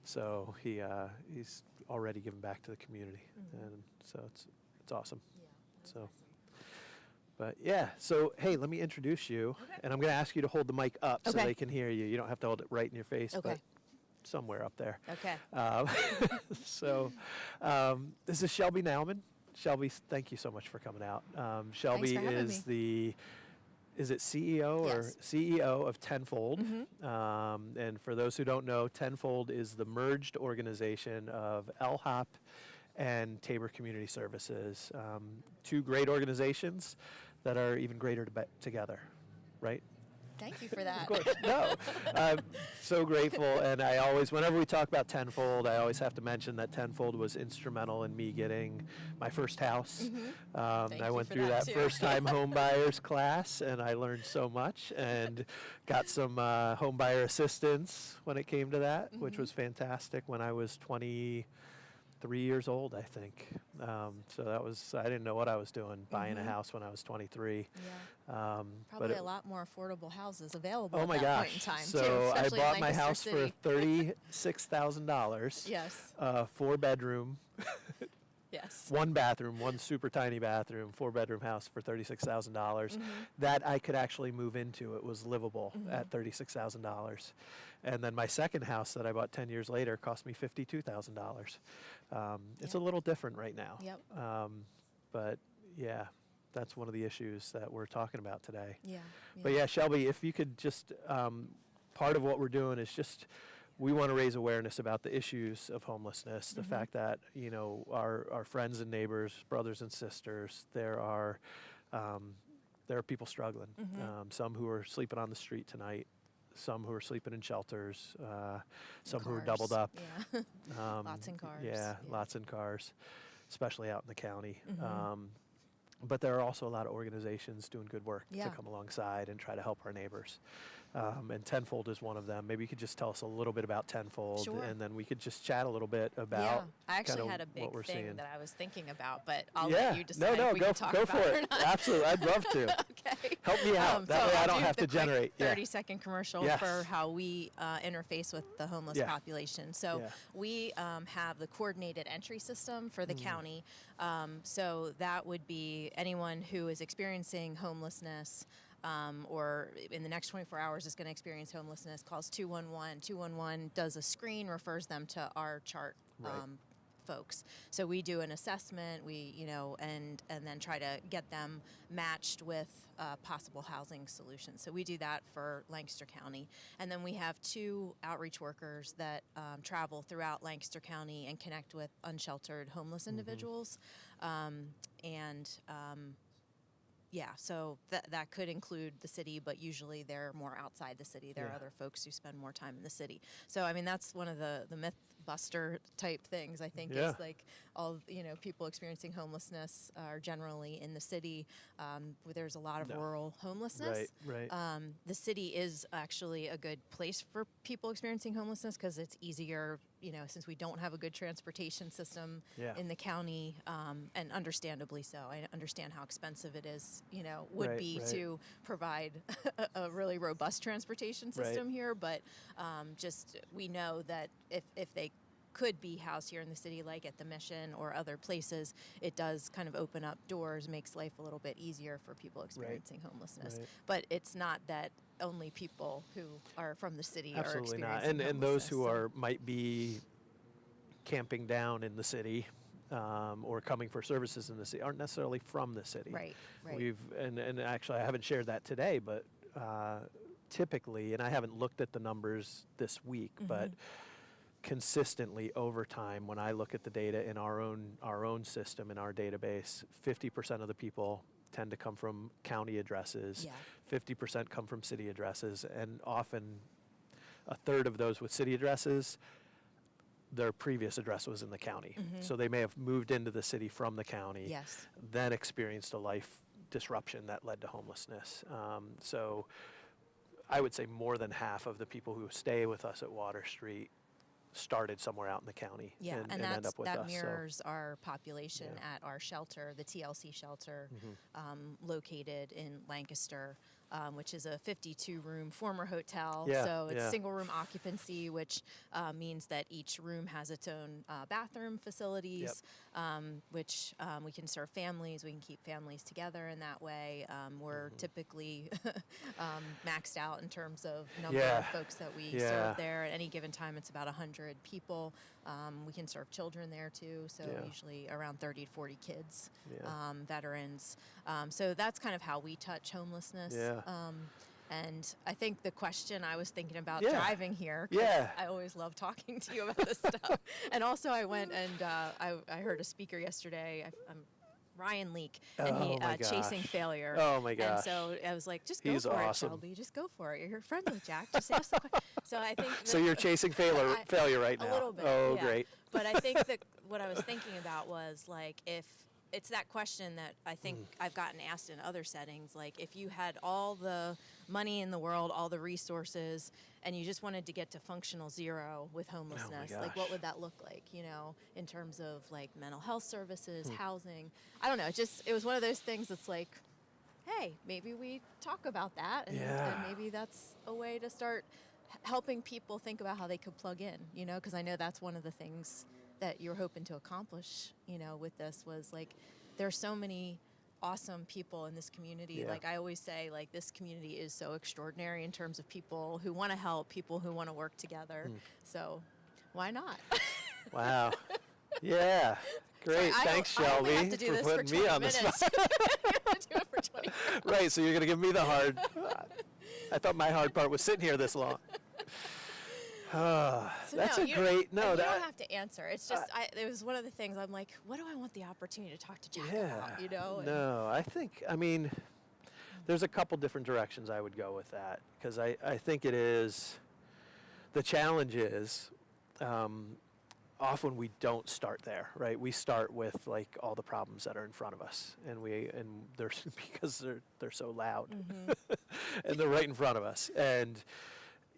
So he's already given back to the community, and so it's awesome. So, but yeah, so hey, let me introduce you, and I'm going to ask you to hold the mic up so they can hear you. You don't have to hold it right in your face, but somewhere up there. Okay. So this is Shelby Nauman. Shelby, thank you so much for coming out. Shelby for having is is it CEO or CEO of Tenfold? And for those who don't know, Tenfold is the merged organization of LHOP and Tabor Community Services. 2 great organizations that are even greater together, right? Thank you for that. Of course. No. I'm so grateful. And I always, whenever we talk about Tenfold, I always have to mention that Tenfold was instrumental in me getting my first house. I went through that first-time home buyers class, and I learned so much and got some home buyer assistance when it came to that, which was fantastic when I was 20. 3 years old, I think. So that was, I didn't know what I was doing, buying a house when I was 23. Yeah. Probably a lot more affordable houses available at my that gosh. point in time, So too. I Especially in bought my Lancaster house City. for $36,000. Yes. 4-bedroom. Yes. 1 bathroom, 1 super tiny bathroom, 4-bedroom house for $36,000 that I could actually move into. It was livable at $36,000. And then my second house that I bought 10 years later cost me $52,000. It's a little different right now. Yep. But yeah, that's one of the issues that we're talking about today. Yeah. But yeah, Shelby, if you could just, part of what we're doing is just, we want to raise awareness about the issues of homelessness, the fact that, you know, our friends and neighbors, brothers and sisters, there are people struggling. Some who are sleeping on the street tonight, some who are sleeping in shelters, some who are doubled up. Yeah. Lots in cars. Yeah, lots in cars, especially out in the county. But there are also a lot of organizations doing good work to come alongside and try to help our neighbors. And Tenfold is one of them. Maybe you could just tell us a little bit about Tenfold, Sure. and then we could just chat a little bit about Yeah, I actually kinda had a what we're big thing seeing. that I was thinking about, but I'll let you decide No, if we go, can talk go about for it or it. not. Absolutely, I'd love to. Okay. Help me out. That So way I I'll don't do have the to quick generate. 30-second commercial Yes. for how we interface with the homeless population. So we have the coordinated entry system for the county. So that would be anyone who is experiencing homelessness or in the next 24 hours is going to experience homelessness, calls 211. 211 does a screen, refers them to our chart folks. So we do an assessment, and then try to get them matched with possible housing solutions. So we do that for Lancaster County. And then we have 2 outreach workers that travel throughout Lancaster County and connect with unsheltered homeless individuals. Yeah, so that could include the city, but usually they're more outside the city. There are other folks who spend more time in the city. So, I mean, that's one of the myth buster type things, I think, is like all, people experiencing homelessness are generally in the city, where there's a lot of rural homelessness. Right. The city is actually a good place for people experiencing homelessness because it's easier, since we don't have a good transportation system in the county, and understandably so. I understand how expensive it is, would be to provide a really robust transportation system here, but just we know that if they could be housed here in the city, like at the Mission or other places, it does kind of open up doors, makes life a little bit easier for people experiencing homelessness. But it's not that only people who are from the city are experiencing homelessness. And those who might be camping down in the city or coming for services in the city aren't necessarily from the city. Right. And actually I haven't shared that today, but typically, and I haven't looked at the numbers this week, but consistently over time, when I look at the data in our own system, in our database, 50% of the people tend to come from county addresses, 50% come from city addresses, and often a third of those with city addresses, their previous address was in the county. So they may have moved into the city from the county, then experienced a life disruption that led to homelessness. So I would say more than half of the people who stay with us at Water Street started somewhere out in the county and end up with us. That mirrors our population at our shelter, the TLC shelter, located in Lancaster, which is a 52-room former hotel. So it's single-room occupancy, which means that each room has its own bathroom facilities, which we can serve families. We can keep families together in that way. We're typically maxed out in terms of number of folks that we serve there. At any given time, it's about 100 people. We can serve children there too, so usually around 30 to 40 kids, veterans. So that's kind of how we touch homelessness. And I think the question I was thinking about driving here, 'cause I always love talking to you about this stuff. And also I went and I heard a speaker yesterday, Ryan Leak, and he Chasing Failure. Oh my gosh. And so I was like, just go for it, Shelby. Just go for it. You're friends with Jack. Just ask the question. So I think. So you're chasing failure right now. A little bit. Oh, great. But I think that what I was thinking about was like if it's that question that I think I've gotten asked in other settings. Like, if you had all the money in the world, all the resources, and you just wanted to get to functional zero with homelessness, like, what would that look like, you know, in terms of, like, mental health services, housing? I don't know. It was one of those things that's like, hey, maybe we talk about that, and maybe that's a way to start helping people think about how they could plug in, you know, because I know that's one of the things that you're hoping to accomplish, you know, with this was, like, there's so many awesome people in this community. Like, I always say, like, this community is so extraordinary in terms of people who want to help, people who want to work together. So why not? Wow. Yeah. Great. Thanks, Shelby, have to do for this putting for me 20 on the minutes. spot. do it for 20 minutes. Right, so you're going to give me the hard. I thought my hard part was sitting here this long. That's you great. don't have to answer. It's just it was one of the things I'm like, what do I want the opportunity to talk to Jack about? You know? No, I mean, there's a couple different directions I would go with that, because I think it is. The challenge is, often we don't start there, right? We start with, like, all the problems that are in front of us, and they're because they're so loud, and they're right in front of us, and.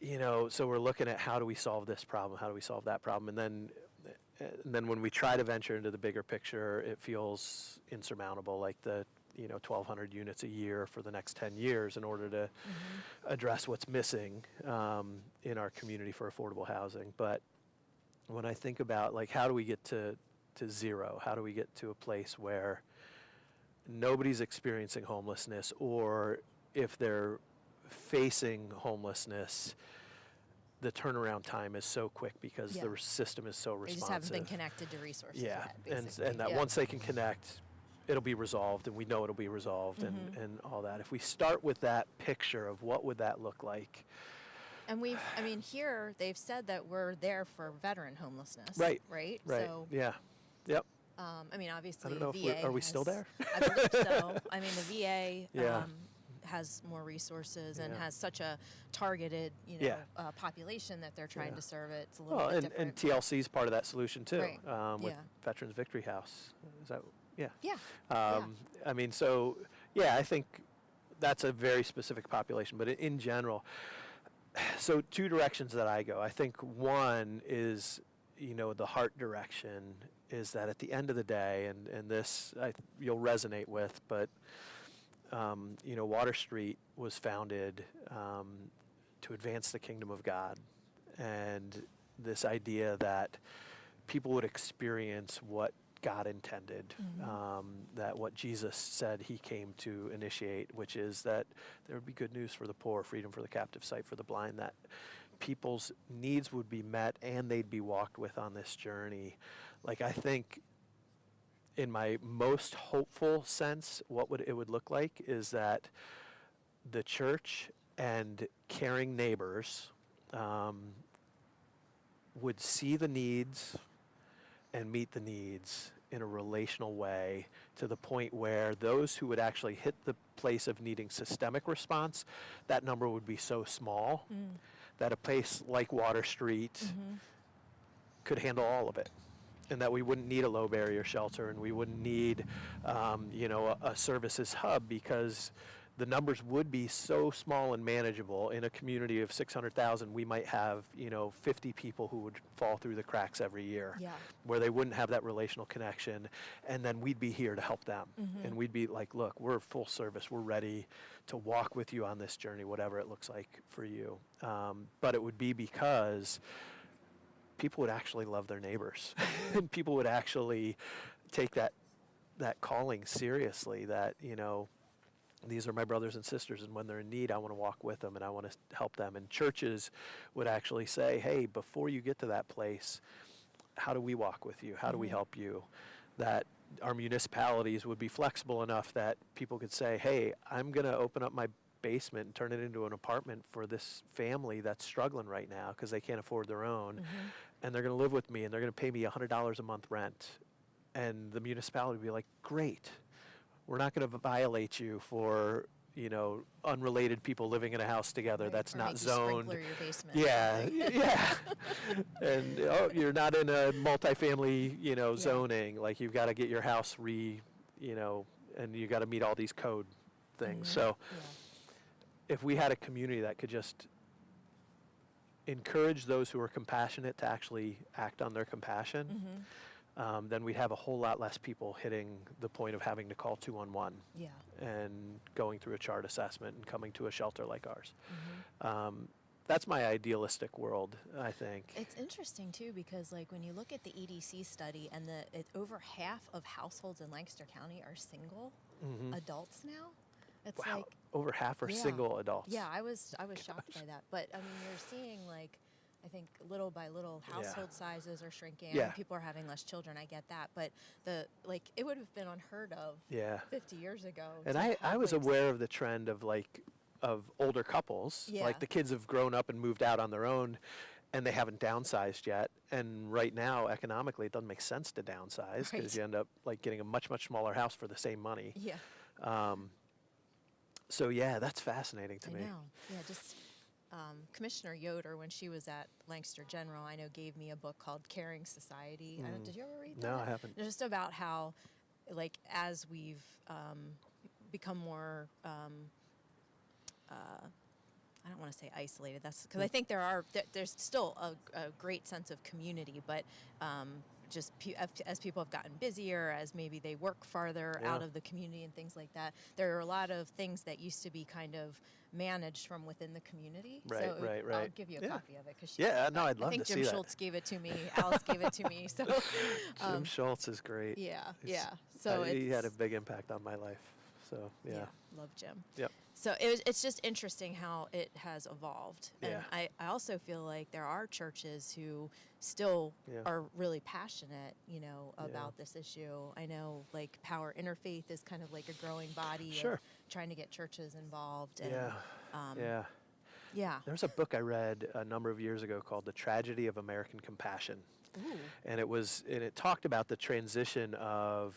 You know, so we're looking at how do we solve this problem, how do we solve that problem, and then when we try to venture into the bigger picture, it feels insurmountable, like the 1,200 units a year for the next 10 years in order to address what's missing in our community for affordable housing. But when I think about, like, how do we get to zero? How do we get to a place where nobody's experiencing homelessness, or if they're facing homelessness, the turnaround time is so quick because the system is so responsive. They just haven't been connected to resources yet, and that once they can connect, it'll be resolved, and we know it'll be resolved, and all that. If we start with that picture of what would that look like. And here they've said that we're there for veteran homelessness. Right. So, yeah. Yep. Obviously, I don't know VA are we still there? I believe so. The VA has more resources and has such a targeted, population that they're trying to serve. It's a little bit different. And TLC is part of that solution too, Right. with Veterans Victory House. Is that? Yeah. Yeah. I think that's a very specific population, but in general, so two directions that I go. I think one is, the heart direction is that at the end of the day, and this you'll resonate with, but Water Street was founded to advance the kingdom of God, and this idea that people would experience what God intended, that what Jesus said he came to initiate, which is that there would be good news for the poor, freedom for the captive, sight for the blind, that people's needs would be met and they'd be walked with on this journey. Like, I think in my most hopeful sense, what it would look like is that the church and caring neighbors would see the needs and meet the needs in a relational way, to the point where those who would actually hit the place of needing systemic response, that number would be so small that a place like Water Street could handle all of it. And that we wouldn't need a low barrier shelter, and we wouldn't need, a services hub, because the numbers would be so small and manageable. In a community of 600,000, we might have, 50 people who would fall through the cracks every year, where they wouldn't have that relational connection, and then we'd be here to help them. And we'd be like, look, we're full service. We're ready to walk with you on this journey, whatever it looks like for you. But it would be because people would actually love their neighbors, and people would actually take that calling seriously, that, these are my brothers and sisters, and when they're in need, I want to walk with them and I want to help them. And churches would actually say, hey, before you get to that place, how do we walk with you? How do we help you? That our municipalities would be flexible enough that people could say, hey, I'm going to open up my basement and turn it into an apartment for this family that's struggling right now because they can't afford their own, and they're going to live with me, and they're going to pay me $100 a month rent. And the municipality would be like, great, we're not going to violate you for, unrelated people living in a house together that's not zoned. Sprinkler your basement. Yeah. And you're not in a multifamily, zoning. Like, you've got to get your house and you got to meet all these code things. So if we had a community that could just encourage those who are compassionate to actually act on their compassion, then we'd have a whole lot less people hitting the point of having to call 211 and going through a chart assessment and coming to a shelter like ours. That's my idealistic world, I think. It's interesting too, because like when you look at the EDC study, and over half of households in Lancaster County are single adults now. It's wow, like over half are single adults. Yeah, I was shocked by that. But I mean, you're seeing like, I think little by little household sizes are shrinking. Yeah. People are having less children. I get that, but it would have been unheard of 50 years ago. And I was aware of the trend of older couples. Like the kids have grown up and moved out on their own, and they haven't downsized yet. And right now, economically, it doesn't make sense to downsize because you end up like getting a much, much smaller house for the same money. Yeah. So yeah, that's fascinating to me. I know. Yeah, just Commissioner Yoder, when she was at Lancaster General, I know gave me a book called Caring Society. Did you ever read that? No, I haven't. Just about how, like, as we've become more, I don't want to say isolated. That's because I think there's still a great sense of community, but just as people have gotten busier, as maybe they work farther out of the community and things like that, there are a lot of things that used to be kind of managed from within the community. Right. I'll give you a copy of it. I'd love to see that. I think Jim Schultz gave it to me. Alice gave it to me. So Jim Schultz is great. Yeah. So he had a big impact on my life. So yeah. Love Jim. Yep. So it's just interesting how it has evolved. And I also feel like there are churches who still are really passionate, about this issue. I know like Power Interfaith is kind of like a growing body of trying to get churches involved. And, yeah. There's a book I read a number of years ago called The Tragedy of American Compassion. Ooh. And it talked about the transition of,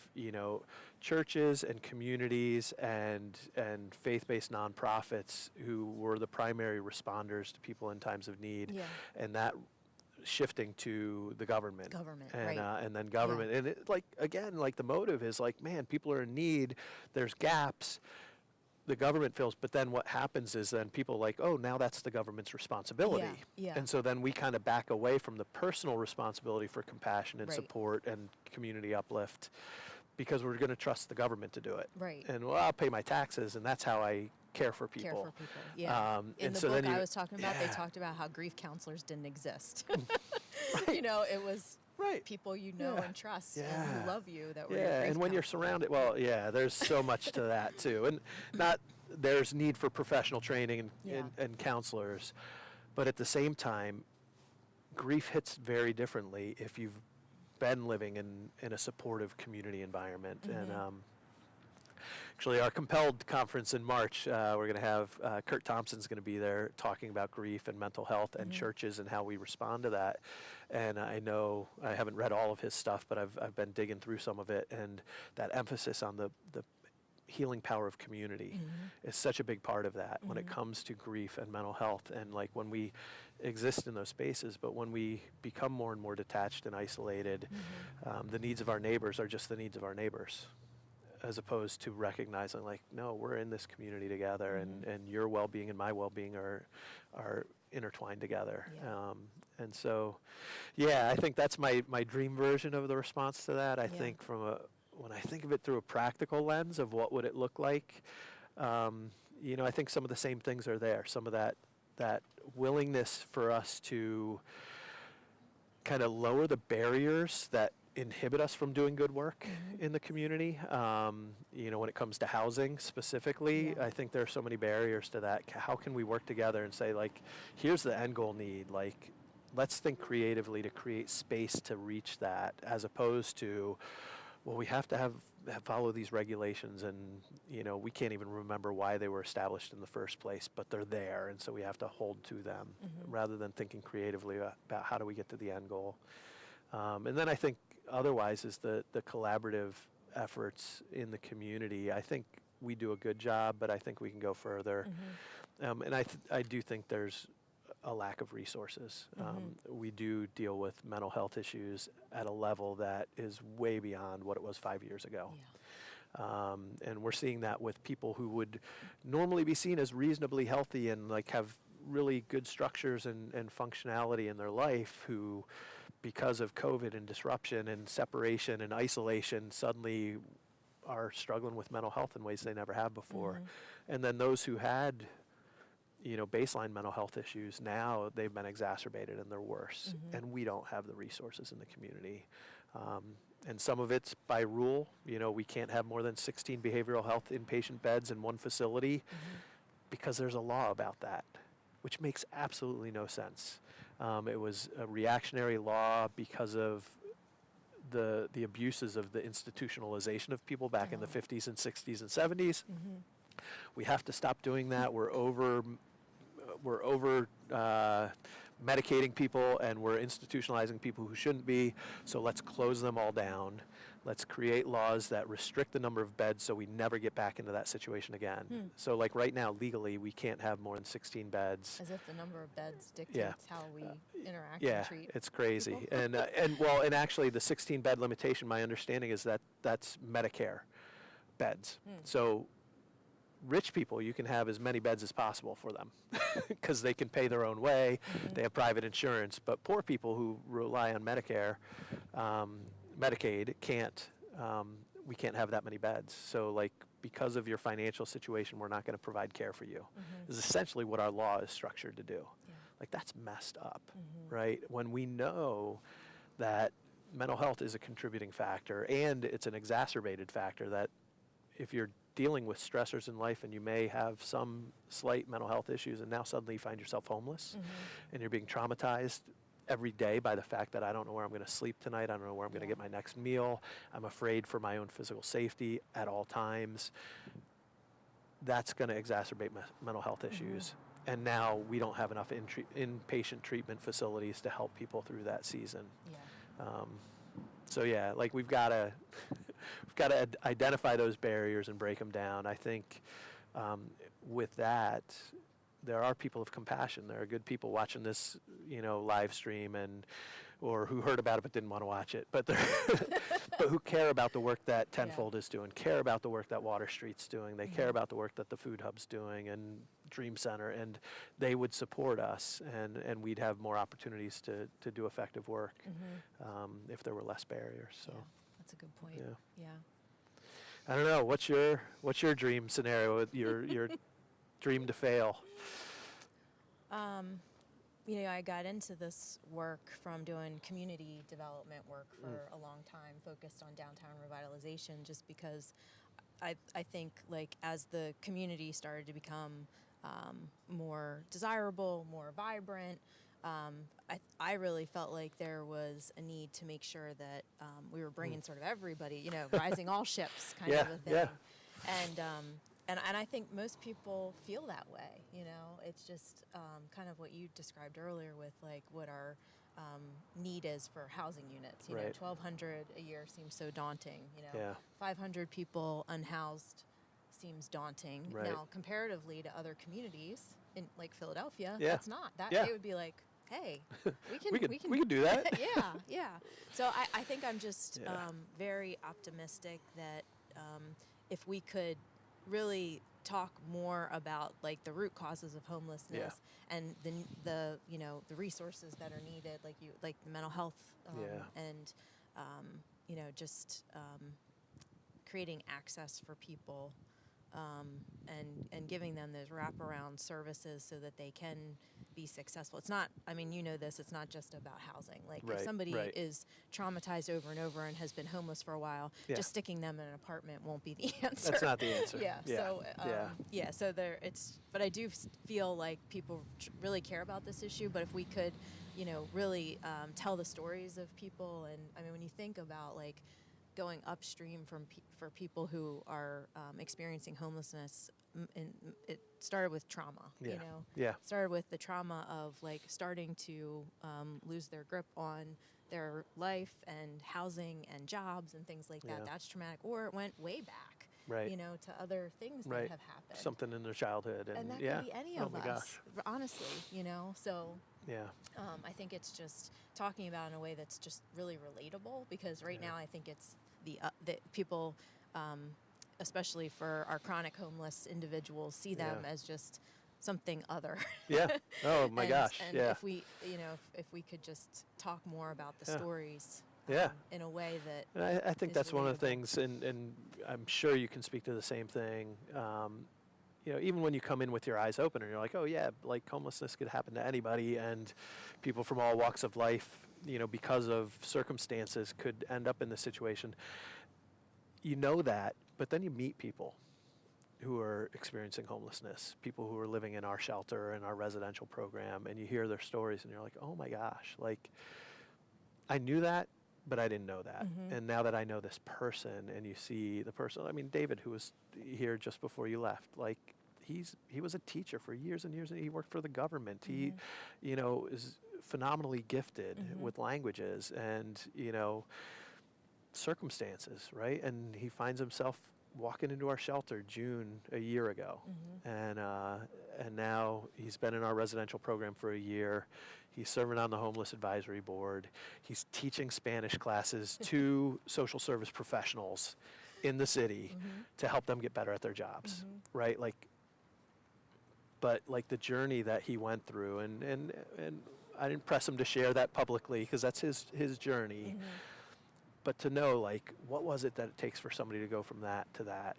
churches and communities and faith-based nonprofits who were the primary responders to people in times of need, and that shifting to the government. And then government. And it, like the motive is like, man, people are in need, there's gaps, the government fills, but then what happens is then people are like, oh, now that's the government's responsibility. And so then we kind of back away from the personal responsibility for compassion and support and community uplift because we're going to trust the government to do it. And I'll pay my taxes, and that's how I care for people. Yeah. In the book I was talking about, they talked about how grief counselors didn't exist. It was people and trust and who love you that were your grief and when you're surrounded, there's so much to that too. And there's need for professional training and counselors, but at the same time, grief hits very differently if you've been living in a supportive community environment. And actually, our Compelled conference in March, we're going to have Kurt Thompson's going to be there talking about grief and mental health and churches and how we respond to that. And I know I haven't read all of his stuff, but I've been digging through some of it, and that emphasis on the healing power of community is such a big part of that when it comes to grief and mental health. And like when we exist in those spaces, but when we become more and more detached and isolated, the needs of our neighbors are just the needs of our neighbors, as opposed to recognizing like, no, we're in this community together, and your well-being and my well-being are intertwined together. And so, I think that's my dream version of the response to that. I think when I think of it through a practical lens of what would it look like, I think some of the same things are there. Some of that willingness for us to kind of lower the barriers that inhibit us from doing good work in the community. When it comes to housing specifically, I think there are so many barriers to that. How can we work together and say, like, here's the end goal need, like, let's think creatively to create space to reach that, as opposed to, well, we have to follow these regulations, and we can't even remember why they were established in the first place, but they're there, and so we have to hold to them, rather than thinking creatively about how do we get to the end goal. And then I think otherwise is the collaborative efforts in the community. I think we do a good job, but I think we can go further. And I do think there's a lack of resources. We do deal with mental health issues at a level that is way beyond what it was 5 years ago. And we're seeing that with people who would normally be seen as reasonably healthy and like have really good structures and functionality in their life, who, because of COVID and disruption and separation and isolation, suddenly are struggling with mental health in ways they never have before. And then those who had, baseline mental health issues, now they've been exacerbated and they're worse. And we don't have the resources in the community. And some of it's by rule. We can't have more than 16 behavioral health inpatient beds in one facility because there's a law about that, which makes absolutely no sense. It was a reactionary law because of the abuses of the institutionalization of people back in the 50s and 60s and 70s. We have to stop doing that. We're over medicating people, and we're institutionalizing people who shouldn't be. So let's close them all down. Let's create laws that restrict the number of beds so we never get back into that situation again. So like right now, legally, we can't have more than 16 beds. As if the number of beds dictates how we interact Yeah, and treat it's crazy. people. And actually the 16 bed limitation, my understanding is that that's Medicare beds. So rich people, you can have as many beds as possible for them because they can pay their own way. They have private insurance. But poor people who rely on Medicare, Medicaid, we can't have that many beds. So like, because of your financial situation, we're not going to provide care for you, is essentially what our law is structured to do. Like, that's messed up, right? When we know that mental health is a contributing factor, and it's an exacerbated factor, that if you're dealing with stressors in life and you may have some slight mental health issues and now suddenly you find yourself homeless and you're being traumatized every day by the fact that I don't know where I'm going to sleep tonight, I don't know where I'm going to get my next meal, I'm afraid for my own physical safety at all times, that's going to exacerbate mental health issues. And now we don't have enough inpatient treatment facilities to help people through that season. So yeah, like we've got to identify those barriers and break them down. I think with that, there are people of compassion. There are good people watching this, live stream or who heard about it but didn't want to watch it, but but who care about the work that Tenfold is doing, care about the work that Water Street's doing, they care about the work that the Food Hub's doing and Dream Center, and they would support us, and we'd have more opportunities to do effective work if there were less barriers. So that's a good point. Yeah. I don't know. What's your dream scenario? Your dream to fail? I got into this work from doing community development work for a long time, focused on downtown revitalization, just because I think, like, as the community started to become more desirable, more vibrant, I really felt like there was a need to make sure that we were bringing sort of everybody, rising all ships kind of a thing. And I think most people feel that way, It's just kind of what you described earlier with, like, what our need is for housing units. 1,200 a year seems so daunting, 500 people unhoused seems daunting. Now, comparatively to other communities in, like, Philadelphia, that's not. It would be like, hey, we can do that. Yeah. So I think I'm just very optimistic that if we could really talk more about, like, the root causes of homelessness and the resources that are needed, like the mental health and just creating access for people and giving them those wraparound services so that they can be successful. It's not, this, it's not just about housing. Like, if somebody is traumatized over and over and has been homeless for a while, just sticking them in an apartment won't be the answer. That's not the answer. So but I do feel like people really care about this issue, but if we could, really tell the stories of people, and when you think about, like, going upstream for people who are experiencing homelessness, it started with trauma. Started with the trauma of, like, starting to lose their grip on their life and housing and jobs and things like that. That's traumatic. Or it went way back, to other things that have happened. Something in their childhood, and that could be any of us, honestly. So I think it's just talking about in a way that's just really relatable, because right now I think it's the people especially for our chronic homeless individuals, see them as just something other. Yeah. Oh my gosh. And Yeah. if we, if we could just talk more about the stories. Yeah. In a way that And I think is that's one of the relatable. things, and I'm sure you can speak to the same thing. Even when you come in with your eyes open and you're like, oh yeah, like homelessness could happen to anybody, and people from all walks of life, because of circumstances could end up in this situation. You know that, but then you meet people who are experiencing homelessness, people who are living in our shelter and our residential program, and you hear their stories and you're like, oh my gosh, like I knew that, but I didn't know that. And now that I know this person and you see the person, I mean, David, who was here just before you left, like he was a teacher for years and years, and he worked for the government. He, is phenomenally gifted with languages and, circumstances, right? And he finds himself walking into our shelter June a year ago. And now he's been in our residential program for a year. He's serving on the Homeless Advisory Board. He's teaching Spanish classes to social service professionals in the city to help them get better at their jobs, right? But the journey that he went through, and I didn't press him to share that publicly because that's his journey. But to know, what was it that it takes for somebody to go from that to that,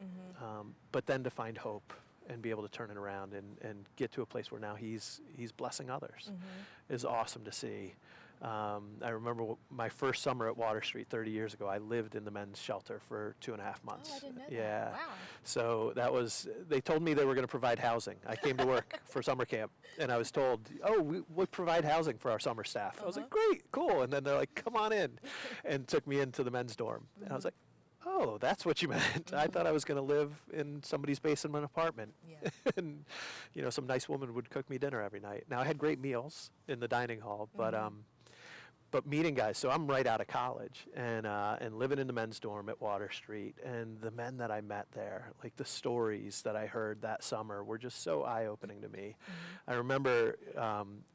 but then to find hope and be able to turn it around and get to a place where now he's blessing others is awesome to see. I remember my first summer at Water Street 30 years ago, I lived in the men's shelter for 2.5 months. Oh, I didn't know yeah. that. Wow. So they told me they were going to provide housing. I came to work for summer camp, and I was told, oh, we provide housing for our summer staff. I was like, great, cool. And then they're like, come on in, and took me into the men's dorm. And I was like, oh, that's what you meant. I thought I was going to live in somebody's basement apartment. Yeah. And, some nice woman would cook me dinner every night. Now, I had great meals in the dining hall, but meeting guys, so I'm right out of college and living in the men's dorm at Water Street, and the men that I met there, the stories that I heard that summer were just so eye-opening to me. I remember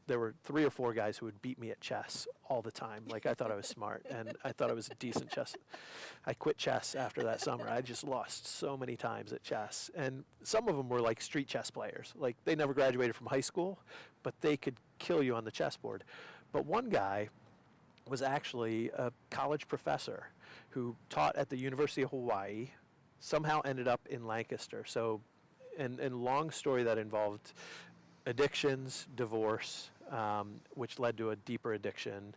there were 3 or 4 guys who would beat me at chess all the time. I thought I was smart, and I thought I was a decent chess. I quit chess after that summer. I just lost so many times at chess, and some of them were street chess players. They never graduated from high school, but they could kill you on the chessboard. But one guy was actually a college professor who taught at the University of Hawaii, somehow ended up in Lancaster. So, and long story that involved addictions, divorce, which led to a deeper addiction,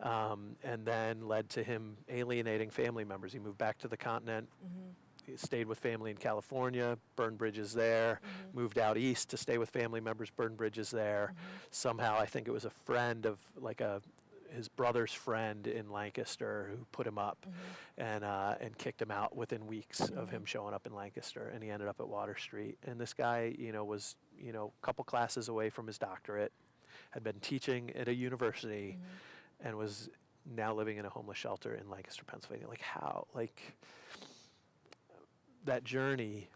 and then led to him alienating family members. He moved back to the continent, he stayed with family in California, burned bridges there, moved out east to stay with family members, burned bridges there. Somehow, I think it was a friend of his brother's friend in Lancaster who put him up and kicked him out within weeks of him showing up in Lancaster, and he ended up at Water Street. And this guy, was, a couple classes away from his doctorate, had been teaching at a university, and was now living in a homeless shelter in Lancaster, Pennsylvania. How? That journey,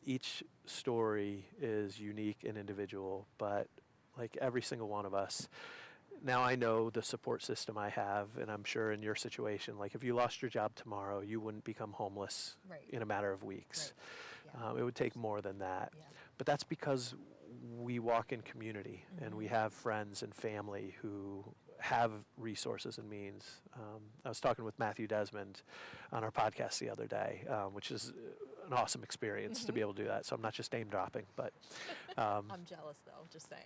each story is unique and individual, but every single one of us, now I know the support system I have, and I'm sure in your situation, if you lost your job tomorrow, you wouldn't become homeless in a matter of weeks. Right. Yeah. It would take more than that. Yeah. But that's because we walk in community, and we have friends and family who have resources and means. I was talking with Matthew Desmond on our podcast the other day, which is an awesome experience to be able to do that. So I'm not just name dropping, but I'm jealous though, just saying.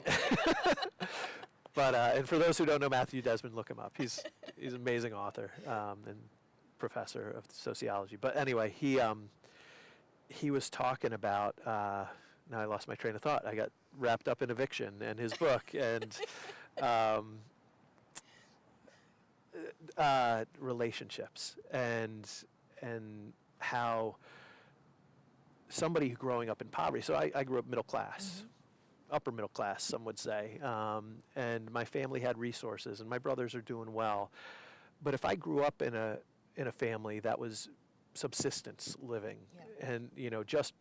But and for those who don't know Matthew Desmond, look him up. He's an amazing author and professor of sociology. But anyway, he was talking about. Now I lost my train of thought. I got wrapped up in eviction and his book and relationships and how somebody growing up in poverty. So I grew up middle class. Upper middle class, some would say, and my family had resources, and my brothers are doing well. But if I grew up in a family that was subsistence living, and just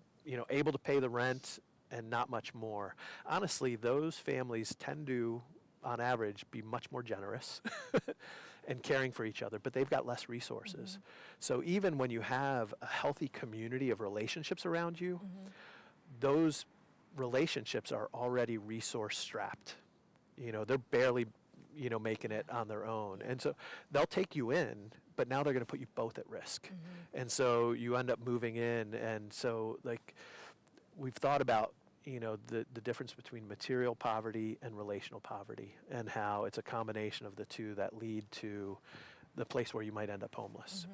able to pay the rent and not much more, honestly, those families tend to, on average, be much more generous and caring for each other, but they've got less resources. So even when you have a healthy community of relationships around you, those relationships are already resource strapped. They're barely, making it on their own. And so they'll take you in, but now they're going to put you both at risk. And so you end up moving in. And so, like, we've thought about, the difference between material poverty and relational poverty, and how it's a combination of the two that lead to the place where you might end up homeless.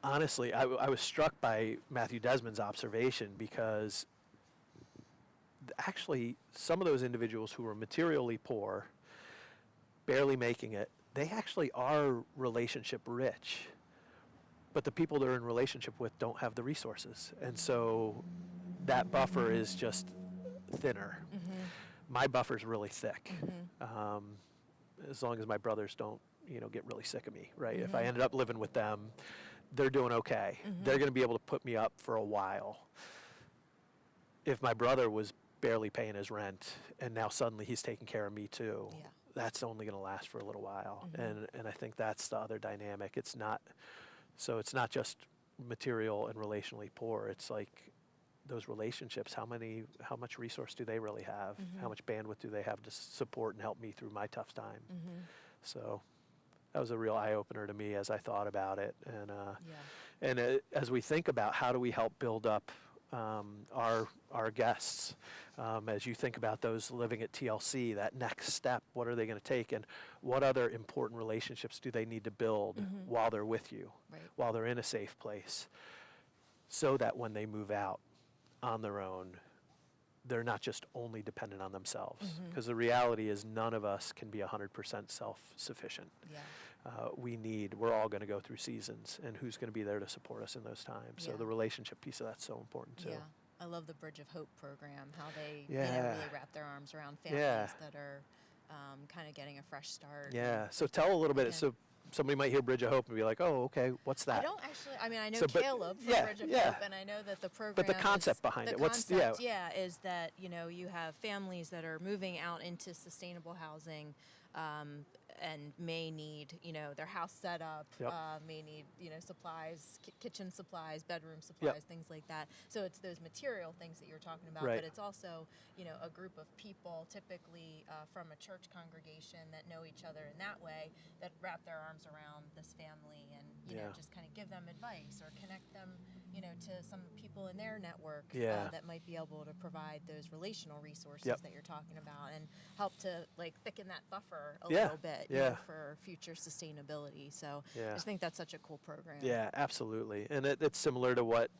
Honestly, I was struck by Matthew Desmond's observation, because actually some of those individuals who were materially poor, barely making it, they actually are relationship rich. But the people they're in relationship with don't have the resources. And so that buffer is just thinner. My buffer's really thick. As long as my brothers don't, get really sick of me, right? If I ended up living with them, they're doing okay. They're going to be able to put me up for a while. If my brother was barely paying his rent and now suddenly he's taking care of me too, that's only going to last for a little while. And I think that's the other dynamic. It's not just material and relationally poor. It's like those relationships, how much resource do they really have? How much bandwidth do they have to support and help me through my tough time? So that was a real eye-opener to me as I thought about it. And as we think about how do we help build up our guests, as you think about those living at TLC, that next step, what are they going to take, and what other important relationships do they need to build while they're with you, while they're in a safe place, so that when they move out on their own, they're not just only dependent on themselves. Because the reality is none of us can be 100% self-sufficient. We're all going to go through seasons, and who's going to be there to support us in those times? So the relationship piece of that's so important too. I love the Bridge of Hope program, how they really wrap their arms around families that are kind of getting a fresh start. So tell a little bit. So somebody might hear Bridge of Hope and be like, oh, okay, what's that? I don't actually, I know Caleb from Bridge of Hope, and I know that the program But the concept behind it, is that, you have families that are moving out into sustainable housing, and may need, their house set up, may need, supplies, kitchen supplies, bedroom supplies, things like that. So it's those material things that you're talking about, but it's also, a group of people, typically from a church congregation, that know each other in that way, that wrap their arms around this family and, just kind of give them advice or connect them, to some people in their network that might be able to provide those relational resources that you're talking about, and help to thicken that buffer a little bit for future sustainability. So I just think that's such a cool program. Yeah, absolutely. And it's similar to what,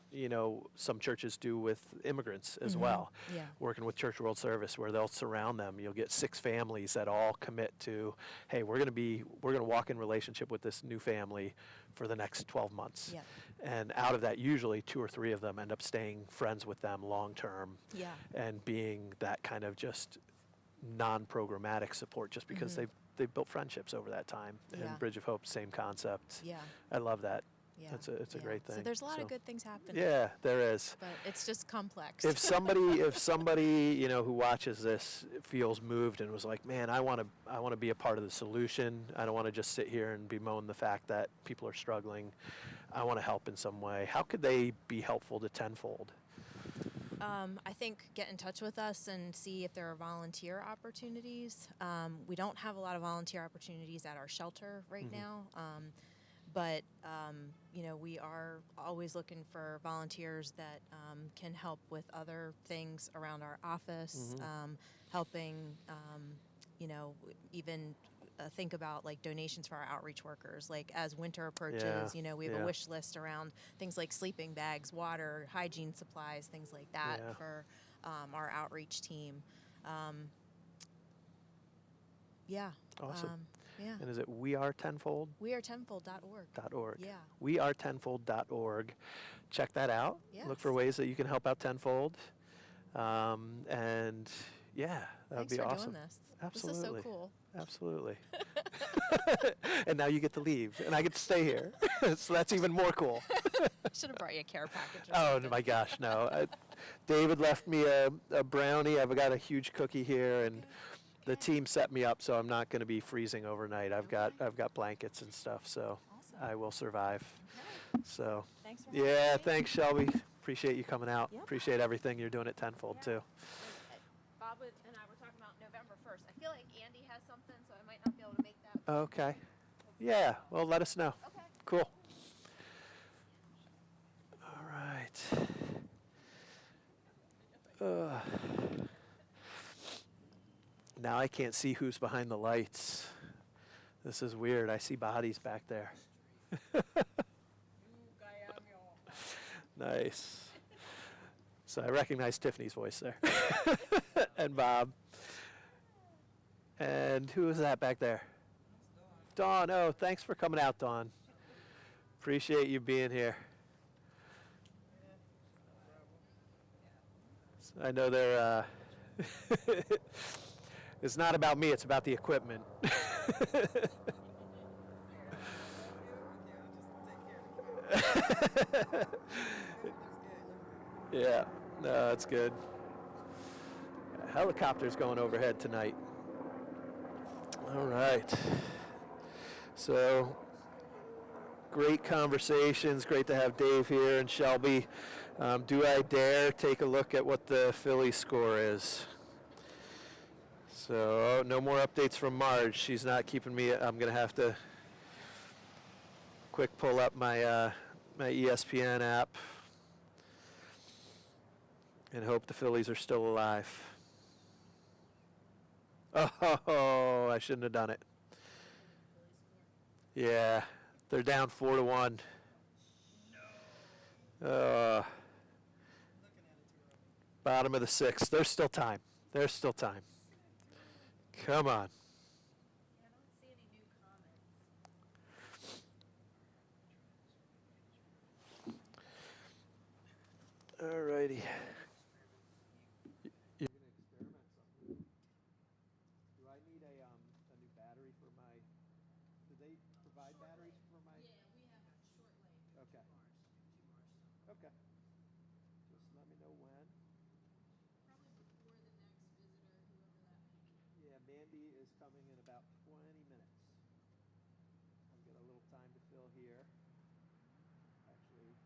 some churches do with immigrants as well. Working with Church World Service, where they'll surround them. You'll get 6 families that all commit to, hey, we're going to walk in relationship with this new family for the next 12 months. And out of that, usually 2 or 3 of them end up staying friends with them long term, and being that kind of just non-programmatic support, just because they've built friendships over that time. And Bridge of Hope, same concept. I love that. It's a great thing. So there's a lot of good things happening. Yeah, there is. But it's just complex. If somebody who watches this feels moved and was like, man, I want to be a part of the solution. I don't want to just sit here and bemoan the fact that people are struggling. I want to help in some way. How could they be helpful to Tenfold? I think get in touch with us and see if there are volunteer opportunities. We don't have a lot of volunteer opportunities at our shelter right now. But we are always looking for volunteers that can help with other things around our office, helping, even think about donations for our outreach workers. As winter approaches, we have a wish list around things like sleeping bags, water, hygiene supplies, things like that for our outreach team. Awesome. And is it We Are Tenfold? WeAreTenfold.org. Yeah. WeAreTenfold.org. Check that out. Yes. Look for ways that you can help out Tenfold. And that would be awesome. Thanks for doing this. Absolutely. This is so cool. Absolutely. And now you get to leave, and I get to stay here. So that's even more cool. Should have brought you a care package. Oh my gosh, no. David left me a brownie. I've got a huge cookie here, and the team set me up so I'm not going to be freezing overnight. I've got blankets and stuff, so I will survive. So Thanks for yeah, thanks Shelby. Appreciate you coming out. Appreciate everything you're doing at Tenfold too. Bob and I were talking about November 1st. I feel like Andy has something, so I might not be able to make that. Okay. Yeah. Well, let us know. Okay. Cool. All right. Now I can't see who's behind the lights. This is weird. I see bodies back there. Nice. So I recognize Tiffany's voice there. And Bob. And who is that back there? Dawn. Oh, thanks for coming out, Dawn. Appreciate you being here. So I know they're it's not about me, it's about the equipment. Yeah, no, that's good. A helicopter's going overhead tonight. All right. So, great conversations. Great to have Dave here and Shelby. Do I dare take a look at what the Philly score is? So, no more updates from Marge. She's not keeping me. I'm going to have to quick pull up my my ESPN app and hope the Phillies are still alive. Oh, I shouldn't have done it. Yeah, they're down 4-1. Bottom of the sixth. There's still time. There's still time. Come on. All righty. You're going to experiment something. Do I need a new battery for my? Do they provide batteries for my? Yeah, we have short leg. Okay. Okay. Just let me know when. Probably before the next visitor, whoever that may be. Yeah, Mandy is coming in about 20 minutes. I've got a little time to fill here. Actually.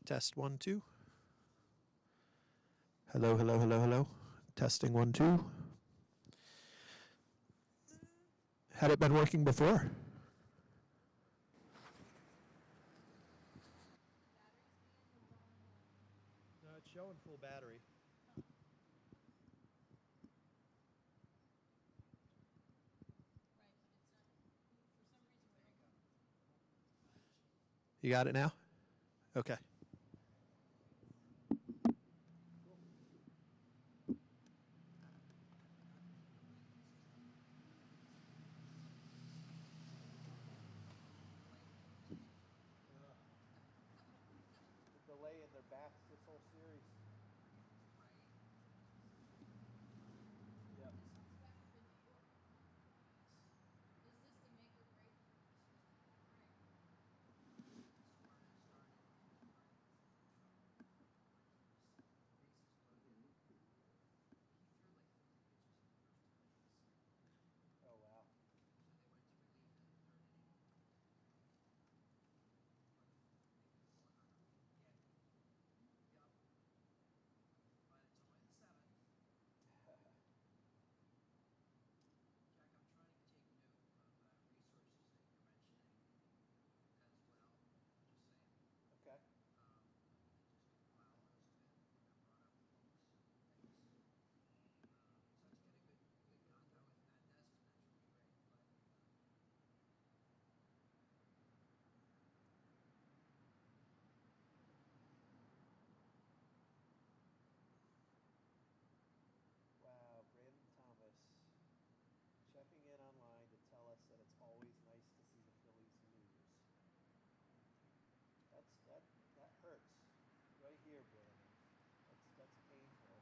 Test 1, 2. Hello, hello, hello, hello. Testing 1, 2. Had it been working before? No, it's showing full battery. You got it now? Okay. The delay in their backs this whole series. Yep. Oh, wow. Okay. Wow, Brandon Thomas checking in online to tell us that it's always nice to see the Phillies lose. That hurts right here, Brandon. That's painful.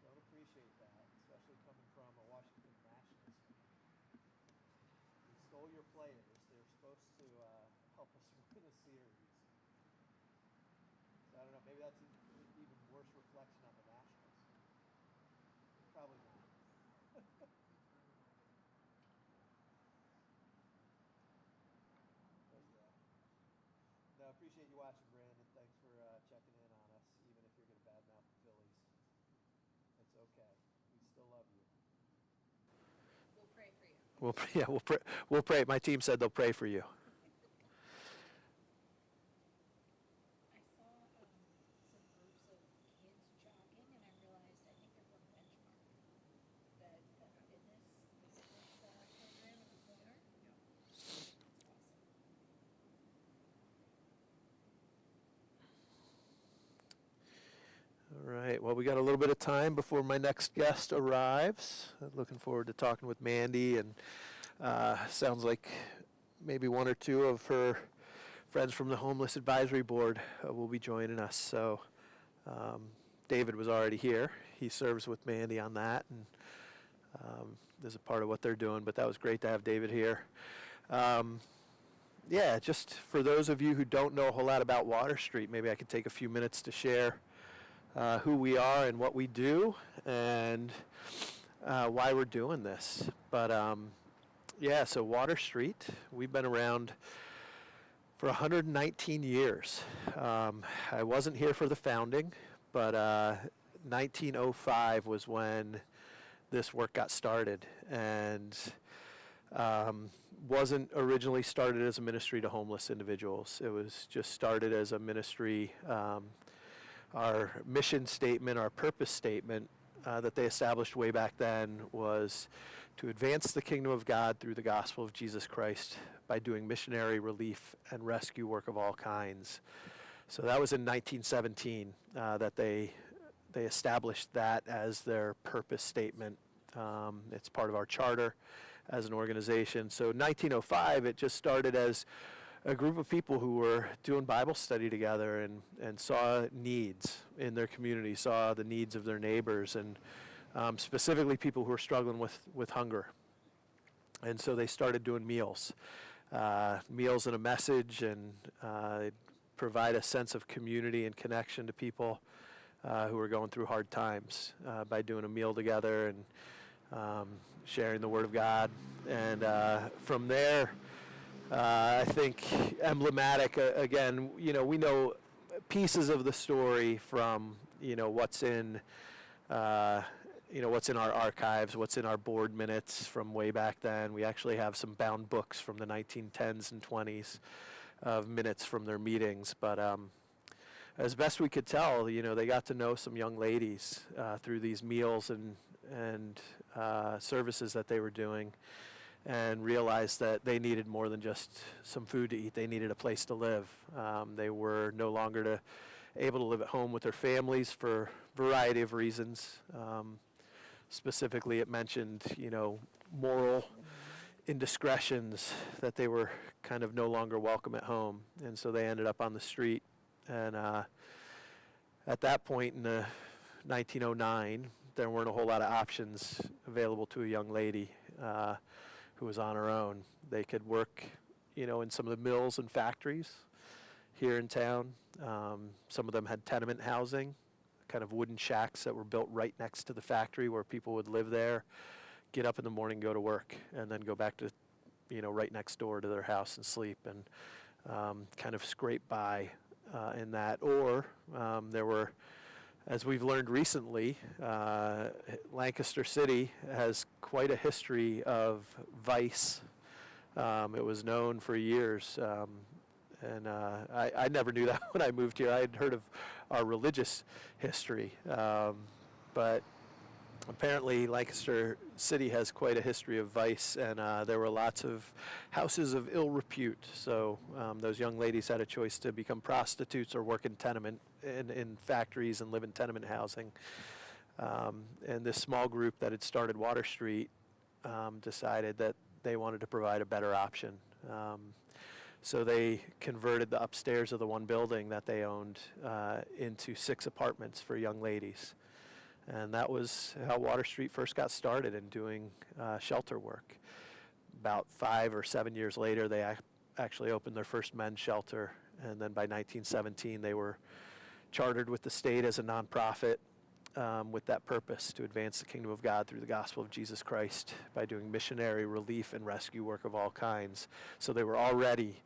Don't appreciate that, especially coming from a Washington Nationals fan. We stole your players. They're supposed to help us win a series. So I don't know. Maybe that's an even worse reflection on the Nationals. Probably not. But yeah. No, appreciate you watching, Brandon. Thanks for checking in on us, even if you're going to badmouth the Phillies. It's okay. We still love you. We'll pray for you. We'll pray. My team said they'll pray for you. I saw some groups of kids jogging, and I realized I think they're from Benchmark. That fitness program in the corner. Awesome. All right. Well, we got a little bit of time before my next guest arrives. Looking forward to talking with Mandy, and sounds like maybe one or two of her friends from the Homeless Advisory Board will be joining us. So David was already here. He serves with Mandy on that, and is a part of what they're doing. But that was great to have David here. Yeah, just for those of you who don't know a whole lot about Water Street, maybe I could take a few minutes to share who we are and what we do, and why we're doing this. But yeah, so Water Street, we've been around for 119 years. I wasn't here for the founding, but 1905 was when this work got started, and wasn't originally started as a ministry to homeless individuals. It was just started as a ministry. Our mission statement, our purpose statement that they established way back then was to advance the kingdom of God through the gospel of Jesus Christ by doing missionary relief and rescue work of all kinds. So that was in 1917 that they established that as their purpose statement. It's part of our charter as an organization. So 1905, it just started as a group of people who were doing Bible study together and saw needs in their community, saw the needs of their neighbors, and specifically people who were struggling with hunger. And so they started doing meals and a message, and provide a sense of community and connection to people who were going through hard times by doing a meal together and sharing the Word of God. And from there, I think emblematic, again, we know pieces of the story from, what's in, what's in our archives, what's in our board minutes from way back then. We actually have some bound books from the 1910s and 20s of minutes from their meetings. But as best we could tell, they got to know some young ladies through these meals and services that they were doing, and realized that they needed more than just some food to eat. They needed a place to live. They were no longer able to live at home with their families for a variety of reasons. Specifically, it mentioned, moral indiscretions, that they were kind of no longer welcome at home. And so they ended up on the street. And at that point in 1909, there weren't a whole lot of options available to a young lady who was on her own. They could work, in some of the mills and factories here in town. Some of them had tenement housing, kind of wooden shacks that were built right next to the factory where people would live there, get up in the morning, go to work, and then go back to, right next door to their house and sleep, and kind of scrape by in that. Or there were, as we've learned recently, Lancaster City has quite a history of vice. It was known for years. And I never knew that when I moved here. I had heard of our religious history. But apparently Lancaster City has quite a history of vice, and there were lots of houses of ill repute. So those young ladies had a choice to become prostitutes or work in in factories and live in tenement housing. And this small group that had started Water Street decided that they wanted to provide a better option. So they converted the upstairs of the one building that they owned into 6 apartments for young ladies. And that was how Water Street first got started in doing shelter work. About 5 or 7 years later, they actually opened their first men's shelter. And then by 1917, they were chartered with the state as a nonprofit with that purpose, to advance the kingdom of God through the gospel of Jesus Christ by doing missionary relief and rescue work of all kinds. So they were already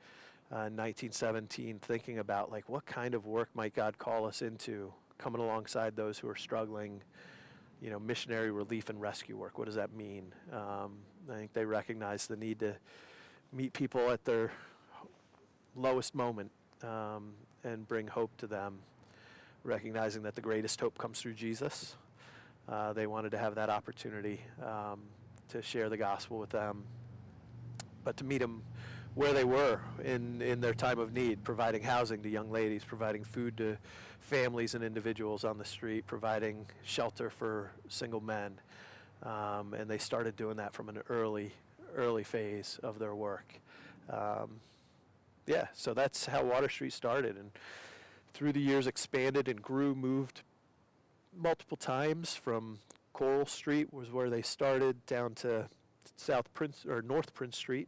in 1917 thinking about, like, what kind of work might God call us into, coming alongside those who are struggling, missionary relief and rescue work. What does that mean? I think they recognize the need to meet people at their lowest moment and bring hope to them, recognizing that the greatest hope comes through Jesus. They wanted to have that opportunity to share the gospel with them, but to meet them where they were in their time of need, providing housing to young ladies, providing food to families and individuals on the street, providing shelter for single men. And they started doing that from an early phase of their work. So that's how Water Street started, and through the years expanded and grew, moved multiple times. From Coral Street was where they started, down to North Prince Street,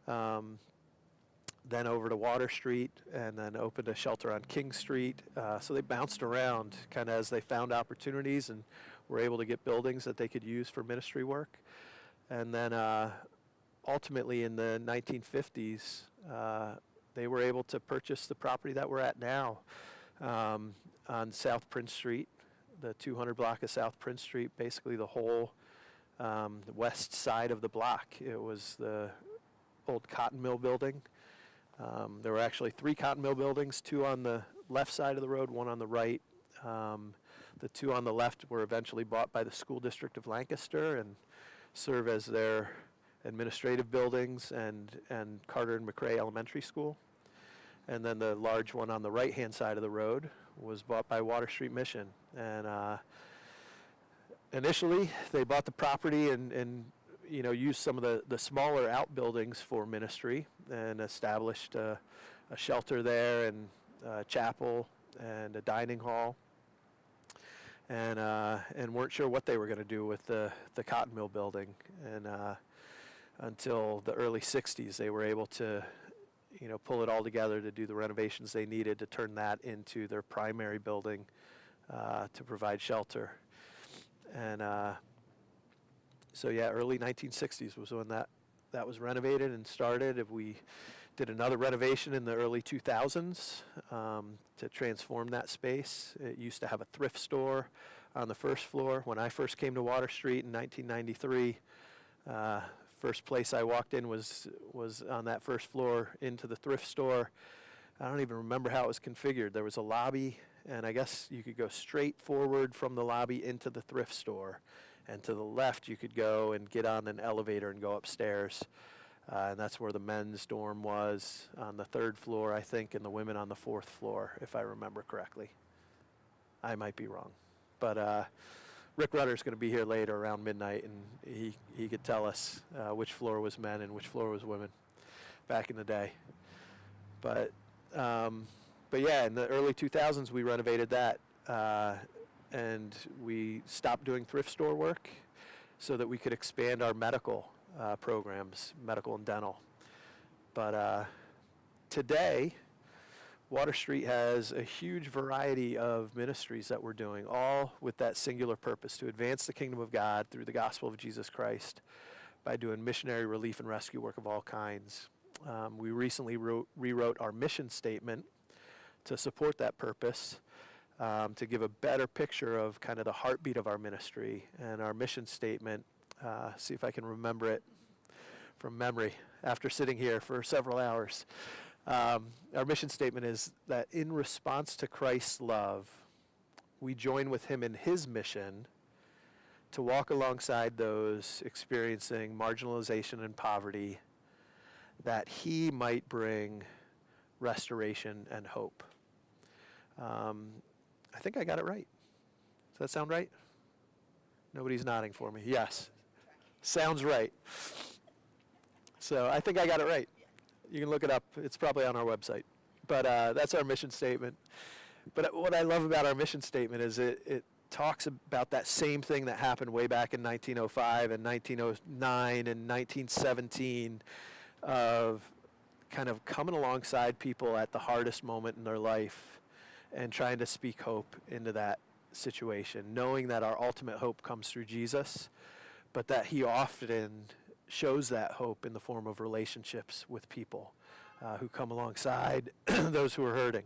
then over to Water Street, and then opened a shelter on King Street. So they bounced around kind of as they found opportunities and were able to get buildings that they could use for ministry work. And then ultimately in the 1950s, they were able to purchase the property that we're at now on South Prince Street, the 200 block of South Prince Street, basically the whole west side of the block. It was the old cotton mill building. There were actually 3 cotton mill buildings, 2 on the left side of the road, 1 on the right. The 2 on the left were eventually bought by the school district of Lancaster and serve as their administrative buildings and Carter and McRae Elementary School. And then the large one on the right-hand side of the road was bought by Water Street Mission. And initially, they bought the property and used some of the smaller outbuildings for ministry, and established a shelter there, and a chapel and a dining hall. And weren't sure what they were going to do with the cotton mill building. And until the early 60s, they were able to, pull it all together to do the renovations they needed to turn that into their primary building to provide shelter. And early 1960s was when that was renovated and started. We Did another renovation in the early 2000s to transform that space. It used to have a thrift store on the first floor. When I first came to Water Street in 1993, first place I walked in was on that first floor into the thrift store. I don't even remember how it was configured. There was a lobby, and I guess you could go straight forward from the lobby into the thrift store. And to the left, you could go and get on an elevator and go upstairs. And that's where the men's dorm was on the third floor, I think, and the women on the fourth floor, if I remember correctly. I might be wrong. But Rick Rudder's going to be here later around midnight, and he could tell us which floor was men and which floor was women back in the day. But yeah, in the early 2000s, we renovated that, and we stopped doing thrift store work so that we could expand our medical programs, medical and dental. But today, Water Street has a huge variety of ministries that we're doing, all with that singular purpose, to advance the kingdom of God through the gospel of Jesus Christ by doing missionary relief and rescue work of all kinds. We recently rewrote our mission statement to support that purpose, to give a better picture of kind of the heartbeat of our ministry. And our mission statement, see if I can remember it from memory after sitting here for several hours. Our mission statement is that in response to Christ's love, we join with him in his mission to walk alongside those experiencing marginalization and poverty, that he might bring restoration and hope. I think I got it right. Does that sound right? Nobody's nodding for me. Yes. Sounds right. So I think I got it right. You can look it up. It's probably on our website. But that's our mission statement. But what I love about our mission statement is it talks about that same thing that happened way back in 1905 and 1909 and 1917 of kind of coming alongside people at the hardest moment in their life and trying to speak hope into that situation, knowing that our ultimate hope comes through Jesus, but that he often shows that hope in the form of relationships with people who come alongside those who are hurting.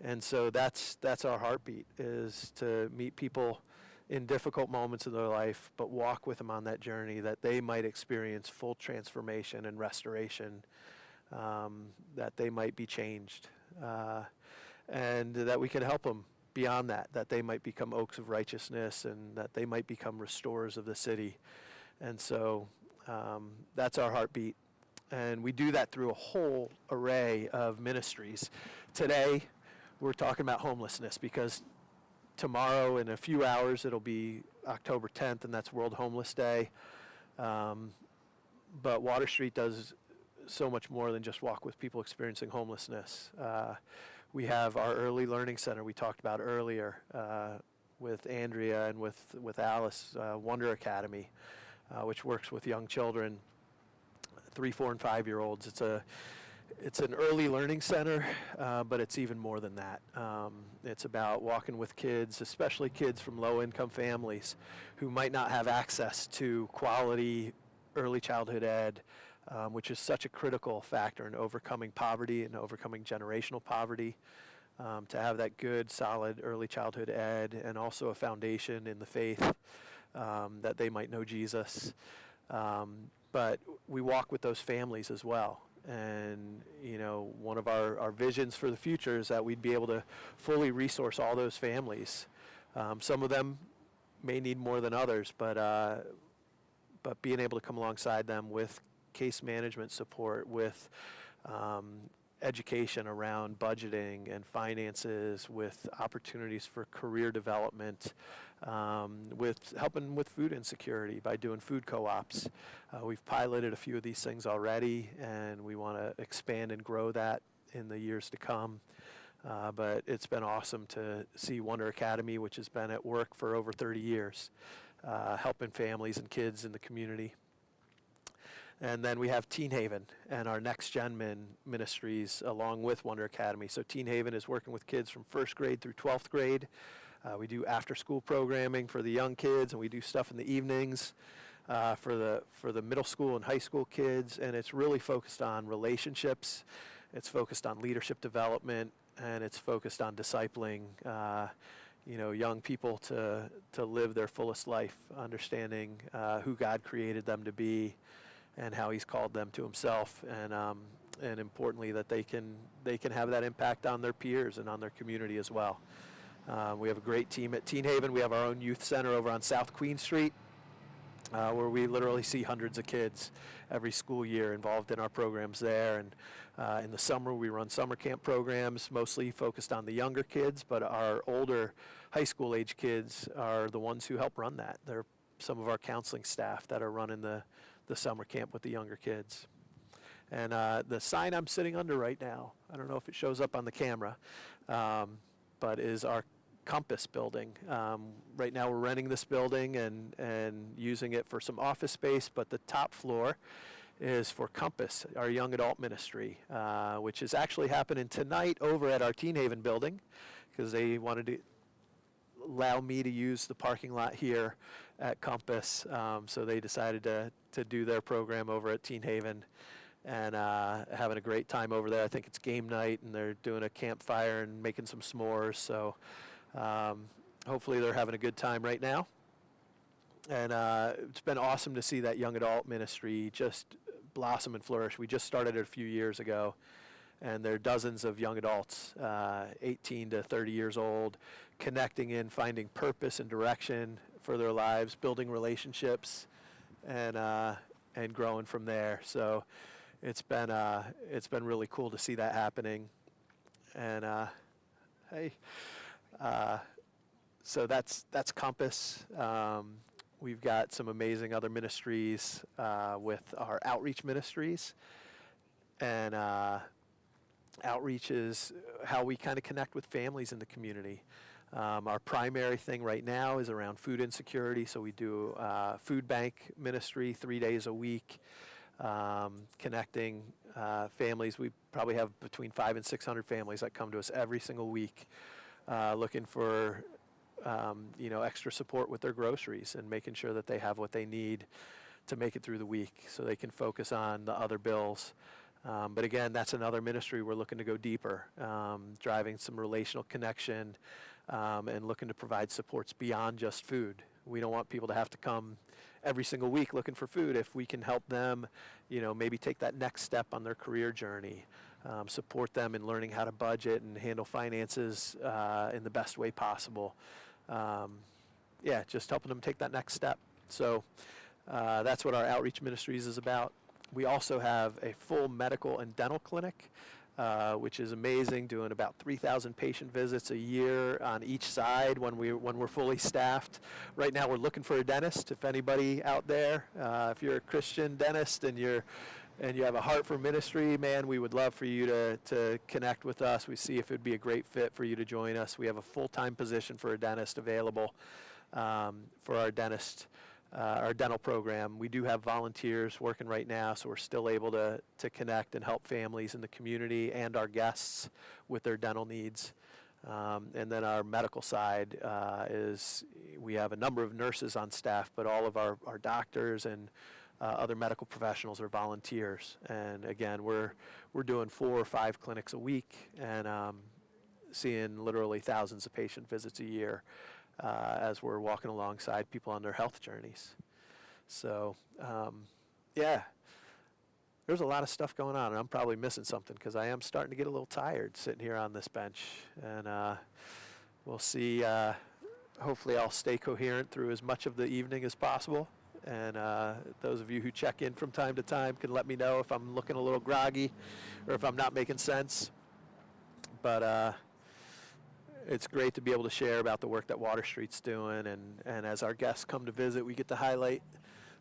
And so that's our heartbeat, is to meet people in difficult moments in their life, but walk with them on that journey that they might experience full transformation and restoration, that they might be changed, and that we can help them beyond that, that they might become oaks of righteousness and that they might become restorers of the city. And so that's our heartbeat. And we do that through a whole array of ministries. Today, we're talking about homelessness because tomorrow in a few hours it'll be October 10th, and that's World Homeless Day. But Water Street does so much more than just walk with people experiencing homelessness. We have our early learning center we talked about earlier with Andrea and with Alice, Wonder Academy, which works with young children, 3, 4, and 5-year-olds. It's an early learning center, but it's even more than that. It's about walking with kids, especially kids from low-income families who might not have access to quality early childhood ed, which is such a critical factor in overcoming poverty and overcoming generational poverty. To have that good, solid early childhood ed and also a foundation in the faith, that they might know Jesus. But we walk with those families as well. And, you know, one of our visions for the future is that we'd be able to fully resource all those families. Some of them may need more than others, but being able to come alongside them with case management support, with education around budgeting and finances, with opportunities for career development, with helping with food insecurity by doing food co-ops. We've piloted a few of these things already, and we want to expand and grow that in the years to come. But it's been awesome to see Wonder Academy, which has been at work for over 30 years, helping families and kids in the community. And then we have Teen Haven and our Next Gen ministries along with Wonder Academy. So Teen Haven is working with kids from 1st grade through 12th grade. We do after-school programming for the young kids, and we do stuff in the evenings. for the middle school and high school kids, and it's really focused on relationships. It's focused on leadership development, and it's focused on discipling, young people to live their fullest life, understanding who God created them to be, and how He's called them to Himself, and importantly that they can have that impact on their peers and on their community as well. We have a great team at Teen Haven. We have our own youth center over on South Queen Street, where we literally see hundreds of kids every school year involved in our programs there. And in the summer, we run summer camp programs, mostly focused on the younger kids, but our older high school age kids are the ones who help run that. They're some of our counseling staff that are running the summer camp with the younger kids. And the sign I'm sitting under right now, I don't know if it shows up on the camera, but is our Compass building. Right now we're renting this building and using it for some office space, but the top floor is for Compass, our young adult ministry, which is actually happening tonight over at our Teen Haven building, because they wanted to allow me to use the parking lot here at Compass, so they decided to do their program over at Teen Haven, and having a great time over there. I think it's game night, and they're doing a campfire and making some s'mores, so hopefully they're having a good time right now. And it's been awesome to see that young adult ministry just blossom and flourish. We just started it a few years ago, and there are dozens of young adults, 18 to 30 years old, connecting in, finding purpose and direction for their lives, building relationships, and growing from there. So it's been really cool to see that happening. And so that's Compass. We've got some amazing other ministries with our outreach ministries, and outreach is how we kind of connect with families in the community. Our primary thing right now is around food insecurity, so we do food bank ministry 3 days a week, connecting families. We probably have between 500 and 600 families that come to us every single week, looking for extra support with their groceries and making sure that they have what they need to make it through the week so they can focus on the other bills. But again, that's another ministry we're looking to go deeper, driving some relational connection, and looking to provide supports beyond just food. We don't want people to have to come every single week looking for food. If we can help them, maybe take that next step on their career journey, support them in learning how to budget and handle finances in the best way possible. Just helping them take that next step. So that's what our outreach ministries is about. We also have a full medical and dental clinic, which is amazing, doing about 3,000 patient visits a year on each side when we're fully staffed. Right now we're looking for a dentist. If anybody out there, if you're a Christian dentist and you have a heart for ministry, man, we would love for you to connect with us. We see if it would be a great fit for you to join us. We have a full-time position for a dentist available for our dental program. We do have volunteers working right now, so we're still able to connect and help families in the community and our guests with their dental needs. And then our medical side is we have a number of nurses on staff, but all of our doctors and other medical professionals are volunteers. And again, we're doing 4 or 5 clinics a week and seeing literally thousands of patient visits a year as we're walking alongside people on their health journeys. So, there's a lot of stuff going on, and I'm probably missing something because I am starting to get a little tired sitting here on this bench. And we'll see. Hopefully I'll stay coherent through as much of the evening as possible. And those of you who check in from time to time can let me know if I'm looking a little groggy or if I'm not making sense. But it's great to be able to share about the work that Water Street's doing. And as our guests come to visit, we get to highlight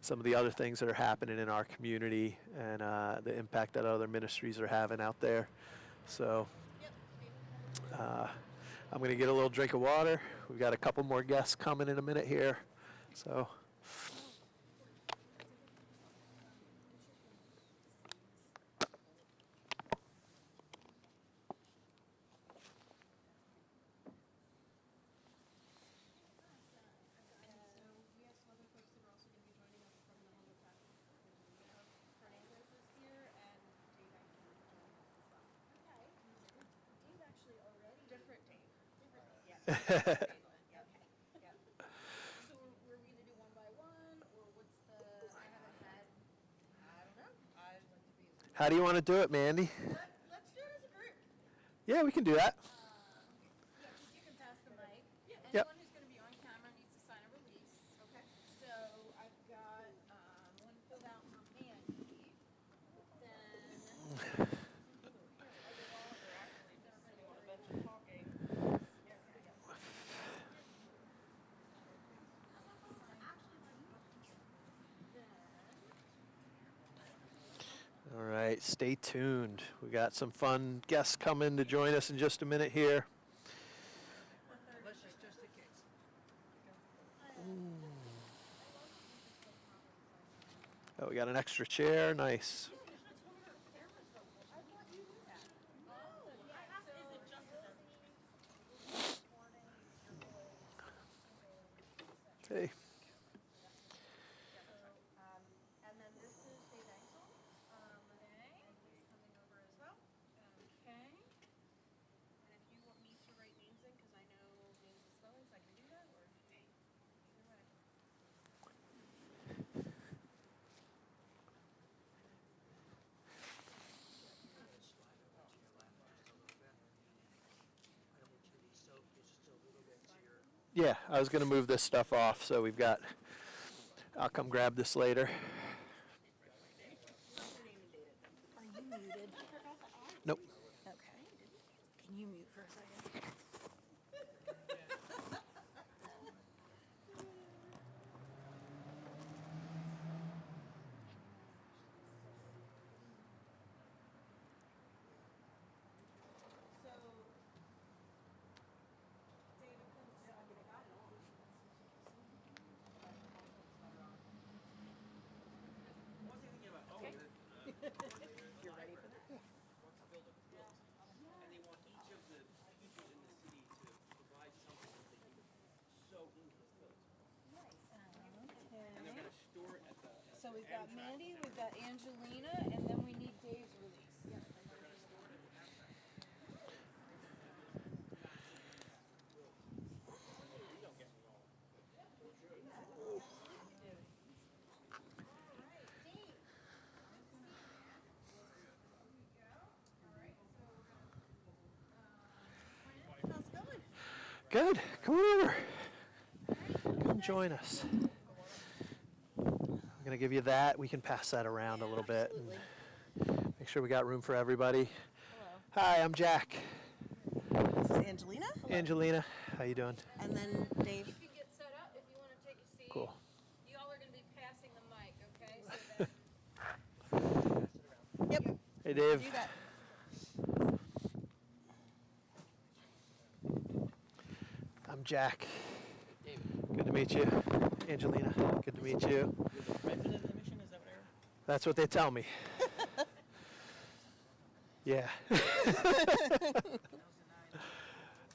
some of the other things that are happening in our community and the impact that other ministries are having out there. So I'm going to get a little drink of water. We've got a couple more guests coming in a minute here. So. Okay. Yep. So we're we gonna do one by one, or what's the? I haven't had. I don't know. I'd like to be. How do you want to do it, Mandy? Let's do it as a group. Yeah, we can do that. Yeah, because you can pass the mic. Yeah. Yep. Anyone who's going to be on camera needs to sign a release. Okay. So I've got one filled out for Mandy. Then. All right, stay tuned. We got some fun guests coming to join us in just a minute here. Oh, we got an extra chair. Nice. Hey. And then this is Dave Ansel. Renee is coming over as well. Okay. And if you want me to write names in, because I know names and spellings, I can do that, or hey, either way. Yeah, I was going to move this stuff off, so we've got, I'll come grab this later. Are you muted? Nope. Okay. Can you mute for a second? You're ready for that? wants to build a quilt, and they want each of the people in the city to provide something that they can sew into the quilt. And they're going to store it at the So we've end got track. Mandy, we've got Angelina, and then we need Dave's release. They're going to store it at the end track. Don't get me all. How's it going? Good. Come over. Come join us. I'm going to give you that. We can pass that around a little bit and make sure we got room for everybody. Hello. Hi, I'm Jack. This is Angelina. Angelina, how you doing? And then Dave. You can get set up if you want to take a seat. Cool. You all are going to be passing the mic, okay? So that Yep. Hey, Dave. Do that. I'm Jack. Good to meet you. Angelina, good to meet you. President of the mission, is that what I heard? That's what they tell me. Yeah.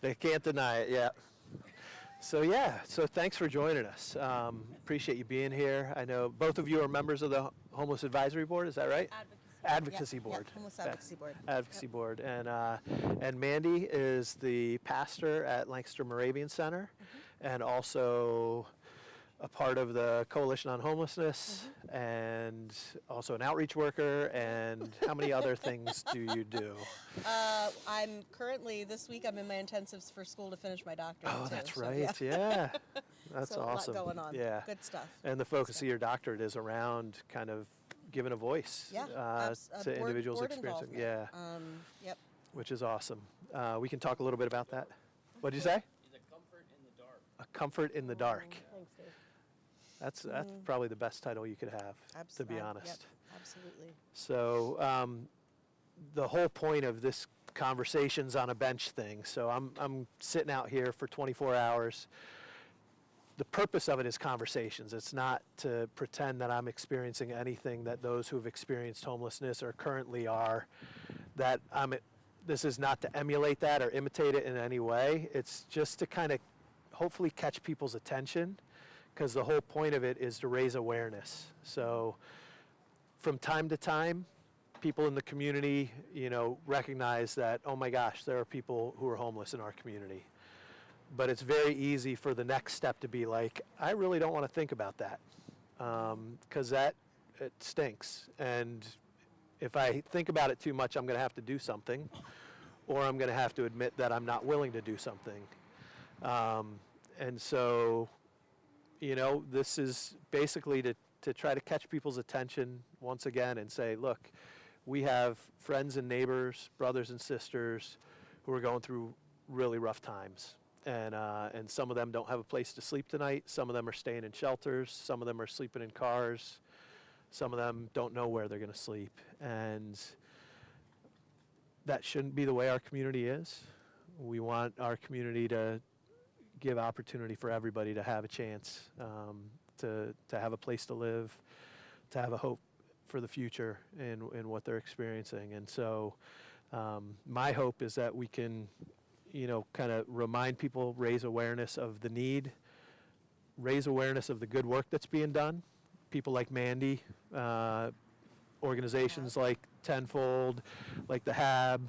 They can't deny it, yeah. So thanks for joining us. Appreciate you being here. I know both of you are members of the Homeless Advisory Board, is that right? Advocacy Board. Yep, Homeless Advocacy Board. Advocacy Board. And Mandy is the pastor at Lancaster Moravian Center and also a part of the Coalition on Homelessness and also an outreach worker. And how many other things do you do? I'm currently, this week, I'm in my intensives for school to finish my doctorate. Oh, too, that's so, right. Yeah. That's so awesome. A lot going on. Yeah. Good stuff. And the focus of your doctorate is around kind of giving a voice Yeah. to individuals board experiencing. involvement. Yeah. Yep. Which is awesome. We can talk a little bit about that. What did you say? Is a comfort in the dark. A comfort in the dark. Thanks, Dave. That's probably the best title you could have, to be honest. Yep, absolutely. So the whole point of this conversation's on a bench thing. So I'm sitting out here for 24 hours. The purpose of it is conversations. It's not to pretend that I'm experiencing anything that those who've experienced homelessness or currently are. This is not to emulate that or imitate it in any way. It's just to kind of hopefully catch people's attention, because the whole point of it is to raise awareness. So from time to time, people in the community, recognize that, oh my gosh, there are people who are homeless in our community. but it's very easy for the next step to be like, I really don't want to think about that, because it stinks. And if I think about it too much, I'm going to have to do something, or I'm going to have to admit that I'm not willing to do something. And so, this is basically to try to catch people's attention once again and say, look, we have friends and neighbors, brothers and sisters who are going through really rough times. And some of them don't have a place to sleep tonight. Some of them are staying in shelters. Some of them are sleeping in cars. Some of them don't know where they're going to sleep. And that shouldn't be the way our community is. We want our community to give opportunity for everybody to have a chance, to have a place to live, to have a hope for the future in what they're experiencing. And so my hope is that we can, kind of remind people, raise awareness of the need, raise awareness of the good work that's being done. People like Mandy, organizations like Tenfold, like the Hab,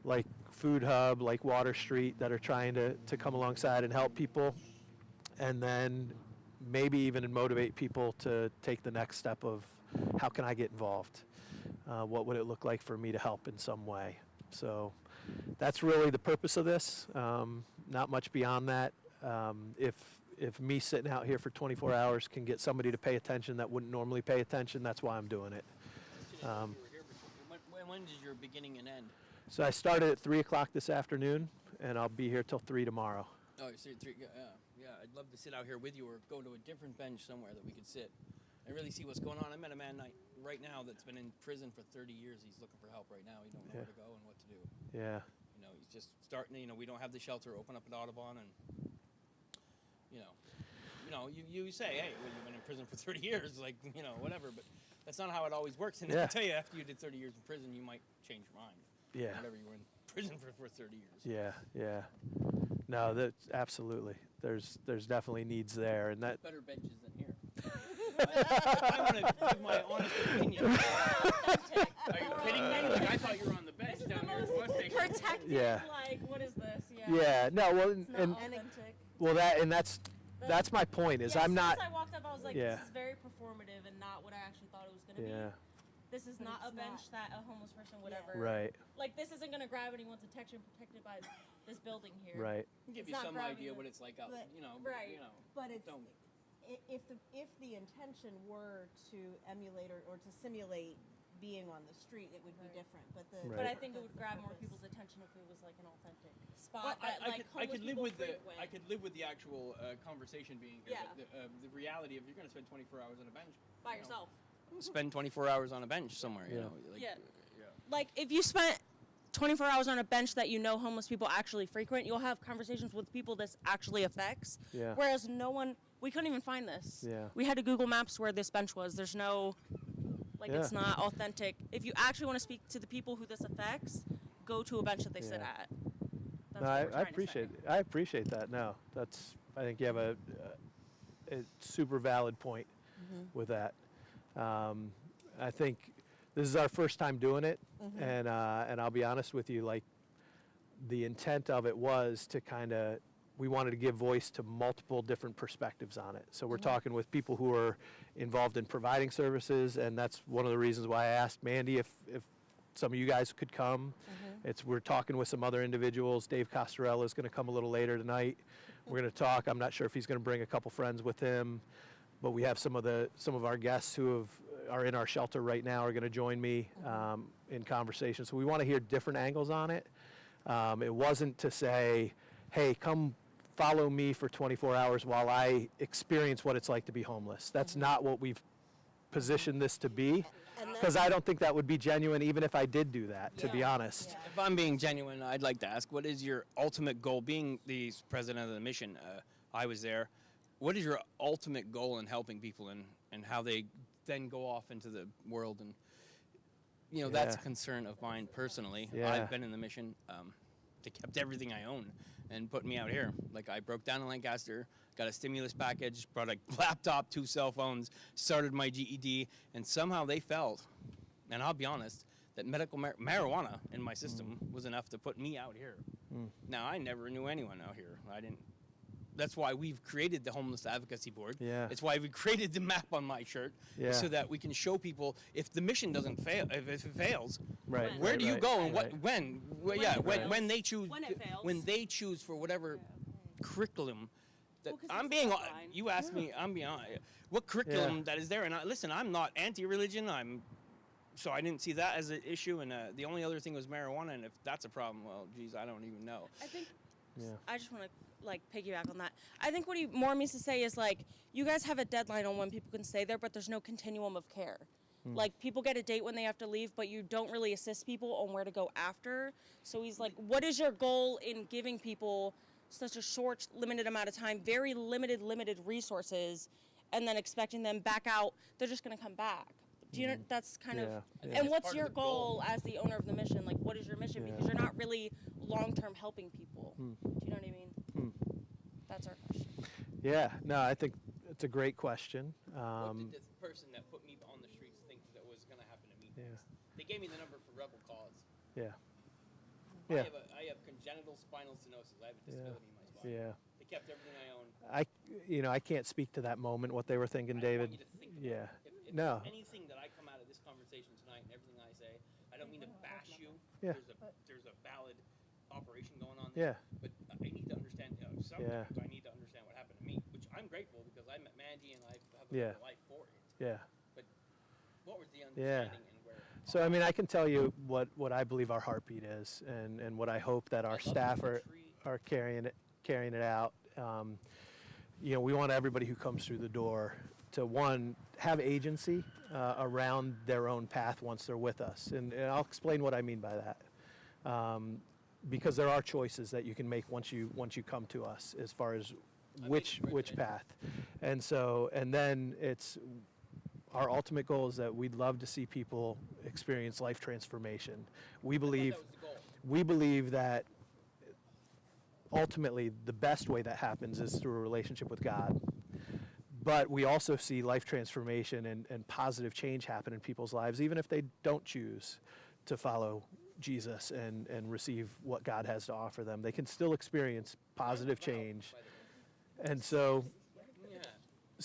like Food Hub, like Water Street, that are trying to come alongside and help people, and then maybe even motivate people to take the next step of, how can I get involved? What would it look like for me to help in some way? So that's really the purpose of this. Not much beyond that. If me sitting out here for 24 hours can get somebody to pay attention that wouldn't normally pay attention, that's why I'm doing it. When does your beginning and end? So I started at 3 o'clock this afternoon, and I'll be here till 3 tomorrow. Oh, you said 3. Yeah. I'd love to sit out here with you, or go to a different bench somewhere that we could sit and really see what's going on. I met a man right now that's been in prison for 30 years. He's looking for help right now. He don't know where to go and what to do. Yeah. He's just starting. We don't have the shelter. Open up at Audubon, and you say, hey, well, you've been in prison for 30 years, like, whatever. But that's not how it always works. And I tell you, after you did 30 years in prison, you might change your mind. Yeah. Whatever you were in prison for 30 years. Yeah. No, that's absolutely. There's definitely needs there, and that. Better benches than here. I want to give my honest opinion. Are you kidding me? Like, I thought you were on the bench down there at the bus station. Protected, Yeah. like, what is this? Yeah. No. Well, It's not authentic. Well, that's my point. Is I'm not. As I walked up, I was like, Yeah. this is very performative and not what I actually thought it was going to Yeah. be. This is not a bench that a homeless person would ever. Right. Like, this isn't going to grab anyone's attention protected by this building here. Right. Give It's you not some grabbing idea them. what it's like out, But- Right. But it's Don't. if the intention were to emulate or to simulate being on the street, it would be different. But But I think it would grab more people's attention if it was like an authentic spot that I like could live homeless with the people I could live with the actual conversation being here. Yeah. But the reality of, you're going to spend 24 hours on a bench. by yourself. Spend 24 hours on a bench somewhere. You know. Like, Yeah. Like, if you spent 24 hours on a bench that homeless people actually frequent, you'll have conversations with people this actually affects. Yeah. Whereas we couldn't even find this. Yeah. We had to Google Maps where this bench was. There's no, it's not authentic. If you actually want to speak to the people who this affects, go to a bench that they sit at. That's No, what I we're trying to appreciate say. it. I appreciate that. No, I think you have a super valid point with that. I think this is our first time doing it, and I'll be honest with you, like, the intent of it was to we wanted to give voice to multiple different perspectives on it. So we're talking with people who are involved in providing services, and that's one of the reasons why I asked Mandy if some of you guys could come. We're talking with some other individuals. Dave Costarella is going to come a little later tonight. We're going to talk. I'm not sure if he's going to bring a couple friends with him, but we have some of our guests who are in our shelter right now are going to join me in conversation. So we want to hear different angles on it. It wasn't to say, hey, come follow me for 24 hours while I experience what it's like to be homeless. That's not what we've positioned this to be, because I don't think that would be genuine even if I did do that, to be honest. If I'm being genuine, I'd like to ask, what is your ultimate goal? Being the president of the mission, I was there. What is your ultimate goal in helping people and how they then go off into the world? And, that's a concern of mine personally. Yeah. I've been in the mission. They kept everything I own and put me out here. Like, I broke down in Lancaster, got a stimulus package, brought a laptop, 2 cell phones, started my GED, and somehow they felt, and I'll be honest, that medical marijuana in my system was enough to put me out here. Now, I never knew anyone out here. I didn't. That's why we've created the Homeless Advocacy Board. Yeah. It's why we created the map on my shirt, Yeah. so that we can show people if the mission doesn't fail, if it fails, Right. where right, do you right, go and right. when they choose When it fails. when they choose for whatever curriculum. That 'cause I'm it's being. frontline. You asked me. I'm being. What curriculum that is there? And listen, I'm not anti-religion. So I didn't see that as an issue. And the only other thing was marijuana. And if that's a problem, well, geez, I don't even know. I think Yeah. I just want to piggyback on that. I think what he more means to say is you guys have a deadline on when people can stay there, but there's no continuum of care. People get a date when they have to leave, but you don't really assist people on where to go after. So he's like, what is your goal in giving people such a short, limited amount of time, very limited resources, and then expecting them back out? They're just going to come back. Do you know, that's kind of, and what's your goal as the owner of the mission? What is your mission? Because you're not really long-term helping people. Do you know what I mean? That's our question. Yeah, no, I think it's a great question. What did this person that put me on the streets think that was going to happen to me? Yeah. They gave me the number for Rebel Cause. Yeah. I have congenital spinal stenosis. I have a disability in my spine. Yeah. They kept everything I own. I can't speak to that moment, what they were thinking, David. I want you to think Yeah. about it. If No. anything that I come out of this conversation tonight and everything I say, I don't mean to bash you. Yeah. There's a valid operation going on there. Yeah. But I need to understand. Sometimes I need to understand what happened to me, which I'm grateful because I met Mandy and I have a life for it. Yeah. But what was the understanding and where? So, I can tell you what I believe our heartbeat is, and what I hope that our staff are carrying it out. We want everybody who comes through the door to, one, have agency around their own path once they're with us. And I'll explain what I mean by that. Because there are choices that you can make once you come to us as far as which path. And then it's our ultimate goal is that we'd love to see people experience life transformation. We believe that ultimately the best way that happens is through a relationship with God. But we also see life transformation and positive change happen in people's lives, even if they don't choose to follow Jesus and receive what God has to offer them. They can still experience positive change. And so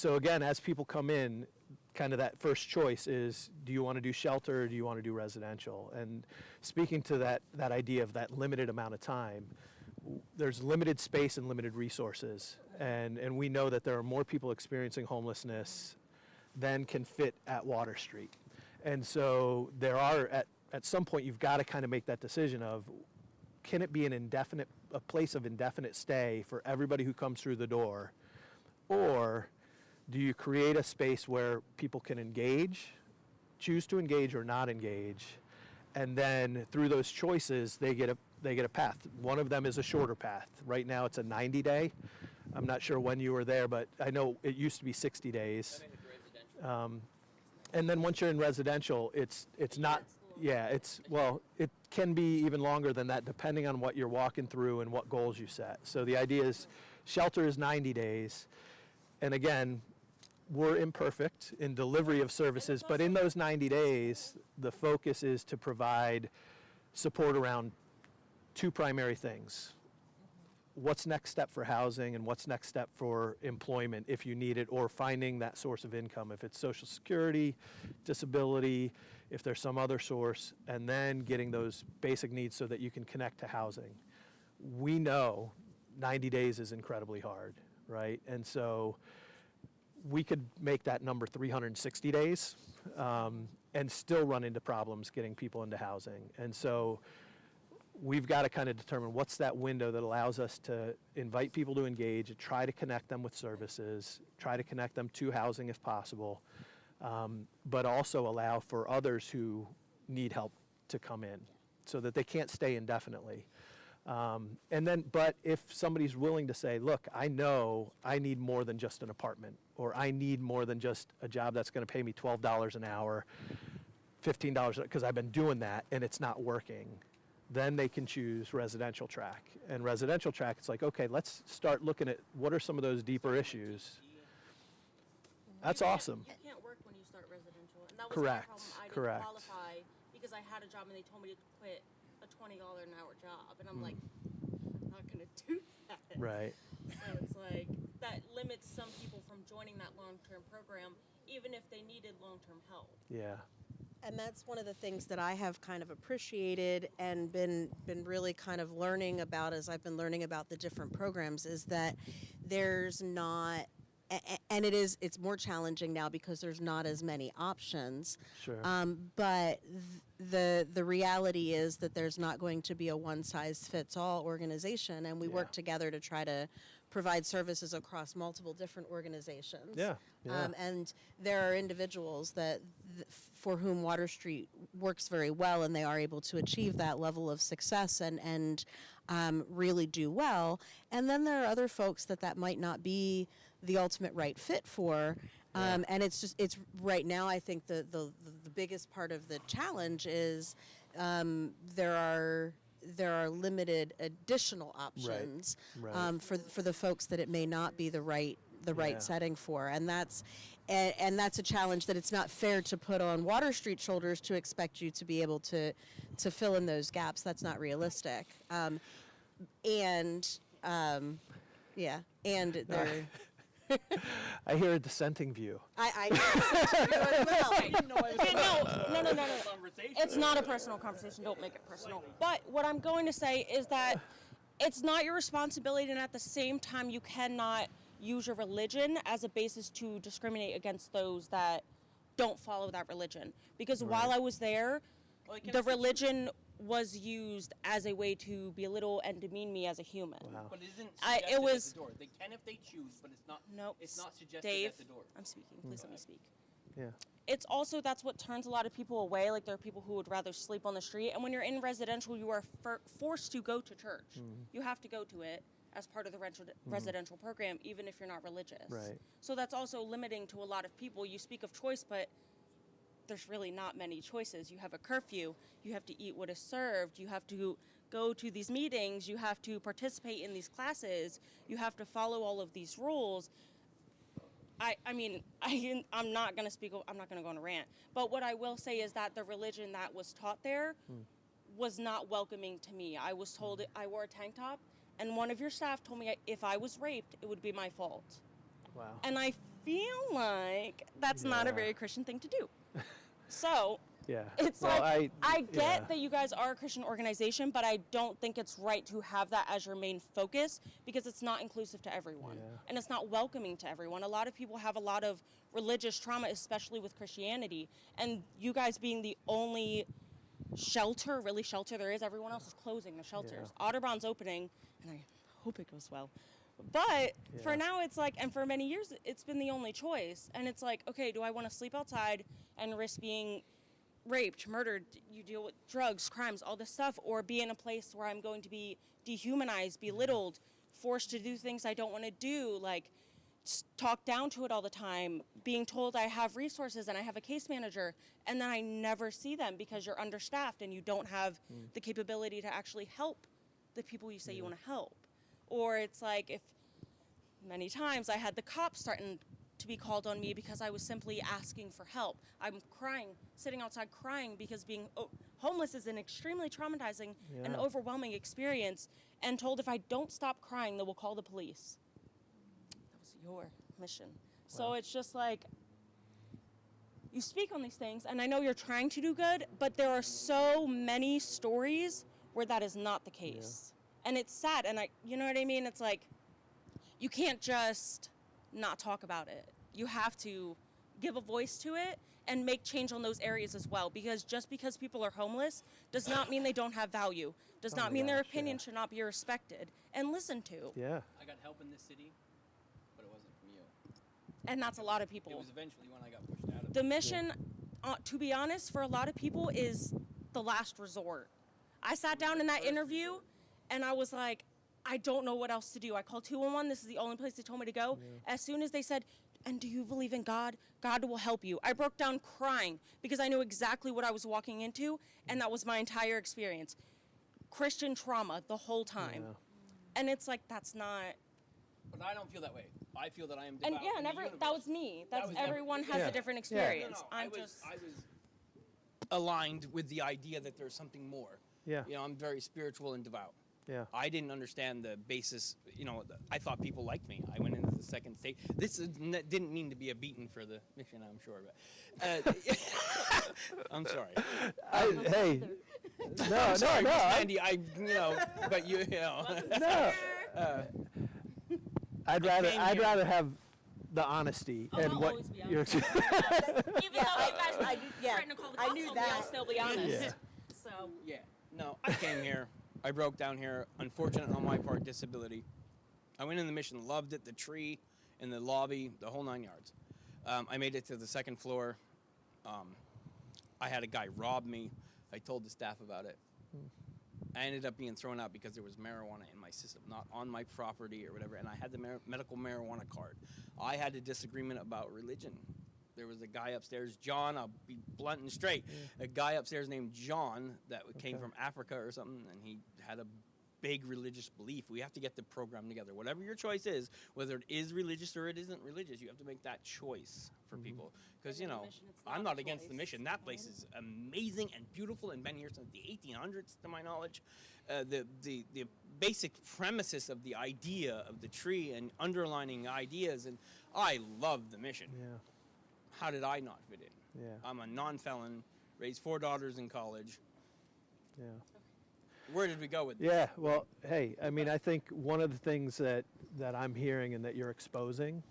again, as people come in, kind of that first choice is, do you want to do shelter or do you want to do residential? And speaking to that idea of that limited amount of time, there's limited space and limited resources. And we know that there are more people experiencing homelessness than can fit at Water Street. And so there are, at some point, you've got to kind of make that decision of, can it be a place of indefinite stay for everybody who comes through the door? Or do you create a space where people can choose to engage or not engage, and then through those choices, they get a path. One of them is a shorter path. Right now it's a 90-day. I'm not sure when you were there, but I know it used to be 60 days. And then once you're in residential, it's not, it can be even longer than that depending on what you're walking through and what goals you set. So the idea is shelter is 90 days. And again, we're imperfect in delivery of services, but in those 90 days, the focus is to provide support around two primary things. What's next step for housing and what's next step for employment if you need it, or finding that source of income, if it's Social Security, disability, if there's some other source, and then getting those basic needs so that you can connect to housing. We know 90 days is incredibly hard, right? And so we could make that number 360 days and still run into problems getting people into housing. And so we've got to kind of determine what's that window that allows us to invite people to engage, try to connect them with services, try to connect them to housing if possible, but also allow for others who need help to come in so that they can't stay indefinitely. But if somebody's willing to say, look, I know I need more than just an apartment, or I need more than just a job that's going to pay me $12 an hour, $15, because I've been doing that and it's not working, then they can choose residential track. And residential track, it's like, okay, let's start looking at what are some of those deeper issues. That's awesome. It can't work when you start residential. And that was Correct, my problem. I didn't correct. qualify because I had a job and they told me to quit a $20 an hour job. And I'm like, going to do that. Right. So it's like that limits some people from joining that long-term program, even if they needed long-term help. Yeah. And that's one of the things that I have kind of appreciated and been really kind of learning about as I've been learning about the different programs is that there's not, and it's more challenging now because there's not as many options. Sure. But the reality is that there's not going to be a one-size-fits-all organization, and we work together to try to provide services across multiple different organizations. Yeah. And there are individuals that for whom Water Street works very well, and they are able to achieve that level of success and really do well. And then there are other folks that might not be the ultimate right fit for. And it's right now, I think the biggest part of the challenge is there are limited additional options for the folks that it may not be the right setting for, and that's a challenge that it's not fair to put on Water Street shoulders to expect you to be able to fill in those gaps. That's not realistic. And there. I hear a dissenting view. I No. It's not a personal conversation. Don't make it personal. But what I'm going to say is that it's not your responsibility, and at the same time, you cannot use your religion as a basis to discriminate against those that don't follow that religion. Because while I was there, the religion was used as a way to belittle and demean me as a human. Wow. But it isn't suggested it was at the door. They can if they choose, but it's not. Nope. It's not suggested Dave, at the door. I'm speaking. Please let me speak. Yeah. It's also, that's what turns a lot of people away. Like, there are people who would rather sleep on the street. And when you're in residential, you are forced to go to church. You have to go to it as part of the residential program, even if you're not religious. Right. So that's also limiting to a lot of people. You speak of choice, but there's really not many choices. You have a curfew. You have to eat what is served. You have to go to these meetings. You have to participate in these classes. You have to follow all of these rules. I'm not going to speak, I'm not going to go on a rant, but what I will say is that the religion that was taught there was not welcoming to me. I was told I wore a tank top, and one of your staff told me if I was raped, it would be my fault. Wow. And I feel like that's not a very Christian thing to do. So it's I get that you guys are a Christian organization, but I don't think it's right to have that as your main focus because it's not inclusive to everyone and it's not welcoming to everyone. A lot of people have a lot of religious trauma, especially with Christianity, and you guys being the only shelter there is. Everyone else is closing the shelters. Otterbahn's opening, and I hope it goes well. But for now, it's like, and for many years, it's been the only choice. And it's like, okay, do I want to sleep outside and risk being raped, murdered, you deal with drugs, crimes, all this stuff, or be in a place where I'm going to be dehumanized, belittled, forced to do things I don't want to do, like talked down to it all the time, being told I have resources and I have a case manager, and then I never see them because you're understaffed and you don't have the capability to actually help the people you say you want to help. Or it's like, if many times I had the cops starting to be called on me because I was simply asking for help. I'm crying, sitting outside crying because being homeless is an extremely traumatizing and overwhelming experience, and told if I don't stop crying, they will call the police. That was your mission. So it's just like, you speak on these things, and I know you're trying to do good, but there are so many stories where that is not the case. And it's sad, and you know what I mean? It's like, you can't just not talk about it. You have to give a voice to it and make change on those areas as well, because just because people are homeless does not mean they don't have value, does not mean their opinion should not be respected and listened to. Yeah. I got help in this city, but it wasn't from you. And that's a lot of people. It was eventually when I got pushed out of The mission, to be honest, for a lot of people is the last resort. I sat down in that interview and I was like, I don't know what else to do. I called 211. This is the only place they told me to go. As soon as they said, and do you believe in God? God will help you. I broke down crying because I knew exactly what I was walking into, and that was my entire experience. Christian trauma the whole time. And it's like, that's not... But I don't feel that way. I feel that I am devout. And that was me. Everyone has a different experience. I was aligned with the idea that there's something more. Yeah. You know, I'm very spiritual and devout. Yeah. I didn't understand the basis. I thought people liked me. I went into the second state. Didn't mean to be a beaten for the mission, I'm sure, but I'm sorry. Hey, no, I'm sorry, no, Miss no. Mandy. But you know. No. I'd here. rather have the honesty and I'll what always be you're. honest. Even though you guys might threaten to call the I cops knew on me, I'll that. still be honest. Yeah. So. Yeah. No, I came here. I broke down here. Unfortunate on my part, disability. I went in the mission, loved it, the tree, in the lobby, the whole 9 yards. I made it to the second floor. I had a guy rob me. I told the staff about it. I ended up being thrown out because there was marijuana in my system, not on my property or whatever, and I had the medical marijuana card. I had a disagreement about religion. There was a guy upstairs, John, I'll be blunt and straight, a guy upstairs named John that came from Africa or something, and he had a big religious belief. We have to get the program together. Whatever your choice is, whether it is religious or it isn't religious, you have to make that choice for people. Because, I'm not against the mission. That place is amazing and beautiful and been here since the 1800s, to my knowledge. The basic premises of the idea of the tree and underlining ideas, and I love the mission. Yeah. How did I not fit in? Yeah. I'm a non-felon, raised 4 daughters in college. Yeah. Where did we go with this? Yeah, well, hey, I mean, I think one of the things that I'm hearing and that you're exposing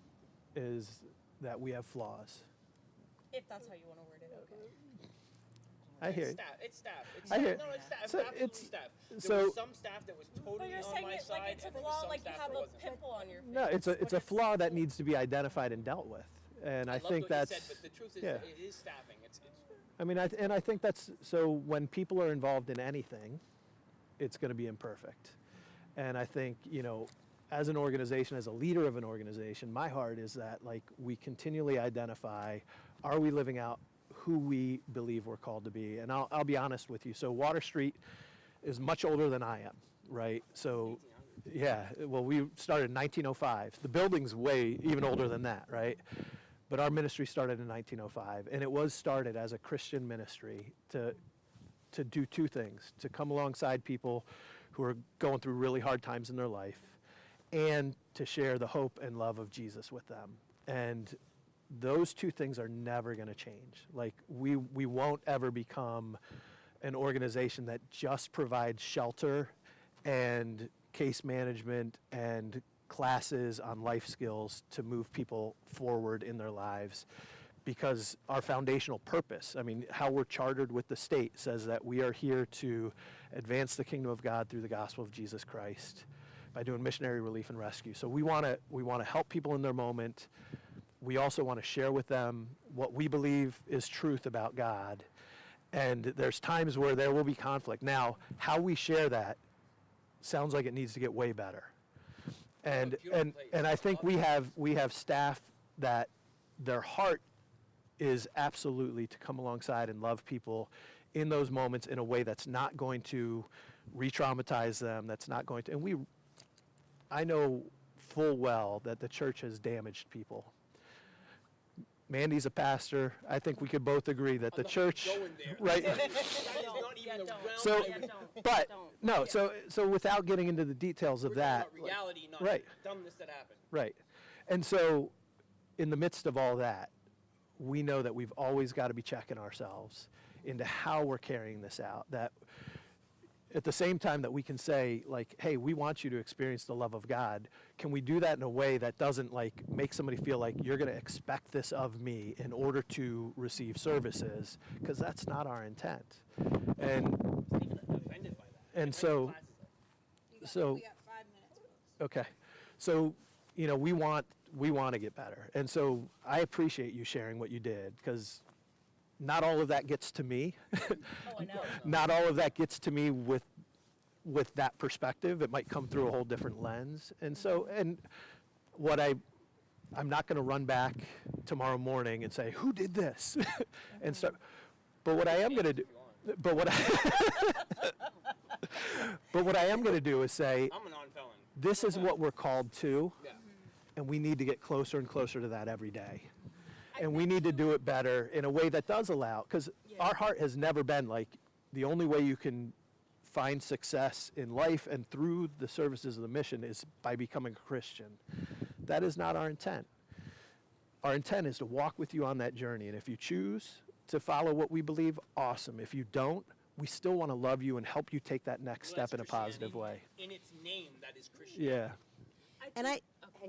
is that we have flaws. If that's how you want to word it, okay. I hear It's it. staff. It's staff. It's I staff. hear it. No, it's staff. So Absolutely it's- staff. There so- was some staff that was But totally you're on saying my it like side, it's a and there was flaw, some like you staff have that a wasn't. pimple on your face. No, it's a flaw that needs to be identified and dealt with, and I loved think what that's. you said, but the truth is, yeah. that it is staffing. It's I mean, I think that's so. When people are involved in anything, it's going to be imperfect, and I think as an organization, as a leader of an organization, my heart is that we continually identify, are we living out who we believe we're called to be? And I'll be honest with you. So Water Street is much older than I am, right? So, yeah. Well, we started in 1905. The building's way even older than that, right? But our ministry started in 1905, and it was started as a Christian ministry to do two things: to come alongside people who are going through really hard times in their life, and to share the hope and love of Jesus with them. And those two things are never going to change. We won't ever become an organization that just provides shelter and case management and classes on life skills to move people forward in their lives, because our foundational purpose, I mean, how we're chartered with the state, says that we are here to advance the kingdom of God through the gospel of Jesus Christ by doing missionary relief and rescue. So we want to help people in their moment. We also want to share with them what we believe is truth about God. And there's times where there will be conflict. Now, how we share that sounds like it needs to get way better. And I think we have staff that their heart is absolutely to come alongside and love people in those moments in a way that's not going to re-traumatize them, that's not going to, and I know full well that the church has damaged people. Mandy's a pastor. I think we could both agree that the church, right? So, but no. So without getting into the details of that, reality, not right? Dumbness that happened. Right. And so, in the midst of all that, we know that we've always got to be checking ourselves into how we're carrying this out. That at the same time that we can say, hey, we want you to experience the love of God, can we do that in a way that doesn't make somebody feel like you're going to expect this of me in order to receive services? Because that's not our intent. And so okay, so we want to get better, and so I appreciate you sharing what you did, because not all of that gets to me. I know. Not all of that gets to me with that perspective. It might come through a whole different lens. And so, and what I'm not going to run back tomorrow morning and say, who did this? And start, but what I am going to do, but what I am going to do is say, I'm a non-felon. this is what we're called to, Yeah. and we need to get closer and closer to that every day. And we need to do it better in a way that does allow, because our heart has never been the only way you can find success in life and through the services of the mission is by becoming a Christian. That is not our intent. Our intent is to walk with you on that journey. And if you choose to follow what we believe, awesome. If you don't, we still want to love you and help you take that next step in a positive way. In its name, that is Christianity. Yeah. And hang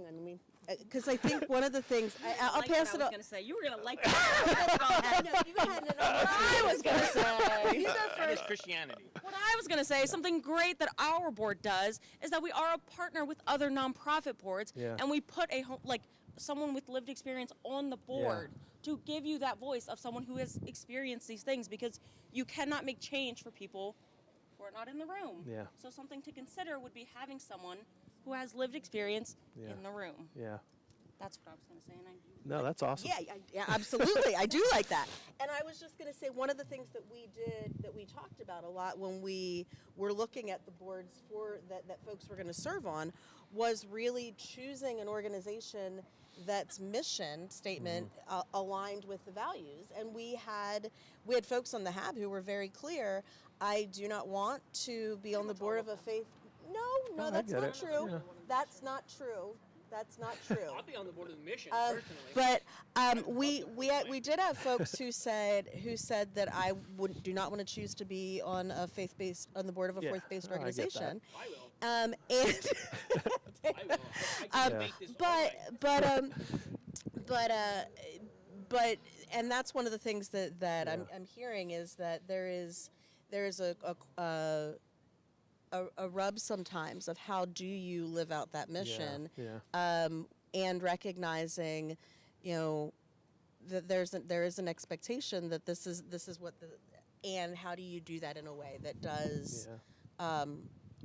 on, because I think one of the things I'll pass it I was up. going to say you were going to like that. No, you had it on. I was going to say. You go That is first. Christianity. What I was going to say, something great that our board does is that we are a partner with other nonprofit boards, Yeah. and we put someone with lived experience on the board to give you that voice of someone who has experienced these things, because you cannot make change for people who are not in the room. Yeah. So something to consider would be having someone who has lived experience Yeah. in the room. Yeah. That's what I was going to say. No, that's awesome. Yeah, absolutely. I do like that. And I was just going to say, one of the things that we talked about a lot when we were looking at the boards that folks were going to serve on, was really choosing an organization that's mission statement aligned with the values. And we had folks on the HAB who were very clear. I do not want to be on the board of a faith. No, that's not true. Yeah. That's not true. That's not true. I'll be on the board of the mission But personally. we did have folks who said that I do not want to choose to be on the board of a faith-based organization. I will. And I will. I can make this all right. but and that's one of the things that I'm hearing is that there is a rub sometimes of how do you live out that mission, and recognizing, that there is an expectation that this is what and how do you do that in a way that does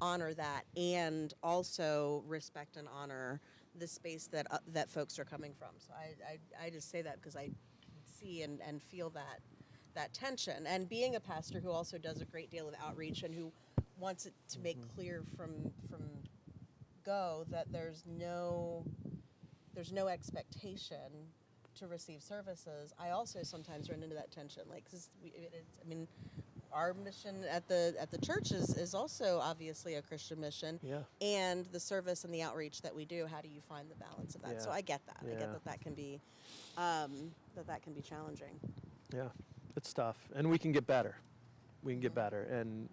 honor that and also respect and honor the space that folks are coming from. So I just say that because I see and feel that tension, and being a pastor who also does a great deal of outreach and who wants it to make clear from go that there's no expectation to receive services. I also sometimes run into that tension, our mission at the church is also obviously a Christian mission, and the service and the outreach that we do. How do you find the balance of that? So I get that. I get that can be challenging. Yeah, it's tough, and we can get better. We can get better, and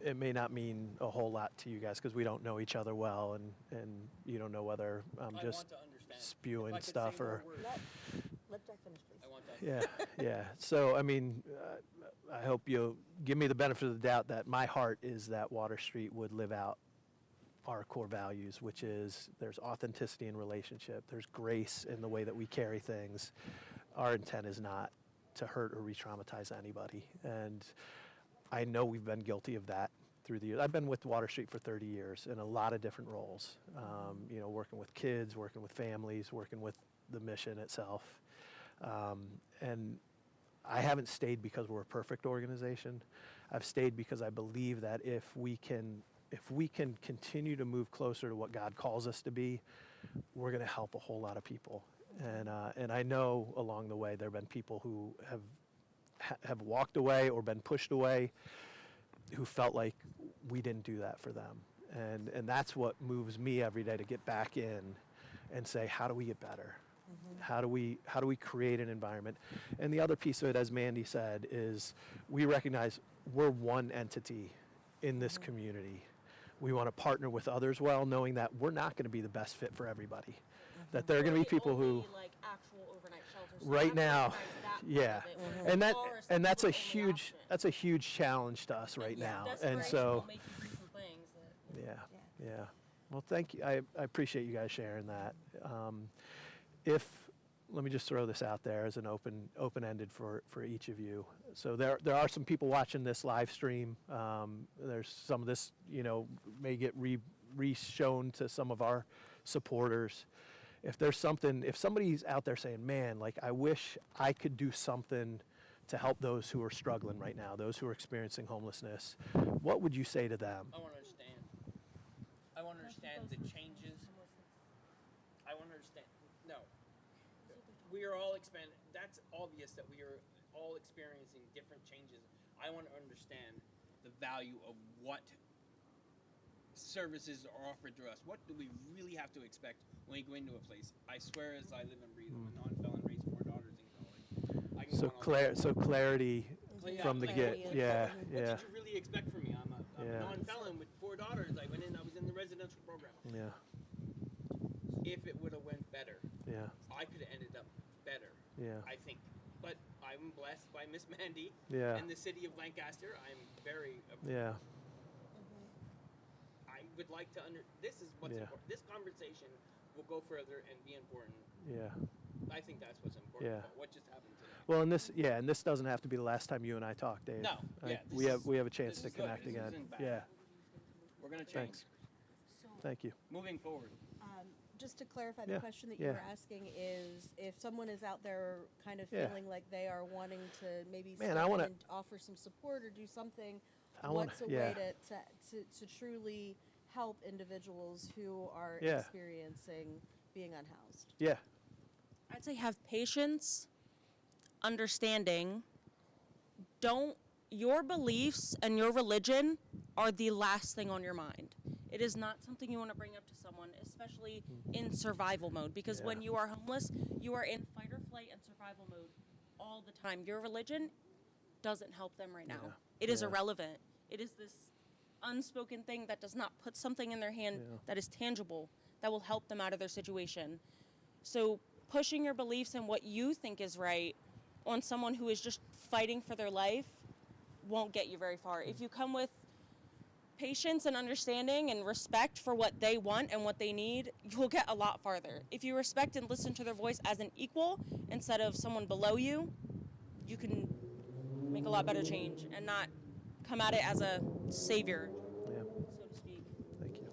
it may not mean a whole lot to you guys because we don't know each other well, and you don't know whether I'm just spewing stuff or. Let Jack finish, please. Yeah. So I hope you'll give me the benefit of the doubt that my heart is that Water Street would live out our core values, which is there's authenticity in relationship, there's grace in the way that we carry things. Our intent is not to hurt or re-traumatize anybody, and I know we've been guilty of that through the years. I've been with Water Street for 30 years in a lot of different roles, working with kids, working with families, working with the mission itself. And I haven't stayed because we're a perfect organization. I've stayed because I believe that if we can continue to move closer to what God calls us to be, we're going to help a whole lot of people. And I know along the way there have been people who have walked away or been pushed away who felt like we didn't do that for them. And that's what moves me every day to get back in and say, how do we get better? How do we create an environment? And the other piece of it, as Mandy said, is we recognize we're one entity in this community. We want to partner with others well, knowing that we're not going to be the best fit for everybody. That there are going to be people who actual overnight shelters. right now, and that's a huge challenge to us right now. And so, yeah. Well, thank you. I appreciate you guys sharing that. Let me just throw this out there as an open-ended for each of you. So there are some people watching this live stream. There's some of this, may get re-shown to some of our supporters. If somebody's out there saying, man, I wish I could do something to help those who are struggling right now, those who are experiencing homelessness, what would you say to them? I want to understand the changes. I want to understand. No. We are all that's obvious that we are all experiencing different changes. I want to understand the value of what services are offered to us. What do we really have to expect when we go into a place? I swear, as I live and breathe, I'm a non-felon, raised 4 daughters in Crowley. I can go on all day. Clarity from the get. Yeah, What did you really expect from me? I'm a non-felon with 4 daughters. I went in. I was in the residential program. Yeah. If it would have went better, I could have ended up better. Yeah. I think. But I'm blessed by Miss Mandy Yeah. and the city of Lancaster. I'm very. Yeah. I would like to This is what's important. This conversation will go further and be important. Yeah. I think that's what's important. Yeah. About what just happened today. Well, and this doesn't have to be the last time you and I talk, Dave. No. We have a chance to connect again. Yeah. We're gonna change. Thanks. Thank you. Moving forward. Just to clarify, the question that you were asking is if someone is out there kind of feeling like they are wanting to maybe step in and offer some support or do something, what's a way to truly help individuals who are experiencing being unhoused? Yeah. I'd say have patience, understanding. Your beliefs and your religion are the last thing on your mind. It is not something you want to bring up to someone, especially in survival mode, because when you are homeless, you are in fight or flight and survival mode all the time. Your religion doesn't help them right now. It is irrelevant. It is this unspoken thing that does not put something in their hand that is tangible, that will help them out of their situation. So pushing your beliefs and what you think is right on someone who is just fighting for their life won't get you very far. If you come with patience and understanding and respect for what they want and what they need, you'll get a lot farther. If you respect and listen to their voice as an equal instead of someone below you, you can make a lot better change and not come at it as a savior, so to speak. Thank you.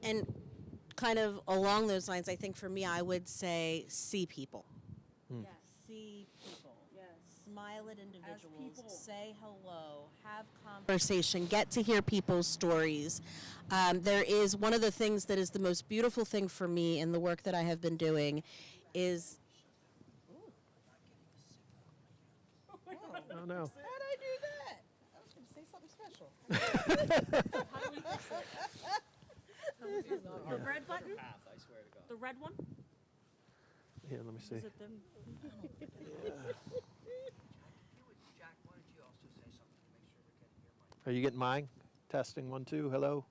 And kind of along those lines, I think for me, I would say see people. Mm. Yes, see people. Yes. Smile at individuals. Say hello. Have conversation. Get to hear people's stories. There is one of the things that is the most beautiful thing for me in the work that I have been doing is. Oh no. How'd I do that? I was going to say something special. How do we fix it? The red button? I swear to God. The red one? Here, let me see. Is it the? Jack, why don't you also say something to make sure we're getting your mic? Are you getting mine? Testing 1, 2. Hello.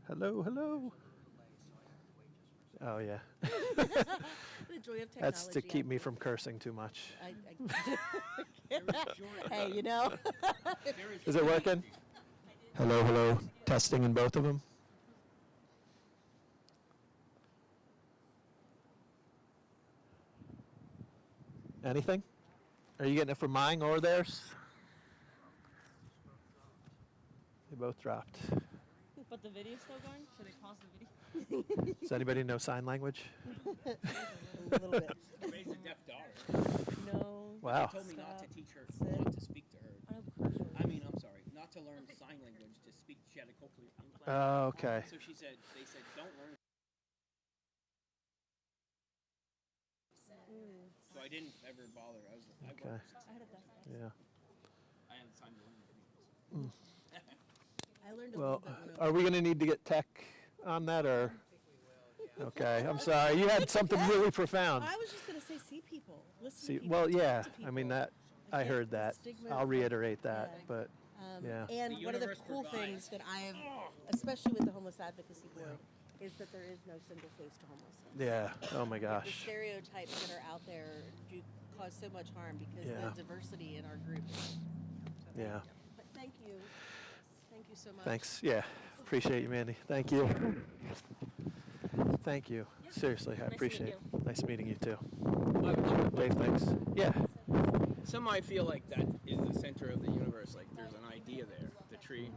Hello, hello. Oh yeah. The joy of technology. That's to keep me from cursing too much. Hey, you know. Is it working? Hello, hello. Testing in both of them. Anything? Are you getting it from mine or theirs? They both dropped. But the video's still going? Should I pause the video? Does anybody know sign language? A little bit. Raised a deaf daughter. No. Wow. She told me not to teach her, not to speak to her. I mean, I'm sorry, not to learn sign language, to speak. She had a cochlear implant. Oh, okay. So they said, don't learn. So I didn't ever bother. Okay. Yeah. I had time to learn videos. I learned a Well, little bit. are we going to need to get tech on that, or? Okay, I'm sorry. You had something really profound. I was just going to say see people. Listen See, to people. well, talk yeah. to I mean people. that. I heard that. stigma I'll of- reiterate that, yeah. but yeah. And The one of the universe cool provides. things that I have, especially with the Homeless Advocacy Board, is that there is no single face to homelessness. Yeah. Oh my The gosh. stereotypes that are out there do cause so much harm because Yeah. the diversity in our group. Yeah. But thank you. Thank you so much. Thanks. Yeah. Appreciate you, Mandy. Thank you. Thank you. Seriously, I appreciate it. Nice meeting you too. Dave, thanks. Yeah. Some might feel like that is the center of the universe. Like there's an idea there. The tree,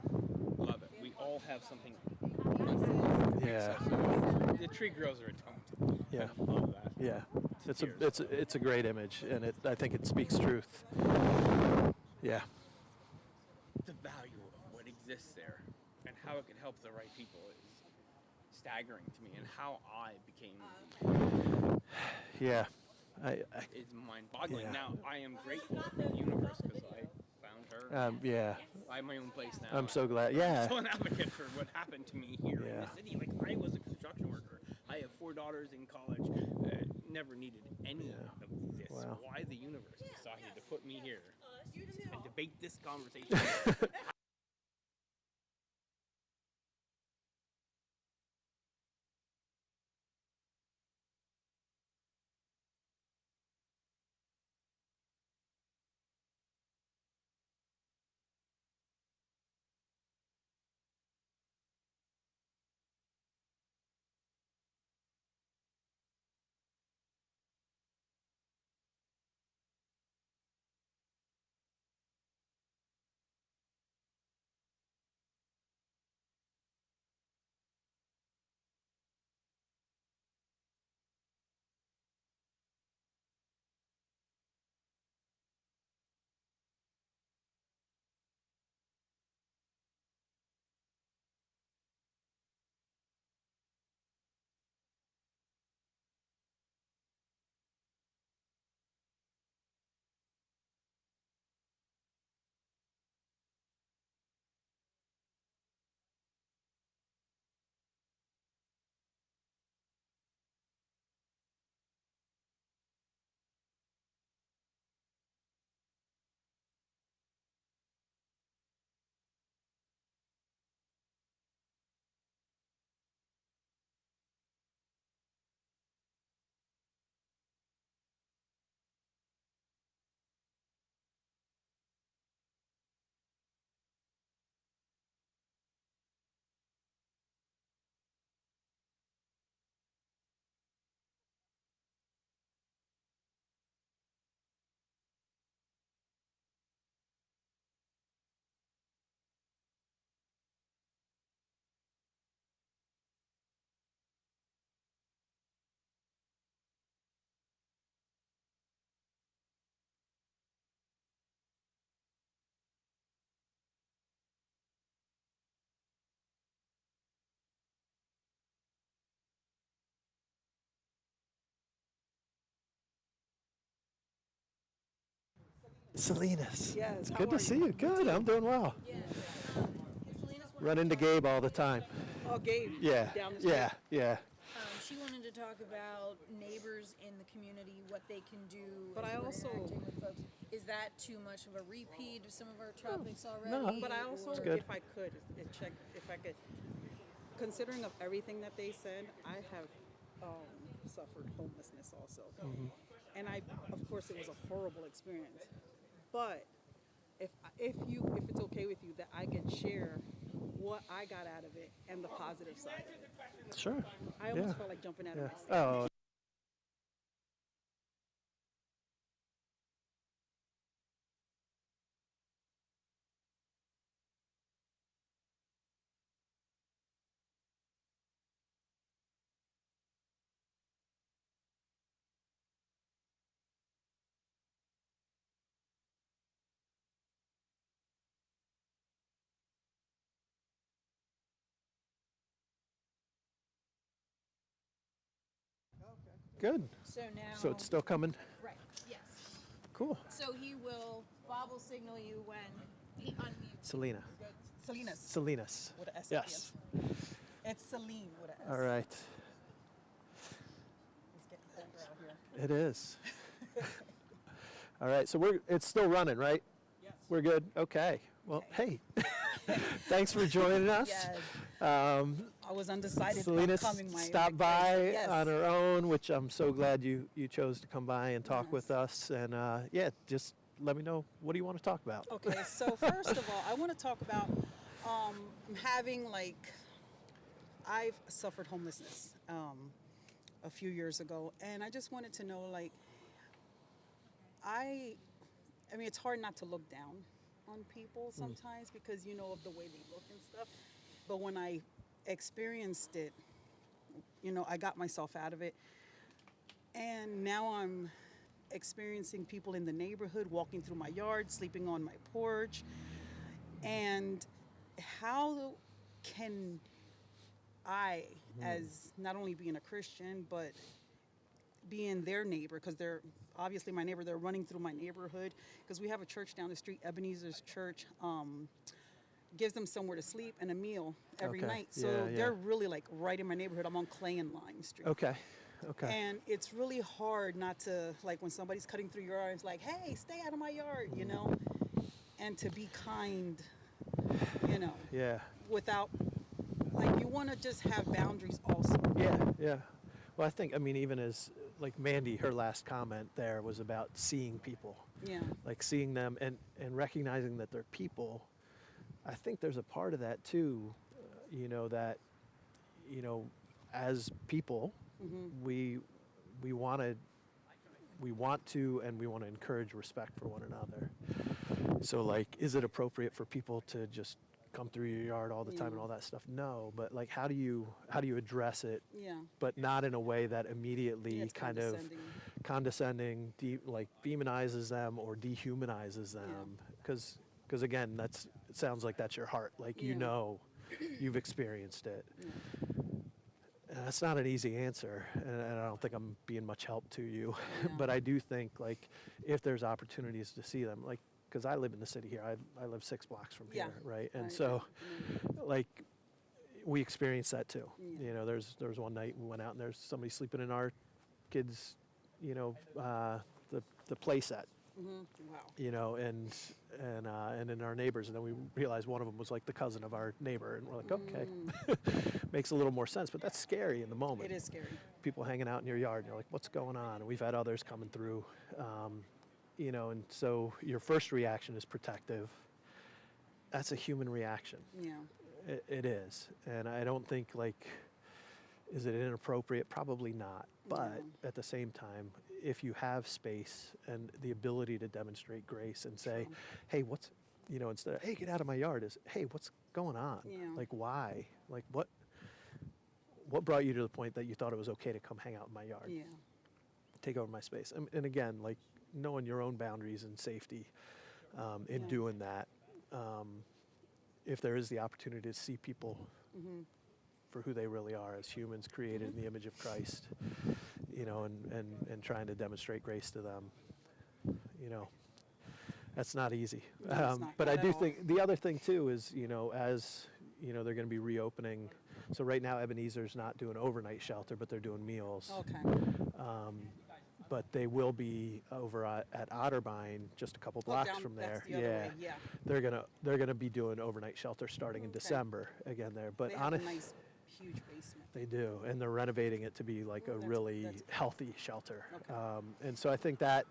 love it. We all have something. Yeah. The tree grows are atoned. Yeah. I love that. Yeah. It's a great image, and I think it speaks truth. Yeah. The value of what exists there and how it can help the right people is staggering to me, and how I became. Yeah. It's mind-boggling. Yeah. Now I am grateful to the universe because I found her. Yeah. I have my own place now. I'm so glad. Yeah. I'm so an advocate for what happened to me here in Yeah. the city. Like, I was a construction worker. I have 4 daughters in college. Never needed any of this. Wow. Why the universe decided to put me here and debate this conversation. Salinas. Yes, It's how good to are see you? you. Good. I'm doing well. Run into Gabe all the time. Oh, Gabe. Yeah. Down the street. Yeah. She wanted to talk about neighbors in the community, what they can do. But I also interacting with folks. Is that too much of a repeat of some of our topics already? No. But I also, It's good. if I could, if I could, considering of everything that they said, I have suffered homelessness also, and of course, it was a horrible experience. But if it's okay with you, that I can share what I got out of it and the positive side of it. Sure. I almost felt like jumping out of my seat. Oh. Good. So now. So it's still coming? Right. Yes. Cool. So Bob will signal you when he unmutes. Selena. Salinas. Salinas. With an S. Yes. It's Celine with an S. All right. It's getting colder out here. It is. All right. So it's still running, right? Yes. We're good. Okay. Well, hey. Thanks for joining us. Yes. I was undecided Selena about coming. stopped by yes. on her own, which I'm so glad you chose to come by and talk with us. And just let me know, what do you want to talk about? Okay, so first of all, I want to talk about having I've suffered homelessness a few years ago, and I just wanted to know I mean, it's hard not to look down on people sometimes because you know of the way they look and stuff. But when I experienced it, I got myself out of it. And now I'm experiencing people in the neighborhood walking through my yard, sleeping on my porch. And how can I, as not only being a Christian, but being their neighbor, because they're obviously my neighbor, they're running through my neighborhood, because we have a church down the street, Ebenezer's Church, gives them somewhere to sleep and a meal every Okay. night. So Yeah, yeah. they're really like right in my neighborhood. I'm on Clay and Lime Street. Okay. Okay. And it's really hard not to, like, when somebody's cutting through your yard, it's like, hey, stay out of my yard, you know? And to be kind, you know, Yeah. without, like, you want to just have boundaries also. Yeah, yeah. Well, I mean, even as, like Mandy, her last comment there was about seeing people. Yeah. Like seeing them and recognizing that they're people. I think there's a part of that too, that, as people, we want to and we want to encourage respect for one another. So, like, is it appropriate for people to just come through your yard all the time and all that stuff? No, but like, how do you address it? Yeah. But not in a way that immediately it's kind of condescending, like demonizes them or dehumanizes them. Because again, it sounds like that's your heart. Like, you've experienced it. And that's not an easy answer, and I don't think I'm being much help to you. But I do think, like, if there's opportunities to see them, like, because I live in the city here, I live 6 blocks from here, right? And so, like, we experienced that too. There was one night we went out and there's somebody sleeping in our kids, the play set. Wow. And in our neighbors, and then we realized one of them was like the cousin of our neighbor, and we're like, okay, makes a little more sense, but that's scary in the moment. It is scary. People hanging out in your yard, and you're like, what's going on? And we've had others coming through, and so your first reaction is protective. That's a human reaction. Yeah. It is, and I don't think, like, is it inappropriate? Probably not. But at the same time, if you have space and the ability to demonstrate grace and say, hey, instead of, hey, get out of my yard, is, hey, what's going on? Yeah. Like, why? Like, what brought you to the point that you thought it was okay to come hang out in my yard? Yeah. Take over my space. And again, like, knowing your own boundaries and safety in doing that. If there is the opportunity to see people for who they really are as humans created in the image of Christ, and trying to demonstrate grace to them, that's not easy. But I do think the other thing too is, as they're going to be reopening. So right now Ebenezer's not doing overnight shelter, but they're doing meals. Okay. But they will be over at Otterbein, just a couple blocks from there. That's the other way, yeah. They're gonna be doing overnight shelter starting in December again there. But they have a nice, huge basement. they do, and they're renovating it to be like a really healthy shelter. And so I think that,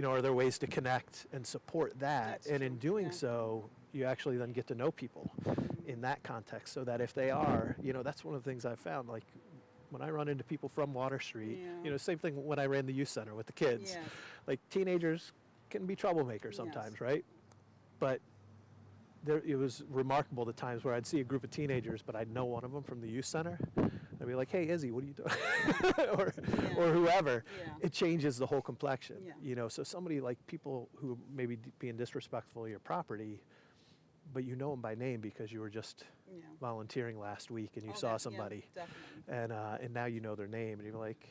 are there ways to connect and support that? That's and true, in doing so, you actually then get to know people in that context, so that if they are, that's one of the things I've found, like, when I run into people from Water Street, same thing when I ran the youth center with the kids. Yes. Like, teenagers can be troublemakers sometimes, right? But it was remarkable the times where I'd see a group of teenagers, but I'd know one of them from the youth center. I'd be like, hey, Izzy, what are you doing? or whoever. Yeah. It changes the whole complexion. Yeah. So somebody, like, people who may be being disrespectful of your property, but you know them by name because you were just volunteering last week and you saw somebody, and now you know their name, and you're like,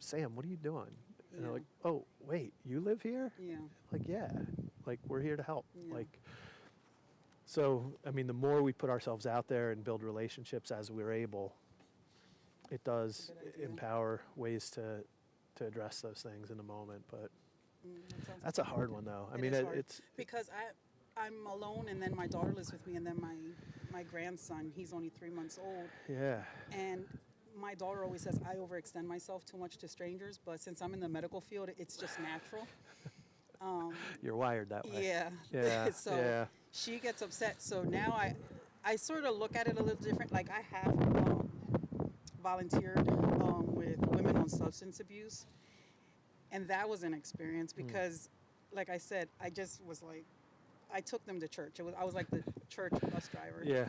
Sam, what are you doing? And they're like, oh, wait, you live here? Yeah. Like, yeah, like, we're here to help. Like, so, I mean, the more we put ourselves out there and build relationships as we're able, it does empower ways to address those things in the moment. But that's a hard one, though. I mean, it's because I'm alone, and then my daughter lives with me, and then my grandson, he's only 3 months old. Yeah. And my daughter always says I overextend myself too much to strangers, but since I'm in the medical field, it's just natural. You're wired that way. Yeah. Yeah. So she gets upset. So now I sort of look at it a little different. Like, I have volunteered with women on substance abuse, and that was an experience because, like I said, I just was like, I took them to church. I was like the church bus driver. Yeah.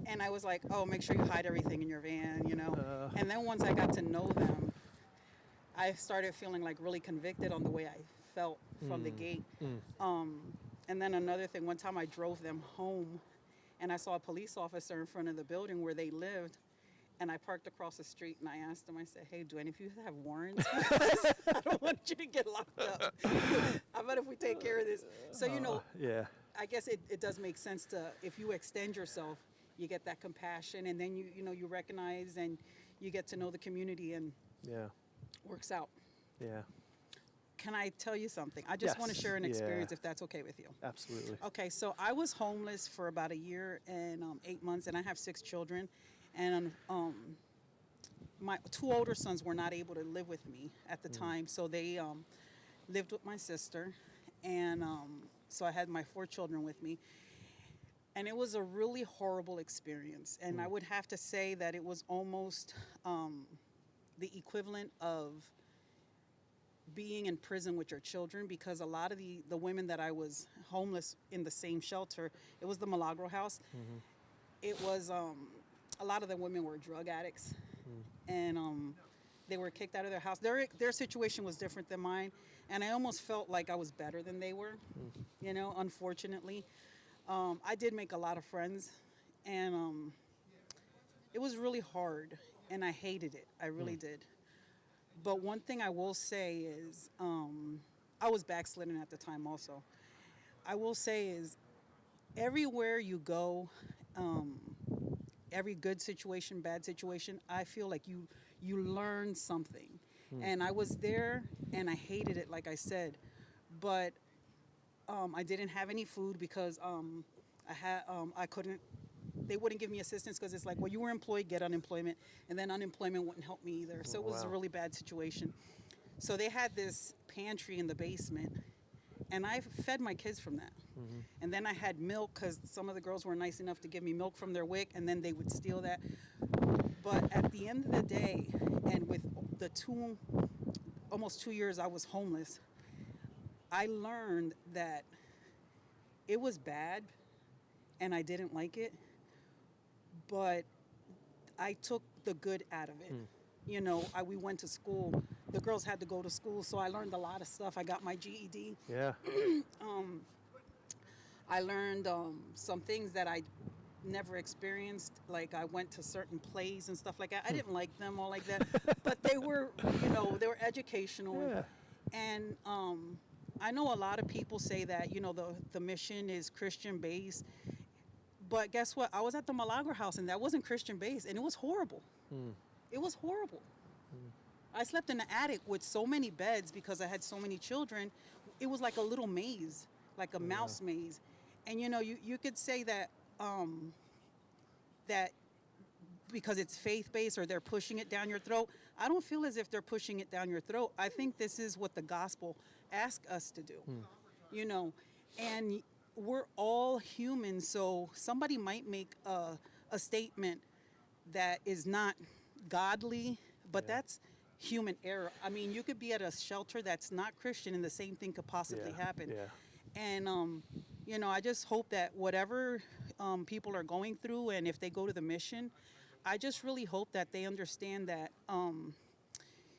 And I was like, oh, make sure you hide everything in your van, And then once I got to know them, I started feeling like really convicted on the way I felt from the gate. And then another thing, one time I drove them home, and I saw a police officer in front of the building where they lived. And I parked across the street and I asked him, I said, hey, do any of you have warrants? Because I don't want you to get locked up. How about if we take care of this? So, Yeah. I guess it does make sense to, if you extend yourself, you get that compassion, and then you recognize and you get to know the community, and Yeah. works out. Yeah. Can I tell you something? I just want to Yes. share an experience, Yeah. if that's okay with you. Absolutely. Okay, so I was homeless for about a year and 8 months, and I have 6 children, and my 2 older sons were not able to live with me at the time, so they lived with my sister, and so I had my 4 children with me, and it was a really horrible experience, and I would have to say that it was almost the equivalent of being in prison with your children, because a lot of the women that I was homeless in the same shelter, it was the Milagro house. It was a lot of the women were drug addicts, and they were kicked out of their house. Their situation was different than mine, and I almost felt like I was better than they were, unfortunately. I did make a lot of friends, and it was really hard, and I hated it. I really did. But one thing I will say is, I was backslidden at the time also. I will say is, everywhere you go, every good situation, bad situation, I feel like you learn something. And I was there, and I hated it, like I said. But I didn't have any food because I couldn't. They wouldn't give me assistance because it's like, well, you were employed, get unemployment, and then unemployment wouldn't help me either. So it was a really bad situation. So they had this pantry in the basement, and I fed my kids from that. And then I had milk because some of the girls were nice enough to give me milk from their WIC, and then they would steal that. But at the end of the day, and with the almost 2 years I was homeless, I learned that it was bad, and I didn't like it, but I took the good out of it. We went to school. The girls had to go to school, so I learned a lot of stuff. I got my GED. Yeah. I learned some things that I never experienced. Like, I went to certain plays and stuff like that. I didn't like them all like that, but they were, they were educational. Yeah. And I know a lot of people say that, the mission is Christian-based. But guess what? I was at the Milagro house, and that wasn't Christian-based, and it was horrible. It was horrible. I slept in the attic with so many beds because I had so many children. It was like a little maze, like a mouse maze. And, you could say that that because it's faith-based or they're pushing it down your throat. I don't feel as if they're pushing it down your throat. I think this is what the gospel asks us to do, and we're all human, so somebody might make a statement that is not godly, but that's human error. I mean, you could be at a shelter that's not Christian, and the same thing could possibly happen. And, I just hope that whatever people are going through, and if they go to the mission, I just really hope that they understand that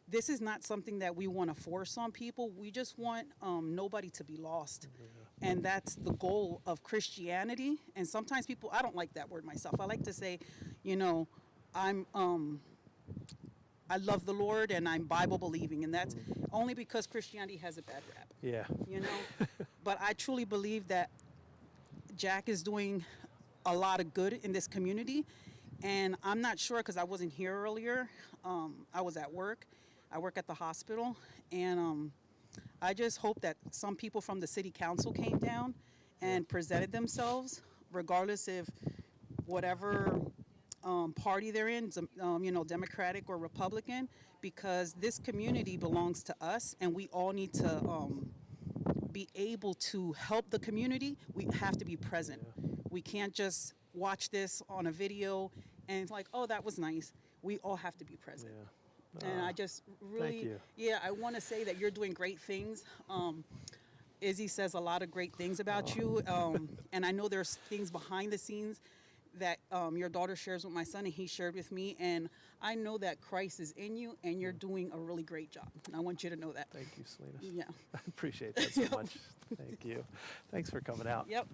this is not something that we want to force on people. We just want nobody to be lost. And that's the goal of Christianity. And sometimes people, I don't like that word myself. I like to say, I love the Lord and I'm Bible believing. And that's only because Christianity has a bad rap. Yeah. But I truly believe that Jack is doing a lot of good in this community. And I'm not sure because I wasn't here earlier. I was at work. I work at the hospital. And I just hope that some people from the city council came down and presented themselves, regardless if whatever party they're in, Democratic or Republican, because this community belongs to us and we all need to be able to help the community. We have to be present. We can't just watch this on a video and it's like, oh, that was nice. We all have to be present. And I just really, I want to say that you're doing great things. Izzy says a lot of great things about you. And I know there's things behind the scenes that your daughter shares with my son and he shared with me. And I know that Christ is in you and you're doing a really great job. And I want you to know that. Thank you, Salinas. Yeah. I appreciate that so much. Thank you. Thanks for coming out. Yep.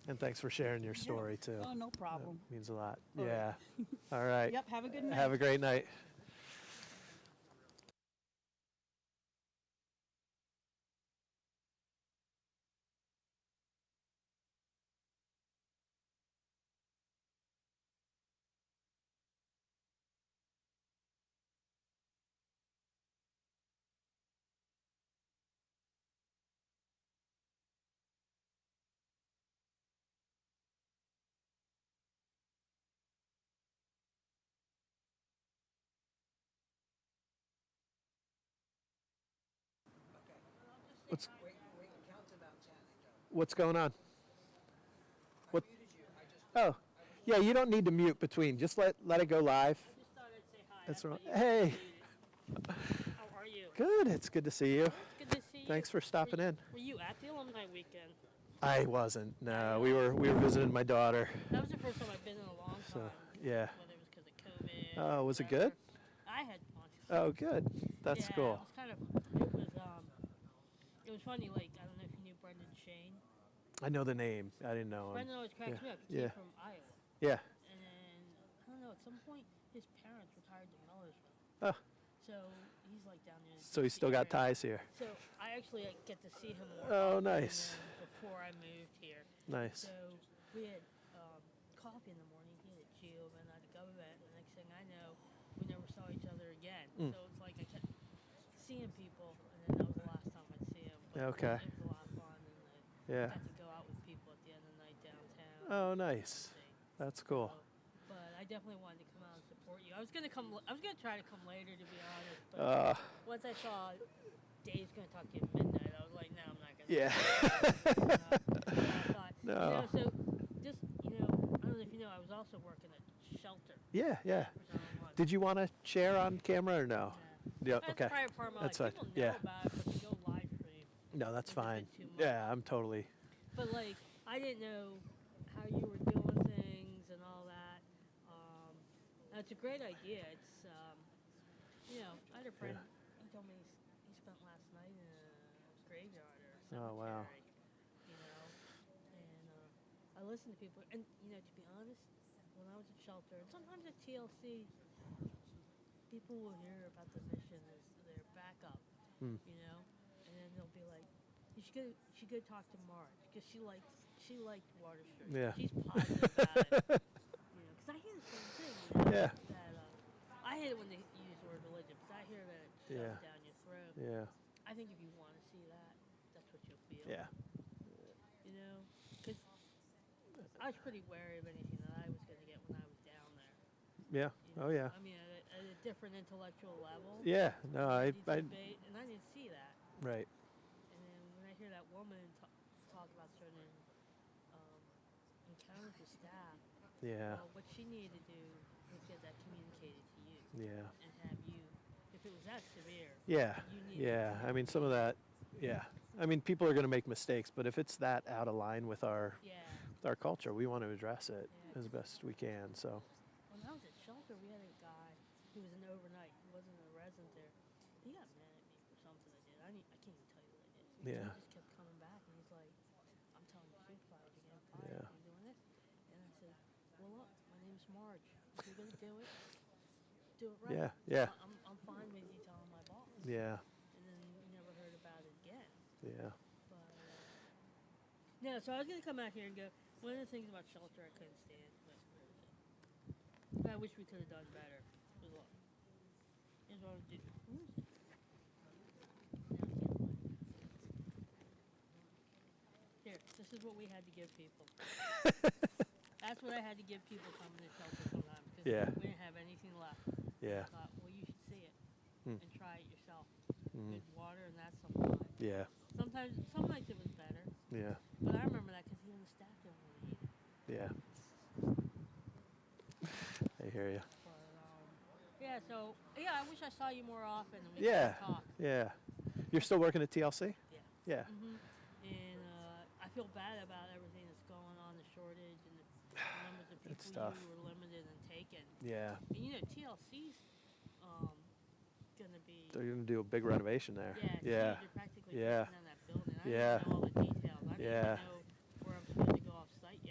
And thanks for sharing your story, too. Oh, no problem. That means a lot. All right. Yeah. All right. Yep, have a good night. Have a great night. What's going on? What? Oh, yeah. You don't need to mute between. Just let it go live. That's right. Hey. How are you? Good. It's good to see you. Good to see you. Thanks for stopping in. Were you at the alumni weekend? I wasn't. No, we were visiting my daughter. That was the first time I've been in a long time. So yeah. Whether it was because of COVID. Oh, was it good? I had fun. Oh, good. That's yeah, cool. It was funny. Like I don't know if you knew Brendan Shane. I know the name. I didn't know him. Brendan always cracks me up. He Yeah. came from Iowa. Yeah. And then I don't know. At some point, his parents retired to Millersville. Oh. So he's like down there. So he's still got ties here. So I actually get to see him more. Oh, often nice. than before I moved here. Nice. So we had coffee in the morning. He had a Geo, and I had a government. And the next thing I know, we never saw each other again. Mm. So it's like I kept seeing people, and then that was the last time I'd see him. But Okay. It was a lot of fun, and Yeah. got to go out with people at the end of the night downtown. Oh, nice. That's cool. But I definitely wanted to come out and support you. I was gonna try to come later, to be honest. But once I saw Dave's gonna talk to you at midnight, I was like, no, I'm not gonna. Yeah. I thought, No. so just I don't know if you know, I was also working at shelter. Yeah, yeah. Did you want to share on camera or no? Yeah. That's Okay. probably a part of my That's life. fine. People know Yeah. about it, but to go live stream. No, that's is a bit fine. too much. Yeah, I'm totally. But like, I didn't know how you were doing things and all that. It's a great idea. It's I had a friend. He told me he spent last night in a graveyard or cemetery. Oh wow. And I listen to people, and to be honest, when I was at shelter, and sometimes at TLC, people will hear about the mission as their backup, Hmm. and then they'll be like, you should go talk to Marge because she liked Water Street. Yeah. She's positive about it. Because I hear the same thing. Yeah. That I hate it when they use the word religion, because I hear that it shoves Yeah. down your throat. Yeah. I think if you want to see that, that's what you'll feel. Yeah. Because I was pretty wary of anything that I was going to get when I was down there. Yeah. Oh yeah. I mean, at a different intellectual level. Yeah. No, I. And I didn't see that. Right. And then when I hear that woman talk about certain encounters with staff, Yeah. well, what she needed to do was get that communicated to you. Yeah. And have you, if it was that severe. Yeah. You needed Yeah. I mean, some of that. Yeah. I mean, people are going to make mistakes, but if it's that out of line with our culture, we want to address it as best we can. So. When I was at shelter, we had a guy who was an overnight. He wasn't a resident there. He got mad at me for something I did. I can't even tell you what I did. Yeah. He just kept coming back, and he's like, I'm telling the supervisor again, fire, Yeah. I'm doing this. And I said, well, look, my name's Marge. If you're going to do it right. Yeah, yeah. I'm fine with you telling my boss. Yeah. And then we never heard about it again. Yeah. But, no, so I was going to come out here and go, one of the things about shelter I couldn't stand, but I wish we could have done better. Was look, here's what I would do. Where is it? Here, this is what we had to give people. That's what I had to give people coming to shelter sometimes, because Yeah. we didn't have anything left. Yeah. I thought, well, you should see it Hmm. and try it yourself. Mhm. Good water, and that's supply. Yeah. Sometimes, some nights it was better. Yeah. But I remember that because even the staff didn't want to eat it. Yeah. I hear you. Yeah, so, I wish I saw you more often and we Yeah. could talk. Yeah. You're still working at TLC? Yeah. Yeah. And I feel bad about everything that's going on, the shortage and the numbers of It's people tough. you were limited and taken. Yeah. And TLC's going to be... They're going to do a big renovation there. Yeah. Yeah. They're practically Yeah. taking down that building. I Yeah. don't know all the details. I don't Yeah. even know where I'm supposed to go off site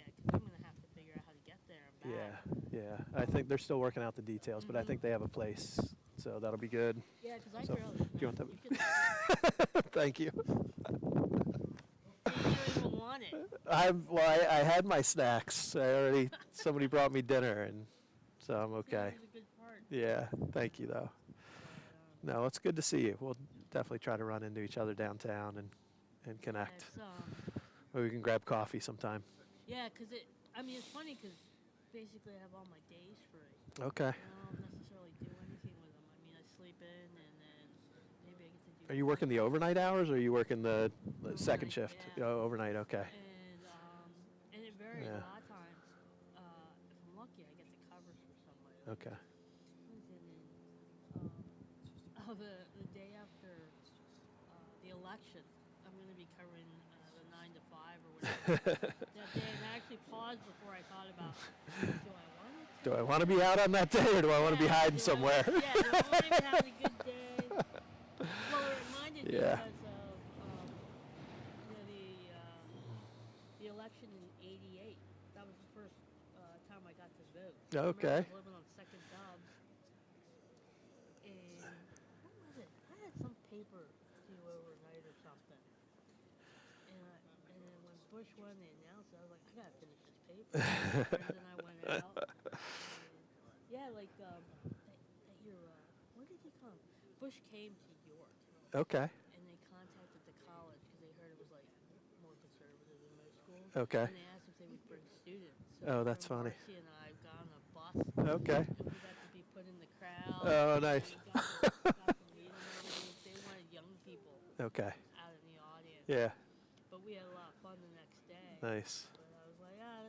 Yeah. I think they're still working out the details, but I think they have a place, so that'll be good. Yeah, because I So, barely. do you want that? Thank you. You don't even want it. I had my snacks. Somebody brought me dinner, and so I'm okay. That was a good part. Yeah, thank you though. No, it's good to see you. We'll definitely try to run into each other downtown and connect. Yeah, Or we can grab coffee sometime. yeah, because it's funny because basically I have all my days free. Okay. I don't necessarily do anything with them. I mean, I sleep in and then maybe I get to do. Are you working the overnight hours, or are you working the second shift? Yeah. Oh, overnight. Okay. And it varies Yeah. a lot of times. If I'm lucky, I get to cover for somebody. Okay. The day after the election, I'm going to be covering the 9 to 5 or whatever. That day, and I actually paused before I thought about, Do I want to be out on that day, or do I want to be hiding somewhere? do I want to be having a good day? Well, it reminded me Yeah. because of the election in '88. That was the first time I got to vote. I remember Okay. I was living on Second Dub, and what was it? I had some paper due overnight or something. And then when Bush won, they announced it. I was like, I gotta finish this paper. And then I went out. And yeah, like that year, when did he come? Bush came to York. Okay. And they contacted the college because they heard it was like more conservative than most schools. Okay. And they asked if they would bring students. So Oh, that's funny. Marcy and I got on a bus. Okay. And we got to be put in the crowd. Oh, and nice. we got to meet them. They wanted young people Okay. out in the audience. Yeah. But we had a lot of fun the next day. Nice. But I was like, I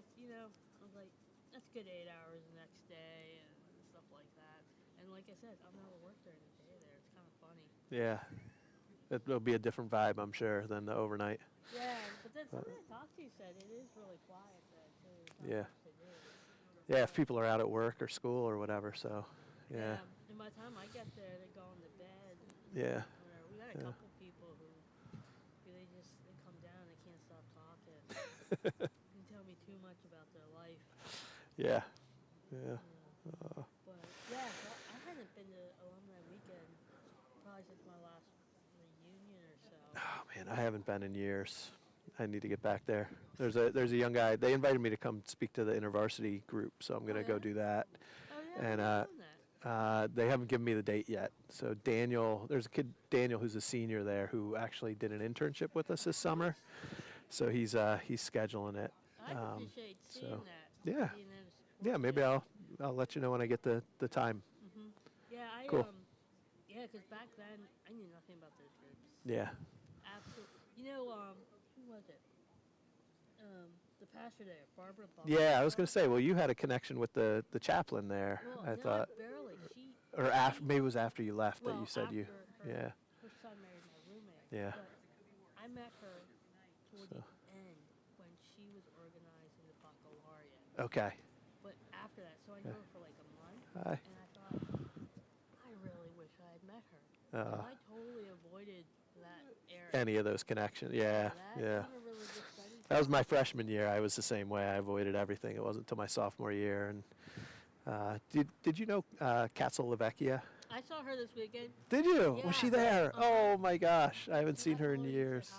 was like, that's good 8 hours the next day and stuff like that. And like I said, I'll never work during the day there. It's kind of funny. Yeah. It'll be a different vibe, I'm sure, than the overnight. Yeah, but then somebody I talked to said it is really quiet there too. There's not Yeah. much to do. Yeah, if people are out at work or school or whatever, so yeah. And by the time I get there, they're going to bed. Yeah. Whatever. We got a Yeah. couple people who they come down, they can't stop talking. They tell me too much about their life. Yeah. Yeah. But yeah, so I haven't been to alumni weekend probably since my last reunion or so. Oh man, I haven't been in years. I need to get back there. There's a young guy. They invited me to come speak to the InterVarsity group, so I'm gonna go do that. Oh, And they haven't given me the date yet. So there's a kid Daniel who's a senior there who actually did an internship with us this summer. So he's scheduling it. I appreciate seeing that. Yeah. being able to support Yeah, maybe it. I'll let you know when I get the time. Yeah, Cool. Yeah, because back then I knew nothing about those groups. Yeah. Absolutely. Who was it? The pastor there, Barbara. Yeah, I was gonna say. Well, you had a connection with the chaplain there. Well, I no, thought. barely. Or after, maybe it was after you left that Well, you said you. after Yeah. Her son married my roommate. Yeah. But I met her toward So. the end when she was organizing the baccalaureate. Okay. But after that, so I knew her for like a month. Hi. And I thought, I really wish I had met her. And I totally avoided that area. Any of those connections? Yeah. That Yeah. kinda really good friends. That was my freshman year. I was the same way. I avoided everything. It wasn't until my sophomore year. And did you know Katzel Levecchia? I saw her this weekend. Did you? Yeah. Was she there? Oh my gosh! I haven't seen her in years.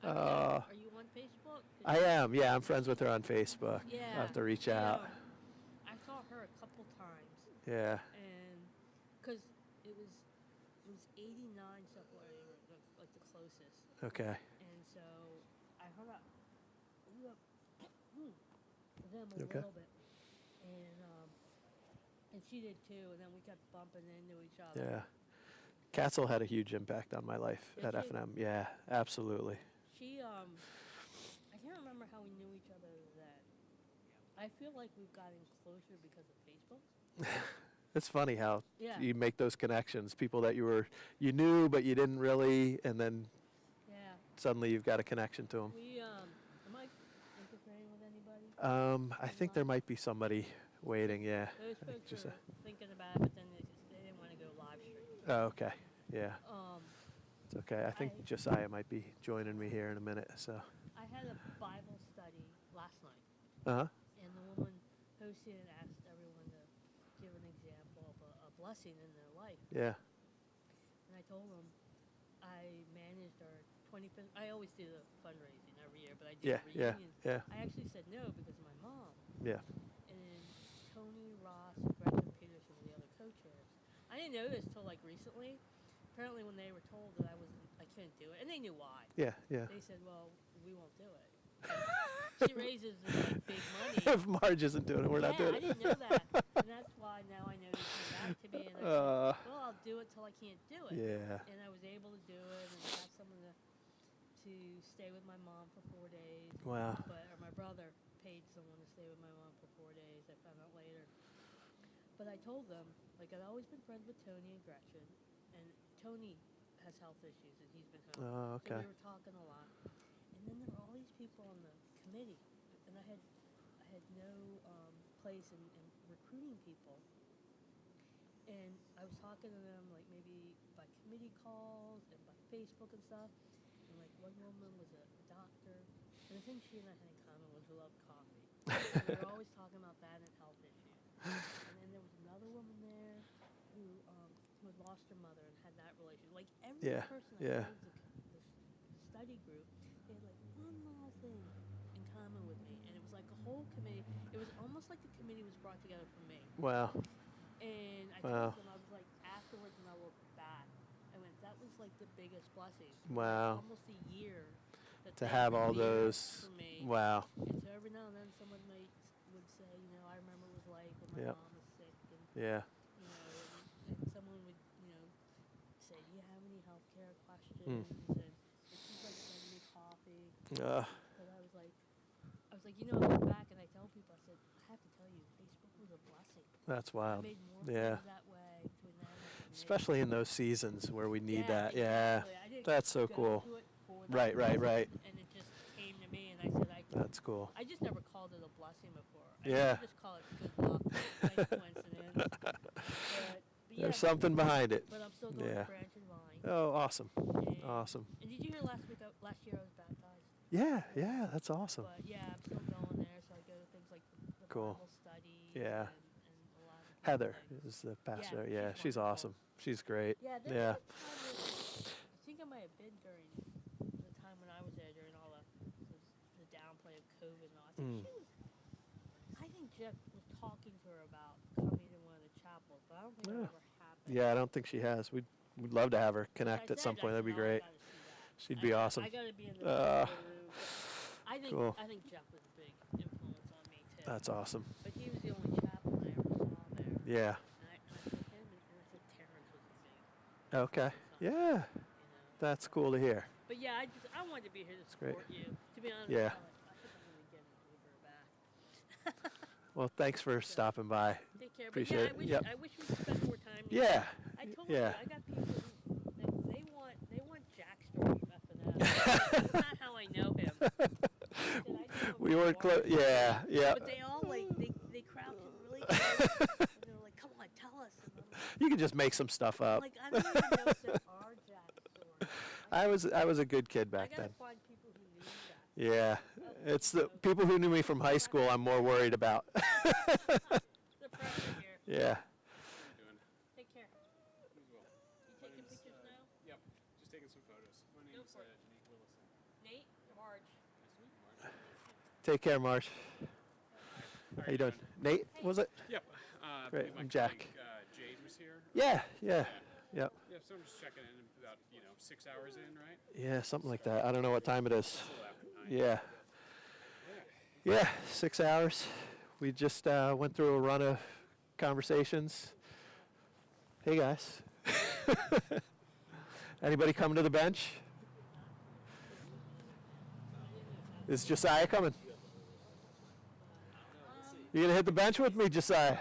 Are you on Facebook? I am. Yeah, I'm friends with her on Facebook. Yeah. I'll have to reach out. I saw her a couple times. Yeah. And because it was 89 somewhere, like the closest. Okay. And so I hung up with them a Okay. little bit, and she did too. And then we kept bumping into each other. Yeah. Katzel had a huge impact on my life Did at she? F&M. Yeah, absolutely. She I can't remember how we knew each other then. I feel like we've gotten closer because of Facebook. It's funny how Yeah. you make those connections. People that you knew but you didn't really, and then suddenly you've got a connection to them. Am I interfering with anybody? I think there might be somebody waiting. Yeah. Those I think folks just are thinking about it, but then they didn't want to go live stream. oh, okay. Yeah. Um, It's okay. I think Josiah might be joining me here in a minute. So. I had a Bible study last night, Uh huh. and the woman posted and asked everyone to give an example of a blessing in their life. Yeah. And I told them I managed our 25th. I always do the fundraising every year, but I do Yeah, the yeah, reunions. yeah. I actually said no because of my mom. Yeah. And then Tony, Ross, and Gretchen Peterson were the other co-chairs. I didn't know this till like recently. Apparently, when they were told that I couldn't do it, and they knew why. Yeah, yeah. They said, "Well, we won't do it." She raises like big money. If Marge isn't doing it, we're not doing I it. didn't know that, and that's why now I know they came back to me and I said, "Well, I'll do it till I can't do it." Yeah. And I was able to do it, and I got someone to stay with my mom for 4 days. Wow. Or my brother paid someone to stay with my mom for 4 days. I found out later. But I told them, like, I'd always been friends with Tony and Gretchen, and Tony has health issues, and he's been home. Oh, okay. So we were talking a lot. And then there were all these people on the committee, and I had no place in recruiting people. And I was talking to them, like, maybe by committee calls and by Facebook and stuff. And, like, one woman was a doctor. And the thing she and I had in common was we loved coffee. So we were always talking about that and health issues. And then there was another woman there who had lost her mother and had that relationship. Like, every Yeah, person yeah. I told the study group, they had, like, one little thing in common with me. And it was like a whole committee. It was almost like the committee was brought together for me. Wow. And I Wow. told them, I was like, afterwards when I looked back, I went, that was like the biggest blessing. Wow. Almost a year. To have all those. For me. Wow. And so every now and then someone would say, you know, I remember what it was like when my Yep. mom was sick. And, Yeah. you know, and someone would, you know, say, do you have any healthcare questions? And she's like sending me coffee. But I was like, you know, I look back and I tell people, I said, I have to tell you, Facebook was a blessing. That's wild. I made more Yeah. friends that way between them and me. Especially in those seasons where we need that. Exactly. Yeah. I didn't That's so go cool. to it for that Right, right, reason, right. And it just came to me, and I said, That's cool. I just never called it a blessing before. Yeah. I just call it good luck, nice coincidence. But yeah, There's something behind it. But I'm still going Yeah. to Branch and Vine. Oh, awesome. And, Awesome. And did you hear last year I was baptized? Yeah, yeah, that's awesome. But yeah, I'm still going there, so I go to things like the Cool. Bible studies. Yeah. And a lot of Heather things. is the pastor. Yeah, Yeah, she's awesome. She's great. Yeah, there Yeah. was a time I think I might have been during the time when I was there during all the downplay of COVID and all. I think Jeff was talking to her about coming to one of the chapels, but I don't think it ever happened. Yeah, I don't think she has. We'd love to have her connect at some point. That'd be great. She'd be awesome. I gotta be in the I think Cool. I think Jeff was a big influence on me too. That's awesome. But he was the only chaplain I ever saw there. Yeah. And I said him, and I said Terrence was a big. Okay. Yeah. That's cool to hear. But yeah, I wanted to be here to great. support you. To be honest, Yeah. I think I'm gonna get an Uber back. Well, thanks for stopping by. Take care. Appreciate but it. yeah, I wish we could spend more time. Yeah. I told Yeah. you, I got people who they want Jack's story of F&F. That's not how I know him. We weren't close. Yeah, yeah. But they all they crouch in really close. And they're like, "Come on, tell us." And I'm like, You can just make some stuff up. like I don't even know if there are Jack's stories. I was a good kid back I gotta then. find people who knew Jack. Yeah. It's the people who knew me from high school I'm more worried about. The pressure here. Yeah. Take care. You taking pictures now? Yep, just taking some photos. My Go name's for it. Nate Willison. Nate, Marge. Take care, Marsh. How you doing? Nate, was it? Yep. Great, I believe my I'm Jack. colleague, Jade was here. Yeah, yeah, yep. Yeah, so I'm just checking in about 6 hours in, right? Yeah, something like that. I don't know what time it is. Little after 9. Yeah, 6 hours. We just went through a run of conversations. Hey, guys. Anybody coming to the bench? Is Josiah coming? You gonna hit the bench with me, Josiah?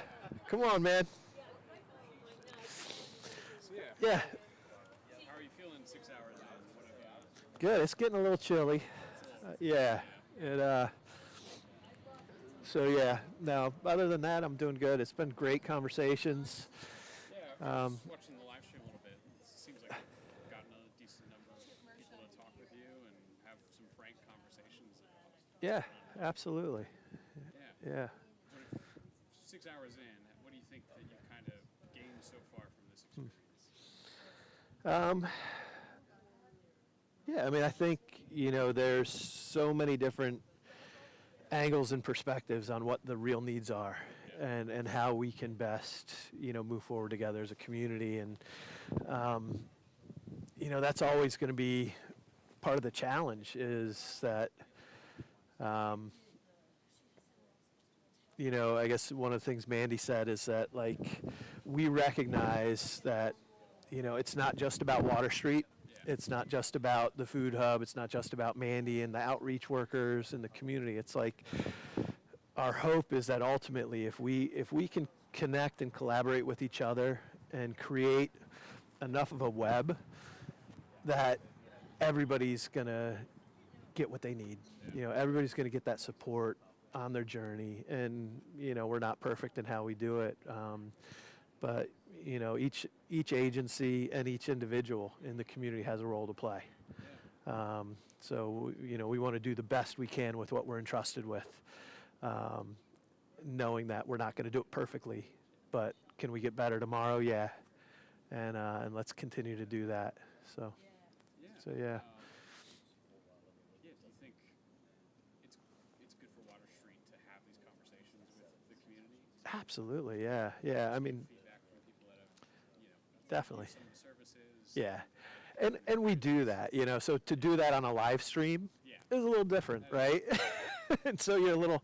Come on, man. So Yeah. How are you feeling 6 hours in? What have you? Good. It's getting a little chilly. Yeah. So yeah. No. Other than that, I'm doing good. It's been great conversations. Yeah, I was watching the live stream a little bit. It seems like you've gotten a decent number of people to talk with you and have some frank conversations. Yeah. Absolutely. Yeah. 6 hours in, what do you think that you've kind of gained so far from this experience? Yeah, I mean, I think, there's so many different angles and perspectives on what the real needs are and how we can best, move forward together as a community. And, that's always going to be part of the challenge is that, I guess one of the things Mandy said is that, like, we recognize that, it's not just about Water Street. It's not just about the food hub. It's not just about Mandy and the outreach workers and the community. It's like our hope is that ultimately if we can connect and collaborate with each other and create enough of a web that everybody's going to get what they need. Everybody's going to get that support on their journey. And, we're not perfect in how we do it. But, each agency and each individual in the community has a role to play. So, we want to do the best we can with what we're entrusted with, knowing that we're not going to do it perfectly. But can we get better tomorrow? Yeah. And let's continue to do that. So, yeah. Do you think it's good for Water Street to have these conversations with the community? Absolutely, yeah. Yeah, I mean, Feedback from people that have, definitely. Some of the services. Yeah. And we do that, so to do that on a live stream is a little different, right? And so you're a little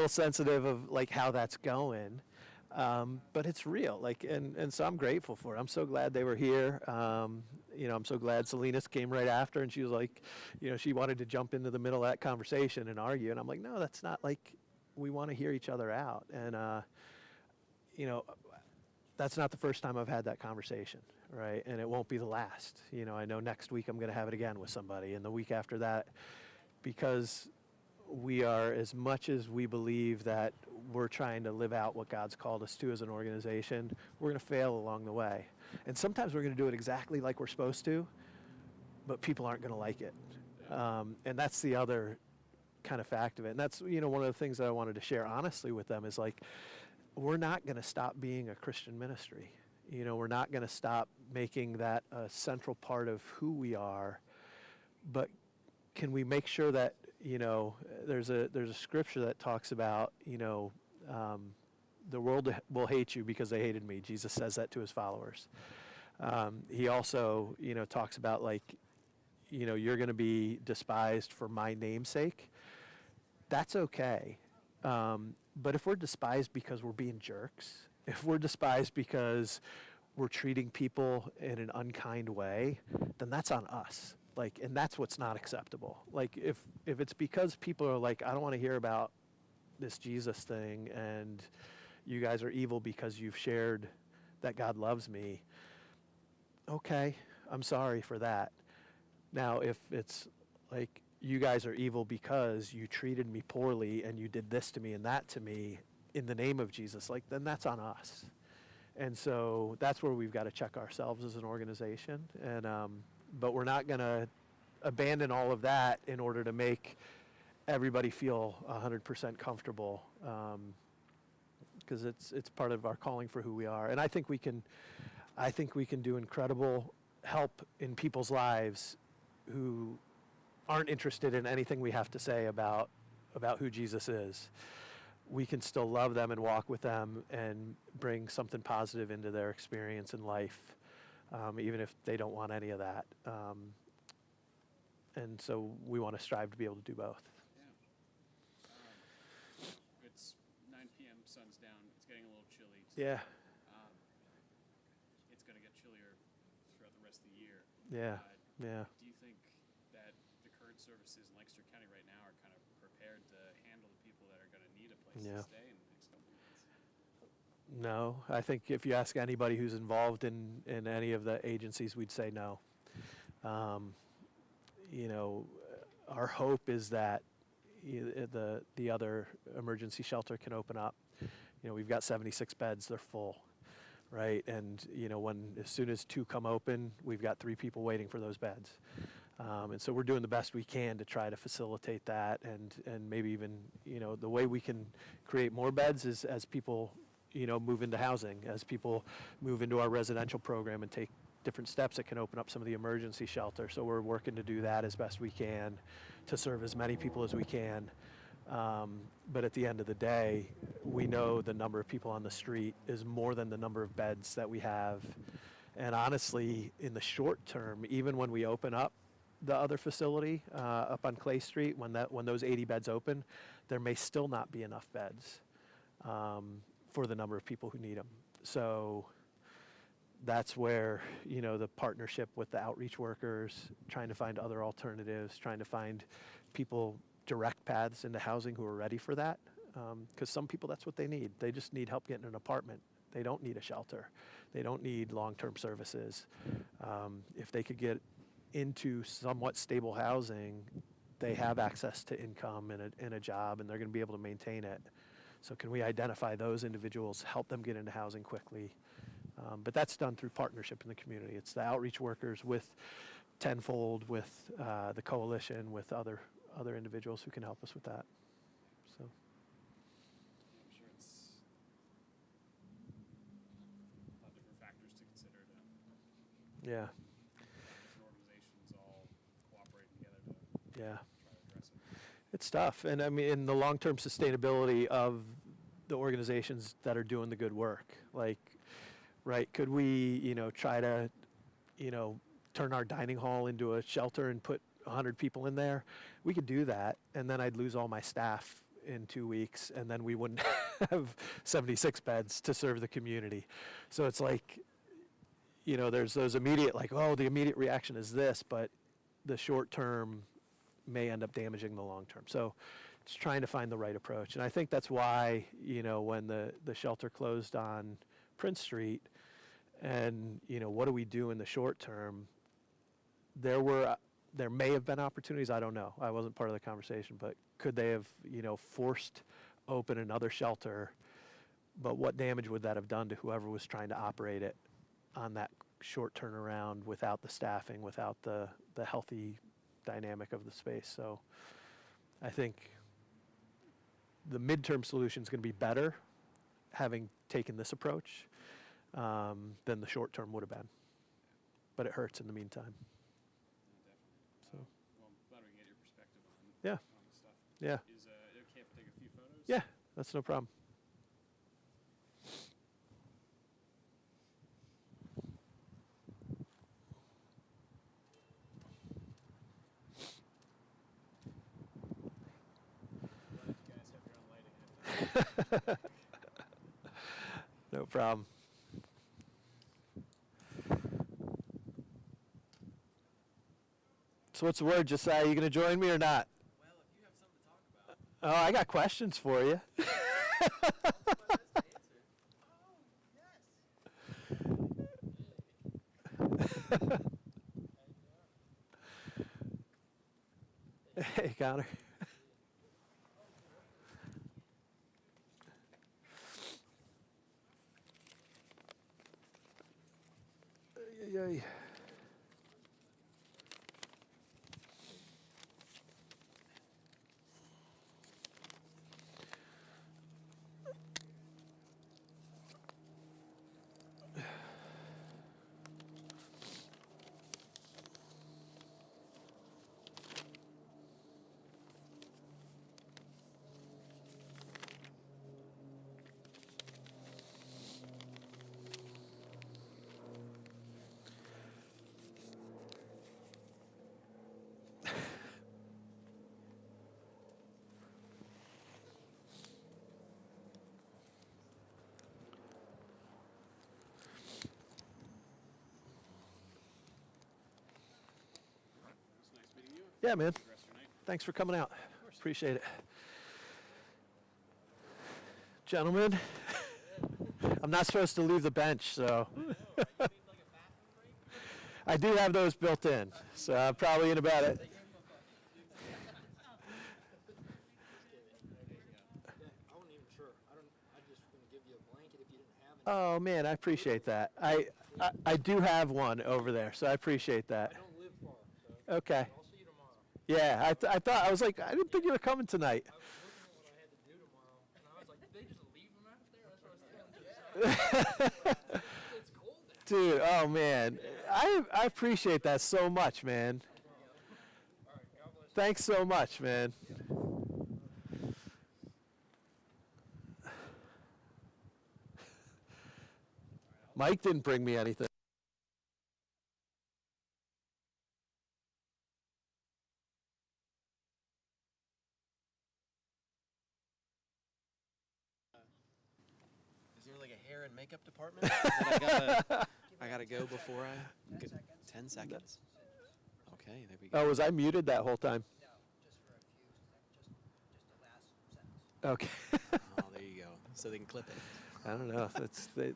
sensitive of like how that's going. But it's real, and so I'm grateful for it. I'm so glad they were here. I'm so glad Salinas came right after, and she was like, she wanted to jump into the middle of that conversation and argue, and I'm like, no, that's not like, we want to hear each other out, and that's not the first time I've had that conversation, right? And it won't be the last. I know next week I'm going to have it again with somebody, and the week after that, because we are, as much as we believe that we're trying to live out what God's called us to as an organization, we're going to fail along the way. And sometimes we're going to do it exactly like we're supposed to, but people aren't going to like it. And that's the other kind of fact of it. And that's, one of the things that I wanted to share honestly with them is like, we're not going to stop being a Christian ministry. We're not going to stop making that a central part of who we are, but can we make sure that, there's a scripture that talks about, the world will hate you because they hated me. Jesus says that to his followers. He also, talks about like, you're going to be despised for my name's sake. That's okay. But if we're despised because we're being jerks, if we're despised because we're treating people in an unkind way, then that's on us. Like, and that's what's not acceptable. Like, if it's because people are like, I don't want to hear about this Jesus thing, and you guys are evil because you've shared that God loves me, okay, I'm sorry for that. Now, if it's like, you guys are evil because you treated me poorly and you did this to me and that to me in the name of Jesus, like, then that's on us. And so that's where we've got to check ourselves as an organization. And, but we're not going to abandon all of that in order to make everybody feel 100% comfortable, because it's part of our calling for who we are. And I think we can do incredible help in people's lives who aren't interested in anything we have to say about who Jesus is. We can still love them and walk with them and bring something positive into their experience in life, even if they don't want any of that. And so we want to strive to be able to do both. It's 9 p.m., sun's down, it's getting a little chilly. Yeah. It's going to get chillier throughout the rest of the year. Yeah, yeah. Do you think that the current services in Lancaster County right now are kind of prepared to handle the people that are going to need a place to stay in the next couple of months? No, I think if you ask anybody who's involved in any of the agencies, we'd say no. Our hope is that the other emergency shelter can open up. We've got 76 beds, they're full, right? And as soon as 2 come open, we've got 3 people waiting for those beds. And so we're doing the best we can to try to facilitate that, and maybe even, the way we can create more beds is as people, move into housing, as people move into our residential program and take different steps that can open up some of the emergency shelter. So we're working to do that as best we can to serve as many people as we can. But at the end of the day, we know the number of people on the street is more than the number of beds that we have. And honestly, in the short term, even when we open up the other facility up on Clay Street, when those 80 beds open, there may still not be enough beds for the number of people who need them. So that's where, the partnership with the outreach workers, trying to find other alternatives, trying to find people direct paths into housing who are ready for that. Because some people, that's what they need. They just need help getting an apartment. They don't need a shelter. They don't need long-term services. If they could get into somewhat stable housing, they have access to income and a job, and they're going to be able to maintain it. So can we identify those individuals, help them get into housing quickly? But that's done through partnership in the community. It's the outreach workers with Tenfold, with the coalition, with other individuals who can help us with that. So. I'm sure it's a lot of different factors to consider to Yeah. different organizations all cooperating together to Yeah. try to address it. It's tough. And I mean, in the long-term sustainability of the organizations that are doing the good work, like, right, could we, try to, turn our dining hall into a shelter and put 100 people in there? We could do that, and then I'd lose all my staff in 2 weeks, and then we wouldn't have 76 beds to serve the community. So it's like, there's those immediate, like, oh, the immediate reaction is this, but the short term may end up damaging the long term. So it's trying to find the right approach. And I think that's why, when the shelter closed on Prince Street, and, what do we do in the short term? There may have been opportunities, I don't know. I wasn't part of the conversation, but could they have, forced open another shelter? But what damage would that have done to whoever was trying to operate it on that short turnaround without the staffing, without the healthy dynamic of the space? So I think the midterm solution is going to be better having taken this approach than the short term would have been. But it hurts in the meantime. So. Well, I'm glad we can get your perspective on Yeah. the stuff. Yeah. Is it okay if I take a few photos? Yeah, that's no problem. Glad you guys have your own lighting. No problem. So what's the word, Josiah? You going to join me or not? Well, if you have something to talk about. Oh, I got questions for you. Hey, Connor. Ay. Yeah, man. Thanks for coming out. Appreciate it. Gentlemen, I'm not supposed to leave the bench, so. I do have those built in, so I'm probably in about it. Oh man, I appreciate that. I do have one over there, so I appreciate that. I don't live far, so. Okay. I'll see you tomorrow. Yeah, I thought, I was like, I didn't think you were coming tonight. I was looking at what I had to do tomorrow, and I was like, did they just leave them out there? That's what I was telling you. It's cold out. Dude, oh man, I appreciate that so much, man. Thanks so much, man. Mike didn't bring me anything. Is there like a hair and makeup department? that I gotta go before I get 10 seconds. Okay, there we go. Oh, was I muted that whole time? Okay. Oh, there you go. So they can clip it. I don't know.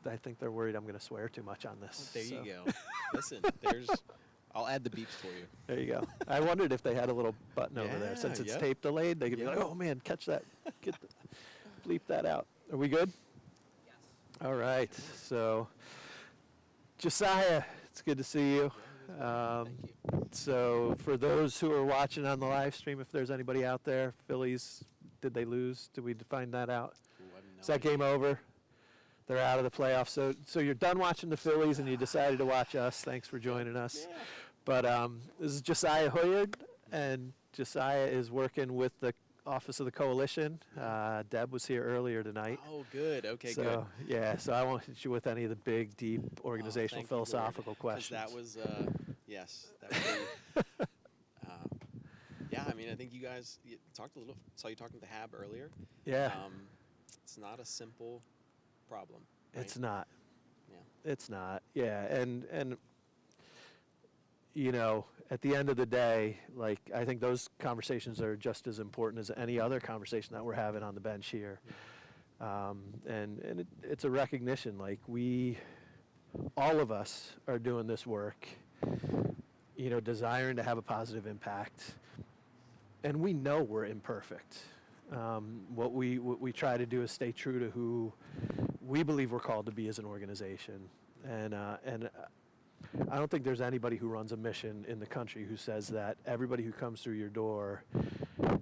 I think they're worried I'm going to swear too much on this. There you so. go. Listen, I'll add the beeps for you. There you go. I wondered if they had a little button over there. Since it's yep. tape delayed, they could be Yep. like, oh man, catch that. Bleep that out. Are we good? Yes. All right. So, Josiah, it's good to see you. Thank you. So, for those who are watching on the live stream, if there's anybody out there, Phillies, did they lose? Did we find that out? Is that game over? They're out of the playoffs. So you're done watching the Phillies and you decided to watch us. Thanks for joining us. Yeah. But this is Josiah Hoyard, and Josiah is working with the Office of the Coalition. Deb was here earlier tonight. Oh, good. Okay, so, good. Yeah, so I won't hit you with any of the big, deep organizational, Thank you, Lord, philosophical 'cause questions. that was, yes. That was, yeah, I mean, I think you guys talked a little, saw you talking to Hab earlier. Yeah. It's not a simple problem. Right? It's not. Yeah. It's not. Yeah, and you know, at the end of the day, like, I think those conversations are just as important as any other conversation that we're having on the bench here. And it's a recognition, like, all of us are doing this work, you know, desiring to have a positive impact, and we know we're imperfect. What we try to do is stay true to who we believe we're called to be as an organization, and I don't think there's anybody who runs a mission in the country who says that everybody who comes through your door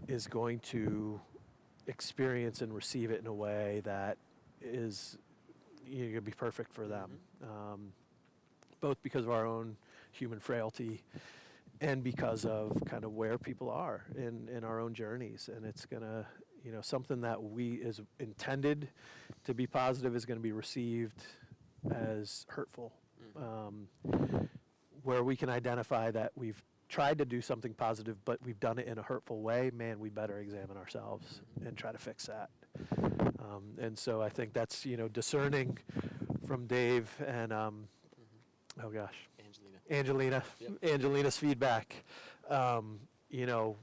is going to experience and receive it in a way that is going to be perfect for them, both because of our own human frailty and because of kind of where people are in our own journeys. And it's going to, you know, something that is intended to be positive is going to be received as hurtful. Where we can identify that we've tried to do something positive, but we've done it in a hurtful way, man, we better examine ourselves and try to fix that. And so I think that's, you know, discerning from Dave and, oh gosh, Angelina, Yep. Angelina's feedback. You know,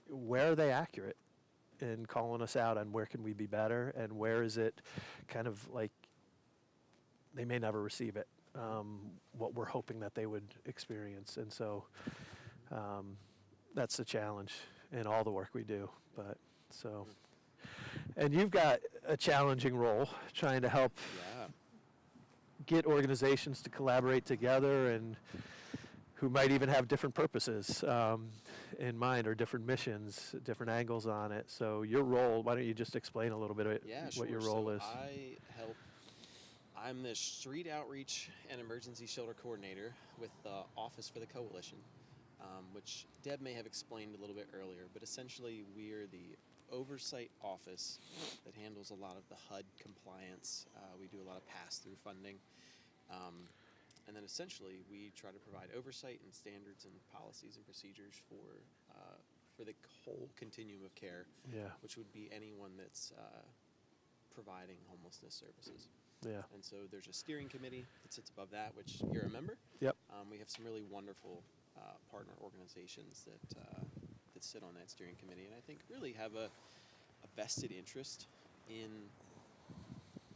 where are they accurate in calling us out on where can we be better, and where is it kind of like they may never receive it, what we're hoping that they would experience. And so that's the challenge in all the work we do. But so, and you've got a challenging role trying to help get organizations to collaborate together, and who might even have different purposes in mind, or different missions, different angles on it. So your role, why don't you just explain a little bit of what your role is? I'm the Street Outreach and Emergency Shelter Coordinator with the Office for the Coalition, which Deb may have explained a little bit earlier, but essentially we are the oversight office that handles a lot of the HUD compliance. We do a lot of pass-through funding. And then essentially we try to provide oversight and standards and policies and procedures for the whole continuum of care, which would be anyone that's providing homelessness services. Yeah. And so there's a steering committee that sits above that, which you're a member. Yep. We have some really wonderful partner organizations that sit on that steering committee, and I think really have a vested interest in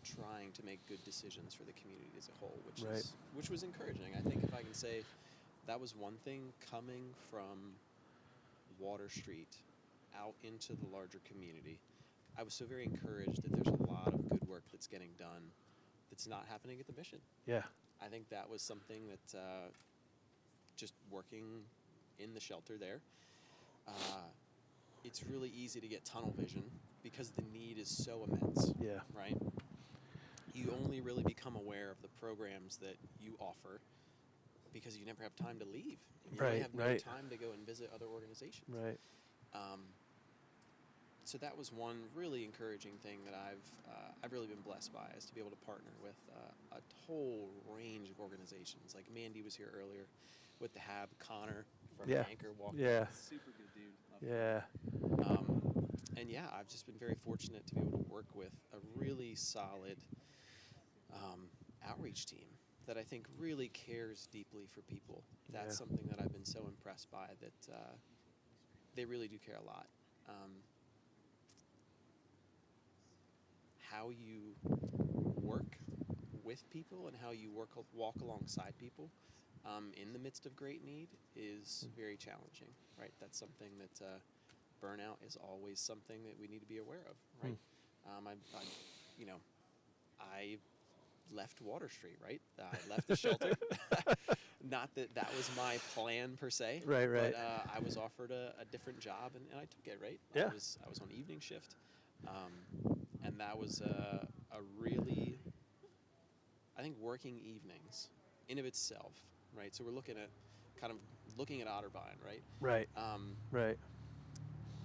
trying to make good decisions for the community as a whole, which was encouraging. I think if I can say that was one thing coming from Water Street out into the larger community. I was so very encouraged that there's a lot of good work that's getting done that's not happening at the mission. Yeah. I think that was something that just working in the shelter there, it's really easy to get tunnel vision because the need is so immense. Yeah. Right? You only really become aware of the programs that you offer because you never have time to leave. You really have no time to go and visit other organizations. Right. So that was one really encouraging thing that I've really been blessed by, is to be able to partner with a whole range of organizations. Like Mandy was here earlier with the HAB, Connor from Anchor walking. Super good dude. And yeah, I've just been very fortunate to be able to work with a really solid outreach team that I think really cares deeply for people. That's something that I've been so impressed by, that they really do care a lot. How you work with people and how you walk alongside people in the midst of great need is very challenging, right? That's something that burnout is always something that we need to be aware of, right? I left Water Street, right? I left the shelter. Not that that was my plan per se, right. But I was offered a different job, and I took it, right? Yeah. I was on evening shift, and that was a really, I think, working evenings in of itself, right? So we're looking at Otterbein, right? Right. Right.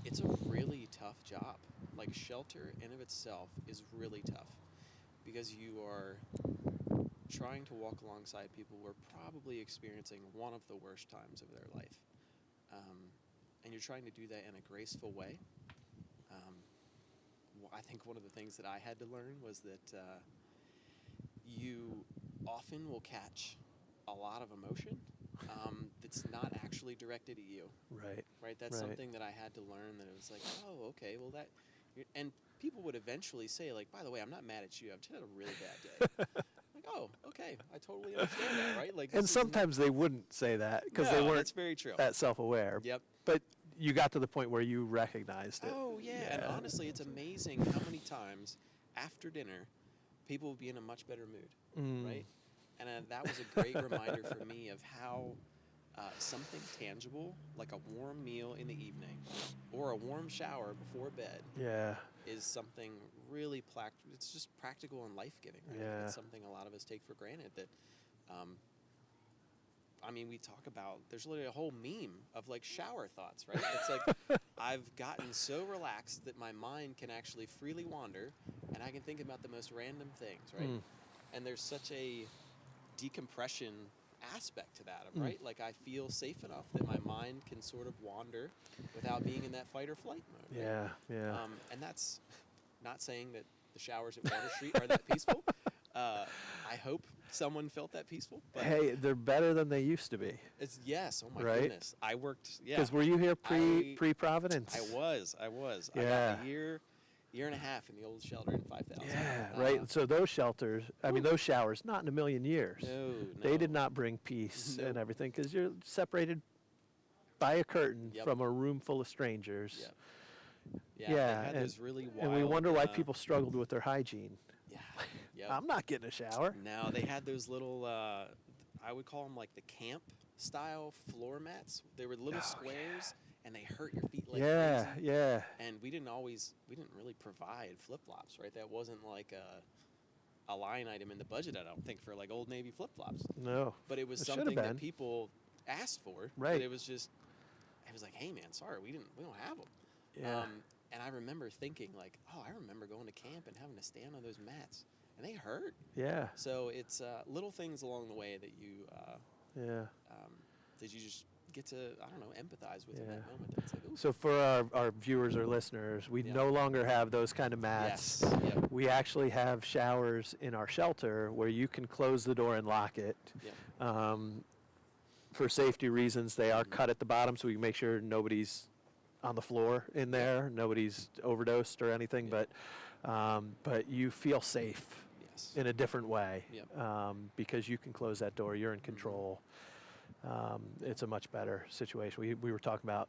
It's a really tough job. Like, shelter in of itself is really tough because you are trying to walk alongside people who are probably experiencing one of the worst times of their life. And you're trying to do that in a graceful way. I think one of the things that I had to learn was that you often will catch a lot of emotion that's not actually directed at you. Right. Right? That's something that I had to learn, that it was like, oh, okay, well and people would eventually say, like, by the way, I'm not mad at you, I've just had a really bad day. Like, oh, okay, I totally understand that, right? Like, And sometimes they wouldn't say that because they weren't that's very true. that self-aware. Yep. But you got to the point where you recognized it. Oh, yeah. And honestly, it's amazing how many times after dinner people will be in a much better mood, right? And that was a great reminder for me of how something tangible, like a warm meal in the evening or a warm shower before bed, is something really it's just practical and life-giving, right? Yeah. It's something a lot of us take for granted that, we talk about, there's literally a whole meme of, like, shower thoughts, right? It's like, I've gotten so relaxed that my mind can actually freely wander and I can think about the most random things, right? And there's such a decompression aspect to that, right? Like, I feel safe enough that my mind can sort of wander without being in that fight or flight mode. Right? Yeah. And that's not saying that the showers at Water Street are that peaceful. I hope someone felt that peaceful. But hey, they're better than they used to be. Yes. Oh my goodness. I worked. Yeah. Because were you here pre-Providence? I was. Yeah. I got a year and a half in the old shelter in 5,000. Yeah, right. So those shelters, those showers, not in a million years. No. They did not bring peace and everything because you're separated by a curtain from a room full of strangers. Yep. Yeah. They had those really wild, and we wonder why people struggled with their hygiene. Yeah. Yep. I'm not getting a shower. No, they had those little, I would call them like the camp style floor mats. They were little squares. And they hurt your feet like crazy. Yeah. And we didn't really provide flip-flops, right? That wasn't like a line item in the budget, I don't think, for like Old Navy flip-flops. No. But it was something that people asked for. Right. But it was like, hey man, sorry, we don't have them. Yeah. And I remember thinking, like, oh, I remember going to camp and having to stand on those mats, and they hurt. Yeah. So it's little things along the way that you just get to, I don't know, empathize with in that moment. It's like, ooh. So for our viewers or listeners, we no longer have those kind of mats. Yes. Yep. We actually have showers in our shelter where you can close the door and lock it. Yep. For safety reasons, they are cut at the bottom so we can make sure nobody's on the floor in there, nobody's overdosed or anything, but you feel safe in a different way because you can close that door, you're in control. It's a much better situation. We were talking about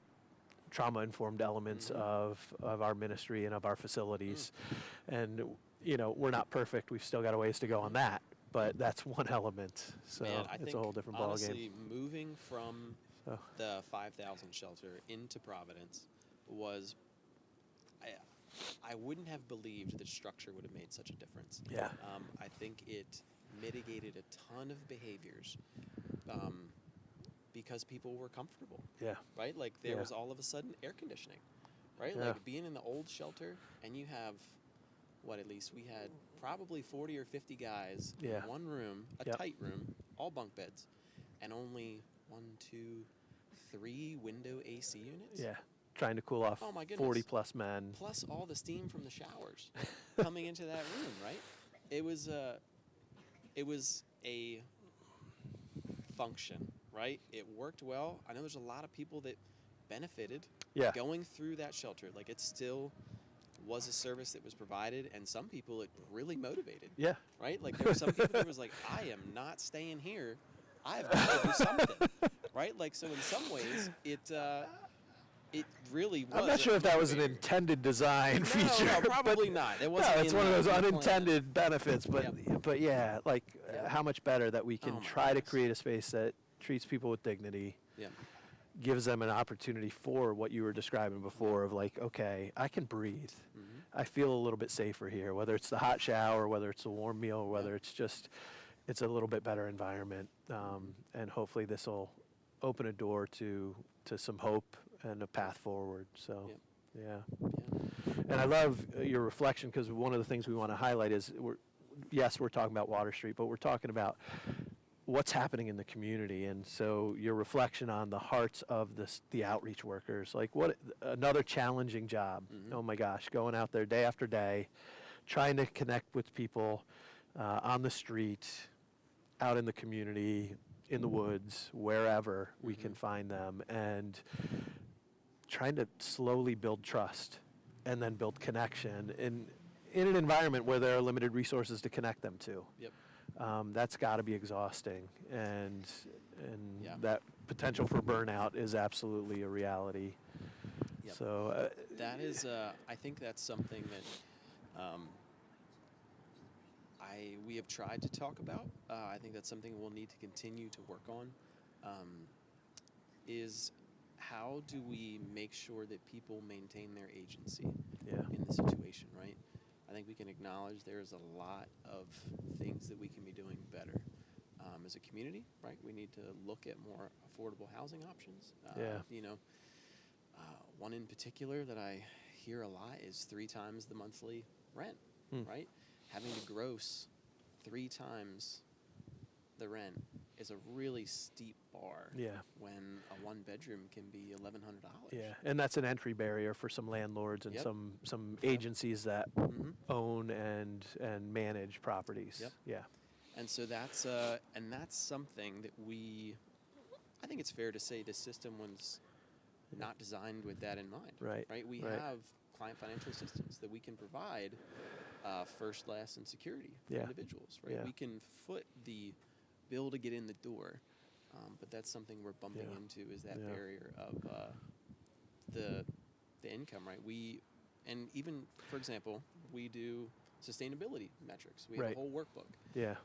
trauma-informed elements of our ministry and of our facilities. And, we're not perfect. We've still got a ways to go on that. but that's one element. So Man, I it's think a whole different honestly, ballgame. moving from So. the 5,000 shelter into Providence was, I wouldn't have believed that structure would have made such a difference. Yeah. I think it mitigated a ton of behaviors because people were comfortable. Yeah. Right? Like there Yeah. was all of a sudden air conditioning. Right? Yeah. Like being in the old shelter and you have, at least we had probably 40 or 50 guys Yeah. in one room, a Yep. tight room, all bunk beds, and only 1, 2, 3 window AC units. Yeah. Trying to cool off Oh my goodness. 40 plus men. Plus all the steam from the showers coming into that room, right? It was a function, right? It worked well. I know there's a lot of people that benefited going through that shelter. Like it still was a service that was provided, and some people it really motivated. Yeah. Right? Like there were some people that was like, I am not staying here. I've got to do something. Right? Like so in some ways it really was. I'm not sure if that was an intended design feature. No, probably not. It wasn't. No, it's in one of the those plan. unintended benefits, but yeah, like how much better that we can Oh my try to create a space that treats people with dignity. Yeah. Gives them an opportunity for what you were describing before of like, okay, I can breathe. I feel a little bit safer here, whether it's the hot shower, whether it's a warm meal, or whether it's just, it's a little bit better environment. And hopefully this will open a door to some hope and a path forward. So, yeah. And I love your reflection, because one of the things we want to highlight is we're talking about Water Street, but we're talking about what's happening in the community. And so your reflection on the hearts of the outreach workers, like what another challenging job. Oh my gosh, going out there day after day, trying to connect with people on the street, out in the community, in the woods, wherever we can find them, and trying to slowly build trust and then build connection in an environment where there are limited resources to connect them to. Yep. That's got to be exhausting, and that potential for burnout is absolutely a reality. Yep. So that is, I think that's something that we have tried to talk about. I think that's something we'll need to continue to work on. Is how do we make sure that people maintain their agency in the situation, right? I think we can acknowledge there's a lot of things that we can be doing better as a community, right? We need to look at more affordable housing options. You know, one in particular that I hear a lot is 3 times the monthly rent, right? Having to gross 3 times the rent is a really steep bar. When a 1-bedroom can be $1,100. Yeah, and that's an entry barrier for some landlords and some agencies that own and manage properties. Yeah. And so that's something that I think it's fair to say the system was not designed with that in mind. Right. We have client financial assistance that we can provide first, last, and security for individuals. Right. We can foot the bill to get in the door, but that's something we're bumping into is that barrier of the income. Right. And even, for example, we do sustainability metrics. We have a whole workbook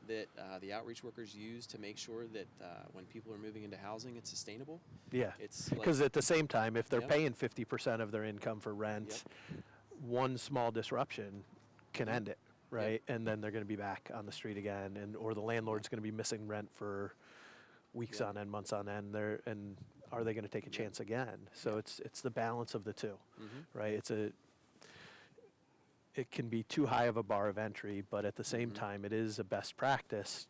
that the outreach workers use to make sure that when people are moving into housing, it's sustainable. Yeah, it's because at the same time, if they're paying 50% of their income for rent, one small disruption can end it, right? And then they're going to be back on the street again, or the landlord's going to be missing rent for weeks on end, months on end. And are they going to take a chance again? So it's the balance of the two, right? It can be too high of a bar of entry, but at the same time, it is a best practice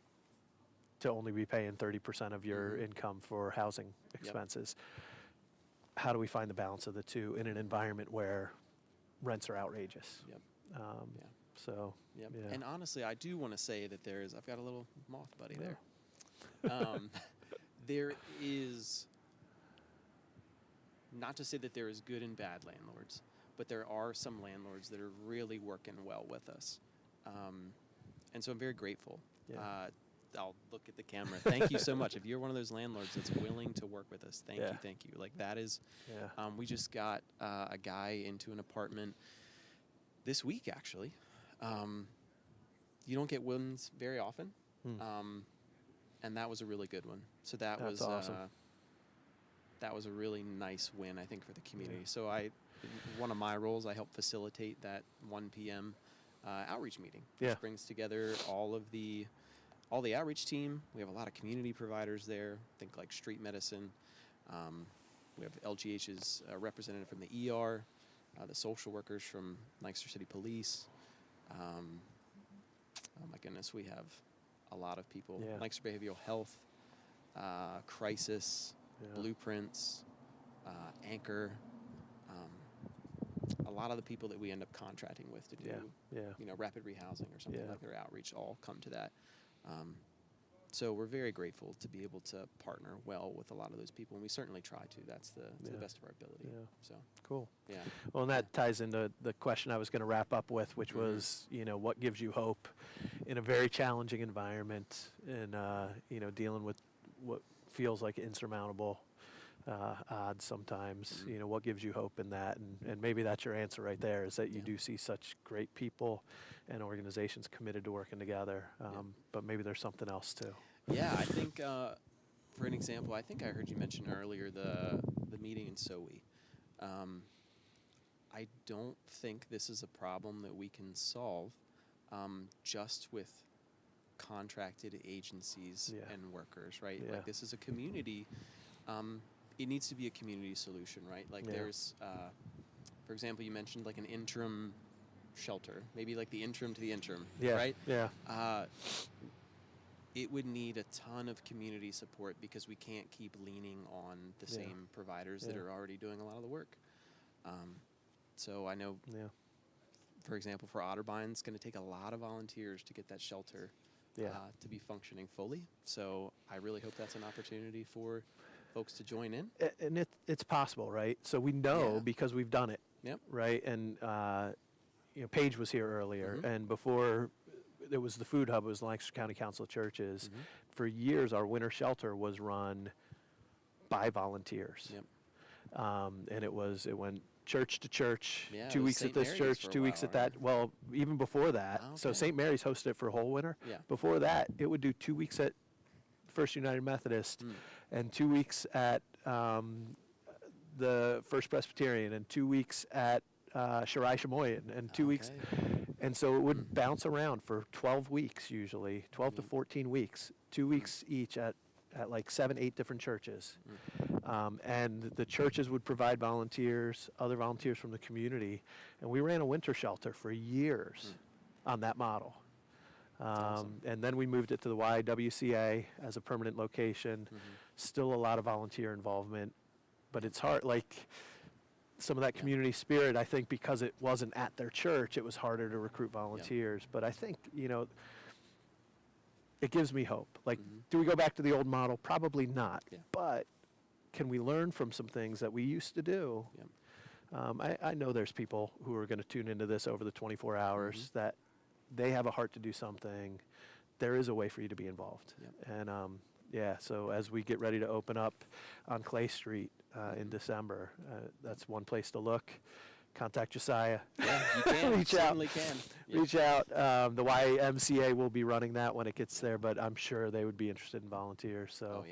to only be paying 30% of your income for housing expenses. How do we find the balance of the two in an environment where rents are outrageous? So, And honestly, I do want to say that I've got a little moth buddy there. There is, not to say that there is good and bad landlords, but there are some landlords that are really working well with us. And so I'm very grateful. I'll look at the camera. Thank you so much. If you're one of those landlords that's willing to work with us, thank you. Like that is, we just got a guy into an apartment this week, actually. You don't get wins very often, And that was a really good one. So that That's was awesome. that was a really nice win, I think, for the community. So one of my roles, I help facilitate that 1 p.m. Outreach meeting, which brings together all the outreach team. We have a lot of community providers there. Think like street medicine. We have LGH's representative from the ER, the social workers from Lancaster City Police. Oh my goodness, we have a lot of people. Lancaster Behavioral Health, Crisis, Blueprints, Anchor. A lot of the people that we end up contracting with to do, rapid rehousing or something like their outreach all come to that. So we're very grateful to be able to partner well with a lot of those people, and we certainly try to. That's to the best of our ability. So cool. Yeah. Well, and that ties into the question I was going to wrap up with, which was, what gives you hope in a very challenging environment, and dealing with what feels like insurmountable odds sometimes. What gives you hope in that? And maybe that's your answer right there, is that you do see such great people and organizations committed to working together. But maybe there's something else too. Yeah, I think, for an example, I think I heard you mention earlier the meeting in SOE. I don't think this is a problem that we can solve just with contracted agencies and workers, right? Like, this is a community. It needs to be a community solution, right? Like there's, for example, you mentioned like an interim shelter, maybe like the interim to the interim, right? Yeah. It would need a ton of community support because we can't keep leaning on the same providers that are already doing a lot of the work. So I know, for example, for Otterbein, it's going to take a lot of volunteers to get that shelter to be functioning fully. So I really hope that's an opportunity for folks to join in. And it's possible, right? So we know because we've done it, right? And Paige was here earlier, and before it was the Food Hub, it was Lancaster County Council of Churches. For years, our winter shelter was run by volunteers, and it went church to church, 2 weeks St. at this Mary's church, for a 2 weeks while, at that. Well, even before that, so St. Mary's hosted it for a whole winter. Before that, it would do 2 weeks at First United Methodist, and 2 weeks at the First Presbyterian, and 2 weeks at Shirai Shamoyan, and 2 weeks. And so it would bounce around for 12 weeks usually, 12 to 14 weeks, 2 weeks each at like 7-8 different churches. And the churches would provide volunteers, other volunteers from the community, and we ran a winter shelter for years on that model. And then we moved it to the YWCA as a permanent location. Still a lot of volunteer involvement, but it's hard, like some of that community spirit, I think because it wasn't at their church, it was harder to recruit volunteers. But I think, it gives me hope. Like, do we go back to the old model? Probably not. But can we learn from some things that we used to do? I know there's people who are going to tune into this over the 24 hours that they have a heart to do something. There is a way for you to be involved. And so as we get ready to open up on Clay Street in December, that's one place to look. Contact Josiah. Yeah, you can. Reach certainly out. can. Reach out. The YMCA will be running that when it gets there, but I'm sure they would be interested in volunteers. So,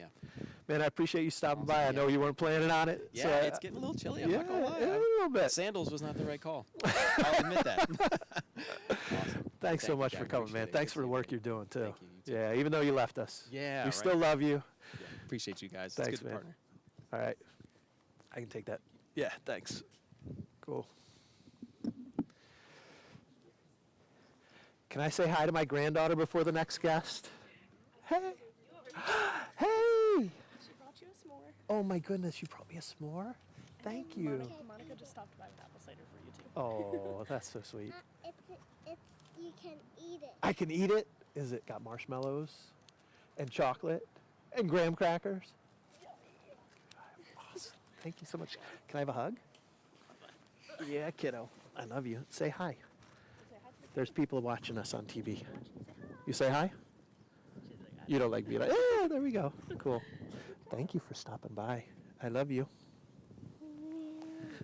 man, I appreciate you stopping by. I know you weren't planning on it. Yeah, so it's getting a little chilly. I'm not gonna lie. A little bit. Sandals was not the right call. I'll admit that. Awesome. Thanks so Thank you, much Jack. for coming, Appreciate man. it. Thanks Good for the seeing work you. you're doing too. Thank you. Yeah, even though you left us. Yeah, we right. still love you. Yeah, appreciate you guys. Thanks, it's good man. to partner. All right, I can take that. Yeah, thanks. Cool. Can I say hi to my granddaughter before the next guest? Hey. Hey. She brought you a s'more. Oh my goodness, you brought me a s'more? Thank you. Monica just stopped by with apple cider for you too. Oh, that's so sweet. You can eat it. I can eat it? Is it got marshmallows and chocolate and graham crackers? Awesome. Thank you so much. Can I have a hug? Yeah, kiddo. I love you. Say hi. There's people watching us on TV. You say hi? You don't like being like, yeah, there we go. Cool. Thank you for stopping by. I love you.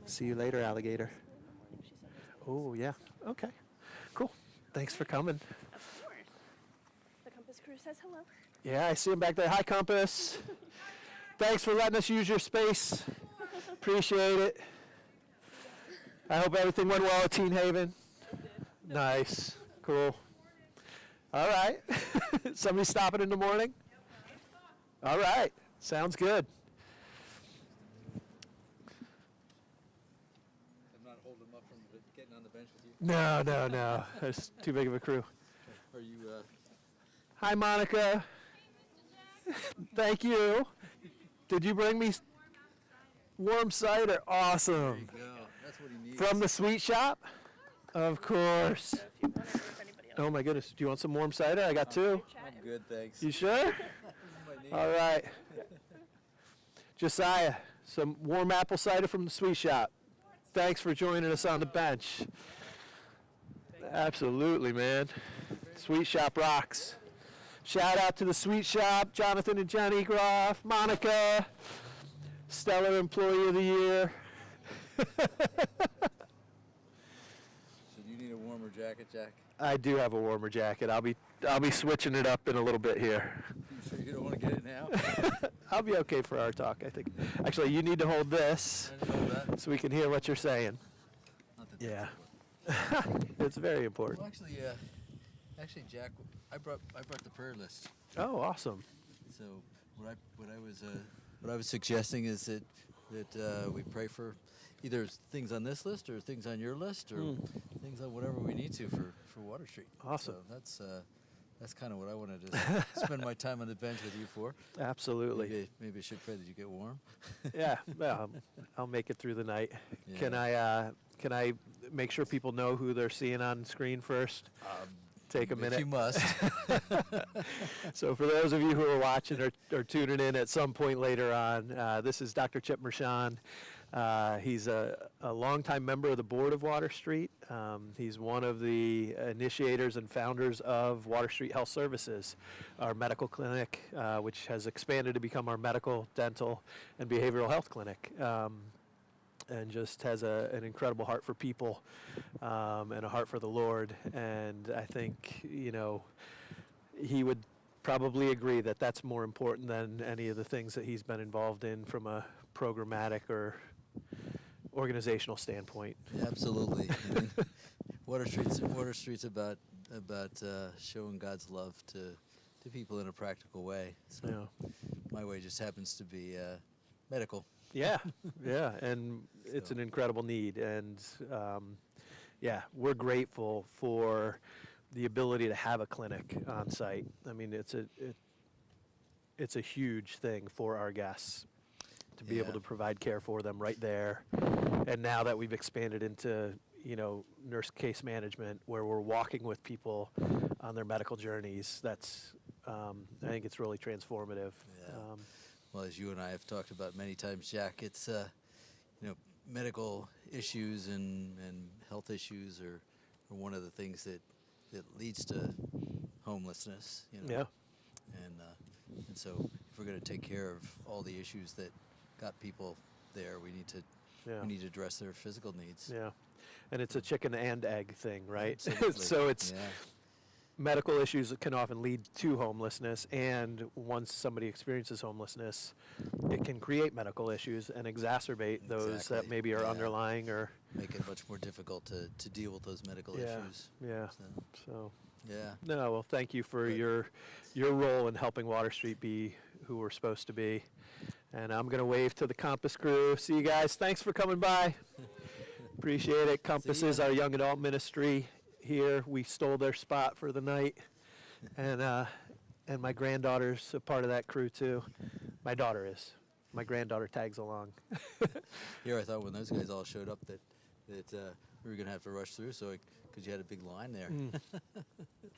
See you later, alligator. Oh, yeah. Okay. Cool. Thanks for coming. Of course. The Compass Crew Crew says hello. Yeah, I see him back there. Hi, Compass. Thanks for letting us use your space. Appreciate it. I hope everything went well at Teen Haven. Nice. Cool. All right. Somebody stopping in the morning? All right. Sounds good. I'm not holding them up from getting on the bench with you. No. That's too big of a crew. Are you, Hi, Monica. Thank you. Did you bring me warm cider? Awesome. there you go. That's what he needs. From the sweet shop? Of course. Oh my goodness. Do you want some warm cider? I got two. I'm good, thanks. You sure? All right. Josiah, some warm apple cider from the sweet shop. Thanks for joining us on the bench. Absolutely, man. Sweet shop rocks. Shout out to the sweet shop, Jonathan and Jenny Groff, Monica, Stellar Employee of the Year. So do you need a warmer jacket, Jack? I do have a warmer jacket. I'll be switching it up in a little bit here. You sure you don't want to get it now? I'll be okay for our talk, I think. Actually, you need to hold this so we can hear what you're saying. Yeah. It's very important. Well, actually, Jack, I brought the prayer list. Oh, awesome. So what I was suggesting is that we pray for either things on this list or things on your list or things on whatever we need to for Water Street. Awesome. So that's kind of what I wanted to spend my time on the bench with you for. Absolutely. Maybe I should pray that you get warm. Yeah, well, I'll make it through the night. Yeah. Can I make sure people know who they're seeing on screen first? Take a minute. If you must. So for those of you who are watching or tuning in at some point later on, this is Dr. Chip Mershon. He's a longtime member of the board of Water Street. He's one of the initiators and founders of Water Street Health Services, our medical clinic, which has expanded to become our medical, dental, and behavioral health clinic. And just has an incredible heart for people and a heart for the Lord. And I think, he would probably agree that that's more important than any of the things that he's been involved in from a programmatic or organizational standpoint. Yeah, absolutely. I mean, Water Street's about showing God's love to people in a practical way. So my way just happens to be medical. Yeah, and it's an incredible need, and we're grateful for the ability to have a clinic on site. I mean, it's a huge thing for our guests to be able to provide care for them right there. And now that we've expanded into nurse case management, where we're walking with people on their medical journeys, that's I think it's really transformative. Yeah. Well, as you and I have talked about many times, Jack, it's medical issues and health issues are one of the things that leads to homelessness. Yeah. And so if we're going to take care of all the issues that got people there, we need to address their physical needs. Yeah, and it's a chicken and egg thing, right? Absolutely. So it's. Medical issues that can often lead to homelessness, and once somebody experiences homelessness, it can create medical issues and exacerbate those that maybe are underlying or make it much more difficult to deal with those medical issues. Yeah. So. Yeah. No, well, thank you for your role in helping Water Street be who we're supposed to be. And I'm going to wave to the Compass crew. See you guys. Thanks for coming by. Appreciate it. Compass is our young adult ministry here. We stole their spot for the night, and my granddaughter's a part of that crew too. My daughter is. My granddaughter tags along. Here, I thought when those guys all showed up that we were gonna have to rush through, because you had a big line there.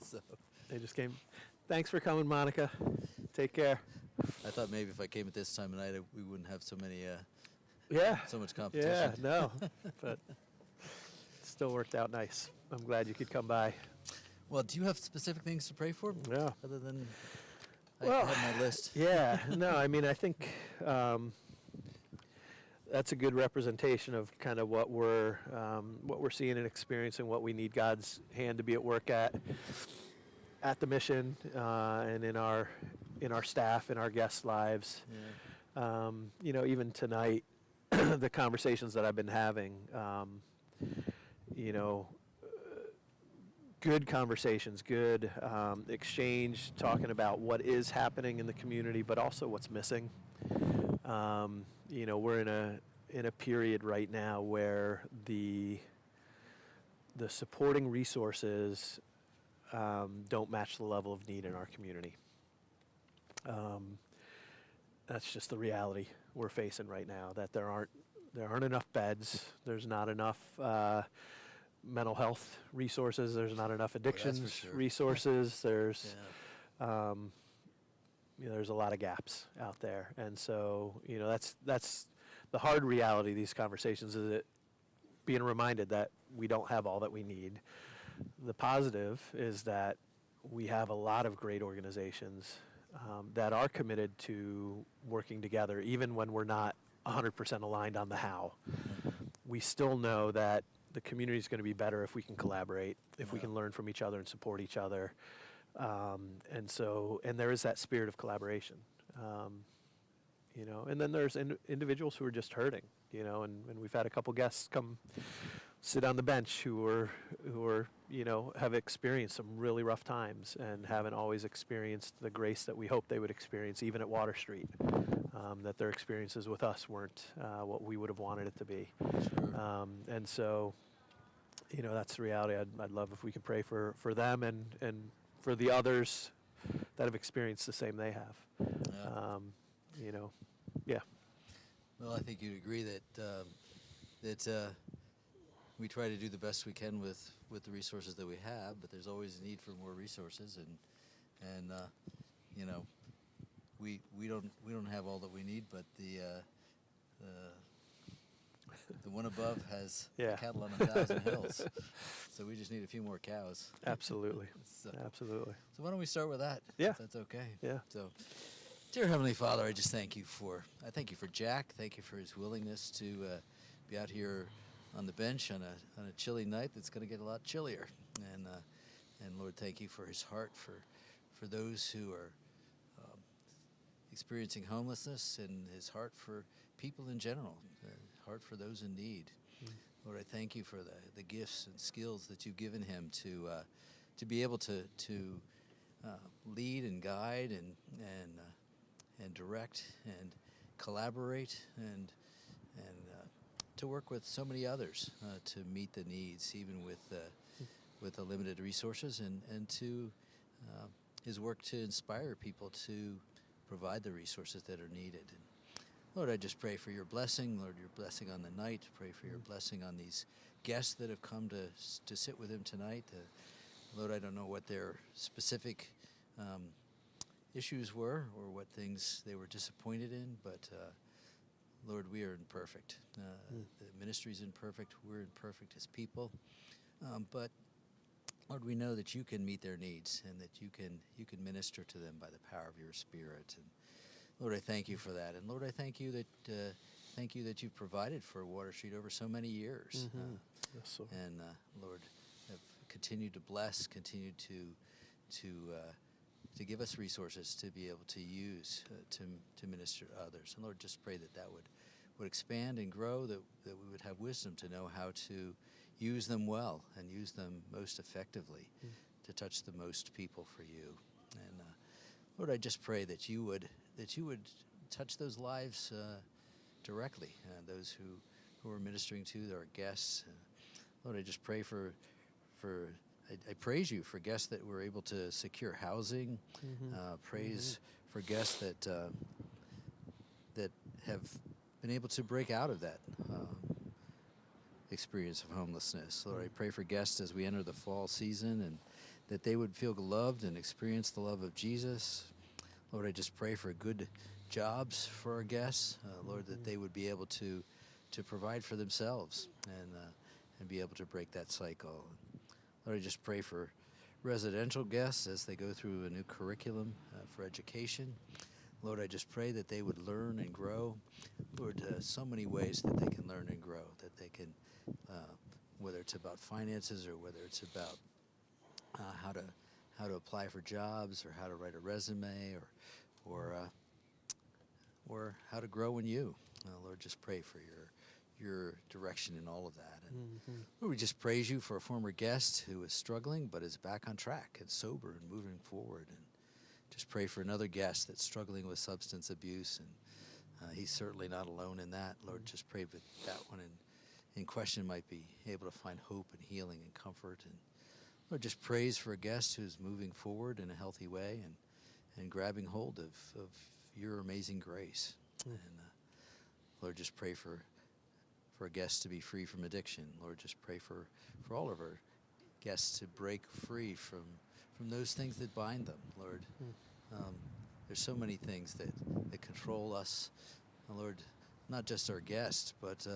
So they just came. Thanks for coming, Monica. Take care. I thought maybe if I came at this time of night, we wouldn't have so many. So much competition. Yeah, no, but still worked out nice. I'm glad you could come by. Well, do you have specific things to pray for? Yeah. Other than I have my list. Yeah. No, I mean, I think that's a good representation of kind of what we're seeing and experiencing, what we need God's hand to be at work at. at the mission and in our staff, in our guests' lives. You know, even tonight, the conversations that I've been having, you know, good conversations, good exchange, talking about what is happening in the community, but also what's missing. You know, we're in a period right now where the supporting resources don't match the level of need in our community. That's just the reality we're facing right now, that there aren't enough beds, there's not enough mental health resources, there's not enough addictions sure. resources, there's you know, there's a lot of gaps out there. And so, you know, that's the hard reality of these conversations, is that being reminded that we don't have all that we need. The positive is that we have a lot of great organizations that are committed to working together, even when we're not 100% aligned on the how. We still know that the community is going to be better if we can collaborate, if we can learn from each other and support each other. And there is that spirit of collaboration. You know, and then there's individuals who are just hurting, you know, and we've had a couple guests come sit on the bench who are, you know, have experienced some really rough times and haven't always experienced the grace that we hope they would experience, even at Water Street, that their experiences with us weren't what we would have wanted it to be. Sure. And so, you know, that's the reality. I'd love if we could pray for them and for the others that have experienced the same they have. You know, yeah. Well, I think you'd agree that we try to do the best we can with the resources that we have, but there's always a need for more resources, and you know, we don't have all that we need, but the one above has cattle on 1,000 hills, so we just need a few more cows. Absolutely. So Absolutely. why don't we start with that? Yeah. If that's okay. Yeah. So, dear Heavenly Father, I just thank you for Jack. Thank you for his willingness to be out here on the bench on a chilly night that's going to get a lot chillier. And Lord, thank you for his heart for those who are experiencing homelessness, and his heart for people in general, heart for those in need. Lord, I thank you for the gifts and skills that you've given him to be able to lead and guide and direct and collaborate and to work with so many others to meet the needs, even with the limited resources, and to his work to inspire people to provide the resources that are needed. And Lord, I just pray for your blessing, Lord, your blessing on the night. Pray for your blessing on these guests that have come to sit with him tonight. Lord, I don't know what their specific issues were or what things they were disappointed in, but Lord, we are imperfect. The ministry's imperfect. We're imperfect as people. But Lord, we know that you can meet their needs and that you can minister to them by the power of your Spirit. And Lord, I thank you for that. And Lord, I thank you that you've provided for Water Street over so many years. Yes, and Lord, have continued to bless, continued to give us resources to be able to use to minister to others. And Lord, just pray that would expand and grow, that we would have wisdom to know how to use them well and use them most effectively to touch the most people for you. And Lord, I just pray that you would touch those lives directly, those who are ministering to our guests. Lord, I just pray I praise you for guests that were able to secure housing. Praise for guests that have been able to break out of that experience of homelessness. Lord, I pray for guests as we enter the fall season, and that they would feel loved and experience the love of Jesus. Lord, I just pray for good jobs for our guests. Lord, that they would be able to provide for themselves and be able to break that cycle. Lord, I just pray for residential guests as they go through a new curriculum for education. Lord, I just pray that they would learn and grow. Lord, so many ways that they can learn and grow, that they can, whether it's about finances or whether it's about how how to apply for jobs, or how to write a resume, or how to grow in you. Lord, just pray for your direction in all of that. And Lord, we just praise you for a former guest who is struggling but is back on track and sober and moving forward. And just pray for another guest that's struggling with substance abuse, and he's certainly not alone in that. Lord, just pray that that one in question might be able to find hope and healing and comfort. And Lord, just praise for a guest who's moving forward in a healthy way and grabbing hold of your amazing grace. And Lord, just pray for a guest to be free from addiction. Lord, just pray for all of our guests to break free from those things that bind them, Lord. There's so many things that control us. Lord, not just our guests, but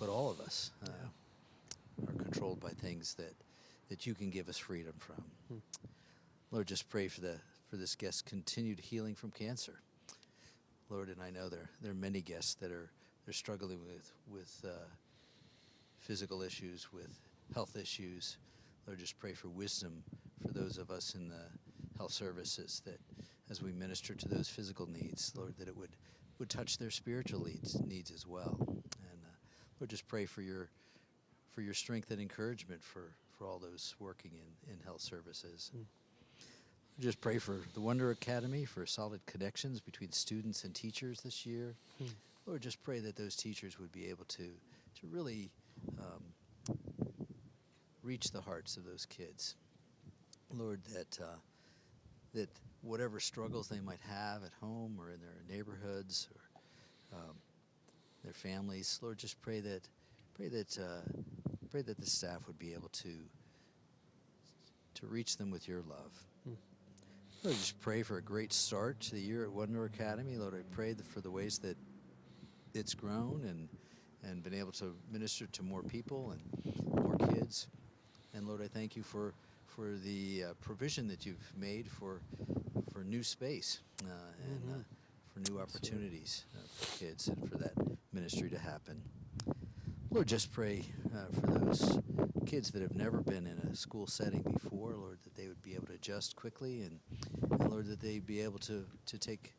all of us are controlled by things that you can give us freedom from. Lord, just pray for this guest's continued healing from cancer. Lord, and I know there are many guests that are struggling with physical issues, with health issues. Lord, just pray for wisdom for those of us in the health services, that as we minister to those physical needs, Lord, that it would touch their spiritual needs as well. And Lord, just pray for your strength and encouragement for all those working in health services. Just pray for the Wonder Academy, for solid connections between students and teachers this year. Lord, just pray that those teachers would be able to really reach the hearts of those kids. Lord, that whatever struggles they might have at home or in their neighborhoods or their families, Lord, just pray that the staff would be able to reach them with your love. Lord, just pray for a great start to the year at Wonder Academy. Lord, I pray for the ways that it's grown and been able to minister to more people and more kids. And Lord, I thank you for the provision that you've made for new space and for new opportunities for kids and for that ministry to happen. Lord, just pray for those kids that have never been in a school setting before, Lord, that they would be able to adjust quickly, and Lord, that they'd be able to take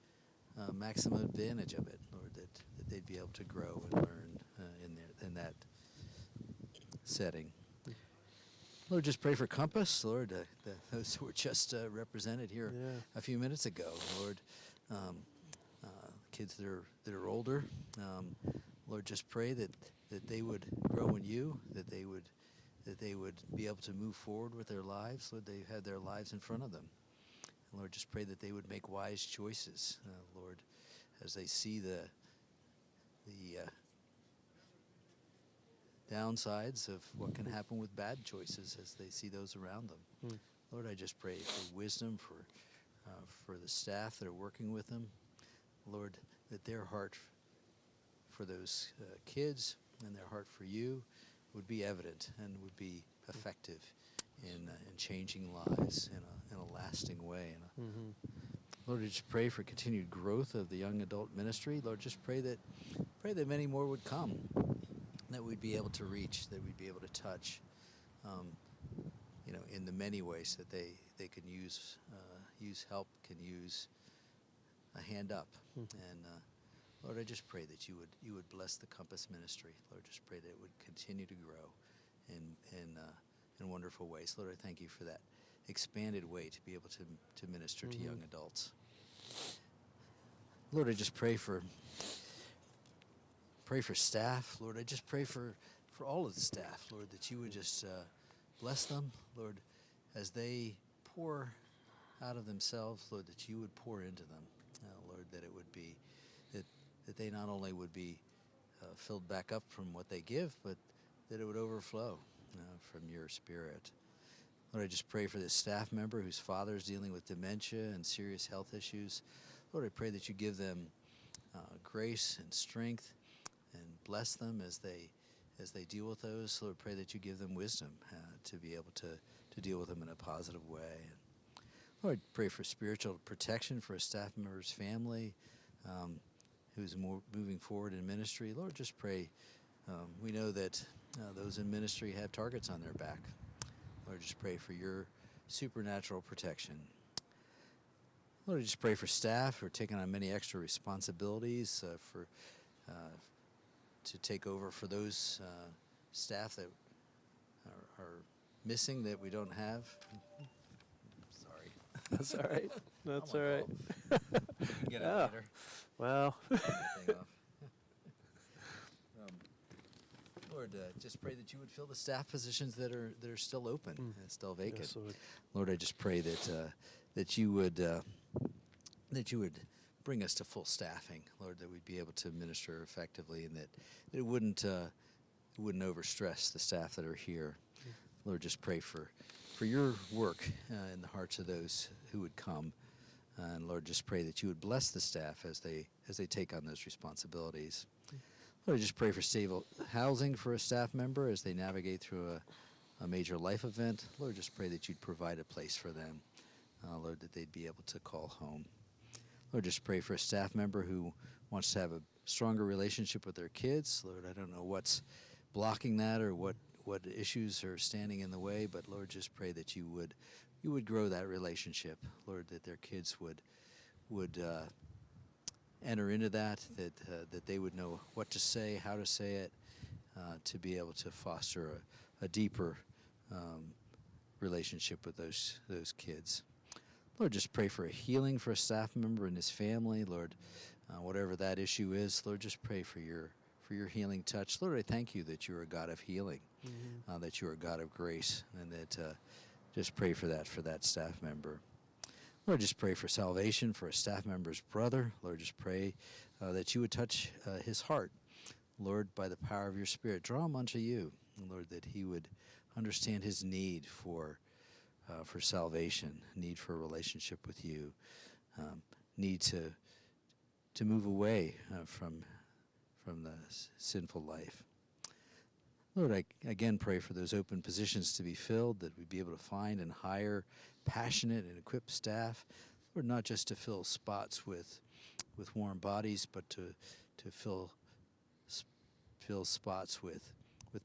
maximum advantage of it, Lord, that they'd be able to grow and learn in that setting. Lord, just pray for Compass, Lord, those who were just represented here a few minutes ago, Lord, kids that are older, Lord, just pray that they would grow in you, that they would be able to move forward with their lives. Lord, they had their lives in front of them. And Lord, just pray that they would make wise choices, Lord, as they see the downsides of what can happen with bad choices as they see those around them. Lord, I just pray for wisdom for the staff that are working with them. Lord, that their heart for those kids and their heart for you would be evident and would be effective in changing lives in a lasting way. Lord, I just pray for continued growth of the young adult ministry. Lord, just pray that many more would come, that we'd be able to reach, that we'd be able to touch, in the many ways that they can use help, can use a hand up. And Lord, I just pray that you would bless the Compass ministry. Lord, just pray that it would continue to grow in wonderful ways. Lord, I thank you for that expanded way to be able to minister to young adults. Lord, I just pray for staff. Lord, I just pray for all of the staff, Lord, that you would just bless them, Lord, as they pour out of themselves, Lord, that you would pour into them, Lord, that it would be that they not only would be filled back up from what they give, but that it would overflow from your Spirit. Lord, I just pray for this staff member whose father is dealing with dementia and serious health issues. Lord, I pray that you give them grace and strength and bless them as they deal with those. Lord, pray that you give them wisdom to be able to deal with them in a positive way. Lord, I pray for spiritual protection for a staff member's family who's moving forward in ministry. Lord, just pray. We know that those in ministry have targets on their back. Lord, just pray for your supernatural protection. Lord, I just pray for staff who are taking on many extra responsibilities to take over for those staff that are missing that we don't have. Sorry. That's all right. That's Oh all my right. Get Yeah. out later. Well. Take the thing off. Lord, just pray that you would fill the staff positions that are still open, still vacant. Yes, Lord. Lord, I just pray that you would bring us to full staffing, Lord, that we'd be able to minister effectively, and that it wouldn't overstress the staff that are here. Lord, just pray for your work in the hearts of those who would come, and Lord, just pray that you would bless the staff as they take on those responsibilities. Lord, I just pray for stable housing for a staff member as they navigate through a major life event. Lord, just pray that you'd provide a place for them, Lord, that they'd be able to call home. Lord, just pray for a staff member who wants to have a stronger relationship with their kids. Lord, I don't know what's blocking that or what issues are standing in the way, but Lord, just pray that you would grow that relationship. Lord, that their kids would enter into that they would know what to say, how to say it, to be able to foster a deeper relationship with those kids. Lord, just pray for a healing for a staff member and his family. Lord, whatever that issue is, Lord, just pray for your healing touch. Lord, I thank you that you're a God of healing, that you're a God of grace, and that just pray for that staff member. Lord, just pray for salvation for a staff member's brother. Lord, just pray that you would touch his heart. Lord, by the power of your Spirit, draw him unto you. And Lord, that he would understand his need for salvation, need for a relationship with you, need to move away from the sinful life. Lord, I again pray for those open positions to be filled, that we'd be able to find and hire passionate and equipped staff, Lord, not just to fill spots with warm bodies, but to fill spots with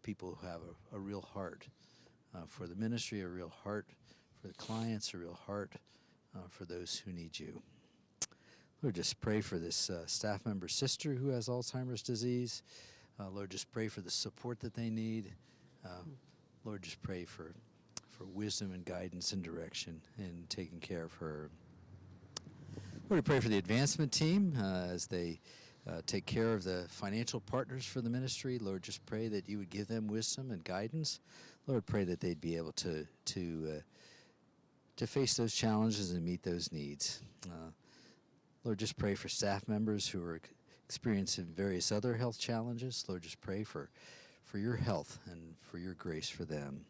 people who have a real heart for the ministry, a real heart for the clients, a real heart for those who need you. Lord, just pray for this staff member's sister who has Alzheimer's disease. Lord, just pray for the support that they need. Lord, just pray for wisdom and guidance and direction in taking care of her. Lord, we pray for the advancement team as they take care of the financial partners for the ministry. Lord, just pray that you would give them wisdom and guidance. Lord, pray that they'd be able to face those challenges and meet those needs. Lord, just pray for staff members who are experiencing various other health challenges. Lord, just pray for your health and for your grace for them.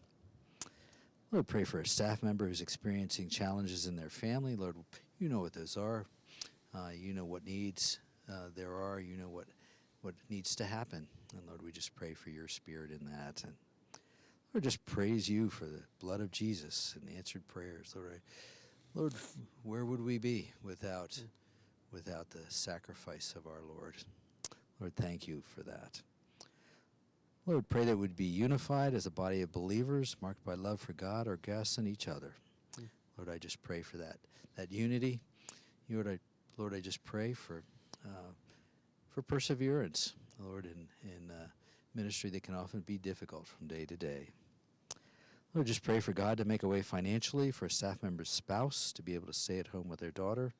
Lord, pray for a staff member who's experiencing challenges in their family. Lord, you know what those are. You know what needs there are. You know what needs to happen. And Lord, we just pray for your Spirit in that. And Lord, just praise you for the blood of Jesus and answered prayers. Lord, where would we be without the sacrifice of our Lord? Lord, thank you for that. Lord, pray that we'd be unified as a body of believers, marked by love for God, our guests, and each other. Lord, I just pray for that unity. Lord, I just pray for perseverance, Lord, in ministry that can often be difficult from day to day. Lord, just pray for God to make a way financially for a staff member's spouse to be able to stay at home with their daughter.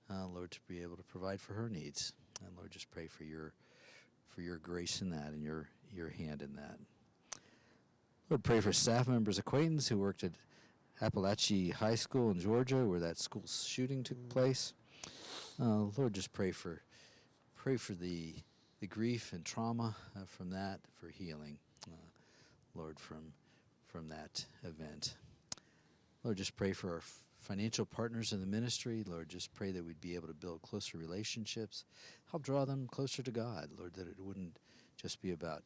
Lord, to be able to provide for her needs. And Lord, just pray for your grace in that and your hand in that. Lord, pray for staff members' acquaintance who worked at Appalachia High School in Georgia, where that school shooting took place. Lord, just pray for the grief and trauma from that, for healing, Lord, from that event. Lord, just pray for our financial partners in the ministry. Lord, just pray that we'd be able to build closer relationships, help draw them closer to God, Lord, that it wouldn't just be about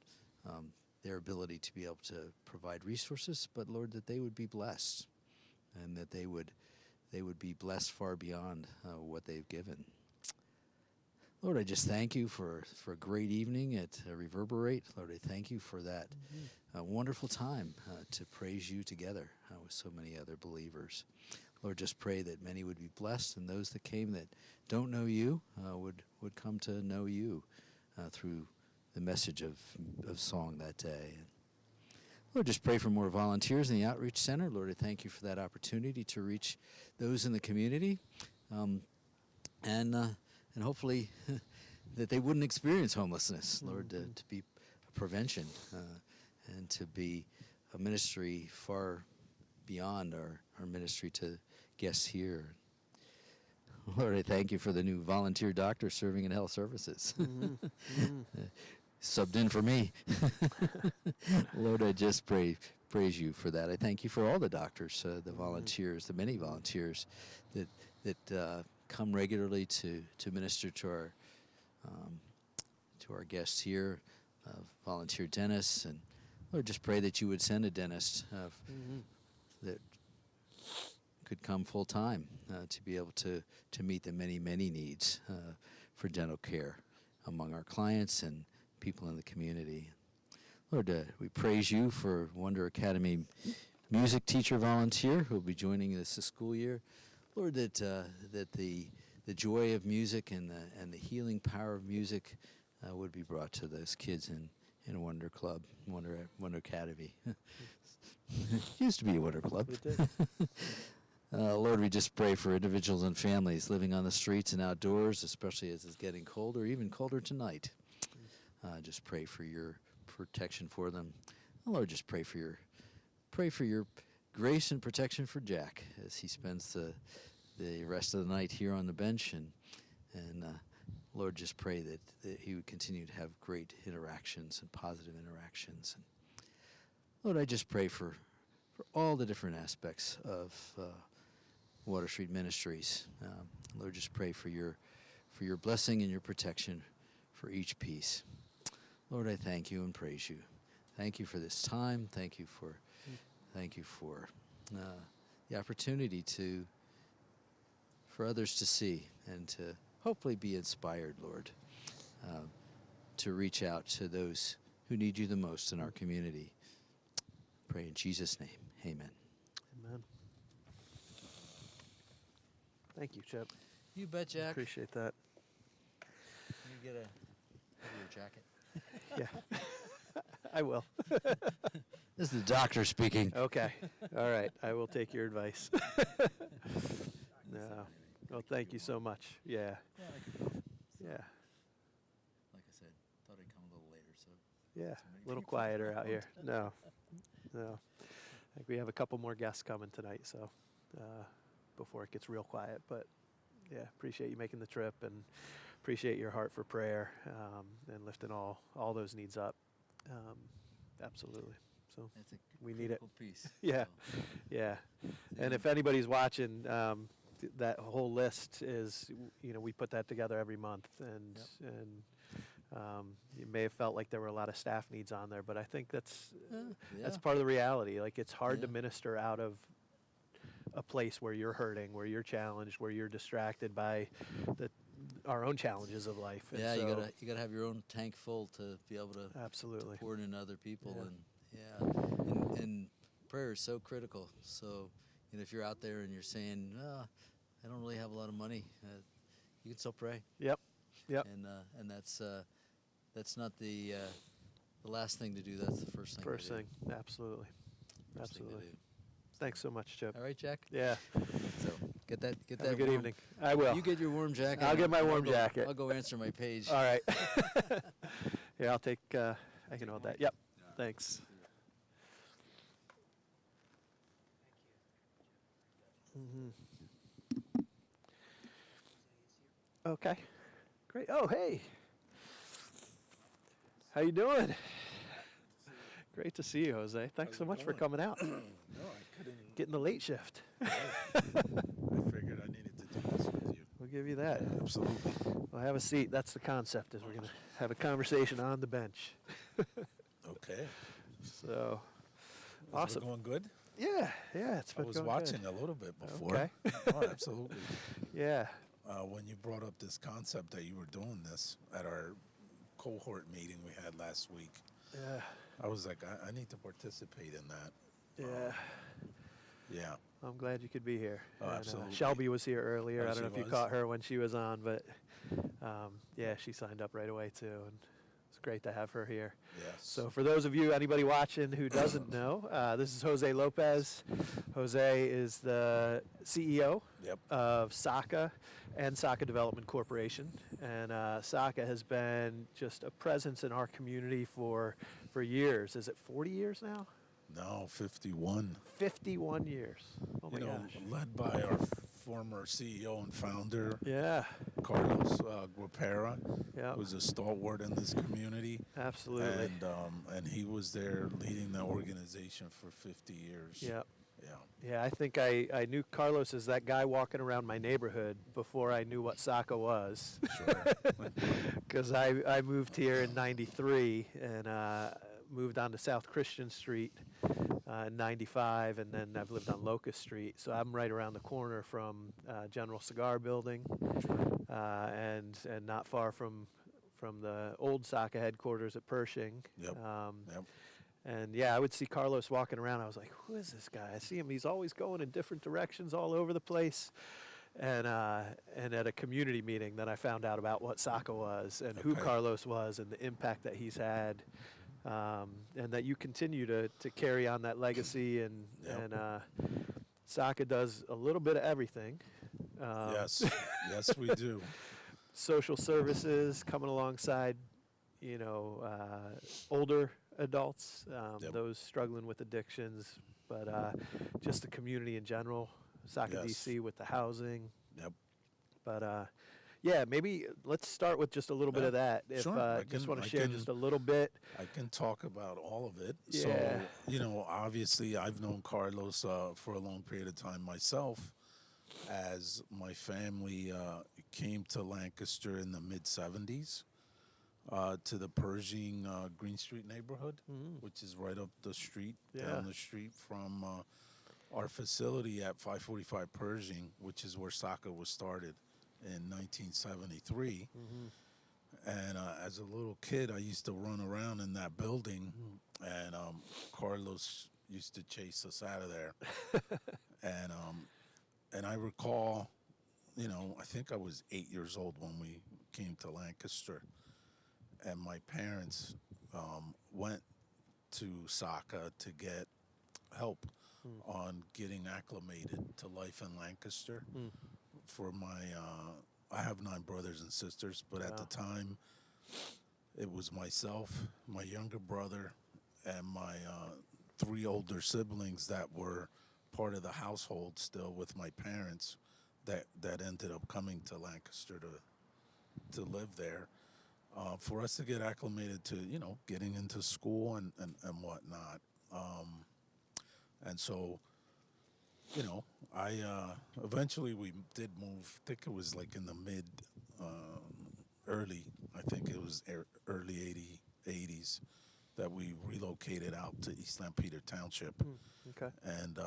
their ability to be able to provide resources, but Lord, that they would be blessed and that they would be blessed far beyond what they've given. Lord, I just thank you for a great evening at Reverberate. Lord, I thank you for that wonderful time to praise you together with so many other believers. Lord, just pray that many would be blessed, and those that came that don't know you would come to know you through the message of song that day. Lord, just pray for more volunteers in the Outreach Center. Lord, I thank you for that opportunity to reach those in the community, and hopefully that they wouldn't experience homelessness. Lord, to be a prevention and to be a ministry far beyond our ministry to guests here. Lord, I thank you for the new volunteer doctor serving in health services. Subbed in for me. Lord, I just praise you for that. I thank you for all the doctors, the volunteers, the many volunteers that come regularly to minister to our guests here, volunteer dentists, and Lord, just pray that you would send a dentist that could come full time to be able to meet the many needs for dental care among our clients and people in the community. Lord, we praise you for Wonder Academy music teacher volunteer who will be joining us this school year. Lord, that the joy of music and the healing power of music would be brought to those kids in Wonder Club, Wonder Academy. Used to be a Wonder Club. It did. Lord, we just pray for individuals and families living on the streets and outdoors, especially as it's getting colder, even colder tonight. Just pray for your protection for them. Lord, just pray for your grace and protection for Jack as he spends the rest of the night here on the bench, and Lord, just pray that he would continue to have great interactions and positive interactions. And Lord, I just pray for all the different aspects of Water Street Ministries. Lord, just pray for your blessing and your protection for each piece. Lord, I thank you and praise you. Thank you for this time. Thank you for the opportunity for others to see and to hopefully be inspired, Lord, to reach out to those who need you the most in our community. Pray in Jesus' name. Amen. Amen. Thank you, Chip. You bet, Jack. Appreciate that. Can you get your jacket? Yeah, I will. This is the doctor speaking. Okay. All right. I will take your advice. No. Well, thank you so much. Yeah. Yeah. Like I said, thought I'd come a little later, so. Yeah. A little quieter out here. No. I think we have a couple more guests coming tonight, so before it gets real quiet. But yeah, appreciate you making the trip and appreciate your heart for prayer and lifting all those needs up. Absolutely. So that's we need it. Piece, Yeah, so. Yeah. And if anybody's watching, that whole list is, we put that together every month, and you may have felt like there were a lot of staff needs on there, but I think that's part of the reality. Like, it's hard to minister out of a place where you're hurting, where you're challenged, where you're distracted by our own challenges of life. And yeah, so you gotta have your own tank full to be able to absolutely pour it into other people, and prayer is so critical. So, if you're out there and you're saying, I don't really have a lot of money, you can still pray. Yep. And that's not the last thing to do. That's the first thing. First to thing, do. absolutely. First thing to do. Thanks so much, Chip. All right, Jack. Yeah. So get that. Have a good warm. evening. I will. You get your warm jacket. I'll get my warm jacket. I'll go answer my page. All right. Here, I'll take. I can hold that. Yep. Thanks. Okay. Great. Oh, hey. How you doing? Great to see you, Jose. Thanks so much for coming out. No, I couldn't. Getting the late shift. I figured I needed to do this with you. We'll give you that. Absolutely. Well, have a seat. That's the concept, is we're going to have a conversation on the bench. Okay. So, Is awesome. it going good? Yeah, it's been I was going watching good. a little bit before. Okay. Oh, absolutely. Yeah. when you brought up this concept that you were doing this at our cohort meeting we had last week, Yeah. I was like, I need to participate in that. Yeah. Yeah. I'm glad you could be here. Oh, And, absolutely. Shelby was here earlier. Oh, I don't know she if you was? caught her when she was on, but yeah, she signed up right away too. And it's great to have her here. Yes. So for those of you, anybody watching who doesn't know, this is Jose Lopez. Jose is the CEO of SACA and SACA Development Corporation. And SACA has been just a presence in our community for years. Is it 40 years now? No, 51. 51 years. Oh my gosh. Led by our former CEO and founder, Carlos Guapera, who's a stalwart in this community. Absolutely. And he was there leading the organization for 50 years. Yeah. Yeah. Yeah, I think I knew Carlos as that guy walking around my neighborhood before I knew what SACA was. Sure. Because I moved here in '93 and moved on to South Christian Street in '95, and then I've lived on Locust Street. So I'm right around the corner from General Cigar Building, and not far from the old SACA headquarters at Pershing. Yep. And yeah, I would see Carlos walking around. I was like, who is this guy? I see him. He's always going in different directions all over the place. And at a community meeting, then I found out about what SACA was and who Carlos was and the impact that he's had. And that you continue to carry on that legacy. And SACA does a little bit of everything. Yes. Yes, we do. Social services coming alongside, older adults, those struggling with addictions, but just the community in general, SACA DC with the housing. Yep. But yeah, maybe let's start with just a little bit of that. If Sure. just want to share just a little bit. I can talk about all of it. Yeah. So, obviously I've known Carlos for a long period of time myself, as my family came to Lancaster in the mid-'70s. To the Pershing Green Street neighborhood, which is right up the street, down the street from our facility at 545 Pershing, which is where SACA was started in 1973. And as a little kid, I used to run around in that building, and Carlos used to chase us out of there. And I recall, I think I was 8 years old when we came to Lancaster. And my parents went to SACA to get help on getting acclimated to life in Lancaster. For I have 9 brothers and sisters, but at the time, it was myself, my younger brother, and my 3 older siblings that were part of the household still with my parents that ended up coming to Lancaster to live there. For us to get acclimated to, getting into school and whatnot. And so, eventually we did move. I think it was like in the early 80s that we relocated out to East Lampeter Township. Okay. And,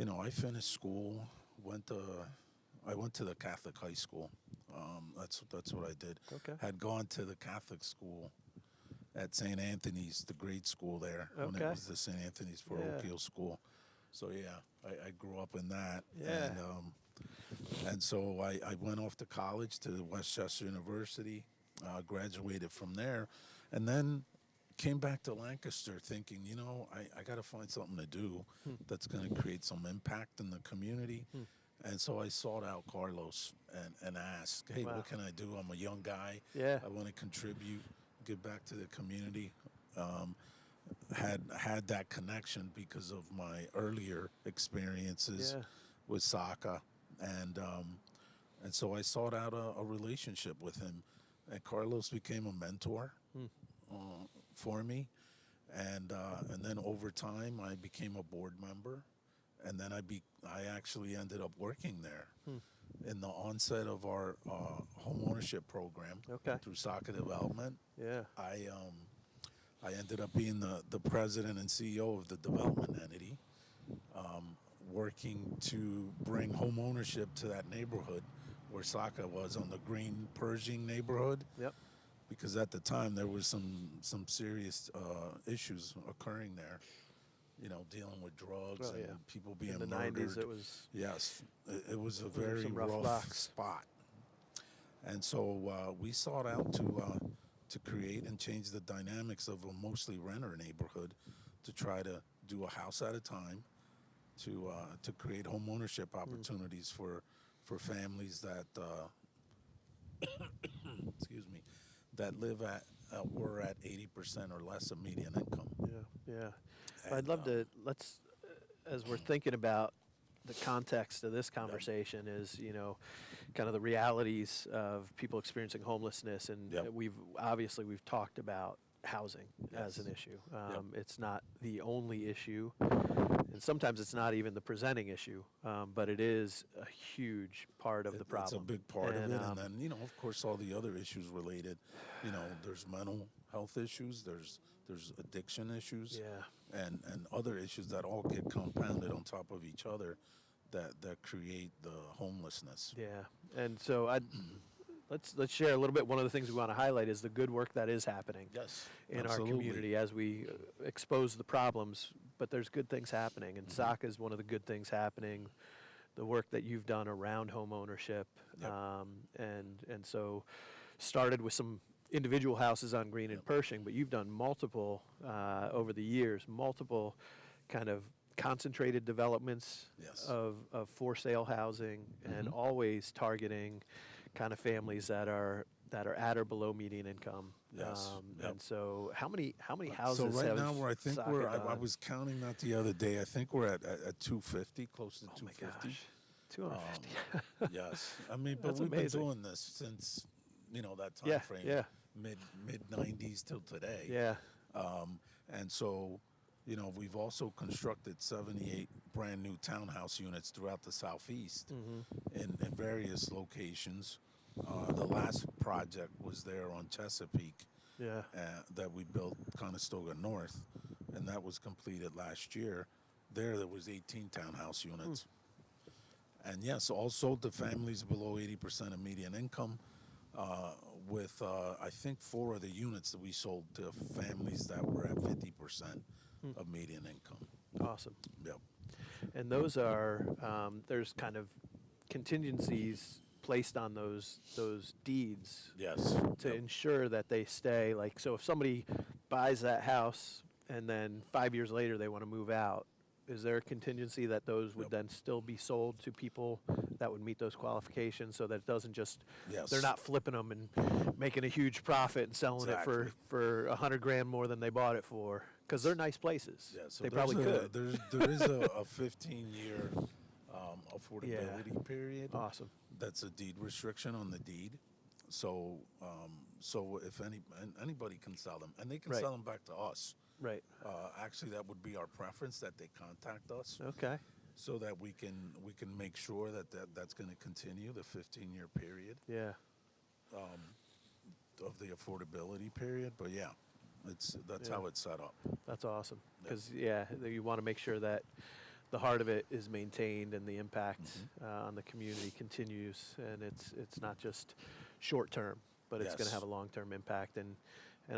I finished school, I went to the Catholic high school. That's what I did. Okay. Had gone to the Catholic school at St. Anthony's, the grade school there, when it was the St. Anthony's parochial school. So yeah, I grew up in that. Yeah. And so I went off to college to Westchester University, graduated from there, and then came back to Lancaster thinking, I got to find something to do that's going to create some impact in the community. And so I sought out Carlos and asked, hey, what can I do? I'm a young guy. Yeah. I want to contribute, give back to the community. Had that connection because of my earlier experiences with SACA. And so I sought out a relationship with him. And Carlos became a mentor for me. And then over time, I became a board member. And then I actually ended up working there in the onset of our home ownership program through SACA Development. Yeah. I ended up being the president and CEO of the development entity, working to bring home ownership to that neighborhood where Saka was on the Green Pershing neighborhood. Yep. Because at the time there was some serious issues occurring there. You know, dealing with drugs and people being In the murdered. 90s, it was. Yes, it was a Those are very some rough rough blocks. spot. And so we sought out to create and change the dynamics of a mostly renter neighborhood, to try to do a house at a time, to create home ownership opportunities for families that excuse me, that live at were at 80% or less of median income. Yeah. I'd love to, as we're thinking about the context of this conversation is, kind of the realities of people experiencing homelessness. And we've talked about housing as an issue. It's not the only issue, and sometimes it's not even the presenting issue, but it is a huge part of the problem. It's a big part of it, and then of course, all the other issues related. There's mental health issues, there's addiction issues, and other issues that all get compounded on top of each other, that create the homelessness. Yeah, and so let's share a little bit. One of the things we want to highlight is the good work that is happening in our community as we expose the problems. But there's good things happening, and Saka is one of the good things happening. The work that you've done around home ownership, and so started with some individual houses on Green and Pershing, but you've done multiple over the years, multiple kind of concentrated developments of for sale housing, and always targeting kind of families that are at or below median income. And so how many houses? So right have now I think Saka we're. I done? was counting that the other day. I think we're at 250, close to 250. 250. Yes, I mean, but That's we've amazing. been doing this since that time frame. Mid 90s till today. And so, we've also constructed 78 brand new townhouse units throughout the Southeast in various locations. The last project was there on Chesapeake that we built Conestoga North, and that was completed last year. There was 18 townhouse units. And yes, all sold to families below 80% of median income, with I think 4 of the units that we sold to families that were at 50% of median income. Awesome. Yep. And those are there's kind of contingencies placed on those deeds to ensure that they stay. Like, so if somebody buys that house and then 5 years later they want to move out, is there a contingency that those would then still be sold to people that would meet those qualifications, so that it doesn't just they're not flipping them and making a huge profit and selling it for $100,000 more than they bought it for, because they're nice places. So they probably could. There is a 15-year affordability period. Awesome. That's a deed restriction on the deed. So if anybody can sell them, and they can sell them back to us. Right. Actually, that would be our preference, that they contact us. Okay. So that we can make sure that's going to continue the 15-year period. Yeah. Of the affordability period, but that's how it's set up. That's awesome, because you want to make sure that the heart of it is maintained and the impact on the community continues, and it's not just short term, but it's going to have a long-term impact. And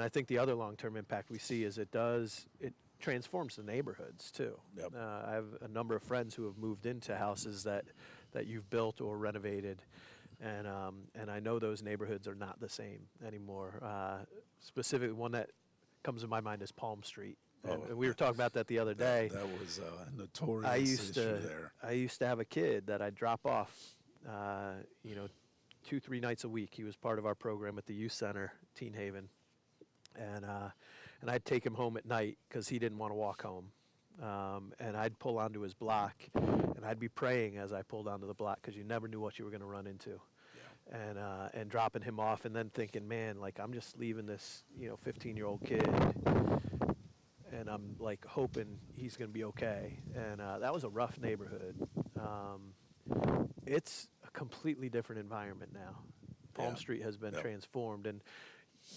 I think the other long-term impact we see is it transforms the neighborhoods too. I have a number of friends who have moved into houses that you've built or renovated, and I know those neighborhoods are not the same anymore. Specifically, one that comes to my mind is Palm Street. And we were talking about that the other day. That was a notorious issue there. I used to have a kid that I'd drop off, 2-3 nights a week. He was part of our program at the youth center, Teen Haven, and I'd take him home at night because he didn't want to walk home, and I'd pull onto his block, and I'd be praying as I pulled onto the block, because you never knew what you were going to run into. And dropping him off, and then thinking, man, like, I'm just leaving this 15-year-old kid, and I'm like hoping he's going to be okay. And that was a rough neighborhood. It's a completely different environment now. Palm Street has been transformed, and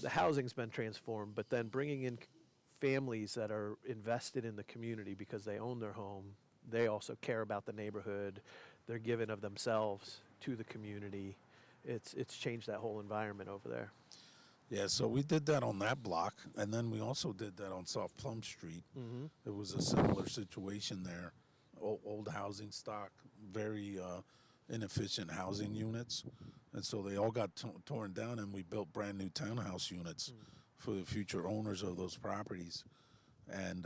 the housing's been transformed, but then bringing in families that are invested in the community because they own their home, they also care about the neighborhood, they're giving of themselves to the community. it's changed that whole environment over there. Yeah, so we did that on that block, and then we also did that on South Plum Street. Mm-hmm. It was a similar situation there. Old housing stock, very inefficient housing units, and so they all got torn down, and we built brand new townhouse units for the future owners of those properties. And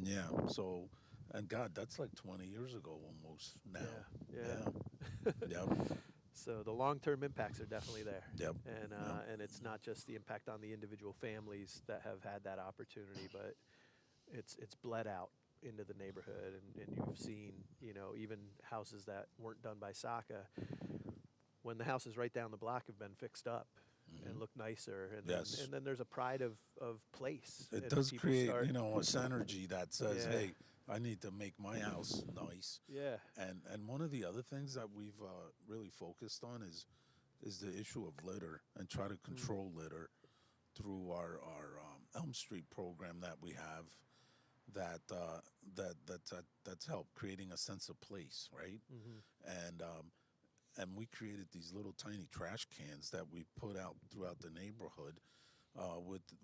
yeah, so, and God, that's like 20 years ago almost now. Yeah. Yep. So the long-term impacts are definitely there. Yep. And it's not just the impact on the individual families that have had that opportunity, but it's bled out into the neighborhood, and you've seen, even houses that weren't done by SACA, when the houses right down the block have been fixed up and look nicer, and then there's a pride of place. It and does people create, start- a synergy that says, Yeah. hey, I need to make my house nice. Yeah. And one of the other things that we've really focused on is the issue of litter, and try to control litter through our Elm Street program that we have. That's helped creating a sense of place, right? And we created these little tiny trash cans that we put out throughout the neighborhood,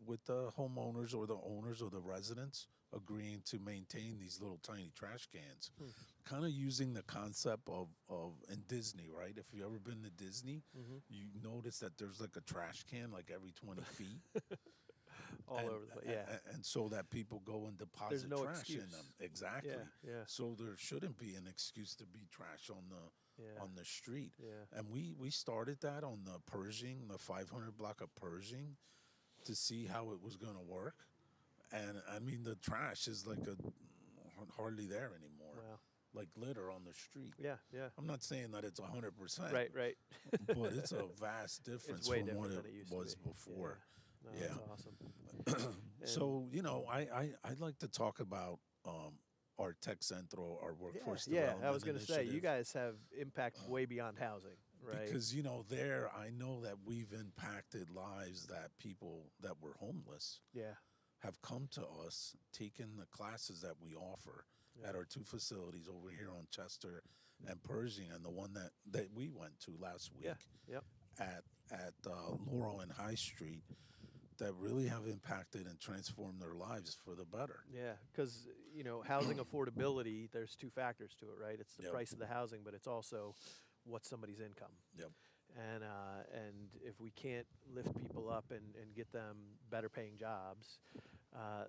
with the homeowners or the owners or the residents agreeing to maintain these little tiny trash cans, kind of using the concept of in Disney, right? If you've ever been to Disney, you notice that there's like a trash can like every 20 feet. All over the place, yeah. And so that people go and deposit no trash excuse. in them. Exactly. Yeah. So there shouldn't be an excuse to be trash on the street. Yeah. And we started that on the Pershing, the 500 block of Pershing, to see how it was going to work. And I mean, the trash is like hardly there anymore. Wow. Like litter on the street. Yeah. I'm not saying that it's 100%. Right. But it's a vast difference way from what different it than it used to was be. before. No, Yeah. That's awesome. So, I'd like to talk about our Tech Centro, our workforce development I was going to say, you initiative. guys have impact way beyond housing, right? Because, there, I know that we've impacted lives that people that were homeless have come to us, taken the classes that we offer at our two facilities over here on Chester and Pershing, and the one that we went to last week at Laurel and High Street, that really have impacted and transformed their lives for the better. Yeah, because, housing affordability, there's two factors to it, right? It's the price of the housing, but it's also what's somebody's income. Yep. And if we can't lift people up and get them better paying jobs,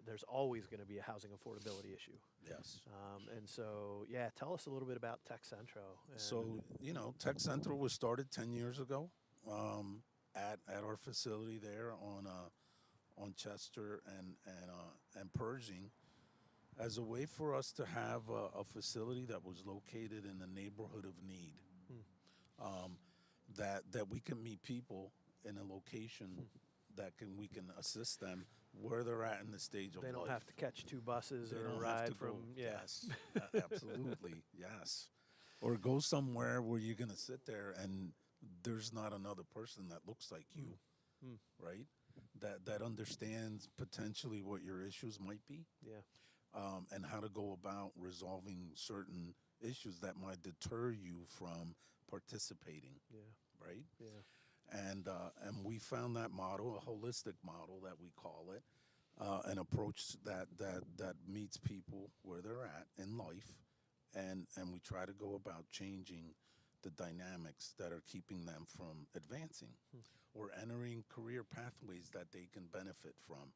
there's always going to be a housing affordability issue. Yes. And so, tell us a little bit about Tech Centro. So, Tech Centro was started 10 years ago at our facility there on Chester and Pershing, as a way for us to have a facility that was located in a neighborhood of need, that we can meet people in a location that we can assist them where they're at in the stage of life. They don't have to catch two buses They or don't a have ride to from, go, yes, absolutely, yes. Or go somewhere where you're going to sit there and there's not another person that looks like you, right? That understands potentially what your issues might be. And how to go about resolving certain issues that might deter you from participating. Right. And we found that model, a holistic model that we call it, an approach that meets people where they're at in life, and we try to go about changing the dynamics that are keeping them from advancing or entering career pathways that they can benefit from.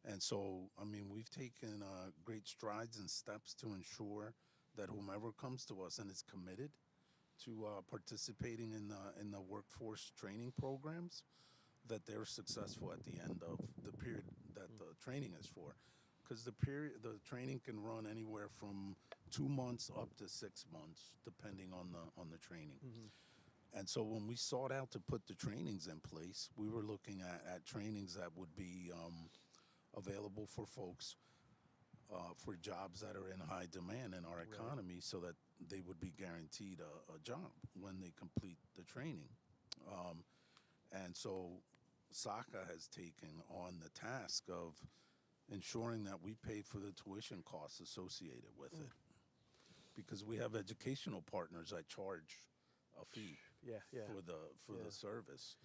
And so, I mean, we've taken great strides and steps to ensure that whomever comes to us and is committed to participating in the workforce training programs, that they're successful at the end of the period that the training is for. Because the training can run anywhere from 2 months up to 6 months, depending on the training. And so when we sought out to put the trainings in place, we were looking at trainings that would be available for folks for jobs that are in high demand in our economy, so that they would be guaranteed a job when they complete the training. And so SACA has taken on the task of ensuring that we pay for the tuition costs associated with it, because we have educational partners that charge a fee. Yeah. for the service.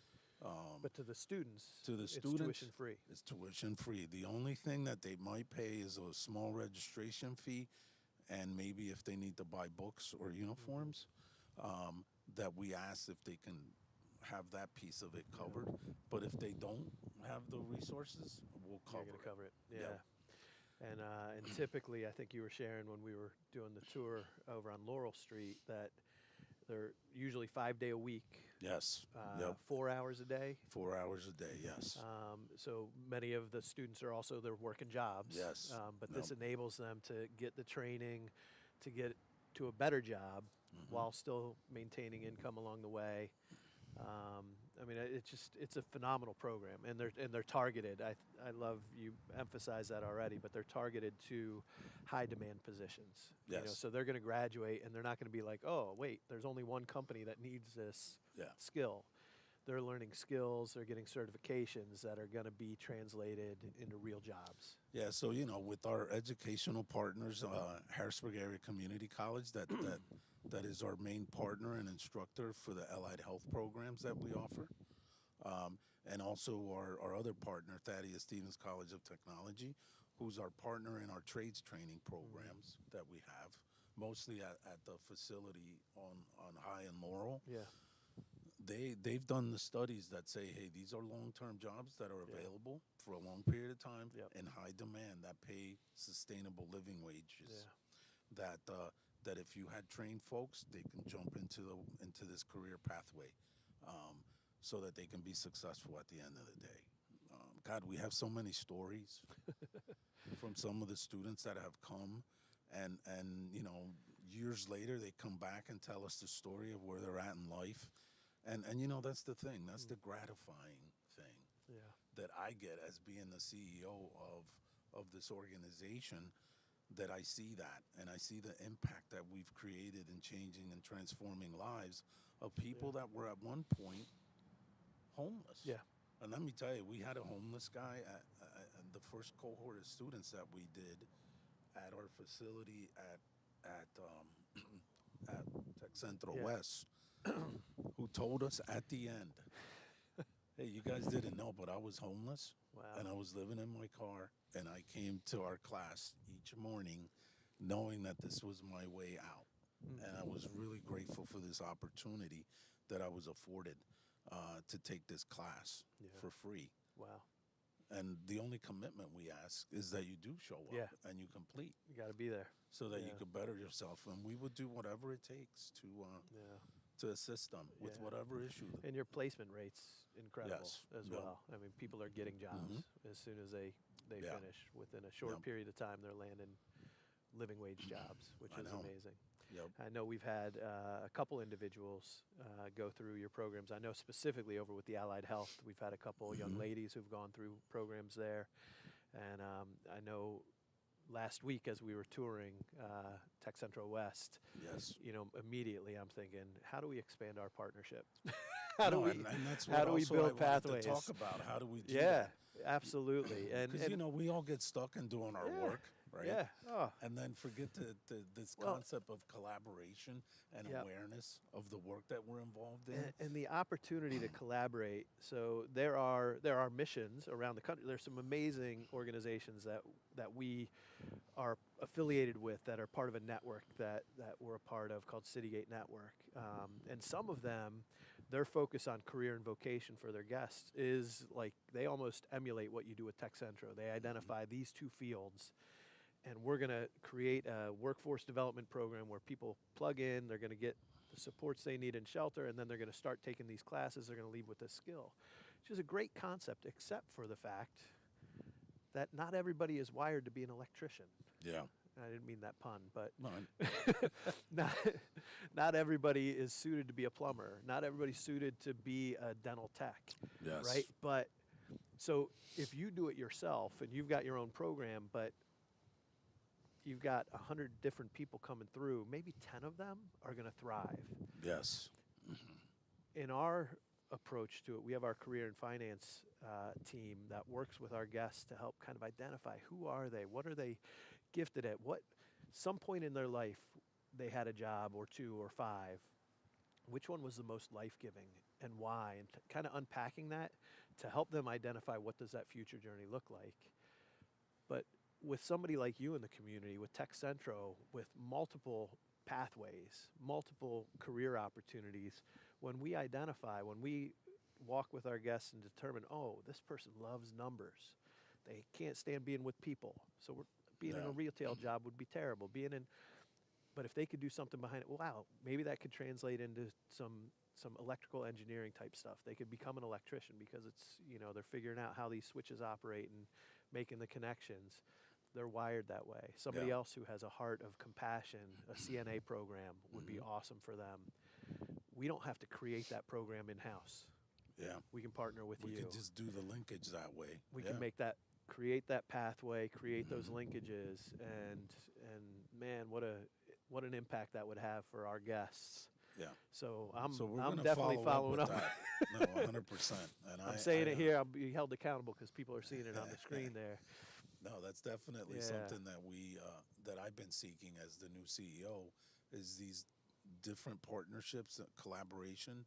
But to the students, It's tuition free. It's tuition free. The only thing that they might pay is a small registration fee, and maybe if they need to buy books or uniforms, that we ask if they can have that piece of it covered. But if they don't have the resources, we'll cover You're going it. to cover it. Yeah. Yep. And typically, I think you were sharing when we were doing the tour over on Laurel Street that they're usually 5 day a week. Yes. 4 hours a day. 4 hours a day. Yes. So many of the students are also they're working jobs. Yes. But this enables them to get the training, to get to a better job, while still maintaining income along the way. I mean, it's a phenomenal program, and they're targeted. I love you emphasize that already, but they're targeted to high demand positions. Yes. So they're going to graduate, and they're not going to be like, oh, wait, there's only one company that needs this skill. They're learning skills. They're getting certifications that are going to be translated into real jobs. Yeah. So with our educational partners, Harrisburg Area Community College, that is our main partner and instructor for the allied health programs that we offer. And also our other partner, Thaddeus Stevens College of Technology, who's our partner in our trades training programs that we have, mostly at the facility on High and Laurel. Yeah. They've done the studies that say, hey, these are long-term jobs that are available for a long period of time in high demand that pay sustainable living wages. Yeah. That if you had trained folks, they can jump into this career pathway, so that they can be successful at the end of the day. God, we have so many stories from some of the students that have come, and years later they come back and tell us the story of where they're at in life, and that's the thing. That's the gratifying thing that I get as being the CEO of this organization. That I see that, and I see the impact that we've created in changing and transforming lives of people that were at one point homeless. Yeah. And let me tell you, we had a homeless guy at the first cohort of students that we did at our facility at Tech Central West, who told us at the end, hey, you guys didn't know, but I was homeless. Wow. And I was living in my car, and I came to our class each morning knowing that this was my way out. And I was really grateful for this opportunity that I was afforded to take this class for free. Wow. And the only commitment we ask is that you do show up and you complete. You got to be there. So that you could better yourself. And we would do whatever it takes to assist them with whatever issue. And your placement rate's incredible as Yep. well. I mean, people are getting jobs as soon as they finish. Within a short period of time, they're landing living wage jobs, which is amazing. Yep. I know we've had a couple individuals go through your programs. I know specifically over with the Allied Health, we've had a couple young ladies who've gone through programs there. And I know last week as we were touring Tech Central West, immediately I'm thinking, how do we expand our partnership? How do we build pathways? To talk about how do we do that? Absolutely. Because we all get stuck in doing our work, right? Yeah. Oh. And then forget this concept of collaboration and awareness of the work that we're involved in. And the opportunity to collaborate. So there are missions around the country. There's some amazing organizations that we are affiliated with that are part of a network that we're a part of called Citygate Network. And some of them, their focus on career and vocation for their guests is like they almost emulate what you do with Tech Centro. They identify these two fields, and we're going to create a workforce development program where people plug in, they're going to get the supports they need in shelter, and then they're going to start taking these classes, they're going to leave with a skill, which is a great concept, except for the fact that not everybody is wired to be an electrician. Yeah. I didn't mean that pun, but not everybody is suited to be a plumber. Not everybody's suited to be a dental tech, right? But so if you do it yourself and you've got your own program, but you've got 100 different people coming through, maybe 10 of them are going to thrive. Yes. In our approach to it, we have our career and finance team that works with our guests to help kind of identify who are they, what are they gifted at, what some point in their life they had a job or two or five which one was the most life-giving and why, and kind of unpacking that to help them identify what does that future journey look like. But with somebody like you in the community, with Tech Centro, with multiple pathways, multiple career opportunities, when we identify, when we walk with our guests and determine, oh, this person loves numbers, they can't stand being with people, so being in a retail job would be terrible. But if they could do something behind it, wow, maybe that could translate into some electrical engineering type stuff. They could become an electrician because it's, they're figuring out how these switches operate and making the connections. They're wired that way. Somebody else who has a heart of compassion, a CNA program would be awesome for them. We don't have to create that program in-house. Yeah. We can partner with you. We can just do the linkage that way. We can create that pathway, create those linkages, and man, what an impact that would have for our guests. Yeah. So I'm gonna definitely following up. That. No, 100%. And I'm saying it here. I'll be held accountable because people are seeing it on the screen there. No, that's definitely something that that I've been seeking as the new CEO is these different partnerships, collaboration,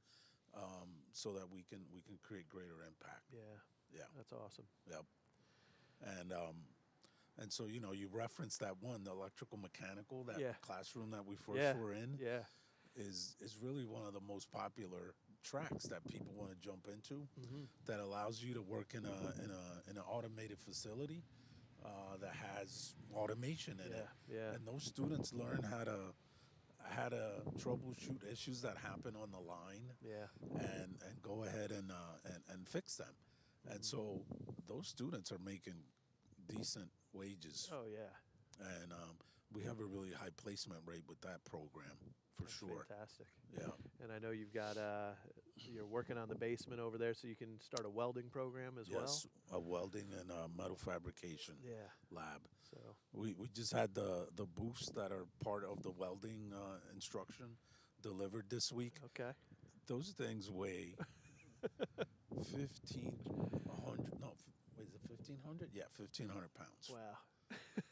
so that we can create greater impact. Yeah. That's awesome. Yep. And so you referenced that one, the electrical mechanical, that classroom that we first were in. Yeah. Is really one of the most popular tracks that people want to jump into. That allows you to work in an automated facility that has automation in it. Yeah. And those students learn how to troubleshoot issues that happen on the line. Yeah. And go ahead and fix them. And so those students are making decent wages. Oh yeah. And we have a really high placement rate with that program. That's sure. Fantastic. Yeah. And I know you've got you're working on the basement over there, so you can start a welding program as well. Yes, a welding and metal fabrication lab. So we just had the booths that are part of the welding instruction delivered this week. Okay. Those things weigh 1,500. No, is it 1,500? Yeah, 1,500 pounds. Wow.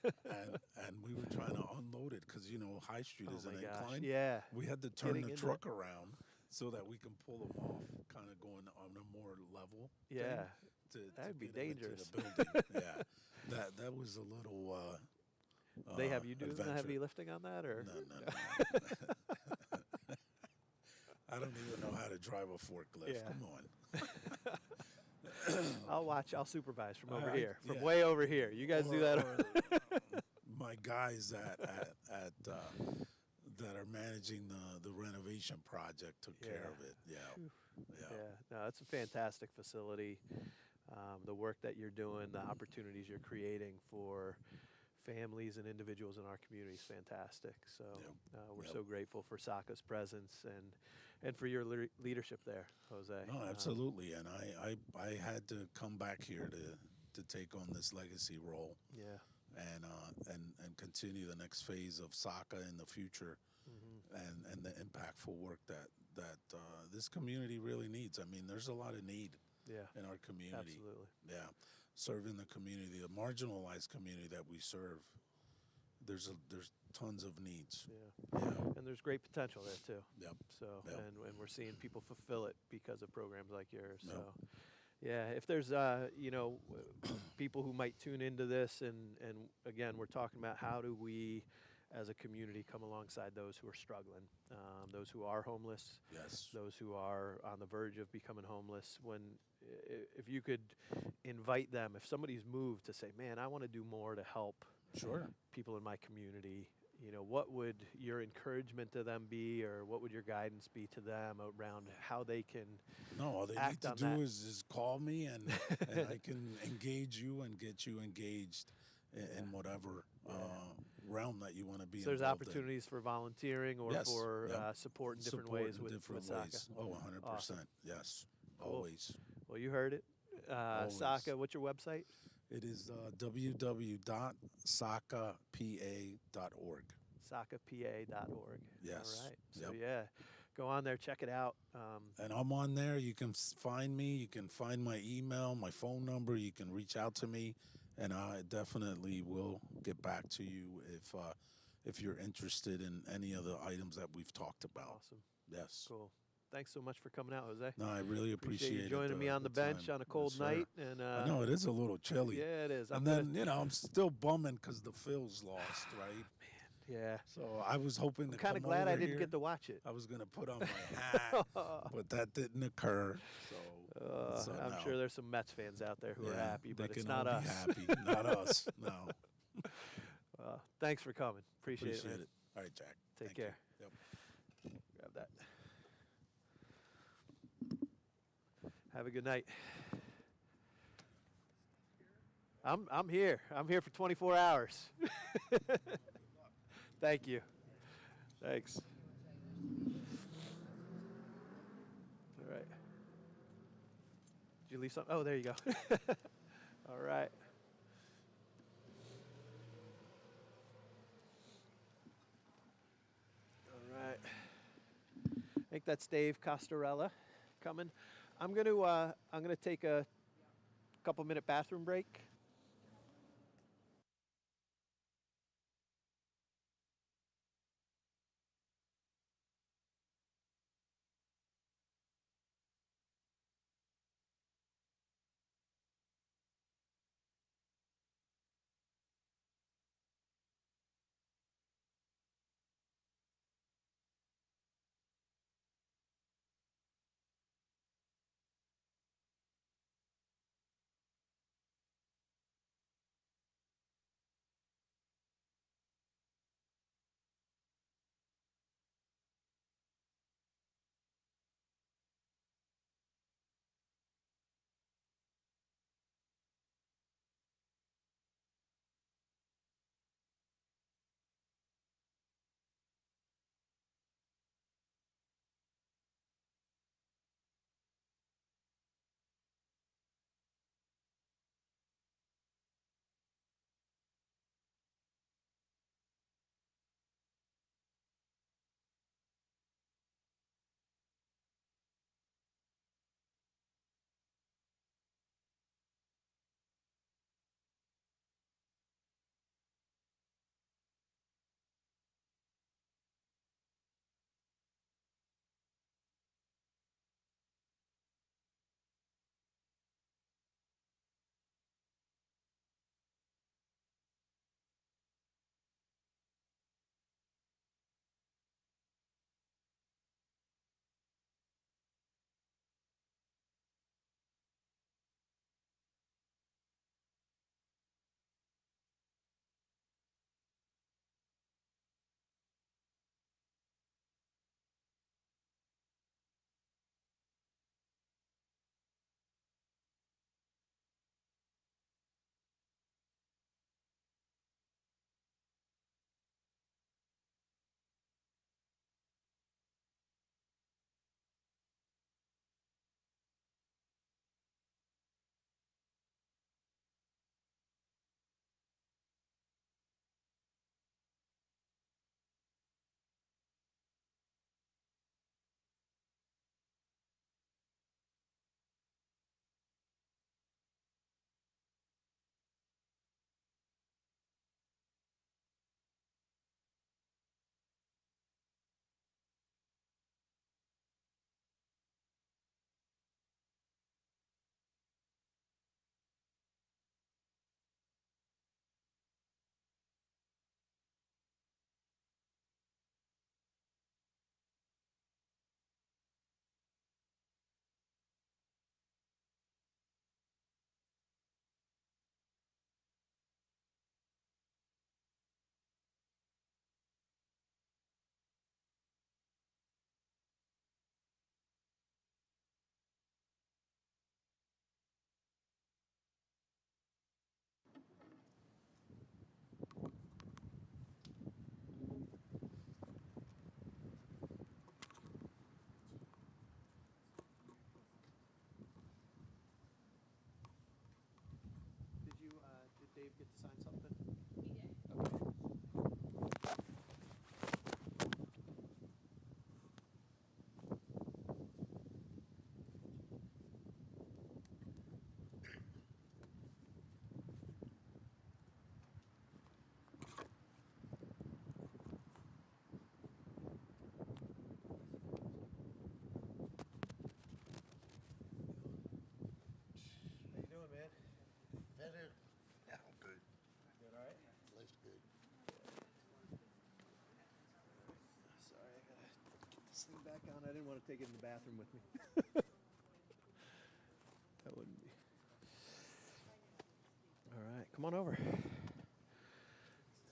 and we were trying to unload it because High Street is an incline. Yeah. We had to turn the truck around so that we can pull them off, kind of going on a more level. Yeah. That'd be dangerous. The building. Yeah. That was a little. They have you doing the adventure. heavy lifting on that, or no. I don't even know how to drive a forklift. Yeah. Come on. I'll supervise from over here, from way over here. You guys do that. My guys that are managing the renovation project took care of it. Yeah. No, it's a fantastic facility. The work that you're doing, the opportunities you're creating for families and individuals in our community is fantastic. So we're so grateful for SACA's presence and for your leadership there, Jose. No, absolutely. And I had to come back here to take on this legacy role. Yeah. And continue the next phase of SACA in the future, and the impactful work that this community really needs. I mean, there's a lot of need in our community. Absolutely. Yeah, serving the community, the marginalized community that we serve. There's tons of needs. Yeah. And there's great potential there too. Yep. So Yep. and we're seeing people fulfill it because of programs like yours. Yep. So yeah, if there's people who might tune into this and again, we're talking about how do we as a community come alongside those who are struggling, those who are homeless, those who are on the verge of becoming homeless. If you could invite them, if somebody's moved to say, man, I want to do more to help people in my community, what would your encouragement to them be, or what would your guidance be to them around how they can all they act need to on do that? is call me and I can engage you and get you engaged in whatever realm that you want to be So there's involved in. opportunities for volunteering or for support in different ways with SACA. Oh, 100%. Awesome. Yes, Cool. always. Well, you heard it. SACA, what's your website? It is www.sacapa.org. SACAPA.org. Yes. All right. So go on there, check it out. And I'm on there. You can find me. You can find my email, my phone number. You can reach out to me, and I definitely will get back to you if you're interested in any of the items that we've talked about. Awesome. Yes. Cool. Thanks so much for coming out, Jose. No, I really appreciate you joining me on the bench time. on a cold Yes, sir. night. And I know it is a little chilly. Yeah, it is. And then, I'm still bumming because the Phils lost, right? Yeah. So I was hoping to kind of come glad I over didn't here. get to watch it. I was going to put on my hat, but that didn't occur. So I'm no. sure there's some Mets fans out there who are Yeah, happy, they but it's can not all us. be happy. Not us. No. Thanks for coming. Appreciate it, man. it. All right, Jack. Take Thank you. care. Yep. Grab that. Have a good night. I'm here. I'm here for 24 hours. Thank you. Thanks. All right. Did you leave something? Oh, there you go. All right. All right. I think that's Dave Costarella coming. I'm gonna take a couple-minute bathroom break. Did Dave get to sign something? He did. Okay. this thing back on. I didn't want to take it in the bathroom with me. That wouldn't be. All right, come on over.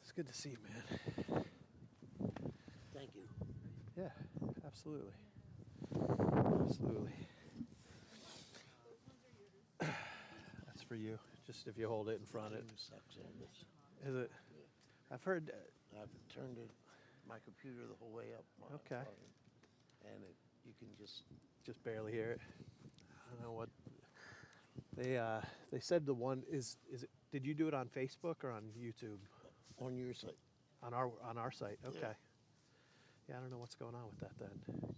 It's good to see you, man. Thank you. Yeah, absolutely. Absolutely. That's for you. Just if you hold it in front of it. Sucks on this. Is it? I've heard. I've turned my computer the whole way up. While I'm Okay. talking, and you can just barely hear it. I don't know what they said. The one is it? Did you do it on Facebook or on YouTube? On your site. On our site. Okay. Yeah. Yeah, I don't know what's going on with that then,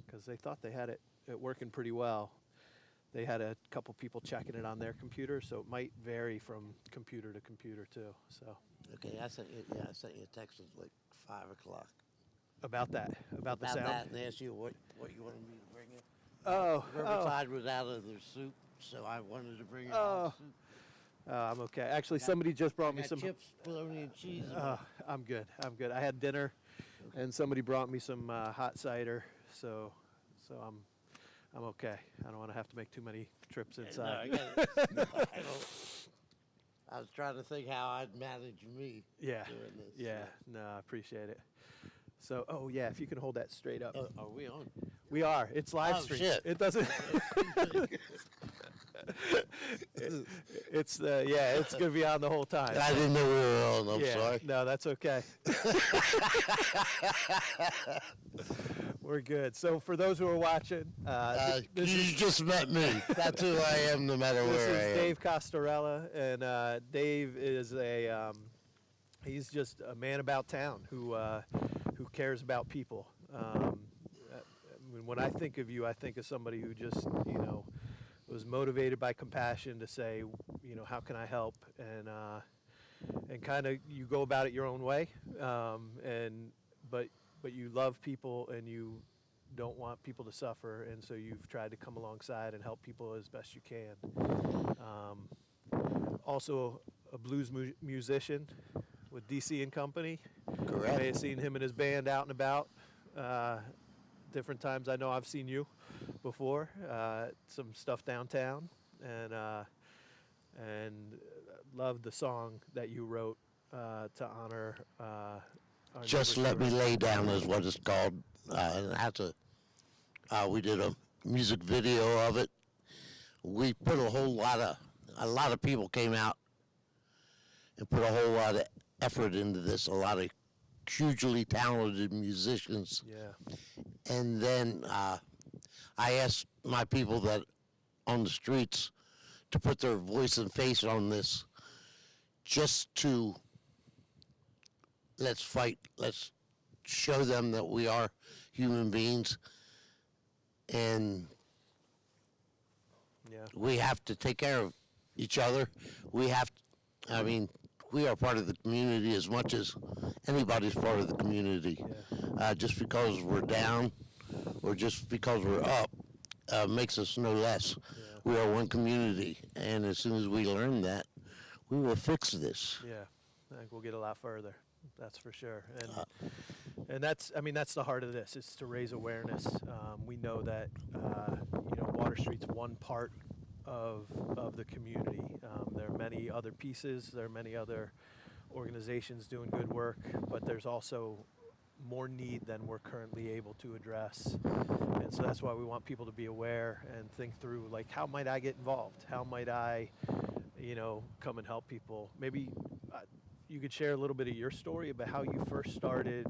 because they thought they had it working pretty well. They had a couple people checking it on their computer, so it might vary from computer to computer too. So. Okay, I sent you a text at like 5 o'clock. About that, about the sound. That, and asked you what you wanted me to bring in. Oh, Riverside was out of their soup, so I wanted to bring in Oh. soup. I'm okay. Actually, somebody just brought me some chips, bologna, and cheese. I'm good. I had dinner, and somebody brought me some hot cider, so I'm okay. I don't want to have to make too many trips inside. No, I was trying to think how I'd manage me Yeah. doing this. Yeah. No, I appreciate it. So, yeah, if you can hold that straight up. Are we on? We are. It's live stream. Shit. It doesn't. It's it's gonna be on the whole time. I didn't know we were on. I'm sorry. No, that's okay. We're good. So for those who are watching, you just met me. That's who I am, no matter this where I is am. Dave Costarella, and Dave is he's just a man about town who cares about people. When I think of you, I think of somebody who just was motivated by compassion to say, how can I help, and kind of you go about it your own way, but you love people and you don't want people to suffer, and so you've tried to come alongside and help people as best you can. Also a blues musician with DC and Company. Correct. You may have seen him and his band out and about different times. I know I've seen you before, some stuff downtown, and loved the song that you wrote to honor our Just neighbor Let Me Stuart. Lay Down is what it's called. And we did a music video of it. We put a lot of people came out and put a whole lot of effort into this. A lot of hugely talented musicians. Yeah. And then I asked my people that on the streets to put their voice and face on this, just to let's fight, let's show them that we are human beings, and we have to take care of each other. We are part of the community as much as anybody's part of the community. Just because we're down or just because we're up makes us no less. We are one community, and as soon as we learn that, we will fix this. Yeah, I think we'll get a lot further. That's for sure. And that's the heart of this, is to raise awareness. We know that Water Street's one part of the community. There are many other pieces. There are many other organizations doing good work, but there's also more need than we're currently able to address. And so that's why we want people to be aware and think through, like, how might I get involved? How might I, come and help people? Maybe you could share a little bit of your story about how you first started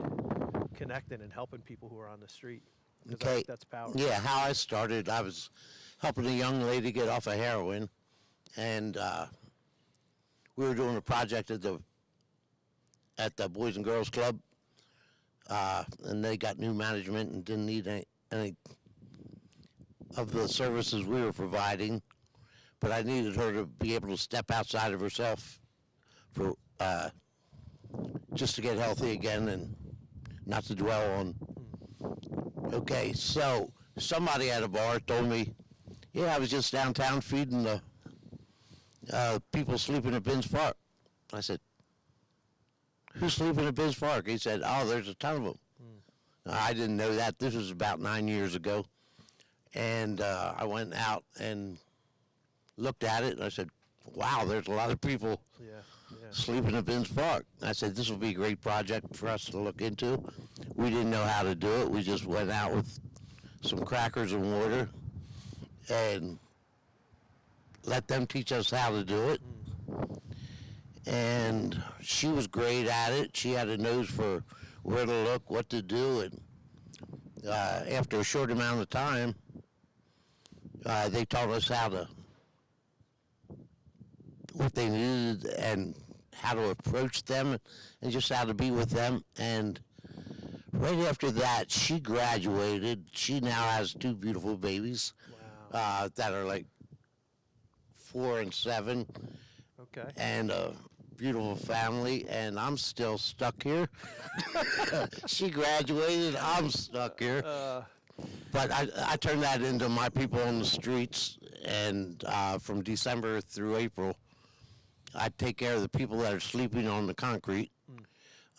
connecting and helping people who are on the street. 'Cause I Okay. think that's powerful. Yeah, how I started, I was helping a young lady get off of heroin, and we were doing a project at the Boys and Girls Club, and they got new management and didn't need any of the services we were providing, but I needed her to be able to step outside of herself for just to get healthy again and not to dwell on. Okay, so somebody at a bar told me, yeah, I was just downtown feeding the people sleeping at Ben's Park. I said, who's sleeping at Ben's Park? He said, oh, there's a ton of them. I didn't know that. This was about 9 years ago. And I went out and looked at it, and I said, wow, there's a lot of people sleeping at Ben's Park. I said, this will be a great project for us to look into. We didn't know how to do it. We just went out with some crackers and water and let them teach us how to do it. And she was great at it. She had a nose for where to look, what to do, and after a short amount of time, they taught us what they needed and how to approach them and just how to be with them. And right after that, she graduated. She now has 2 beautiful babies that are like 4 and 7. Okay. And a beautiful family, and I'm still stuck here. She graduated, I'm stuck here. But I turned that into my people on the streets, and from December through April, I take care of the people that are sleeping on the concrete.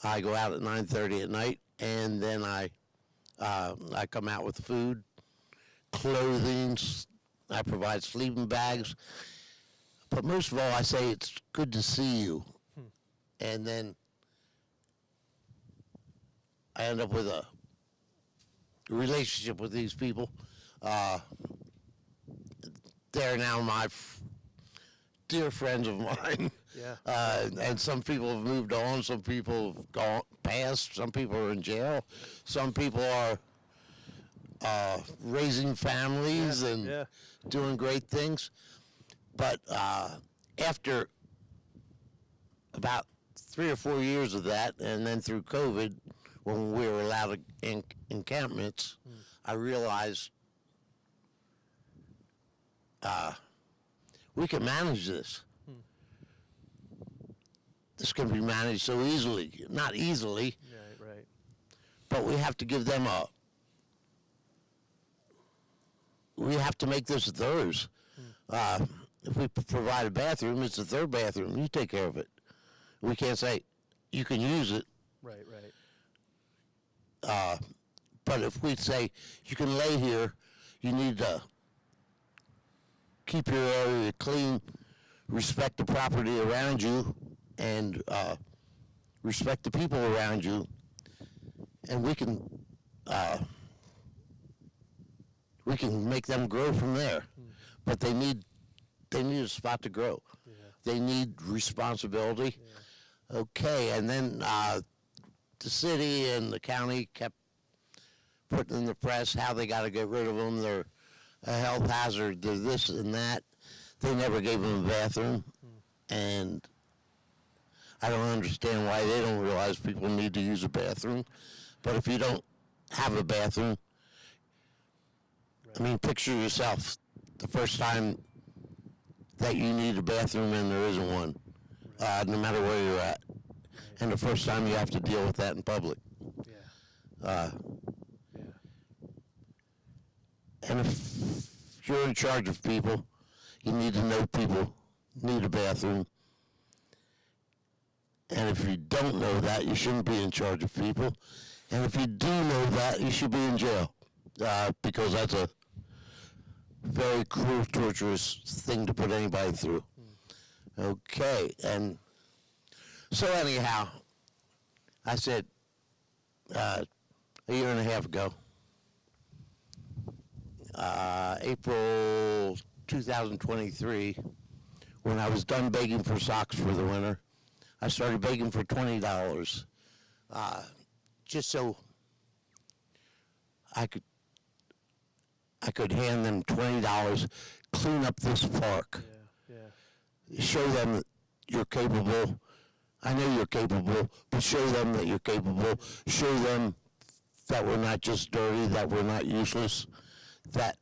I go out at 9:30 at night, and then I come out with food, clothing. I provide sleeping bags. But most of all, I say it's good to see you. And then I end up with a relationship with these people. They're now my dear friends of mine. And some people have moved on. Some people have gone past. Some people are in jail. Some people are raising families and doing great things. But after about 3 or 4 years of that, and then through COVID, when we were allowed encampments, I realized we can manage this. This can be managed so easily. Not easily, Right. but we have to give them we have to make this theirs. If we provide a bathroom, it's their bathroom. You take care of it. We can't say, you can use it. Right. But if we say, you can lay here, you need to keep your area clean, respect the property around you, and respect the people around you, and we can make them grow from there. But they need a spot to grow. They need responsibility. Okay, and then the city and the county kept putting in the press how they got to get rid of them. They're a health hazard. They're this and that. They never gave them a bathroom, and I don't understand why they don't realize people need to use a bathroom. But if you don't have a bathroom, I mean, picture yourself the first time that you need a bathroom and there isn't one, no matter where you're at. And the first time you have to deal with that in public. And if you're in charge of people, you need to know people need a bathroom. And if you don't know that, you shouldn't be in charge of people. And if you do know that, you should be in jail, because that's a very cruel, torturous thing to put anybody through. Okay, and so anyhow, I said a year and a half ago, April 2023, when I was done begging for socks for the winter, I started begging for $20, just so I could hand them $20, clean up this park, show them that you're capable. I know you're capable, but show them that you're capable. Show them that we're not just dirty, that we're not useless, that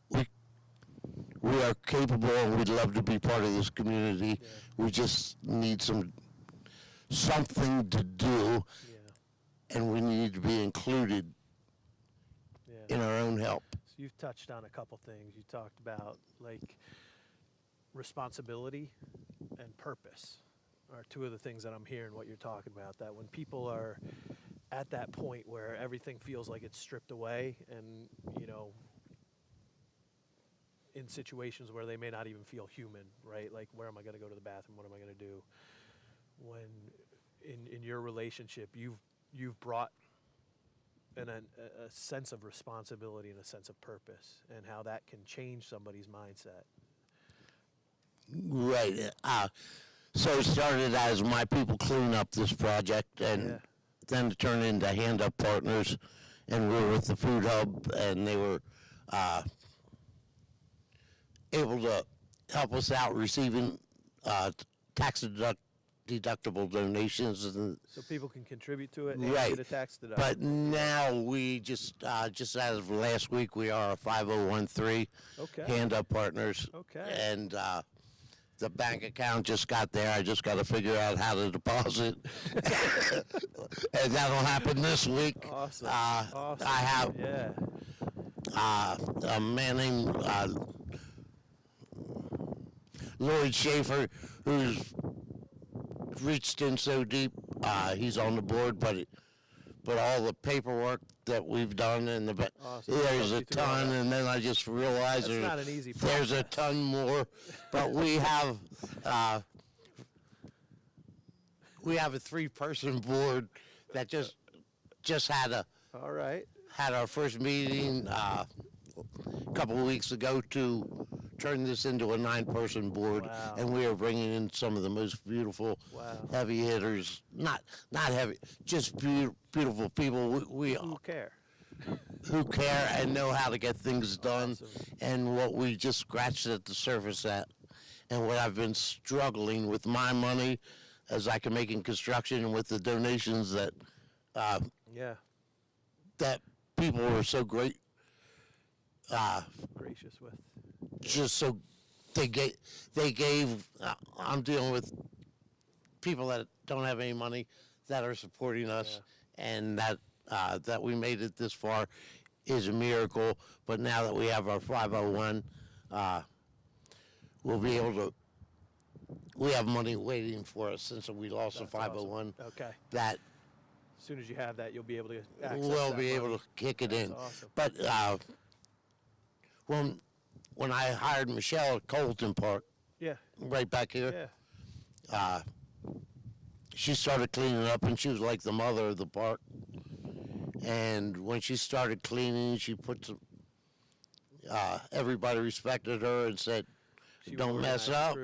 we are capable and we'd love to be part of this community. We just need something to do, and we need to be included in our own help. So you've touched on a couple things. You talked about like responsibility and purpose are two of the things that I'm hearing what you're talking about, that when people are at that point where everything feels like it's stripped away, and in situations where they may not even feel human, right? Like, where am I going to go to the bathroom? What am I going to do? When in your relationship, you've brought a sense of responsibility and a sense of purpose, and how that can change somebody's mindset. Right. So it started as My People Clean Up this project, and then it turned into Hand Up Partners, and we were with the Food Hub, and they were able to help us out receiving tax deductible donations. And So people can contribute to it and right. get a tax deduction. But now we just as of last week, we are a 5013 Hand Up Partners. Okay. And the bank account just got there. I just got to figure out how to deposit. And that'll happen this week. Awesome. Awesome. I have a man named Lloyd Schaefer, who's reached in so deep. He's on the board, but all the paperwork that we've done and there's a ton, and then I just realized there's a ton more. But we have a 3-person board that just had our first meeting a couple of weeks ago to turn this into a 9-person board. Wow. And we are bringing in some of the most beautiful heavy hitters, not heavy, just beautiful people Who care who care and know how to get things done. And what we just scratched at the surface at, and what I've been struggling with my money as I can make in construction, and with the donations that that people were so great gracious with. Just so they gave I'm dealing with people that don't have any money that are supporting us, and that we made it this far is a miracle. But now that we have our 501, we'll be able to, we have money waiting for us since we lost the 501. Awesome. Okay. That as soon as you have that, you'll be able to access we'll that be money. able to kick it That's in. awesome. But when I hired Michelle at Colton Park, right back here, she started cleaning up, and she was like the mother of the park. And when she started cleaning, she put some, everybody respected her and said, don't mess up.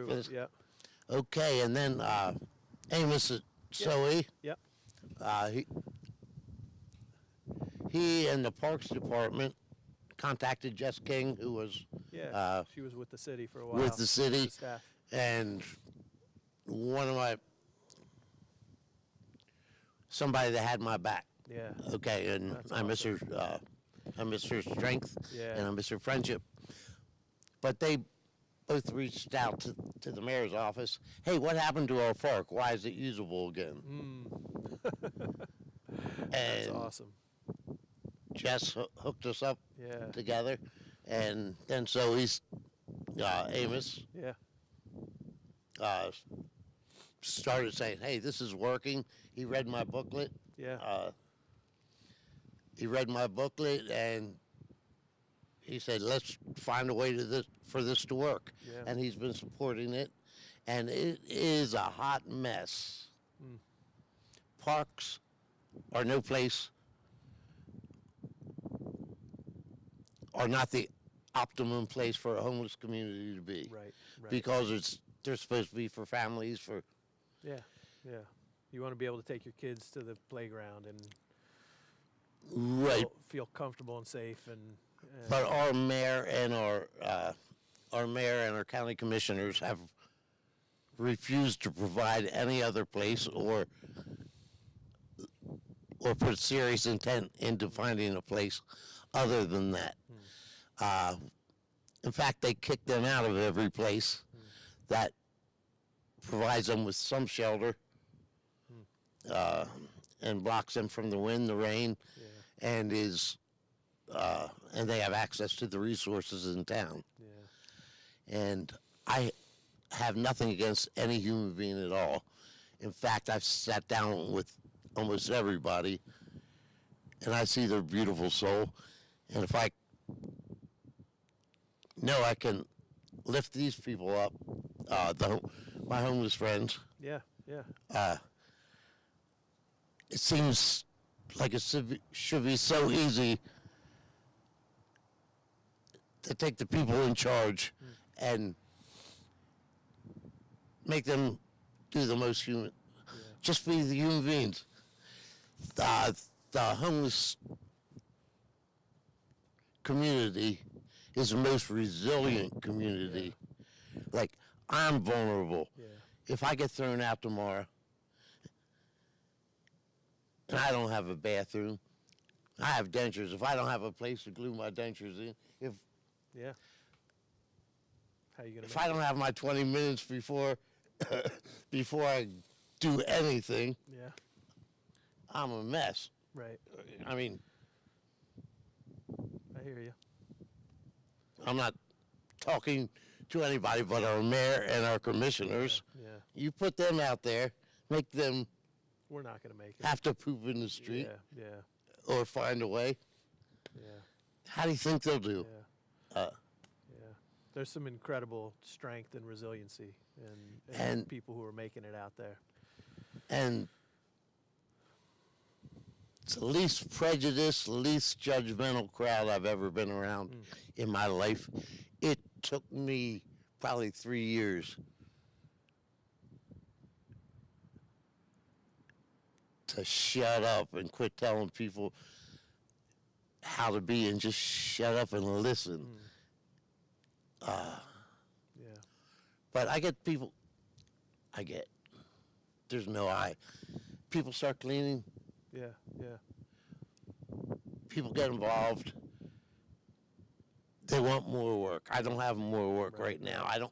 Okay, and then Amos at Zoe, he and the Parks Department contacted Jess King, who was she was with the city for a while. with the city, staff. and somebody that had my back. Yeah. Okay, and That's I miss her. I miss her strength, and I miss her friendship. But they both reached out to the mayor's office. Hey, what happened to our park? Why is it usable again? That's And awesome. Jess hooked us up together, and then so he's Amos started saying, hey, this is working. He read my booklet. He read my booklet, and he said, let's find a way for this to work. And he's been supporting it, and it is a hot mess. Parks are no place, are not the optimum place for a homeless community to be. Right. Because they're supposed to be for families, for You want to be able to take your kids to the playground and right. feel comfortable and safe. And But our mayor and our county commissioners have refused to provide any other place or put serious intent into finding a place other than that. In fact, they kicked them out of every place that provides them with some shelter and blocks them from the wind, the rain, and they have access to the resources in town. And I have nothing against any human being at all. In fact, I've sat down with almost everybody and I see their beautiful soul, and if I know I can lift these people up, my homeless friends, Yeah, yeah. it seems like it should be so easy to take the people in charge and make them do the most human, just be the human beings. The homeless community is the most resilient community. Like, I'm vulnerable. If I get thrown out tomorrow and I don't have a bathroom, I have dentures. If I don't have a place to glue my dentures in, Yeah. How you gonna if make I don't have my 20 minutes before before I do anything, Yeah. I'm a mess. Right. I mean, I hear you. I'm not talking to anybody but our mayor and our commissioners. Yeah. You put them out there, make them We're not gonna make it. have to poop in the street Yeah, yeah, or find a way. yeah. How do you think they'll do? Yeah. There's some incredible strength and resiliency in And- people who are making it out there. And it's the least prejudiced, least judgmental crowd I've ever been around in my life. It took me probably 3 years to shut up and quit telling people how to be and just shut up and listen. Yeah. But I get people, there's no I. People start cleaning, Yeah, yeah. people get involved. They want more work. I don't have more work right now. I don't.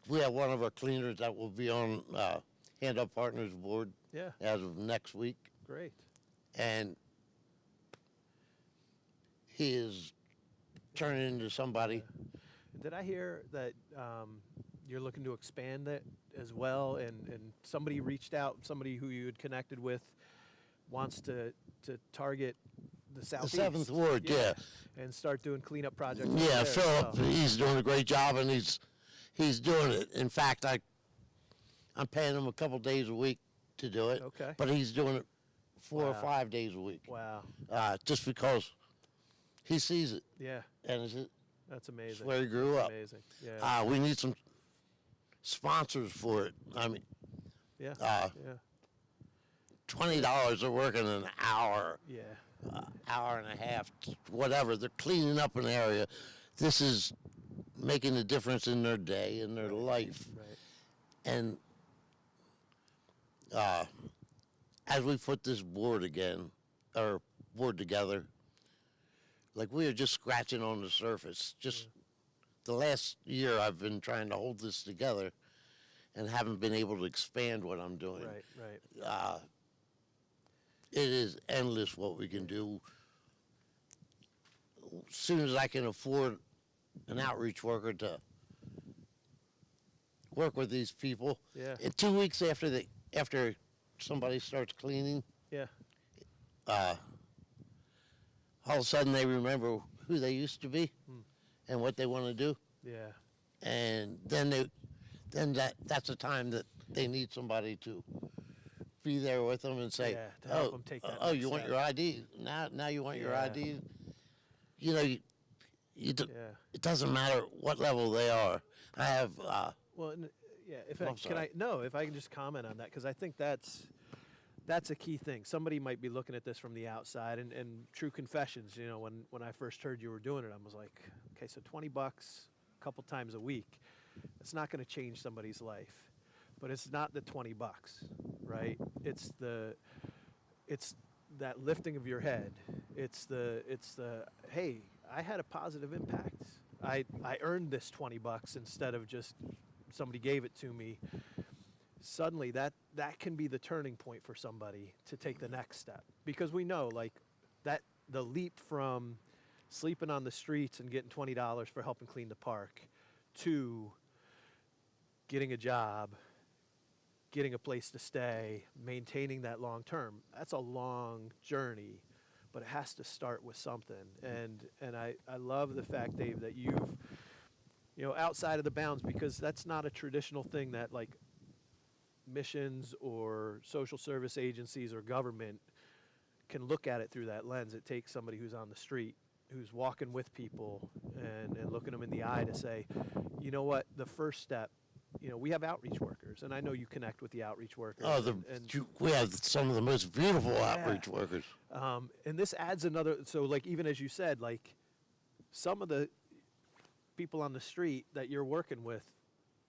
We have one of our cleaners that will be on Hand Up Partners board Yeah. as of next week, Great. and he is turning into somebody. Did I hear that you're looking to expand that as well? And somebody reached out, somebody who you had connected with wants to target the southeast. 7th Ward, yeah. And start doing cleanup projects. over Yeah, there as Philip, well. he's doing a great job, and he's doing it. In fact, I'm paying him a couple days a week to do it. Okay. But he's doing it 4 or Wow. 5 days a week. Wow. Just because he sees it, Yeah. and it's That's amazing. where he grew That's up. Amazing. Yeah. We need some sponsors for it. I mean, Yeah. yeah. $20 are working an hour. Yeah. Hour and a half, whatever. They're cleaning up an area. This is making a difference in their day, in their life. Right. And as we put this board together, like we are just scratching on the surface. Just the last year I've been trying to hold this together and haven't been able to expand what I'm doing. Right, right. It is endless what we can do. As soon as I can afford an outreach worker to work with these people, Yeah. in 2 weeks after somebody starts cleaning, Yeah. all of a sudden they remember who they used to be and what they want to do, Yeah. and then that's a time that they need somebody to be there with them and say, Yeah, to help them take that oh, next you want step. your ID now? You want your Yeah. ID? You know, Yeah. it doesn't matter what level they are. I have. Well, yeah. If I'm I, can sorry. if I can just comment on that, because I think that's a key thing. Somebody might be looking at this from the outside, and true confessions. You know, when I first heard you were doing it, I was like, okay, so $20 a couple times a week, it's not going to change somebody's life, but it's not the $20, right? It's that lifting of your head. It's the hey, I had a positive impact. I earned this $20 instead of just somebody gave it to me. Suddenly that can be the turning point for somebody to take the next step, because we know like that the leap from sleeping on the streets and getting $20 for helping clean the park to getting a job, getting a place to stay, maintaining that long term, that's a long journey, but it has to start with something. And I love the fact, Dave, that you've, outside of the bounds, because that's not a traditional thing that like missions or social service agencies or government can look at it through that lens. It takes somebody who's on the street, who's walking with people and looking them in the eye to say, you know what, the first step, we have outreach workers, and I know you connect with the outreach workers. Oh, we have some of the most beautiful outreach Yeah. workers. And this adds another, so like even as you said, like some of the people on the street that you're working with,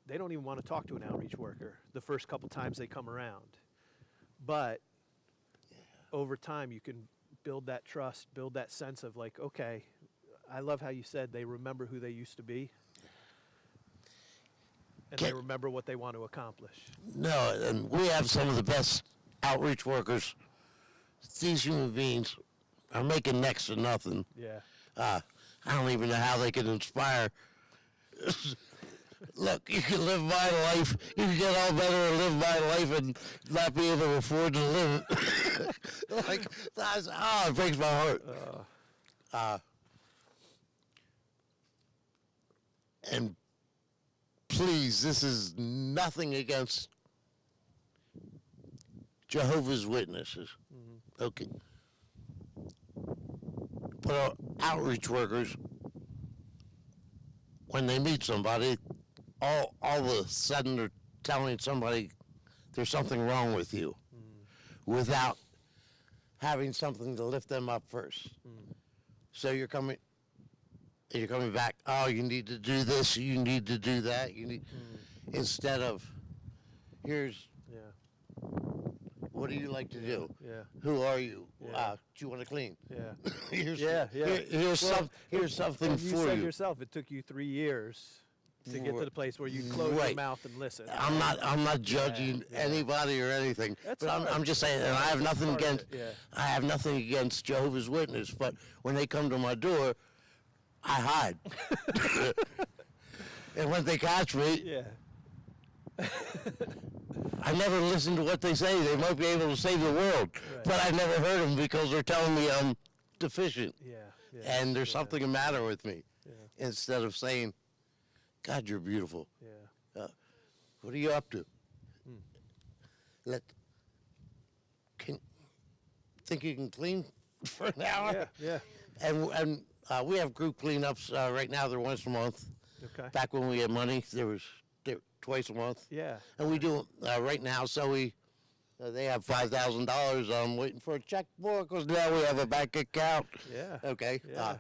they don't even want to talk to an outreach worker the first couple times they come around. But over time, you can build that trust, build that sense of like, okay, I love how you said they remember who they used to be. And they remember what they want to accomplish. No, and we have some of the best outreach workers. These human beings are making next to nothing. Yeah. I don't even know how they can inspire. Look, you can live my life. You can get all better and live my life and not be able to afford to live it. Like, it breaks my heart. And please, this is nothing against Jehovah's Witnesses. Mm-hmm. Okay. But our outreach workers, when they meet somebody, all of a sudden they're telling somebody there's something wrong with you without having something to lift them up first. So you're coming back, oh, you need to do this, you need to do that, instead of, here's, what do you like to do? Yeah. Who are you? Yeah. Do you want to clean? Yeah. here's Well, here's something and for you said you. yourself, it took you 3 years to get to the place where you close your Right. mouth and listen. I'm not judging anybody or anything, That's but all right. I'm just saying, and I have nothing Part of against it, yeah. I have nothing against Jehovah's Witness, but when they come to my door, I hide. And when they catch me, Yeah. I never listen to what they say. They might be able to save the world, but I never heard them because they're telling me I'm deficient. Yeah. And there's something the matter with me. Instead of saying, God, you're beautiful. Yeah. What are you up to? Think you can clean for an hour? Yeah. And we have group cleanups right now. They're once a month. Okay. Back when we had money, they were twice a month. Yeah. And we do right now. So they have $5,000. I'm waiting for a check for because now we have a bank account. Yeah. Okay. Yeah.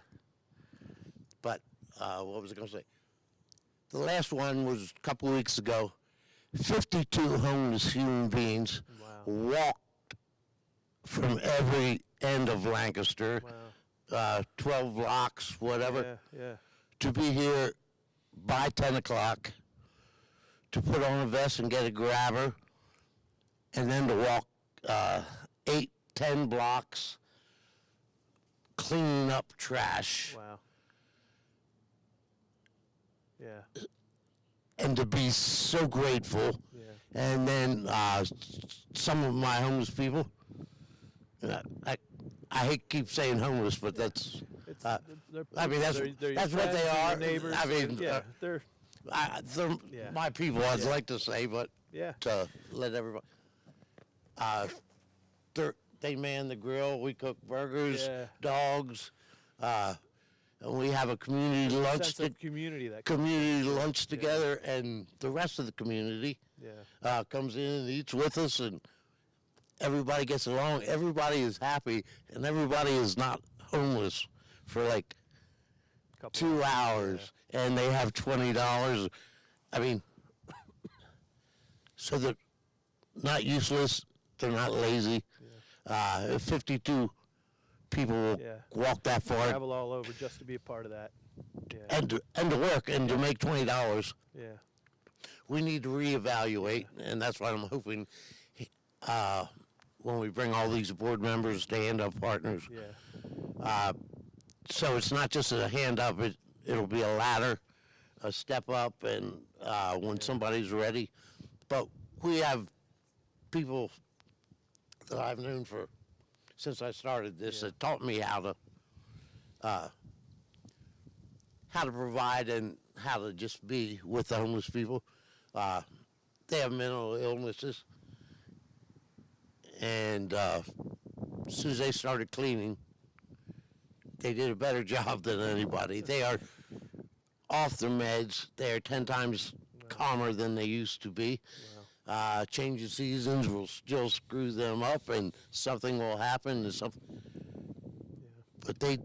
But what was I going to say? The last one was a couple of weeks ago. 52 homeless human beings walked from every end of Lancaster, 12 blocks, whatever, Yeah. to be here by 10 o'clock, to put on a vest and get a grabber, and then to walk 8-10 blocks cleaning up trash. Wow. Yeah. And to be so grateful. Yeah. And then some of my homeless people, I hate keep saying homeless, but that's, I mean, that's they're that's your what they friends, are. your neighbors. I mean, they're they're my people, I'd like to say, but Yeah. to let everybody, they man the grill, we cook burgers, Yeah. dogs, and we have a community lunch. sense of community that community lunch together, and the rest of the community Yeah. comes in and eats with us, and everybody gets along. Everybody is happy, and everybody is not homeless for like 2 hours, and they have $20. I mean, so they're not useless. They're not lazy. 52 people will walk that far Travel all over just to be a part of that. Yeah. and to work and to make $20. Yeah. We need to reevaluate, and that's why I'm hoping when we bring all these board members to hand up partners. Yeah. So it's not just a hand up; it'll be a ladder, a step up, and when somebody's ready. But we have people that I've known for since I started this that taught me how to provide and how to just be with the homeless people. They have mental illnesses, and as soon as they started cleaning, they did a better job than anybody. They are off their meds. They are 10 times calmer than they used to be. Change of seasons will still screw them up, and something will happen. And something, but they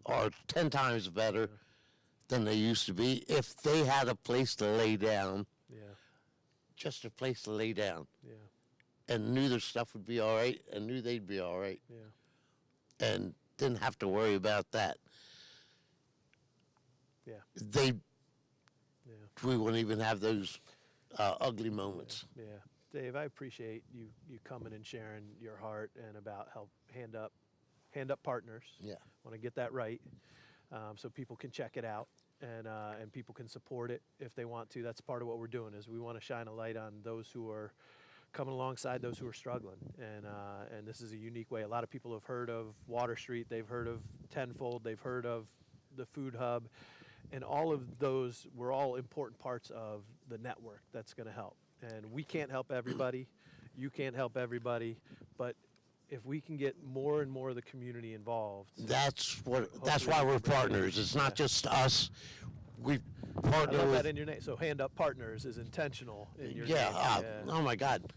are 10 times better than they used to be if they had a place to lay down. Just a place to lay down. And knew their stuff would be all right, and knew they'd be all right. And didn't have to worry about that. We wouldn't even have those ugly moments. Dave, I appreciate you coming and sharing your heart and about help hand up partners. Want to get that right, so people can check it out and people can support it if they want to. That's part of what we're doing, is we want to shine a light on those who are coming alongside those who are struggling, and this is a unique way. A lot of people have heard of Water Street, they've heard of Tenfold, they've heard of the Food Hub, and all of those were all important parts of the network that's going to help. And we can't help everybody, you can't help everybody, but if we can get more and more of the community involved, that's why we're partners. It's not just us. We partner I love with. that in your name. So Hand Up Partners is intentional in your Yeah. name. Oh my God.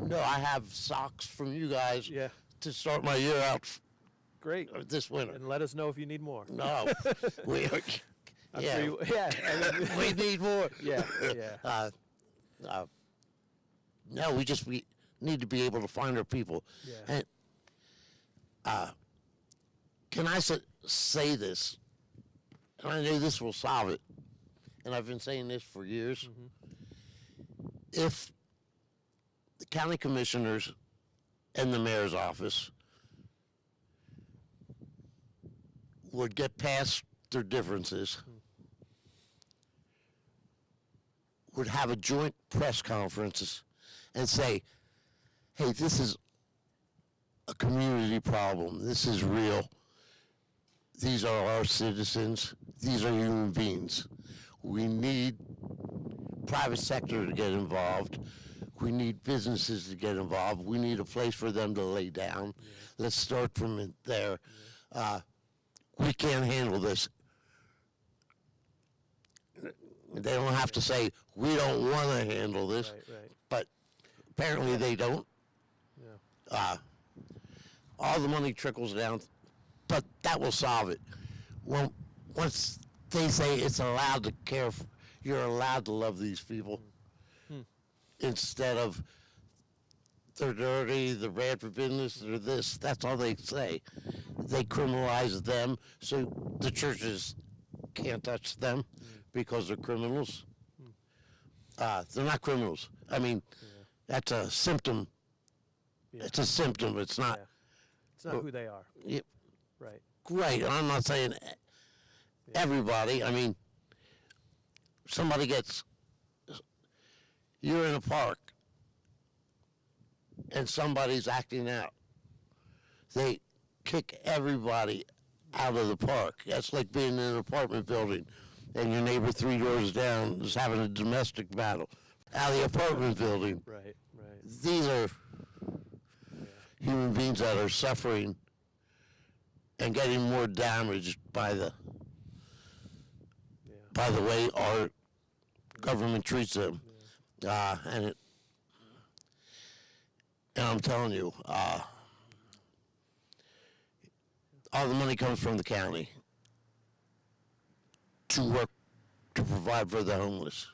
No, I have socks from you guys to start my year out. Great. This winter. And let us know if you need more. No. we are, I'm yeah. sure you, We need more. Yeah. No, we need to be able to find our people. And can I say this? And I know this will solve it. And I've been saying this for years. If the county commissioners and the mayor's office would get past their differences, would have a joint press conference and say, hey, this is a community problem. This is real. These are our citizens. These are human beings. We need private sector to get involved. We need businesses to get involved. We need a place for them to lay down. Let's start from there. We can't handle this. They don't have to say, we don't want to handle this, but apparently they don't. All the money trickles down, but that will solve it. Once they say it's allowed to care, you're allowed to love these people, instead of they're dirty, they're bad for business, they're this. That's all they say. They criminalize them, so the churches can't touch them because they're criminals. They're not criminals. I mean, that's a symptom. It's a symptom. It's not. It's not who they are. Right. Right. I'm not saying everybody. I mean, somebody you're in a park and somebody's acting out. They kick everybody out of the park. That's like being in an apartment building and your neighbor 3 doors down is having a domestic battle out of the apartment building. Right. These are human beings that are suffering and getting more damaged by the way our government treats them. And I'm telling you, all the money comes from the county to work to provide for the homeless.